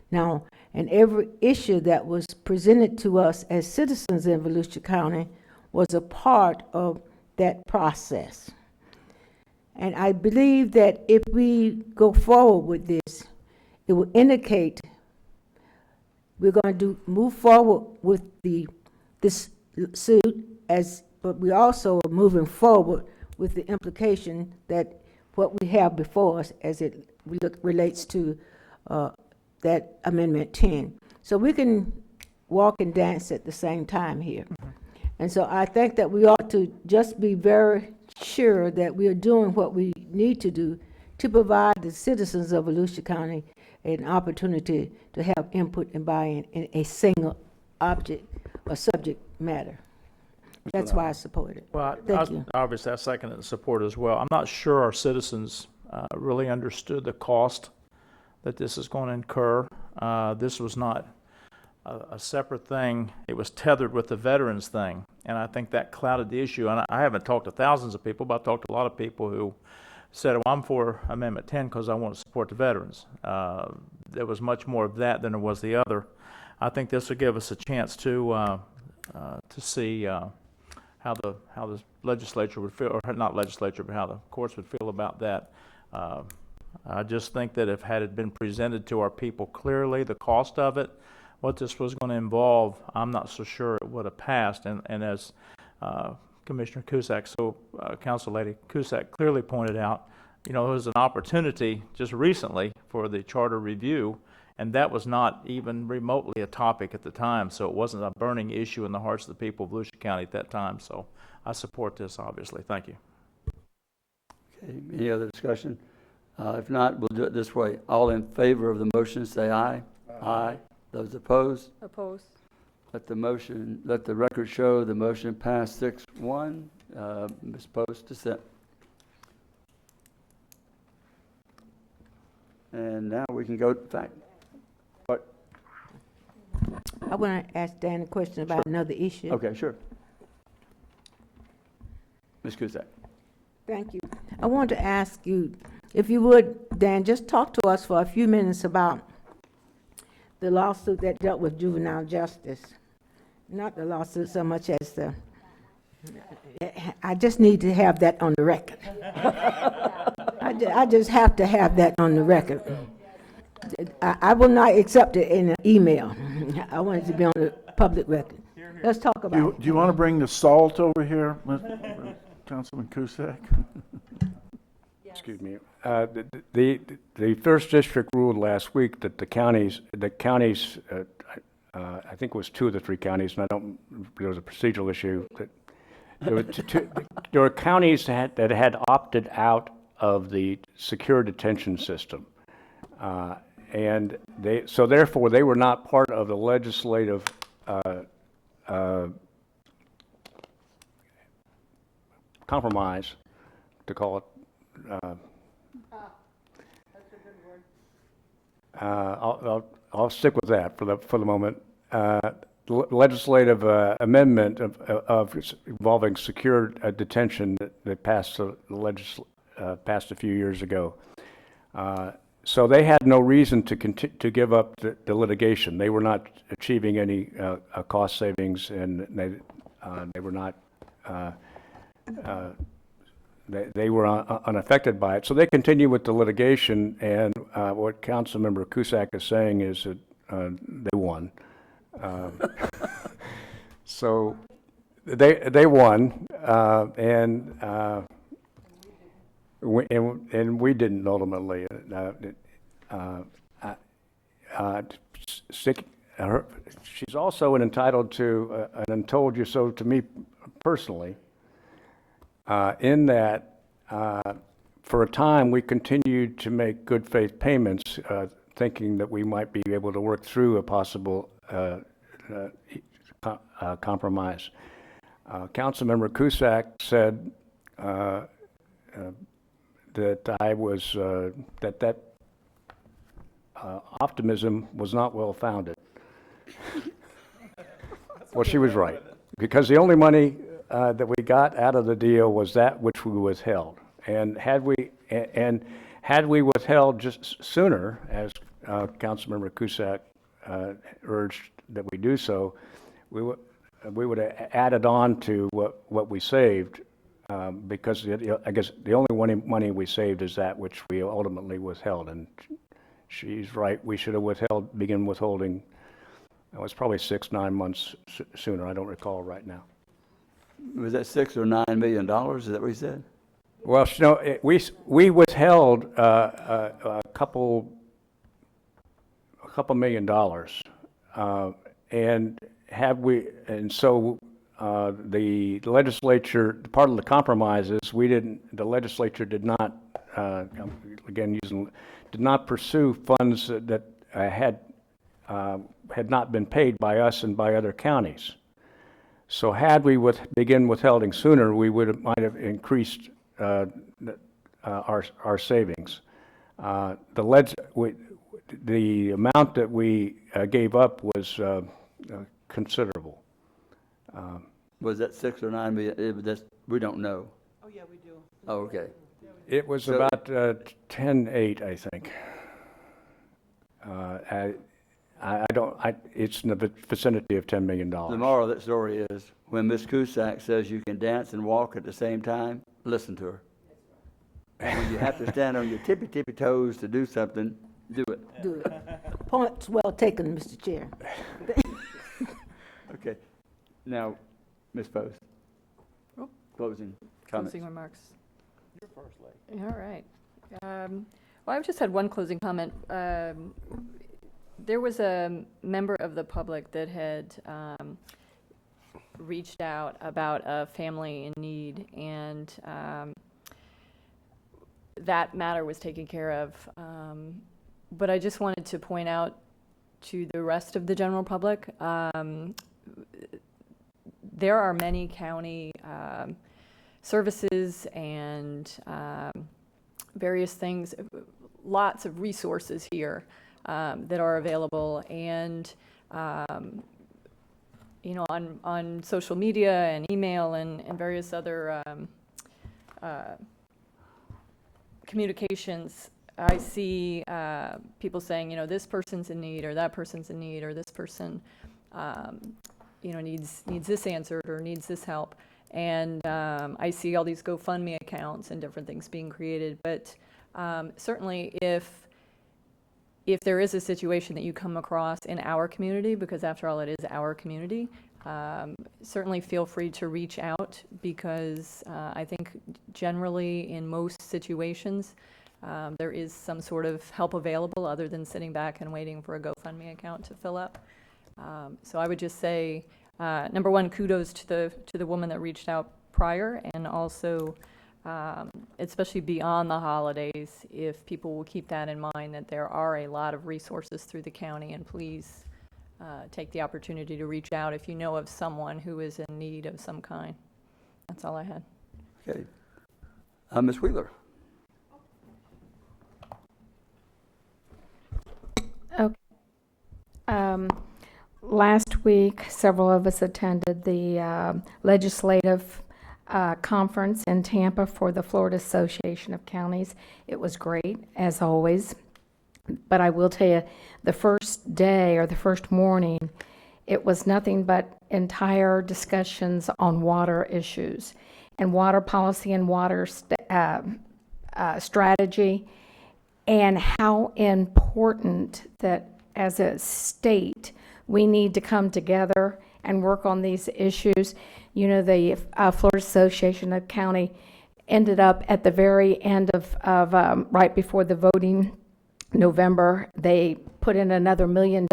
Now, and every issue that was presented to us as citizens in Volusia County was a part of that process. And I believe that if we go forward with this, it will indicate we're going to move forward with this suit, but we also are moving forward with the implication that what we have before us as it relates to that Amendment 10. So we can walk and dance at the same time here. And so I think that we ought to just be very sure that we are doing what we need to do to provide the citizens of Volusia County an opportunity to have input and buy-in in a single object or subject matter. That's why I support it. Well, Thank you. obviously, I second it and support it as well. I'm not sure our citizens really understood the cost that this is going to incur. This was not a separate thing. It was tethered with the veterans thing, and I think that clouded the issue. And I haven't talked to thousands of people, but I've talked to a lot of people who said, well, I'm for Amendment 10 because I want to support the veterans. There was much more of that than there was the other. I think this will give us a chance to see how the legislature would feel, or not legislature, but how the courts would feel about that. I just think that if had it been presented to our people clearly, the cost of it, what this was going to involve, I'm not so sure it would have passed. And as Commissioner Cusack, Council Lady Cusack clearly pointed out, there was an opportunity just recently for the charter review, and that was not even remotely a topic at the time, so it wasn't a burning issue in the hearts of the people of Volusia County at that time. So I support this, obviously. Thank you. Okay, any other discussion? If not, we'll do it this way. All in favor of the motion, say aye. Aye. Those opposed? Opposed. Let the record show the motion passed 6-1. Ms. Post, dissent. And now we can go to fact. What? I want to ask Dan a question about another issue. Okay, sure. Ms. Cusack. Thank you. I wanted to ask you, if you would, Dan, just talk to us for a few minutes about the lawsuit that dealt with juvenile justice. Not the lawsuit so much as I just need to have that on the record. I just have to have that on the record. I will not accept it in an email. I want it to be on the public record. Let's talk about it. Do you want to bring the salt over here, Councilman Cusack? Excuse me. The first district ruled last week that the counties, I think it was 2 of the 3 counties, and there was a procedural issue. There were counties that had opted out of the secure detention system. And so therefore they were not part of the legislative compromise, to call it. I'll stick with that for the moment. Legislative amendment involving secure detention that passed passed a few years ago. So they had no reason to give up the litigation. They were not achieving any cost savings, and they were not. They were unaffected by it, so they continue with the litigation. And what Councilmember Cusack is saying is that they won. So they won, and we didn't ultimately. She's also entitled to an "told you so" to me personally. In that, for a time, we continued to make good faith payments, thinking that we might be able to work through a possible compromise. Councilmember Cusack said that I was that optimism was not well founded. Well, she was right, because the only money that we got out of the deal was that which we withheld. And had had we withheld just sooner, as Councilmember Cusack urged that we do so, we would have added on to what we saved, because I guess the only money we saved is that which we ultimately withheld. And she's right, we should have begun withholding. It was probably 6-9 months sooner. I don't recall right now. Was that $6 or $9 million? Is that what he said? Well, we withheld a couple $2 million, and so the legislature, part of the compromise is the legislature did not, did not pursue funds that had not been paid by us and by other counties. So had we begin withholding sooner, we might have increased our savings. The amount that we gave up was considerable. Was that 6 or 9 million? We don't know. Oh, yeah, we do. Oh, okay. It was about 10.8, I think. It's in the vicinity of $10 million. The moral of that story is, when Ms. Cusack says you can dance and walk at the same time, listen to her. When you have to stand on your tippy toes to do something, do it. Do it. Points well taken, Mr. Chair. Okay. Now, Ms. Post. Closing comments. Closing remarks. You're first, lady. All right. Well, I've just had one closing comment. There was a member of the public that had reached out about a family in need, and that matter was taken care of. But I just wanted to point out to the rest of the general public, there are many county services and various things, lots of resources here that are available, and on social media and email and various other communications, I see people saying, this person's in need, or that person's in need, or this person needs this answered or needs this help. And I see all these GoFundMe accounts and different things being created. But certainly if there is a situation that you come across in our community, because after all it is our community, certainly feel free to reach out, because I think generally in most situations there is some sort of help available other than sitting back and waiting for a GoFundMe account to fill up. So I would just say, number one, kudos to the woman that reached out prior, and also especially beyond the holidays, if people will keep that in mind, that there are a lot of resources through the county, and please take the opportunity to reach out if you know of someone who is in need of some kind. That's all I had. Okay. Ms. Wheeler. Okay. Last week, several of us attended the legislative conference in Tampa for the Florida Association of Counties. It was great, as always. But I will tell you, the first day or the first morning, it was nothing but entire discussions on water issues and water policy and water strategy, and how important that as a state we need to come together and work on these issues. The Florida Association of County ended up at the very end of right before the voting November, they put in another $1 million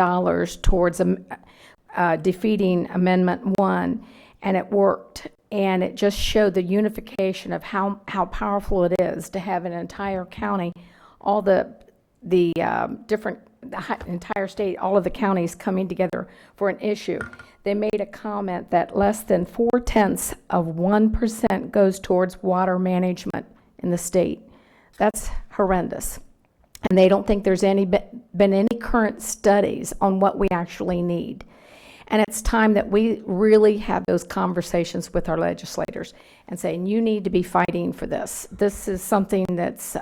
towards defeating Amendment 1, and it worked. And it just showed the unification of how powerful it is to have an entire county, all the entire state, all of the counties coming together for an issue. They made a comment that less than 0.4% goes towards water management in the state. That's horrendous. And they don't think there's been any current studies on what we actually need. And it's time that we really have those conversations with our legislators and saying, you need to be fighting for this. This is something that's,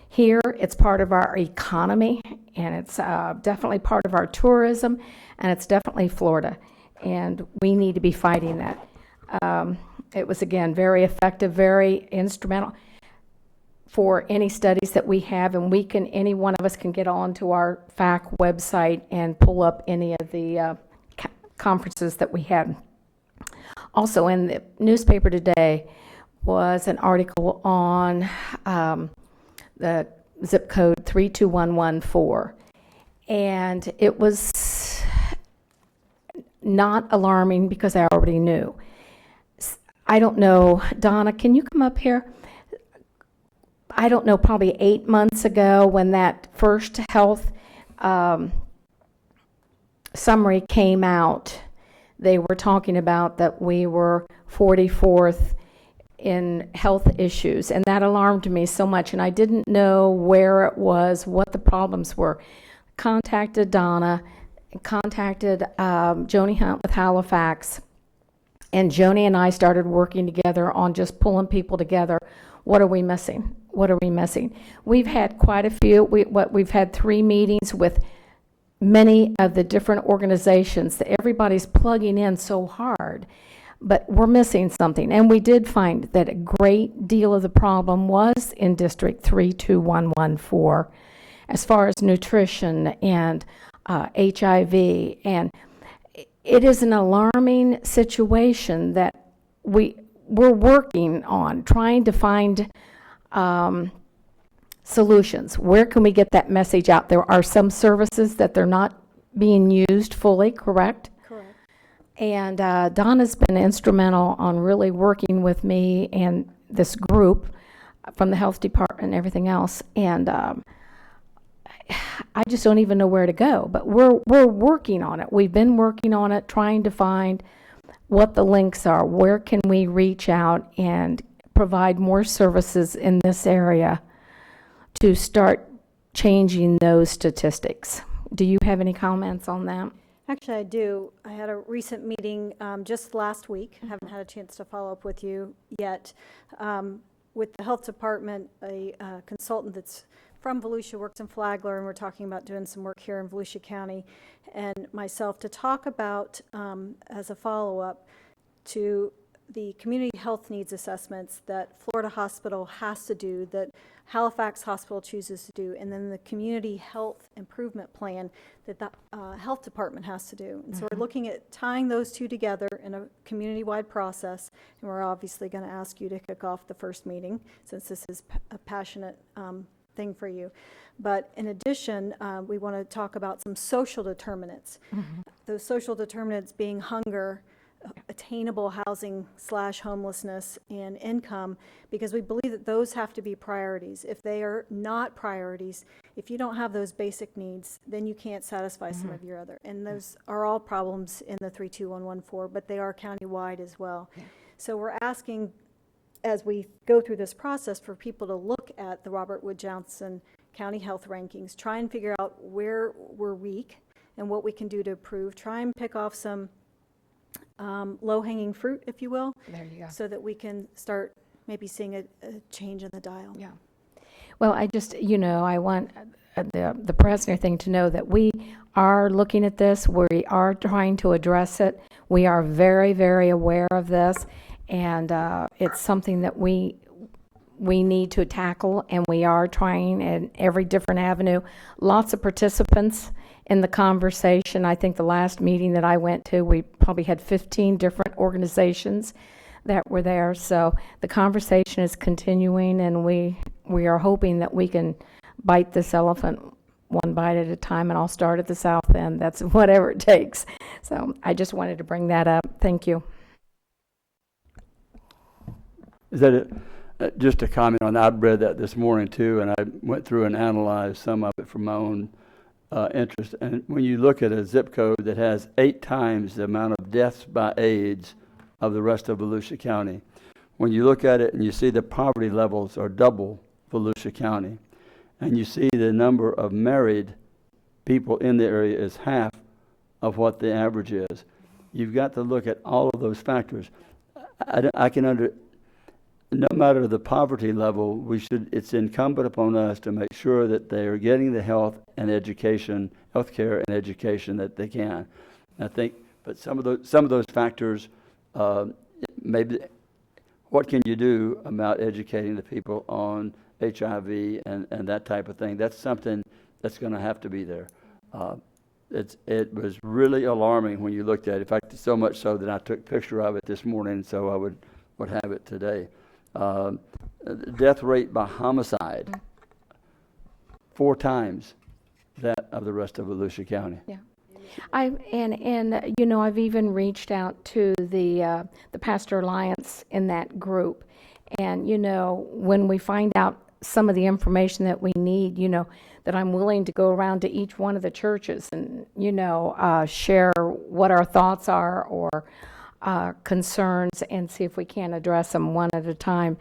here. It's part of our economy, and it's definitely part of our tourism, and it's definitely Florida. And we need to be fighting that. It was, again, very effective, very instrumental for any studies that we have, and any one of us can get onto our FAC website and pull up any of the conferences that we had. Also in the newspaper today was an article on the zip code 32114, and it was not alarming because I already knew. I don't know, Donna, can you come up here? I don't know, probably 8 months ago when that first health summary came out, they were talking about that we were 44th in health issues, and that alarmed me so much, and I didn't know where it was, what the problems were. Contacted Donna, contacted Joni Hunt with Halifax, and Joni and I started working together on just pulling people together. What are we missing? What are we missing? We've had quite a few. We've had 3 meetings with many of the different organizations that everybody's plugging in so hard, but we're missing something. And we did find that a great deal of the problem was in District 32114 as far as nutrition and HIV. And it is an alarming situation that we're working on, trying to find solutions. Where can we get that message out? There are some services that they're not being used fully, correct? Correct. And Donna's been instrumental on really working with me and this group from the health department and everything else. And I just don't even know where to go. But we're working on it. We've been working on it, trying to find what the links are. Where can we reach out and provide more services in this area to start changing those statistics? Do you have any comments on that? Actually, I do. I had a recent meeting just last week. I haven't had a chance to follow up with you yet. With the health department, a consultant that's from Volusia works in Flagler, and we're talking about doing some work here in Volusia County, and myself to talk about, as a follow-up to the community health needs assessments that Florida Hospital has to do, that Halifax Hospital chooses to do, and then the community health improvement plan that the health department has to do. And so we're looking at tying those two together in a community-wide process, and we're obviously going to ask you to kick off the first meeting since this is a passionate thing for you. But in addition, we want to talk about some social determinants. Those social determinants being hunger, attainable housing / homelessness, and income, because we believe that those have to be priorities. If they are not priorities, if you don't have those basic needs, then you can't satisfy some of your other. And those are all problems in the 32114, but they are countywide as well. So we're asking, as we go through this process, for people to look at the Robert Wood Johnson County Health Rankings, try and figure out where we're weak and what we can do to improve, try and pick off some low-hanging fruit, if you will, There you go. so that we can start maybe seeing a change in the dial. Yeah. Well, I just, I want the president thing to know that we are looking at this. We are trying to address it. We are very, very aware of this, and it's something that we need to tackle, and we are trying in every different avenue. Lots of participants in the conversation. I think the last meeting that I went to, we probably had 15 different organizations that were there. So the conversation is continuing, and we are hoping that we can bite this elephant one bite at a time, and I'll start at the south end. That's whatever it takes. So I just wanted to bring that up. Thank you. Is that it? Just a comment on that. I read that this morning too, and I went through and analyzed some of it for my own interest. And when you look at a zip code that has 8 times the amount of deaths by AIDS of the rest of Volusia County, when you look at it and you see the poverty levels are double Volusia County, and you see the number of married people in the area is half of what the average is, you've got to look at all of those factors. no matter the poverty level, it's incumbent upon us to make sure that they are getting the health and education, health care and education that they can. I think, but some of those factors, maybe, what can you do about educating the people on HIV and that type of thing? That's something that's going to have to be there. It was really alarming when you looked at it. In fact, so much so that I took a picture of it this morning, so I would have it today. Death rate by homicide, 4 times that of the rest of Volusia County. Yeah. I've even reached out to the Pastor Alliance in that group. And, when we find out some of the information that we need, that I'm willing to go around to each one of the churches and, share what our thoughts are or concerns and see if we can address them one at a time.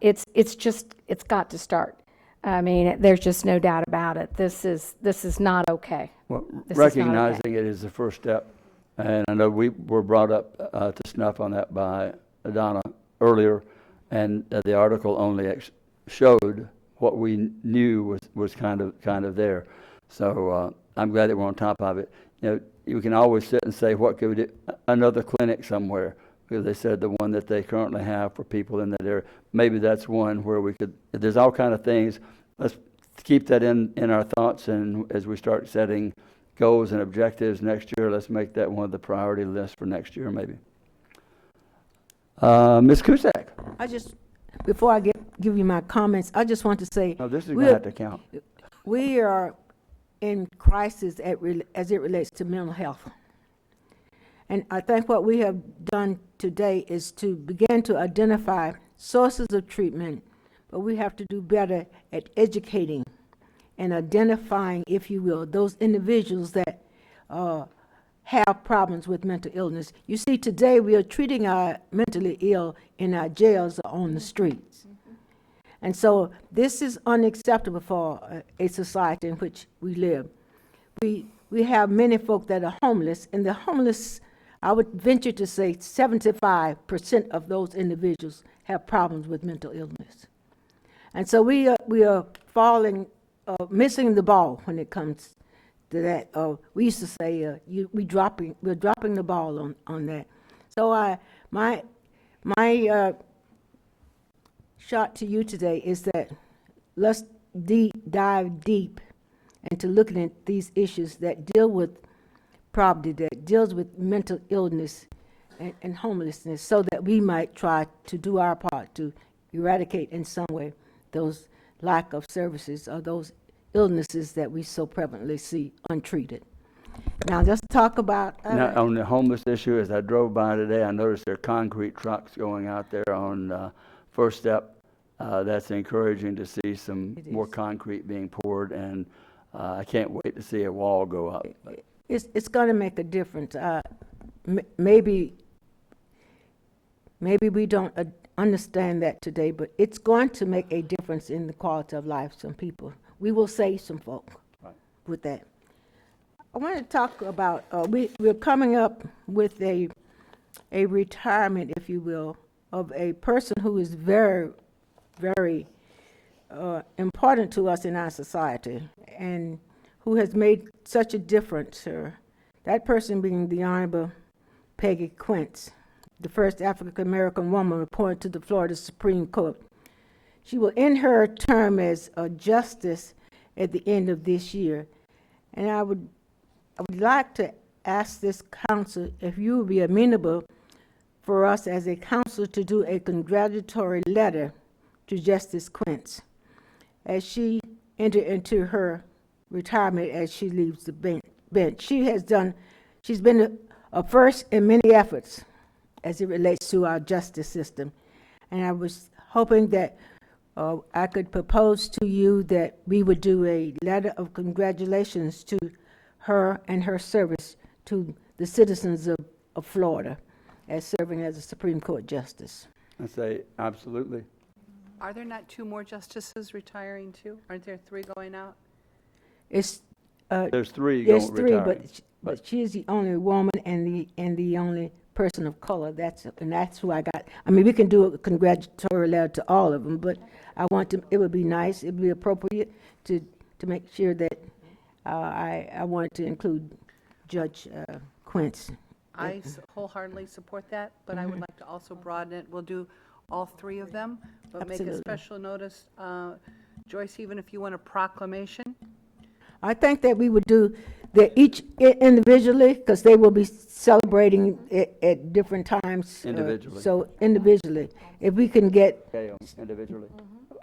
It's got to start. I mean, there's just no doubt about it. This is not okay. Well, This is not recognizing it is the first step, and I know we were brought up to snuff on that by Donna earlier, and the article only showed what we knew was kind of there. So I'm glad that we're on top of it. You can always sit and say, what could we do? Another clinic somewhere, because they said the one that they currently have for people in that area, maybe that's one where we could, there's all kind of things. Let's keep that in our thoughts, and as we start setting goals and objectives next year, let's make that one of the priority lists for next year, maybe. Ms. Cusack. Before I give you my comments, I just want to say. No, this is going to have to count. We are in crisis as it relates to mental health. And I think what we have done today is to begin to identify sources of treatment, but we have to do better at educating and identifying, if you will, those individuals that have problems with mental illness. You see, today we are treating our mentally ill in our jails or on the streets. And so this is unacceptable for a society in which we live. We have many folk that are homeless, and the homeless, I would venture to say 75% of those individuals have problems with mental illness. And so we are falling, missing the ball when it comes to that. We used to say we're dropping the ball on that. So my shot to you today is that let's dive deep into looking at these issues that deal with poverty, that deals with mental illness and homelessness, so that we might try to do our part to eradicate in some way those lack of services or those illnesses that we so prevalently see untreated. Now, let's talk about... Now, on the homeless issue, as I drove by today, I noticed there are concrete trucks going out there on First Step. That's encouraging to see some more concrete being poured, and I can't wait to see a wall go up. It's going to make a difference. Maybe we don't understand that today, but it's going to make a difference in the quality of life of some people. We will save some folk with that. I want to talk about, we're coming up with a retirement, if you will, of a person who is very, very important to us in our society and who has made such a difference. That person being the Honorable Peggy Quince, the first African-American woman appointed to the Florida Supreme Court. She will end her term as a justice at the end of this year. And I would like to ask this council if you would be amenable for us as a council to do a congratulatory letter to Justice Quince as she entered into her retirement as she leaves the bench. She's been a first in many efforts as it relates to our justice system. And I was hoping that I could propose to you that we would do a letter of congratulations to her and her service to the citizens of Florida as serving as a Supreme Court justice. I say absolutely. Are there not 2 more justices retiring too? Aren't there 3 going out? There's 3 There's retiring. 3, but she is the only woman and the only person of color. And that's who I got. I mean, we can do a congratulatory letter to all of them, but it would be nice, it would be appropriate to make sure that I wanted to include Judge Quince. I wholeheartedly support that, but I would like to also broaden it. We'll do all three of them, but make a Absolutely. special notice. Joyce, even if you want a proclamation, I think that we would do that each individually, because they will be celebrating at different times. Individually. So individually, if we can get, Okay, individually.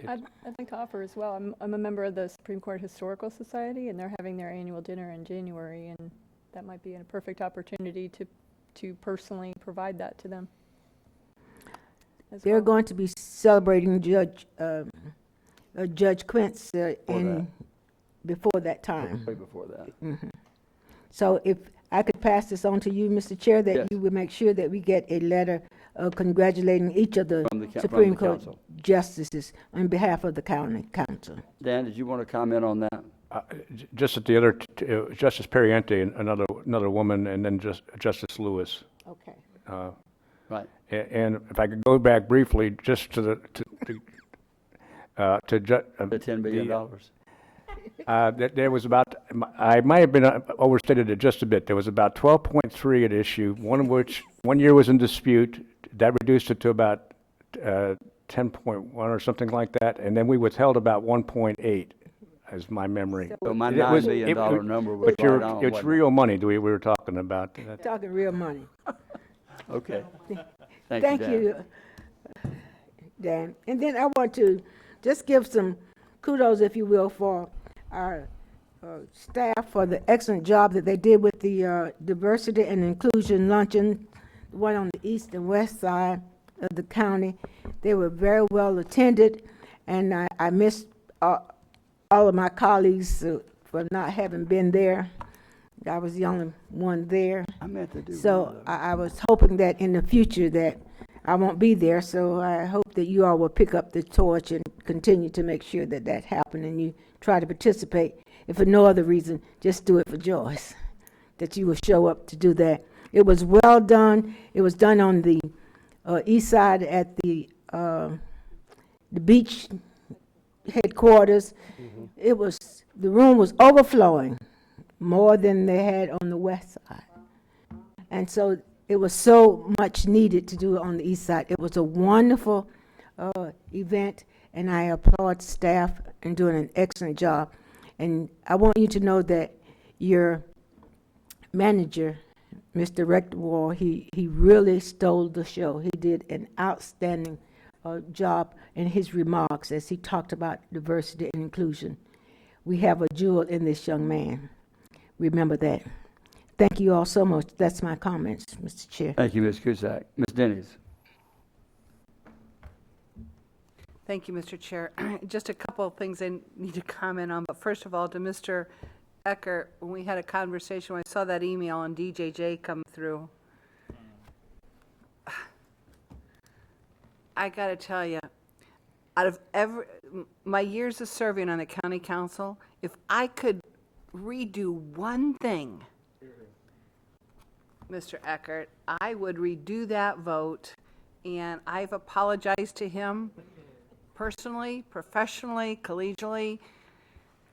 I'd like to offer as well. I'm a member of the Supreme Court Historical Society, and they're having their annual dinner in January, and that might be a perfect opportunity to personally provide that to them. they're going to be celebrating Judge Quince before that time. Way before that. Mhm. So if I could pass this on to you, Mr. Chair, that Yes. you would make sure that we get a letter congratulating each of the From the Supreme Court council. justices on behalf of the county council. Dan, did you want to comment on that? Just at the other, Justice Perriente, another woman, and then Justice Lewis. Okay. Right. And if I could go back briefly, just to the $10 billion. There was about, I might have been overstated it just a bit. There was about 12.3 at issue, one of which, 1 year was in dispute. That reduced it to about 10.1 or something like that. And then we withheld about 1.8, as my memory. So my It $9 was- billion it- number was But right on, it's wasn't it? real money we were talking about. Talking real money. Okay. Thank you, Dan. And then I want to just give some kudos, if you will, for our staff for the excellent job that they did with the diversity and inclusion luncheon, the one on the east and west side of the county. They were very well attended, and I missed all of my colleagues for not having been there. I was the only one there. I meant to do So I was hoping that in the future that I won't be there, so I hope that you all will pick up the torch and continue to make sure that that happens, and you try to participate. If for no other reason, just do it for Joyce, that you will show up to do that. It was well done. It was done on the east side at the beach headquarters. The room was overflowing, more than they had on the west side. And so it was so much needed to do it on the east side. It was a wonderful event, and I applaud staff in doing an excellent job. And I want you to know that your manager, Mr. Rectorwall, he really stole the show. He did an outstanding job in his remarks as he talked about diversity and inclusion. We have a jewel in this young man. Remember that. Thank you all so much. That's my comments, Mr. Chair. Thank you, Ms. Cusack. Ms. Denny's. thank you, Mr. Chair. Just a couple of things I need to comment on, but first of all, to Mr. Eckert, when we had a conversation, when I saw that email on DJJ come through, I got to tell you, out of my years of serving on the county council, if I could redo one thing, Mr. Eckert, I would redo that vote, and I've apologized to him personally, professionally, collegially,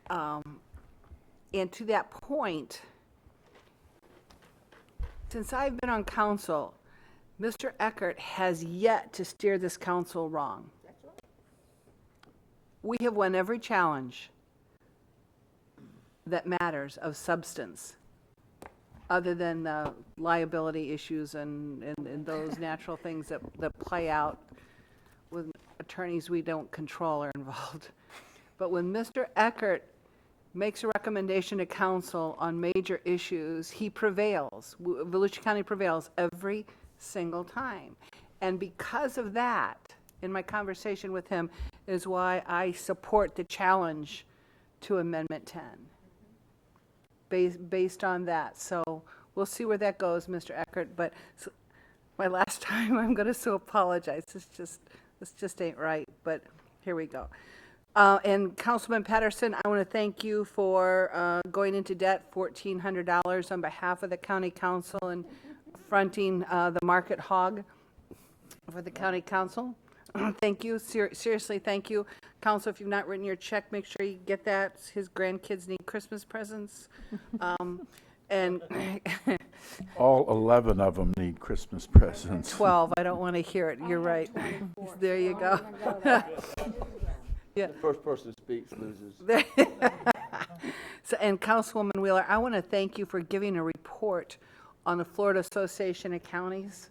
and to that point, since I've been on council, Mr. Eckert has yet to steer this council wrong. We have won every challenge that matters of substance, other than the liability issues and those natural things that play out with attorneys we don't control are involved. But when Mr. Eckert makes a recommendation to council on major issues, he prevails. Volusia County prevails every single time. And because of that, in my conversation with him, is why I support the challenge to Amendment 10. Based on that. So we'll see where that goes, Mr. Eckert, but my last time, I'm going to so apologize. This just ain't right, but here we go. And Councilman Patterson, I want to thank you for going into debt $1,400 on behalf of the county council and fronting the market hog for the county council. Thank you, seriously, thank you. Council, if you've not written your check, make sure you get that. His grandkids need Christmas presents. And All 11 of them need Christmas presents. 12, I don't want to hear it, you're right. There you go. Yeah. The first person that speaks loses. So, and Councilwoman Wheeler, I want to thank you for giving a report on the Florida Association of Counties.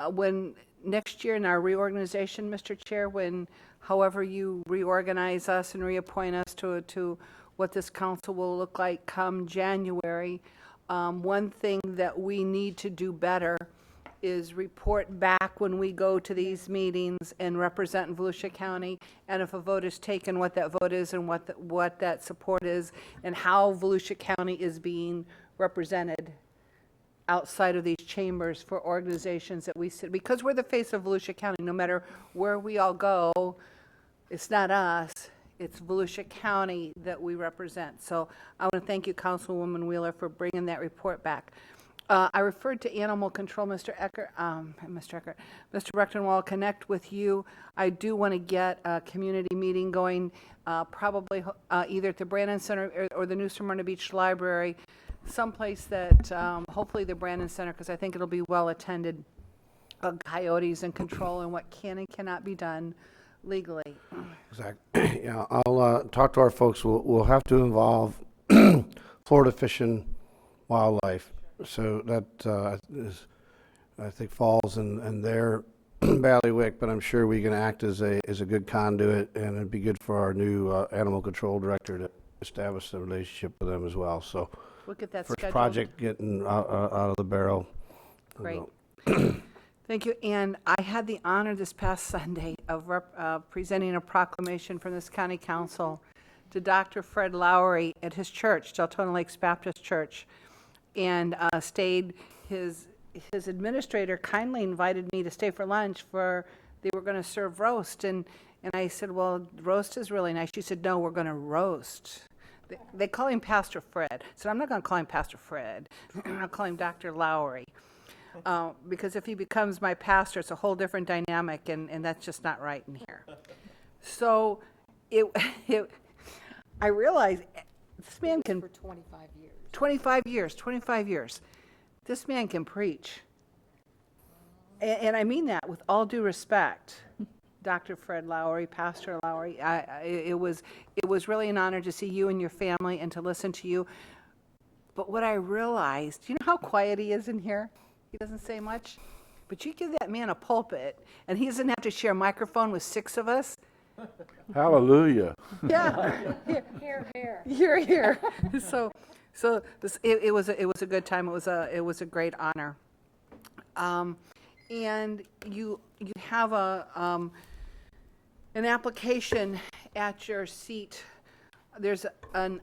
When next year in our reorganization, Mr. Chair, when however you reorganize us and reappoint us to what this council will look like come January, one thing that we need to do better is report back when we go to these meetings and represent in Volusia County, and if a vote is taken, what that vote is and what that support is, and how Volusia County is being represented outside of these chambers for organizations that we sit, because we're the face of Volusia County. No matter where we all go, it's not us, it's Volusia County that we represent. So I want to thank you, Councilwoman Wheeler, for bringing that report back. I referred to animal control, Mr. Recton, while I'll connect with you. I do want to get a community meeting going, probably either at the Brandon Center or the New Smyrna Beach Library, someplace that, hopefully the Brandon Center, because I think it'll be well attended, coyotes and control and what can and cannot be done legally. Exactly. Yeah, I'll talk to our folks. We'll have to involve Florida Fish and Wildlife. So that is, I think, falls in their bailiwick, but I'm sure we can act as a good conduit, and it'd be good for our new animal control director to establish a relationship with them as well. So we'll get that first scheduled. project getting out of the barrel. Great. Thank you. And I had the honor this past Sunday of presenting a proclamation from this county council to Dr. Fred Lowry at his church, Deltona Lakes Baptist Church, and stayed. His administrator kindly invited me to stay for lunch. They were going to serve roast, and I said, well, roast is really nice. She said, no, we're going to roast. They call him Pastor Fred. So I'm not going to call him Pastor Fred. I'll call him Dr. Lowry. Because if he becomes my pastor, it's a whole different dynamic, and that's just not right in here. So I realized this man can... For 25 years. 25 years. This man can preach. And I mean that with all due respect. Dr. Fred Lowry, Pastor Lowry, it was really an honor to see you and your family and to listen to you. But what I realized, you know how quiet he is in here? He doesn't say much. But you give that man a pulpit, and he doesn't have to share a microphone with 6 of us. Hallelujah. Yeah. Here. So this, it was a good time. It was a great honor. And you have an application at your seat. There's an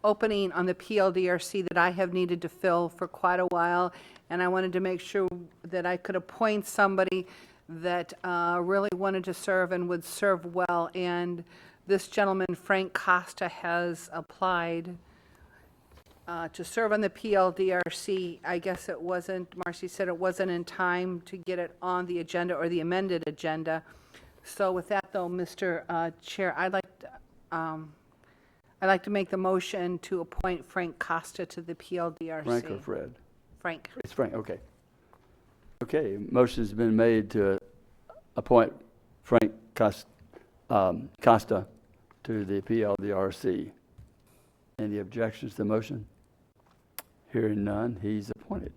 opening on the PLDRC that I have needed to fill for quite a while, and I wanted to make sure that I could appoint somebody that really wanted to serve and would serve well. And this gentleman, Frank Costa, has applied to serve on the PLDRC. I guess it wasn't, Marcy said it wasn't in time to get it on the agenda or the amended agenda. So with that, though, Mr. Chair, I'd like to make the motion to appoint Frank Costa to the PLDRC. Frank or Fred? Frank. It's Frank, okay. Okay, motion's been made to appoint Frank Costa to the PLDRC. Any objections to the motion? Hearing none, he's appointed.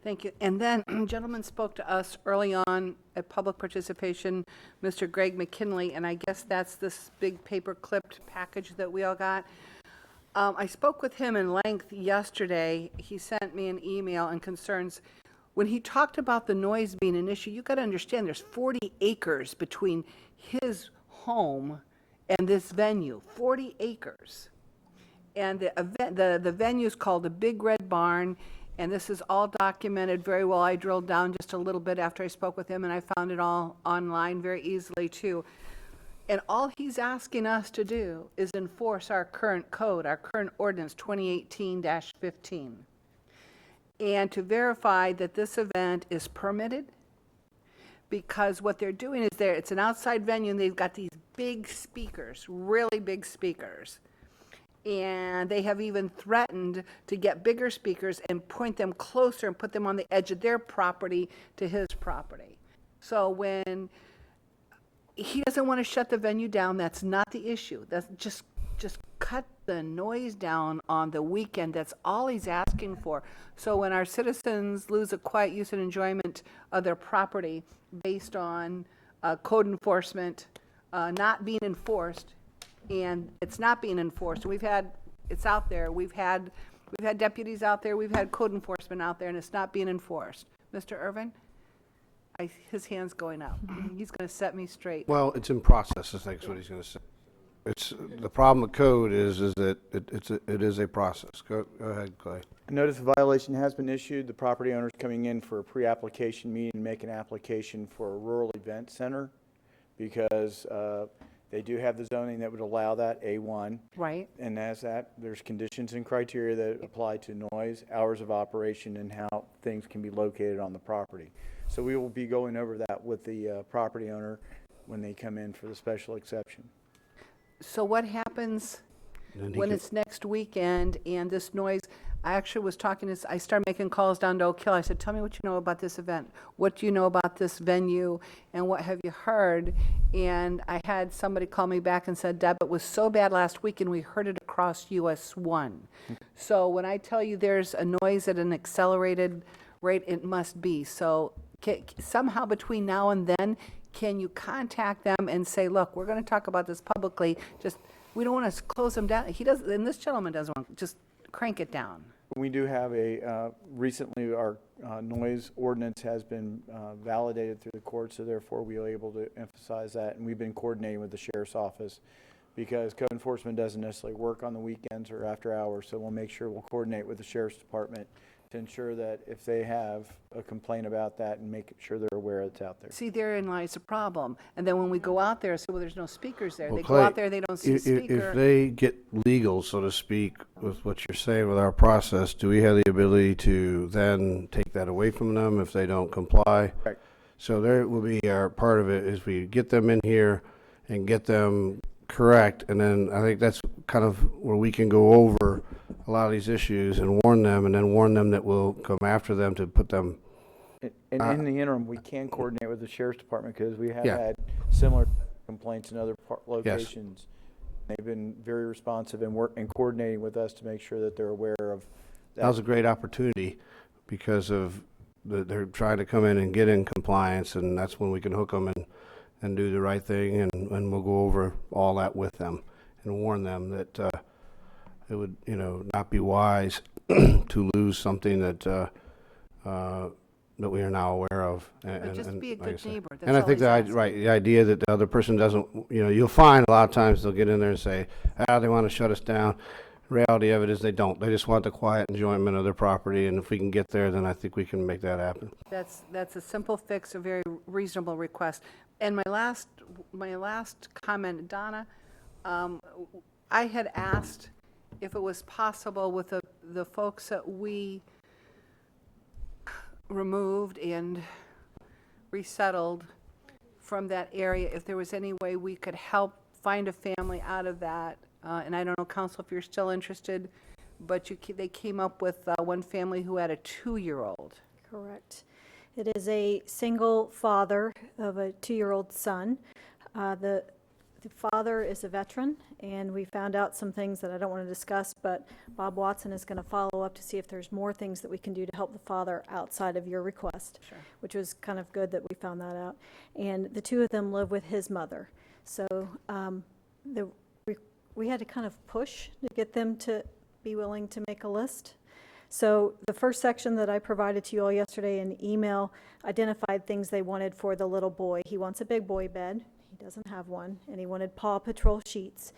Thank you. And then, a gentleman spoke to us early on at public participation, Mr. Greg McKinley, and I guess that's this big paper-clipped package that we all got. I spoke with him in length yesterday. He sent me an email and concerns. When he talked about the noise being an issue, you got to understand there's 40 acres between his home and this venue, 40 acres. And the venue is called the Big Red Barn, and this is all documented very well. I drilled down just a little bit after I spoke with him, and I found it all online very easily, too. And all he's asking us to do is enforce our current code, our current ordinance 2018-15. and to verify that this event is permitted, because what they're doing is it's an outside venue, and they've got these big speakers, really big speakers. And they have even threatened to get bigger speakers and point them closer and put them on the edge of their property to his property. So when he doesn't want to shut the venue down, that's not the issue. That's just cut the noise down on the weekend. That's all he's asking for. So when our citizens lose a quiet use and enjoyment of their property based on code enforcement not being enforced, and it's not being enforced, it's out there, we've had deputies out there, we've had code enforcement out there, and it's not being enforced. Mr. Irvin? His hand's going up. He's going to set me straight. Well, it's in process, I think is what he's going to say. It's, the problem with code is that it is a process. Go ahead, Clay. A notice of violation has been issued. The property owner's coming in for a pre-application meeting to make an application for a rural event center because they do have the zoning that would allow that, A1. Right. And as that, there's conditions and criteria that apply to noise, hours of operation, and how things can be located on the property. So we will be going over that with the property owner when they come in for the special exception. So what happens when it's next weekend and this noise? I actually was I started making calls down to Oak Hill. I said, tell me what you know about this event. What do you know about this venue? And what have you heard? And I had somebody call me back and said, Deb, it was so bad last week and we heard it across US 1. So when I tell you there's a noise at an accelerated rate, it must be. So somehow between now and then, can you contact them and say, look, we're going to talk about this publicly. We don't want to close them down. And this gentleman doesn't want to just crank it down. We do have recently our noise ordinance has been validated through the court, so therefore we are able to emphasize that. And we've been coordinating with the sheriff's office because code enforcement doesn't necessarily work on the weekends or after hours. So we'll make sure we'll coordinate with the sheriff's department to ensure that if they have a complaint about that and make sure they're aware it's out there. See, therein lies the problem. And then when we go out there, say, well, there's no speakers there. Well, They Clay, go out there, they don't see a speaker. If they get legal, so to speak, with what you're saying with our process, do we have the ability to then take that away from them if they don't comply? Right. So there will be our part of it is we get them in here and get them correct, and then I think that's kind of where we can go over a lot of these issues and warn them, and then warn them that we'll come after them to put them. And in the interim, we can coordinate with the sheriff's department because we have Yeah. had similar complaints in other locations. They've been very responsive and coordinating with us to make sure that they're aware of that. That was a great opportunity because of they're trying to come in and get in compliance, and that's when we can hook them and do the right thing, and we'll go over all that with them and warn them that it would, not be wise to lose something that we are now aware of. Just be a like I good said. neighbor. That's And I all think he's the idea that the other person doesn't, you'll find a lot of times they'll get in there and say, they want to shut us down. Reality of it is they don't. They just want the quiet enjoyment of their property, and if we can get there, then I think we can make that happen. That's a simple fix, a very reasonable request. And my last comment, Donna, I had asked if it was possible with the folks that we removed and resettled from that area, if there was any way we could help find a family out of that. And I don't know, Council, if you're still interested, but they came up with one family who had a 2-year-old. Correct. It is a single father of a 2-year-old son. The father is a veteran, and we found out some things that I don't want to discuss, but Bob Watson is going to follow up to see if there's more things that we can do to help the father outside of your request, which was kind of good that we found that out. And the two of them live with his mother. So we had to kind of push to get them to be willing to make a list. So the first section that I provided to you all yesterday in email identified things they wanted for the little boy. He wants a big boy bed. He doesn't have one. And he wanted Paw Patrol sheets.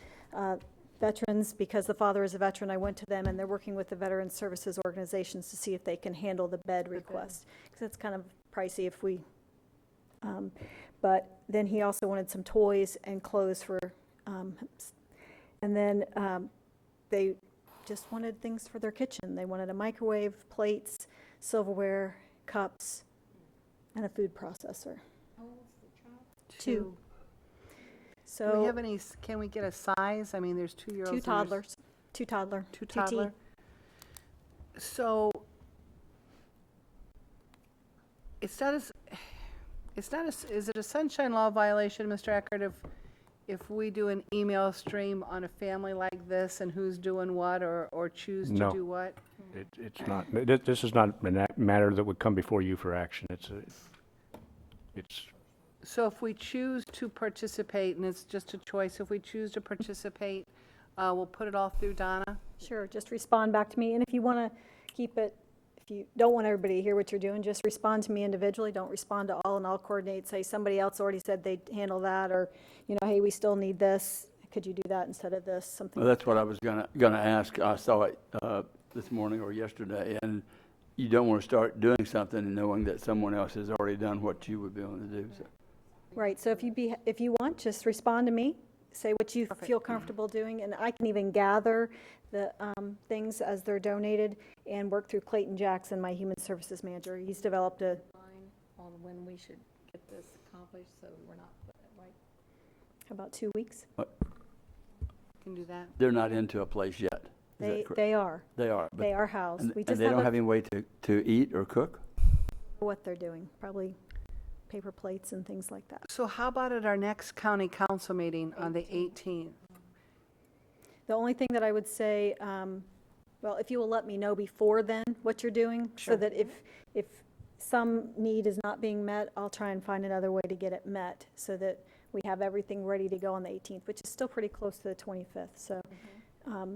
Veterans, because the father is a veteran, I went to them, and they're working with the Veteran Services organizations to see if they can handle the bed request. Because it's kind of pricey if we... but then he also wanted some toys and clothes for... and then they just wanted things for their kitchen. They wanted a microwave, plates, silverware, cups, and a food processor. Two. Do we So, have any, can we get a size? I mean, there's 2-year-olds. two toddlers, two toddler, Two TT. toddler. So, is it a sunshine law violation, Mr. Eckert, if we do an email stream on a family like this and who's doing what or choose to No. do what? It's not, this is not a matter that would come before you for action. It's So if we choose to participate, and it's just a choice, if we choose to participate, we'll put it all through Donna? Sure, just respond back to me, and if you want to keep it, if you don't want everybody to hear what you're doing, just respond to me individually, don't respond to all, and I'll coordinate, say somebody else already said they'd handle that, or, hey, we still need this, could you do that instead of this, something. Well, that's what I was gonna ask. I saw it this morning or yesterday, and you don't want to start doing something knowing that someone else has already done what you would be able to do. So. Right, so if you want, just respond to me, say what you feel comfortable doing, and I can even gather the things as they're donated and work through Clayton Jackson, my Human Services Manager. He's developed a, On when we should get this accomplished, so we're not, right? about 2 weeks. Can do that. They're not into a place yet. Is that correct? They are. They are. They are housed. And, We and just they don't have have any way to eat or cook? what they're doing, probably paper plates and things like that. So how about at our next county council meeting on the 18th? The only thing that I would say, well, if you will let me know before then what you're doing, so that if some need is not being met, I'll try and find another way to get it met, so that we have everything ready to go on the 18th, which is still pretty close to the 25th. So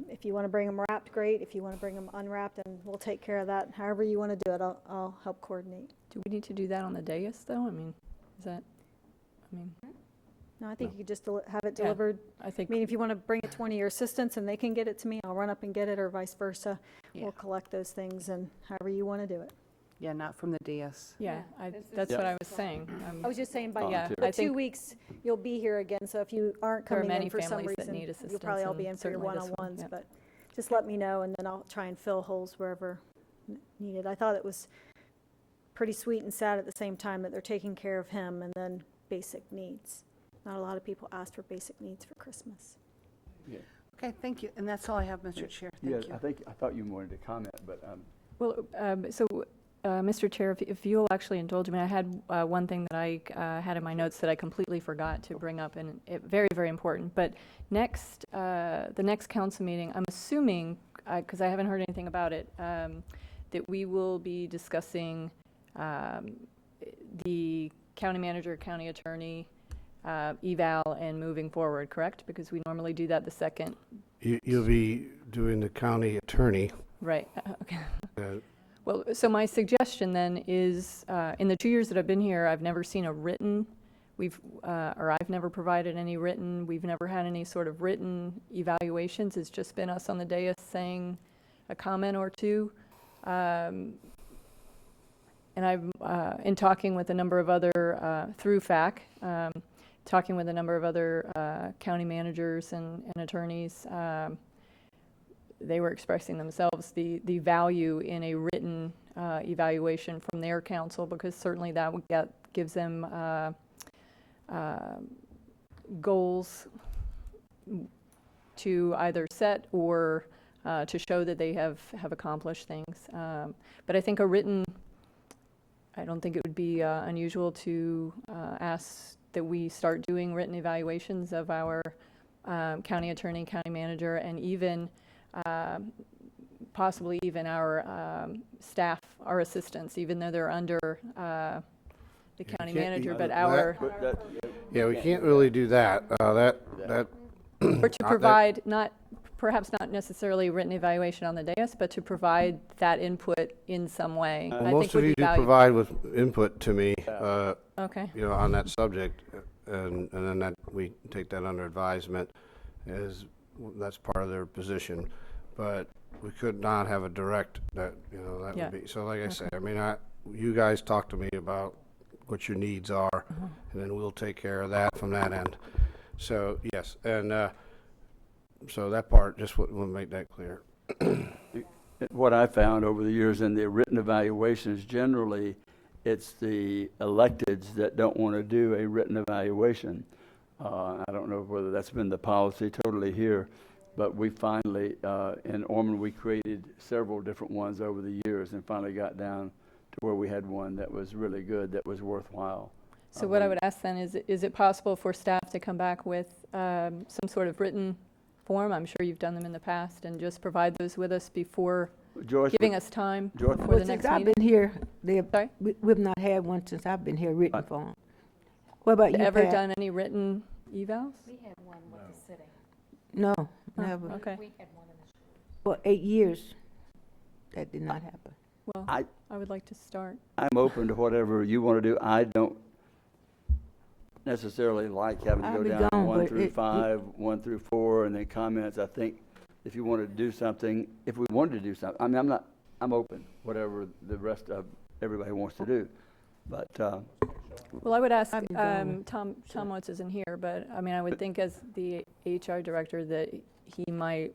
if you want to bring them wrapped, great. If you want to bring them unwrapped, and we'll take care of that. However you want to do it, I'll help coordinate. Do we need to do that on the dais, though? No, I think you could just have it Yeah, delivered. I think- mean, if you want to bring it to one of your assistants and they can get it to me, I'll run up and get it, or vice versa. We'll collect those things, and however you want to do it. Yeah, not from the DS. Yeah, that's what I was saying. I was just saying, by Yeah, the I 2 think weeks, you'll be here again, so if you aren't there are coming in many for some families that reason, need you'll assistance, probably all be and in for your certainly this one, one-on-ones, yeah. but just let me know, and then I'll try and fill holes wherever needed. I thought it was pretty sweet and sad at the same time that they're taking care of him and then basic needs. Not a lot of people ask for basic needs for Christmas. Yeah. Okay, thank you. And that's all I have, Mr. Chair. Thank you. I thought you wanted to comment, but Well, Mr. Chair, if you'll actually indulge me, I had one thing that I had in my notes that I completely forgot to bring up, and very, very important. But the next council meeting, I'm assuming, because I haven't heard anything about it, that we will be discussing the county manager, county attorney, eval, and moving forward, correct? Because we normally do that the second. You'll be doing the county attorney. Right, okay. Uh, Well, so my suggestion then is, in the 2 years that I've been here, I've never seen a written, I've never provided any written, we've never had any sort of written evaluations. It's just been us on the dais saying a comment or two. And I've, in talking with a number of other, through FAC, talking with a number of other county managers and attorneys, they were expressing themselves the value in a written evaluation from their council, because certainly that would gives them goals to either set or to show that they have accomplished things. But I think a written, I don't think it would be unusual to ask that we start doing written evaluations of our county attorney, county manager, and even possibly even our staff, our assistants, even though they're under the county manager, but our, Yeah, we can't really do that. or to provide, perhaps not necessarily written evaluation on the dais, but to provide that input in some way. Well, I most think of would you be do valuable. provide with input to me, Okay. on that subject, and then that, we take that under advisement, that's part of their position. But we could not have a direct, that Yeah. would be, so like I say, you guys talk to me about what your needs are, and then we'll take care of that from that end. So, yes, and, so that part, just we'll make that clear. what I found over the years in the written evaluations, generally, it's the electeds that don't want to do a written evaluation. I don't know whether that's been the policy totally here, but we finally, in Ormond, we created several different ones over the years and finally got down to where we had one that was really good, that was worthwhile. So what I would ask then is it possible for staff to come back with some sort of written form? I'm sure you've done them in the past, and just provide those with us before Joyce, giving us time Joyce, before the Since next I've meeting. been here, Sorry? we've not had one since I've been here, written form. What about you, Ever Pat? done any written evals? We had one with the city. No, Oh, never. okay. We had one in the street. For 8 years, that did not happen. Well, I- I would like to start. I'm open to whatever you want to do. I don't necessarily like having to I'll go be down gone, 1 but through it- 5, 1 through 4, and then comments. I think if you wanted to do something, if we wanted to do something, I mean, I'm open, whatever the rest of everybody wants to do. But, Well, I would ask, I'd be gone. Tom Watts isn't here, but I mean, I would think as the HR director that he might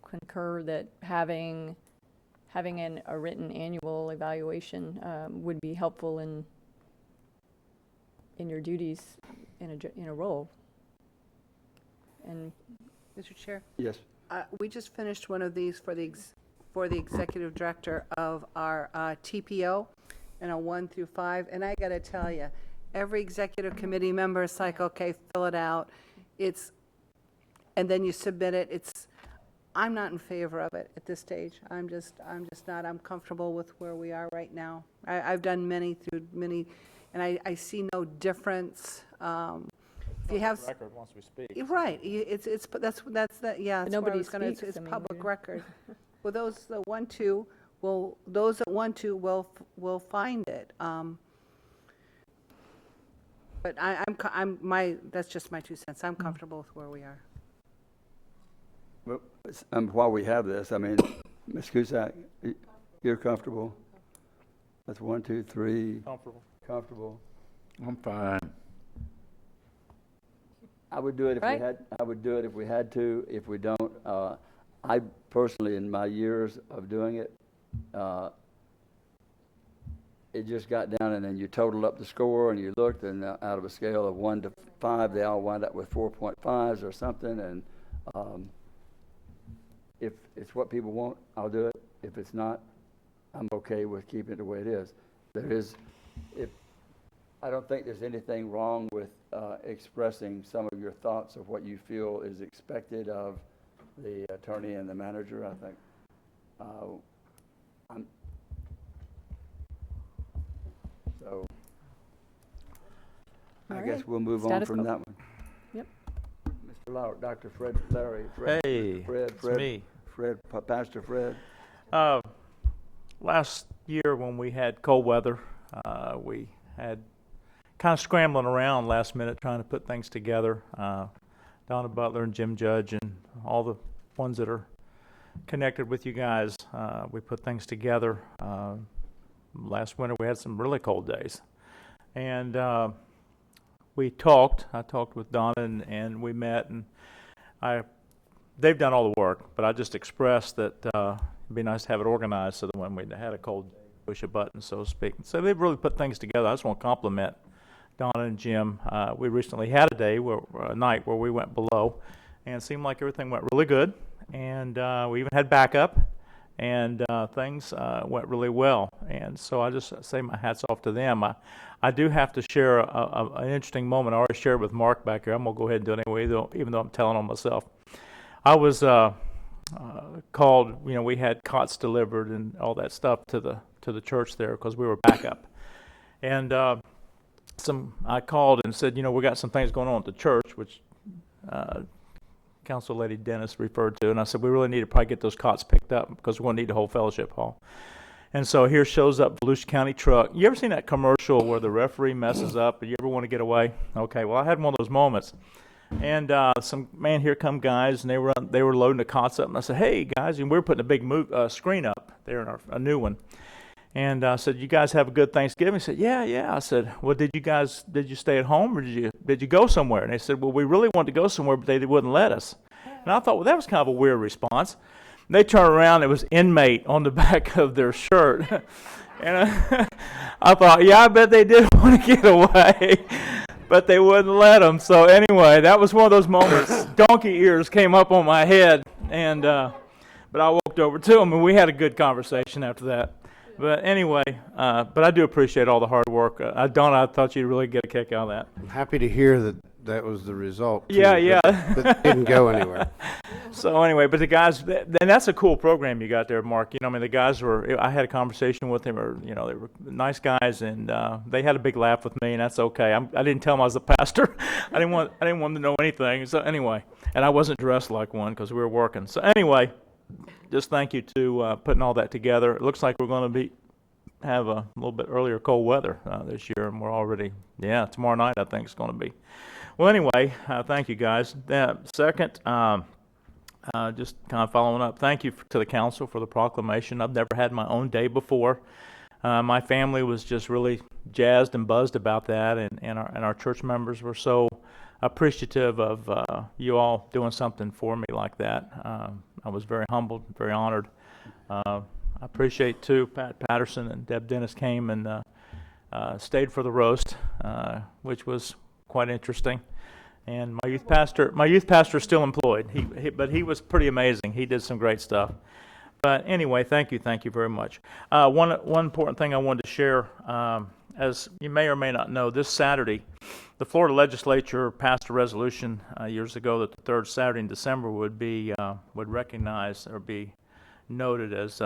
concur that having a written annual evaluation would be helpful in your duties in a role. And Mr. Chair, yes. we just finished one of these for the executive director of our TPO, and a 1 through 5, and I gotta tell you, every executive committee member is like, okay, fill it out. And then you submit it. I'm not in favor of it at this stage. I'm just not. I'm comfortable with where we are right now. I've done many, and I see no difference. If you have Record once we speak. right, that's yeah. That's nobody where I was gonna, speaks, it's I mean, public we're- record. Well, those that want to will find it. But that's just my 2 cents. I'm comfortable with where we are. Well, while we have this, I mean, Ms. Cusack, you're comfortable? That's 1, 2, 3. Comfortable. Comfortable. I'm fine. I would do it if we Right. had. I would do it if we had to. If we don't, I personally, in my years of doing it, it just got down, and then you totaled up the score, and you looked, and out of a scale of 1 to 5, they all wind up with 4.5s or something. And if it's what people want, I'll do it. If it's not, I'm okay with keeping it the way it is. I don't think there's anything wrong with expressing some of your thoughts of what you feel is expected of the attorney and the manager. I think I All guess right. we'll move on Status from quo. that one. Yep. Mr. Lauer, Dr. Fred Larry. Fred, Hey, Fred, it's me. Pastor Fred. Last year when we had cold weather, we had kind of scrambling around last minute trying to put things together. Donna Butler and Jim Judge and all the ones that are connected with you guys, we put things together. Last winter we had some really cold days. And I talked with Donna and we met, and they've done all the work, but I just expressed that it'd be nice to have it organized so that when we had a cold day, push a button, so to speak. So they've really put things together. I just want to compliment Donna and Jim. We recently had a night where we went below, and it seemed like everything went really good, and we even had backup, and things went really well. And so I just say my hat's off to them. I do have to share an interesting moment. I already shared with Mark back here. I'm going to go ahead and do it anyway, even though I'm telling on myself. I was called, we had cots delivered and all that stuff to the church there because we were backup. And I called and said, we got some things going on at the church, which Council Lady Dennis referred to. And I said, we really need to probably get those cots picked up because we're going to need the whole fellowship hall. And so here shows up Volusia County truck. You ever seen that commercial where the referee messes up and you ever want to get away? Okay, well, I had one of those moments. And here come guys, and they were loading the cots up. And I said, hey, guys, and we were putting a big screen up there in a new one. And I said, you guys have a good Thanksgiving? He said, yeah. I said, well, did you stay at home or did you go somewhere? And they said, well, we really wanted to go somewhere, but they wouldn't let us. And I thought, well, that was kind of a weird response. They turned around, it was inmate on the back of their shirt. And I thought, yeah, I bet they did want to get away, but they wouldn't let them. So anyway, that was one of those moments. Donkey ears came up on my head, and but I walked over to them, and we had a good conversation after that. But anyway, but I do appreciate all the hard work. Donna, I thought you'd really get a kick out of that. I'm happy to hear that that was the result. too, Yeah. But it didn't go anywhere. So anyway, but the guys, and that's a cool program you got there, Mark. You know, I mean, the guys I had a conversation with them, they were nice guys, and they had a big laugh with me, and that's okay. I didn't tell them I was a pastor. I didn't want them to know anything. So anyway, and I wasn't dressed like one because we were working. So anyway, just thank you to putting all that together. It looks like we're going to have a little bit earlier cold weather this year, and we're already, tomorrow night I think it's going to be. Well, anyway, thank you guys. Second, just kind of following up, thank you to the council for the proclamation. I've never had my own day before. My family was just really jazzed and buzzed about that, and our church members were so appreciative of you all doing something for me like that. I was very humbled, very honored. I appreciate too, Pat Patterson and Deb Dennis came and stayed for the roast, which was quite interesting. And my youth pastor is still employed. But he was pretty amazing. He did some great stuff. But anyway, thank you very much. One important thing I wanted to share, as you may or may not know, this Saturday, the Florida Legislature passed a resolution years ago that the third Saturday in December would recognize or be noted as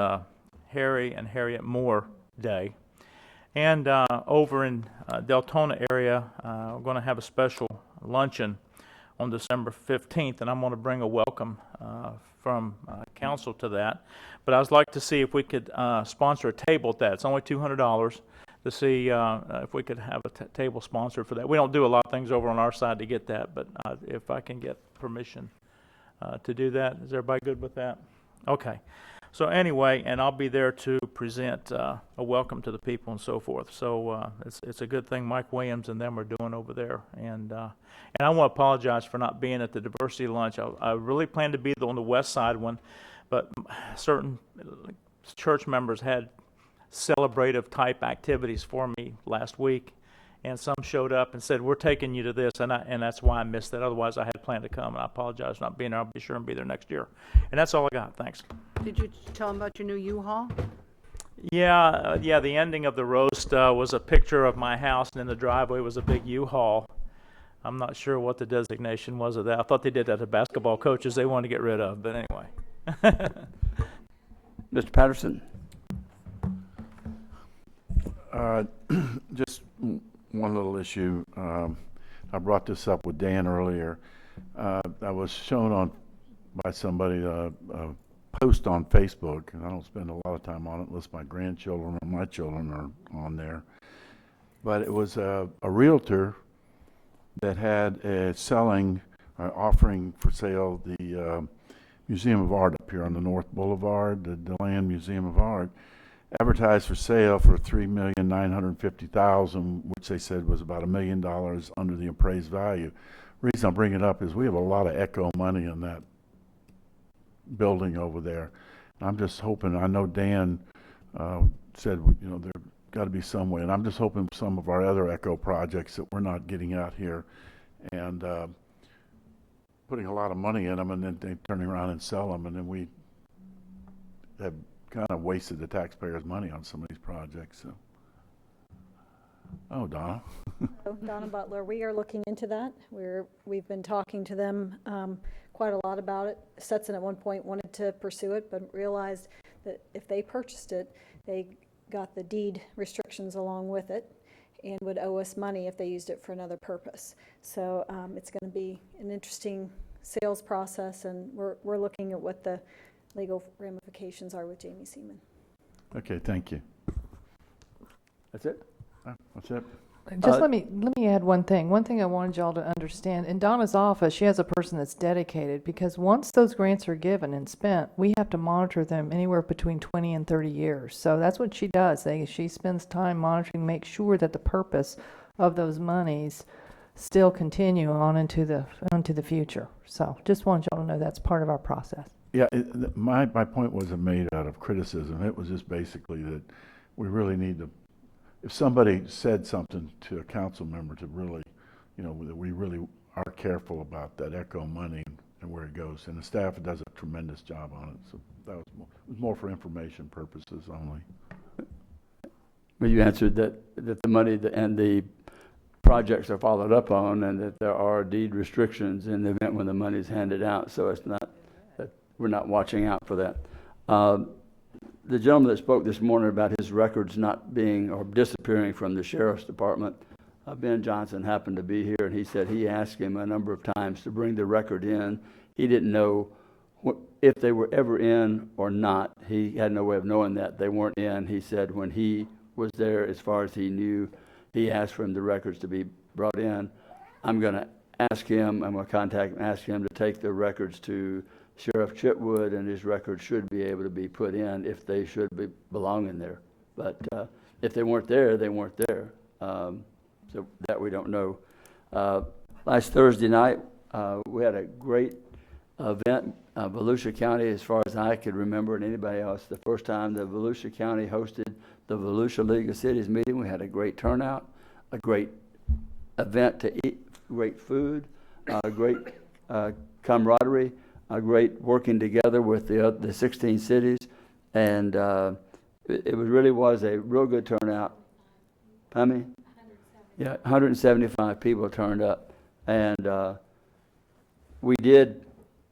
Harry and Harriet Moore Day. And over in Deltona area, we're going to have a special luncheon on December 15th, and I'm going to bring a welcome from council to that. But I would like to see if we could sponsor a table at that. It's only $200 to see if we could have a table sponsored for that. We don't do a lot of things over on our side to get that, but if I can get permission to do that. Is everybody good with that? Okay. So anyway, and I'll be there to present a welcome to the people and so forth. So it's a good thing Mike Williams and them are doing over there. And I want to apologize for not being at the diversity lunch. I really planned to be on the west side one, but certain church members had celebrative type activities for me last week, and some showed up and said, we're taking you to this, and that's why I missed that. Otherwise, I had planned to come, and I apologize for not being there. I'll be sure and be there next year. And that's all I got. Thanks. Did you tell them about your new U-Haul? Yeah, the ending of the roast was a picture of my house, and in the driveway was a big U-Haul. I'm not sure what the designation was of that. I thought they did that to basketball coaches they wanted to get rid of, but anyway. Mr. Patterson. Just one little issue. I brought this up with Dan earlier. I was shown by somebody a post on Facebook, and I don't spend a lot of time on it unless my grandchildren or my children are on there. But it was a realtor that had offering for sale the Museum of Art up here on the North Boulevard, the DeLand Museum of Art, advertised for sale for $3,950,000, which they said was about $1 million under the appraised value. The reason I bring it up is we have a lot of ECHO money in that building over there. I'm just hoping, I know Dan said, there got to be some way, and I'm just hoping some of our other ECHO projects that we're not getting out here and putting a lot of money in them, and then they turning around and sell them, and then we have kind of wasted the taxpayers' money on some of these projects. So. Oh, Donna. Donna Butler, we are looking into that. We've been talking to them quite a lot about it. Stetson at one point wanted to pursue it, but realized that if they purchased it, they got the deed restrictions along with it and would owe us money if they used it for another purpose. So it's going to be an interesting sales process, and we're looking at what the legal ramifications are with Jamie Seaman. Okay, thank you. That's it? That's it. Just let me add one thing. One thing I wanted y'all to understand. In Donna's office, she has a person that's dedicated, because once those grants are given and spent, we have to monitor them anywhere between 20 and 30 years. So that's what she does. She spends time monitoring, make sure that the purpose of those monies still continue on into the future. So just wanted y'all to know that's part of our process. Yeah, my point wasn't made out of criticism. It was just basically that we really need to, if somebody said something to a council member, to really, that we really are careful about that echo money and where it goes. And the staff does a tremendous job on it. So that was more for information purposes only. Well, you answered that the money and the projects are followed up on, and that there are deed restrictions in the event when the money is handed out. So it's not that we're not watching out for that. The gentleman that spoke this morning about his records not being or disappearing from the sheriff's department, Ben Johnson happened to be here, and he said he asked him a number of times to bring the record in. He didn't know if they were ever in or not. He had no way of knowing that they weren't in. He said when he was there, as far as he knew, he asked for the records to be brought in. I'm going to ask him, I'm going to contact him, ask him to take the records to Sheriff Chitwood, and his records should be able to be put in if they should belong in there. But if they weren't there, they weren't there. So that we don't know. Last Thursday night, we had a great event. Volusia County, as far as I could remember, and anybody else, the first time the Volusia County hosted the Volusia League of Cities meeting. We had a great turnout, a great event to eat, great food, great camaraderie, a great working together with the 16 cities, and it really was a real good turnout. How many? Yeah, 175 people turned up, and we did.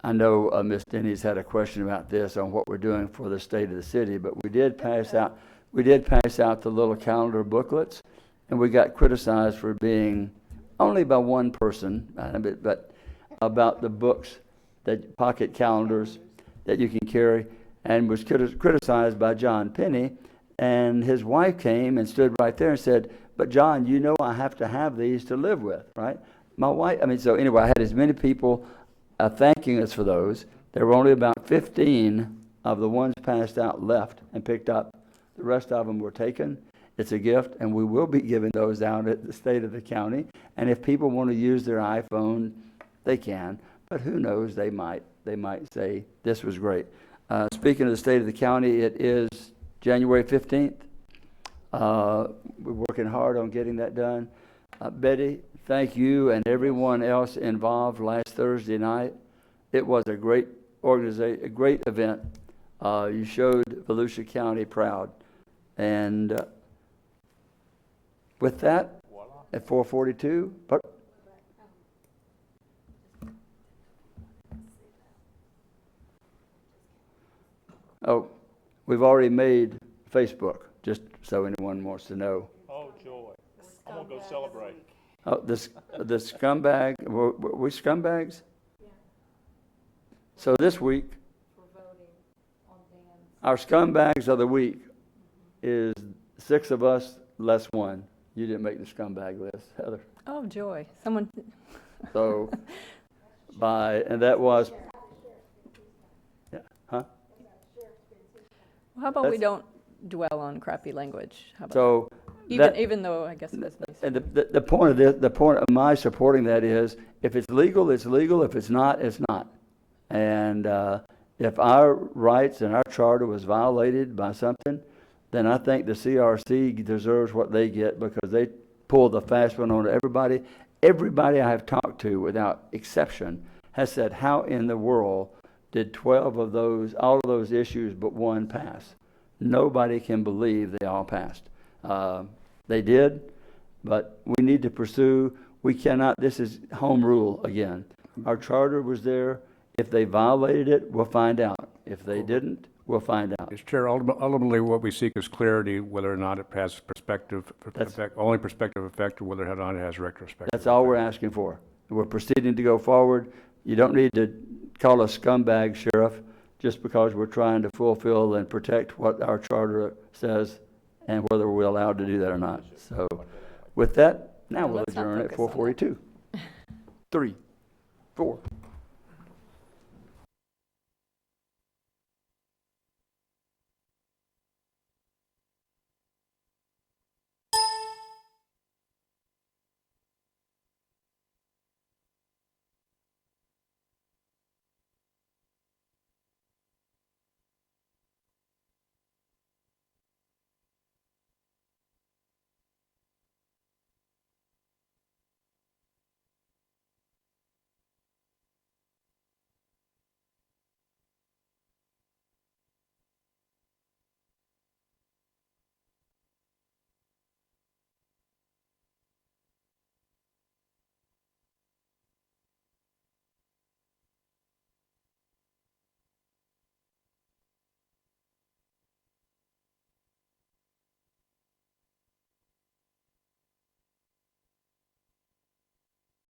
I know Ms. Denny's had a question about this on what we're doing for the state of the city, but we did pass out the little calendar booklets, and we got criticized for being only by one person, but about the books, that pocket calendars that you can carry, and was criticized by John Penny, and his wife came and stood right there and said, "But John, you know I have to have these to live with, right?" My wife, so anyway, I had as many people thanking us for those. There were only about 15 of the ones passed out left and picked up. The rest of them were taken. It's a gift, and we will be giving those out at the state of the county. And if people want to use their iPhone, they can. But who knows? They might say this was great. Speaking of the state of the county, it is January 15th. We're working hard on getting that done. Betty, thank you and everyone else involved last Thursday night. It was a great organization, a great event. You showed Volusia County proud. And with that, at 4:42, we've already made Facebook, just so anyone wants to know. Oh, joy. I'm going to go celebrate. Oh, the scumbag, we scumbags? Yeah. So this week, our scumbags of the week is 6 of us less 1. You didn't make the scumbag list, Heather. Oh, joy. Someone. So, and that was, yeah, huh? Well, how about we don't dwell on crappy language? How about so, even though I guess it was nice. And the point of this, the point of my supporting that is, if it's legal, it's legal. If it's not, it's not. And if our rights and our charter was violated by something, then I think the CRC deserves what they get, because they pull the fast one on everybody. Everybody I have talked to, without exception, has said, how in the world did 12 of those, all of those issues but one pass? Nobody can believe they all passed. They did, but we need to pursue. We cannot, this is home rule again. Our charter was there. If they violated it, we'll find out. If they didn't, we'll find out. Mr. Chair, ultimately what we seek is clarity whether or not it has prospective effect, only prospective effect, or whether or not it has retrospective. That's all we're asking for. We're proceeding to go forward. You don't need to call us scumbag, Sheriff, just because we're trying to fulfill and protect what our charter says and whether we're allowed to do that or not. So with that, now we'll adjourn at 4:42. 3, 4.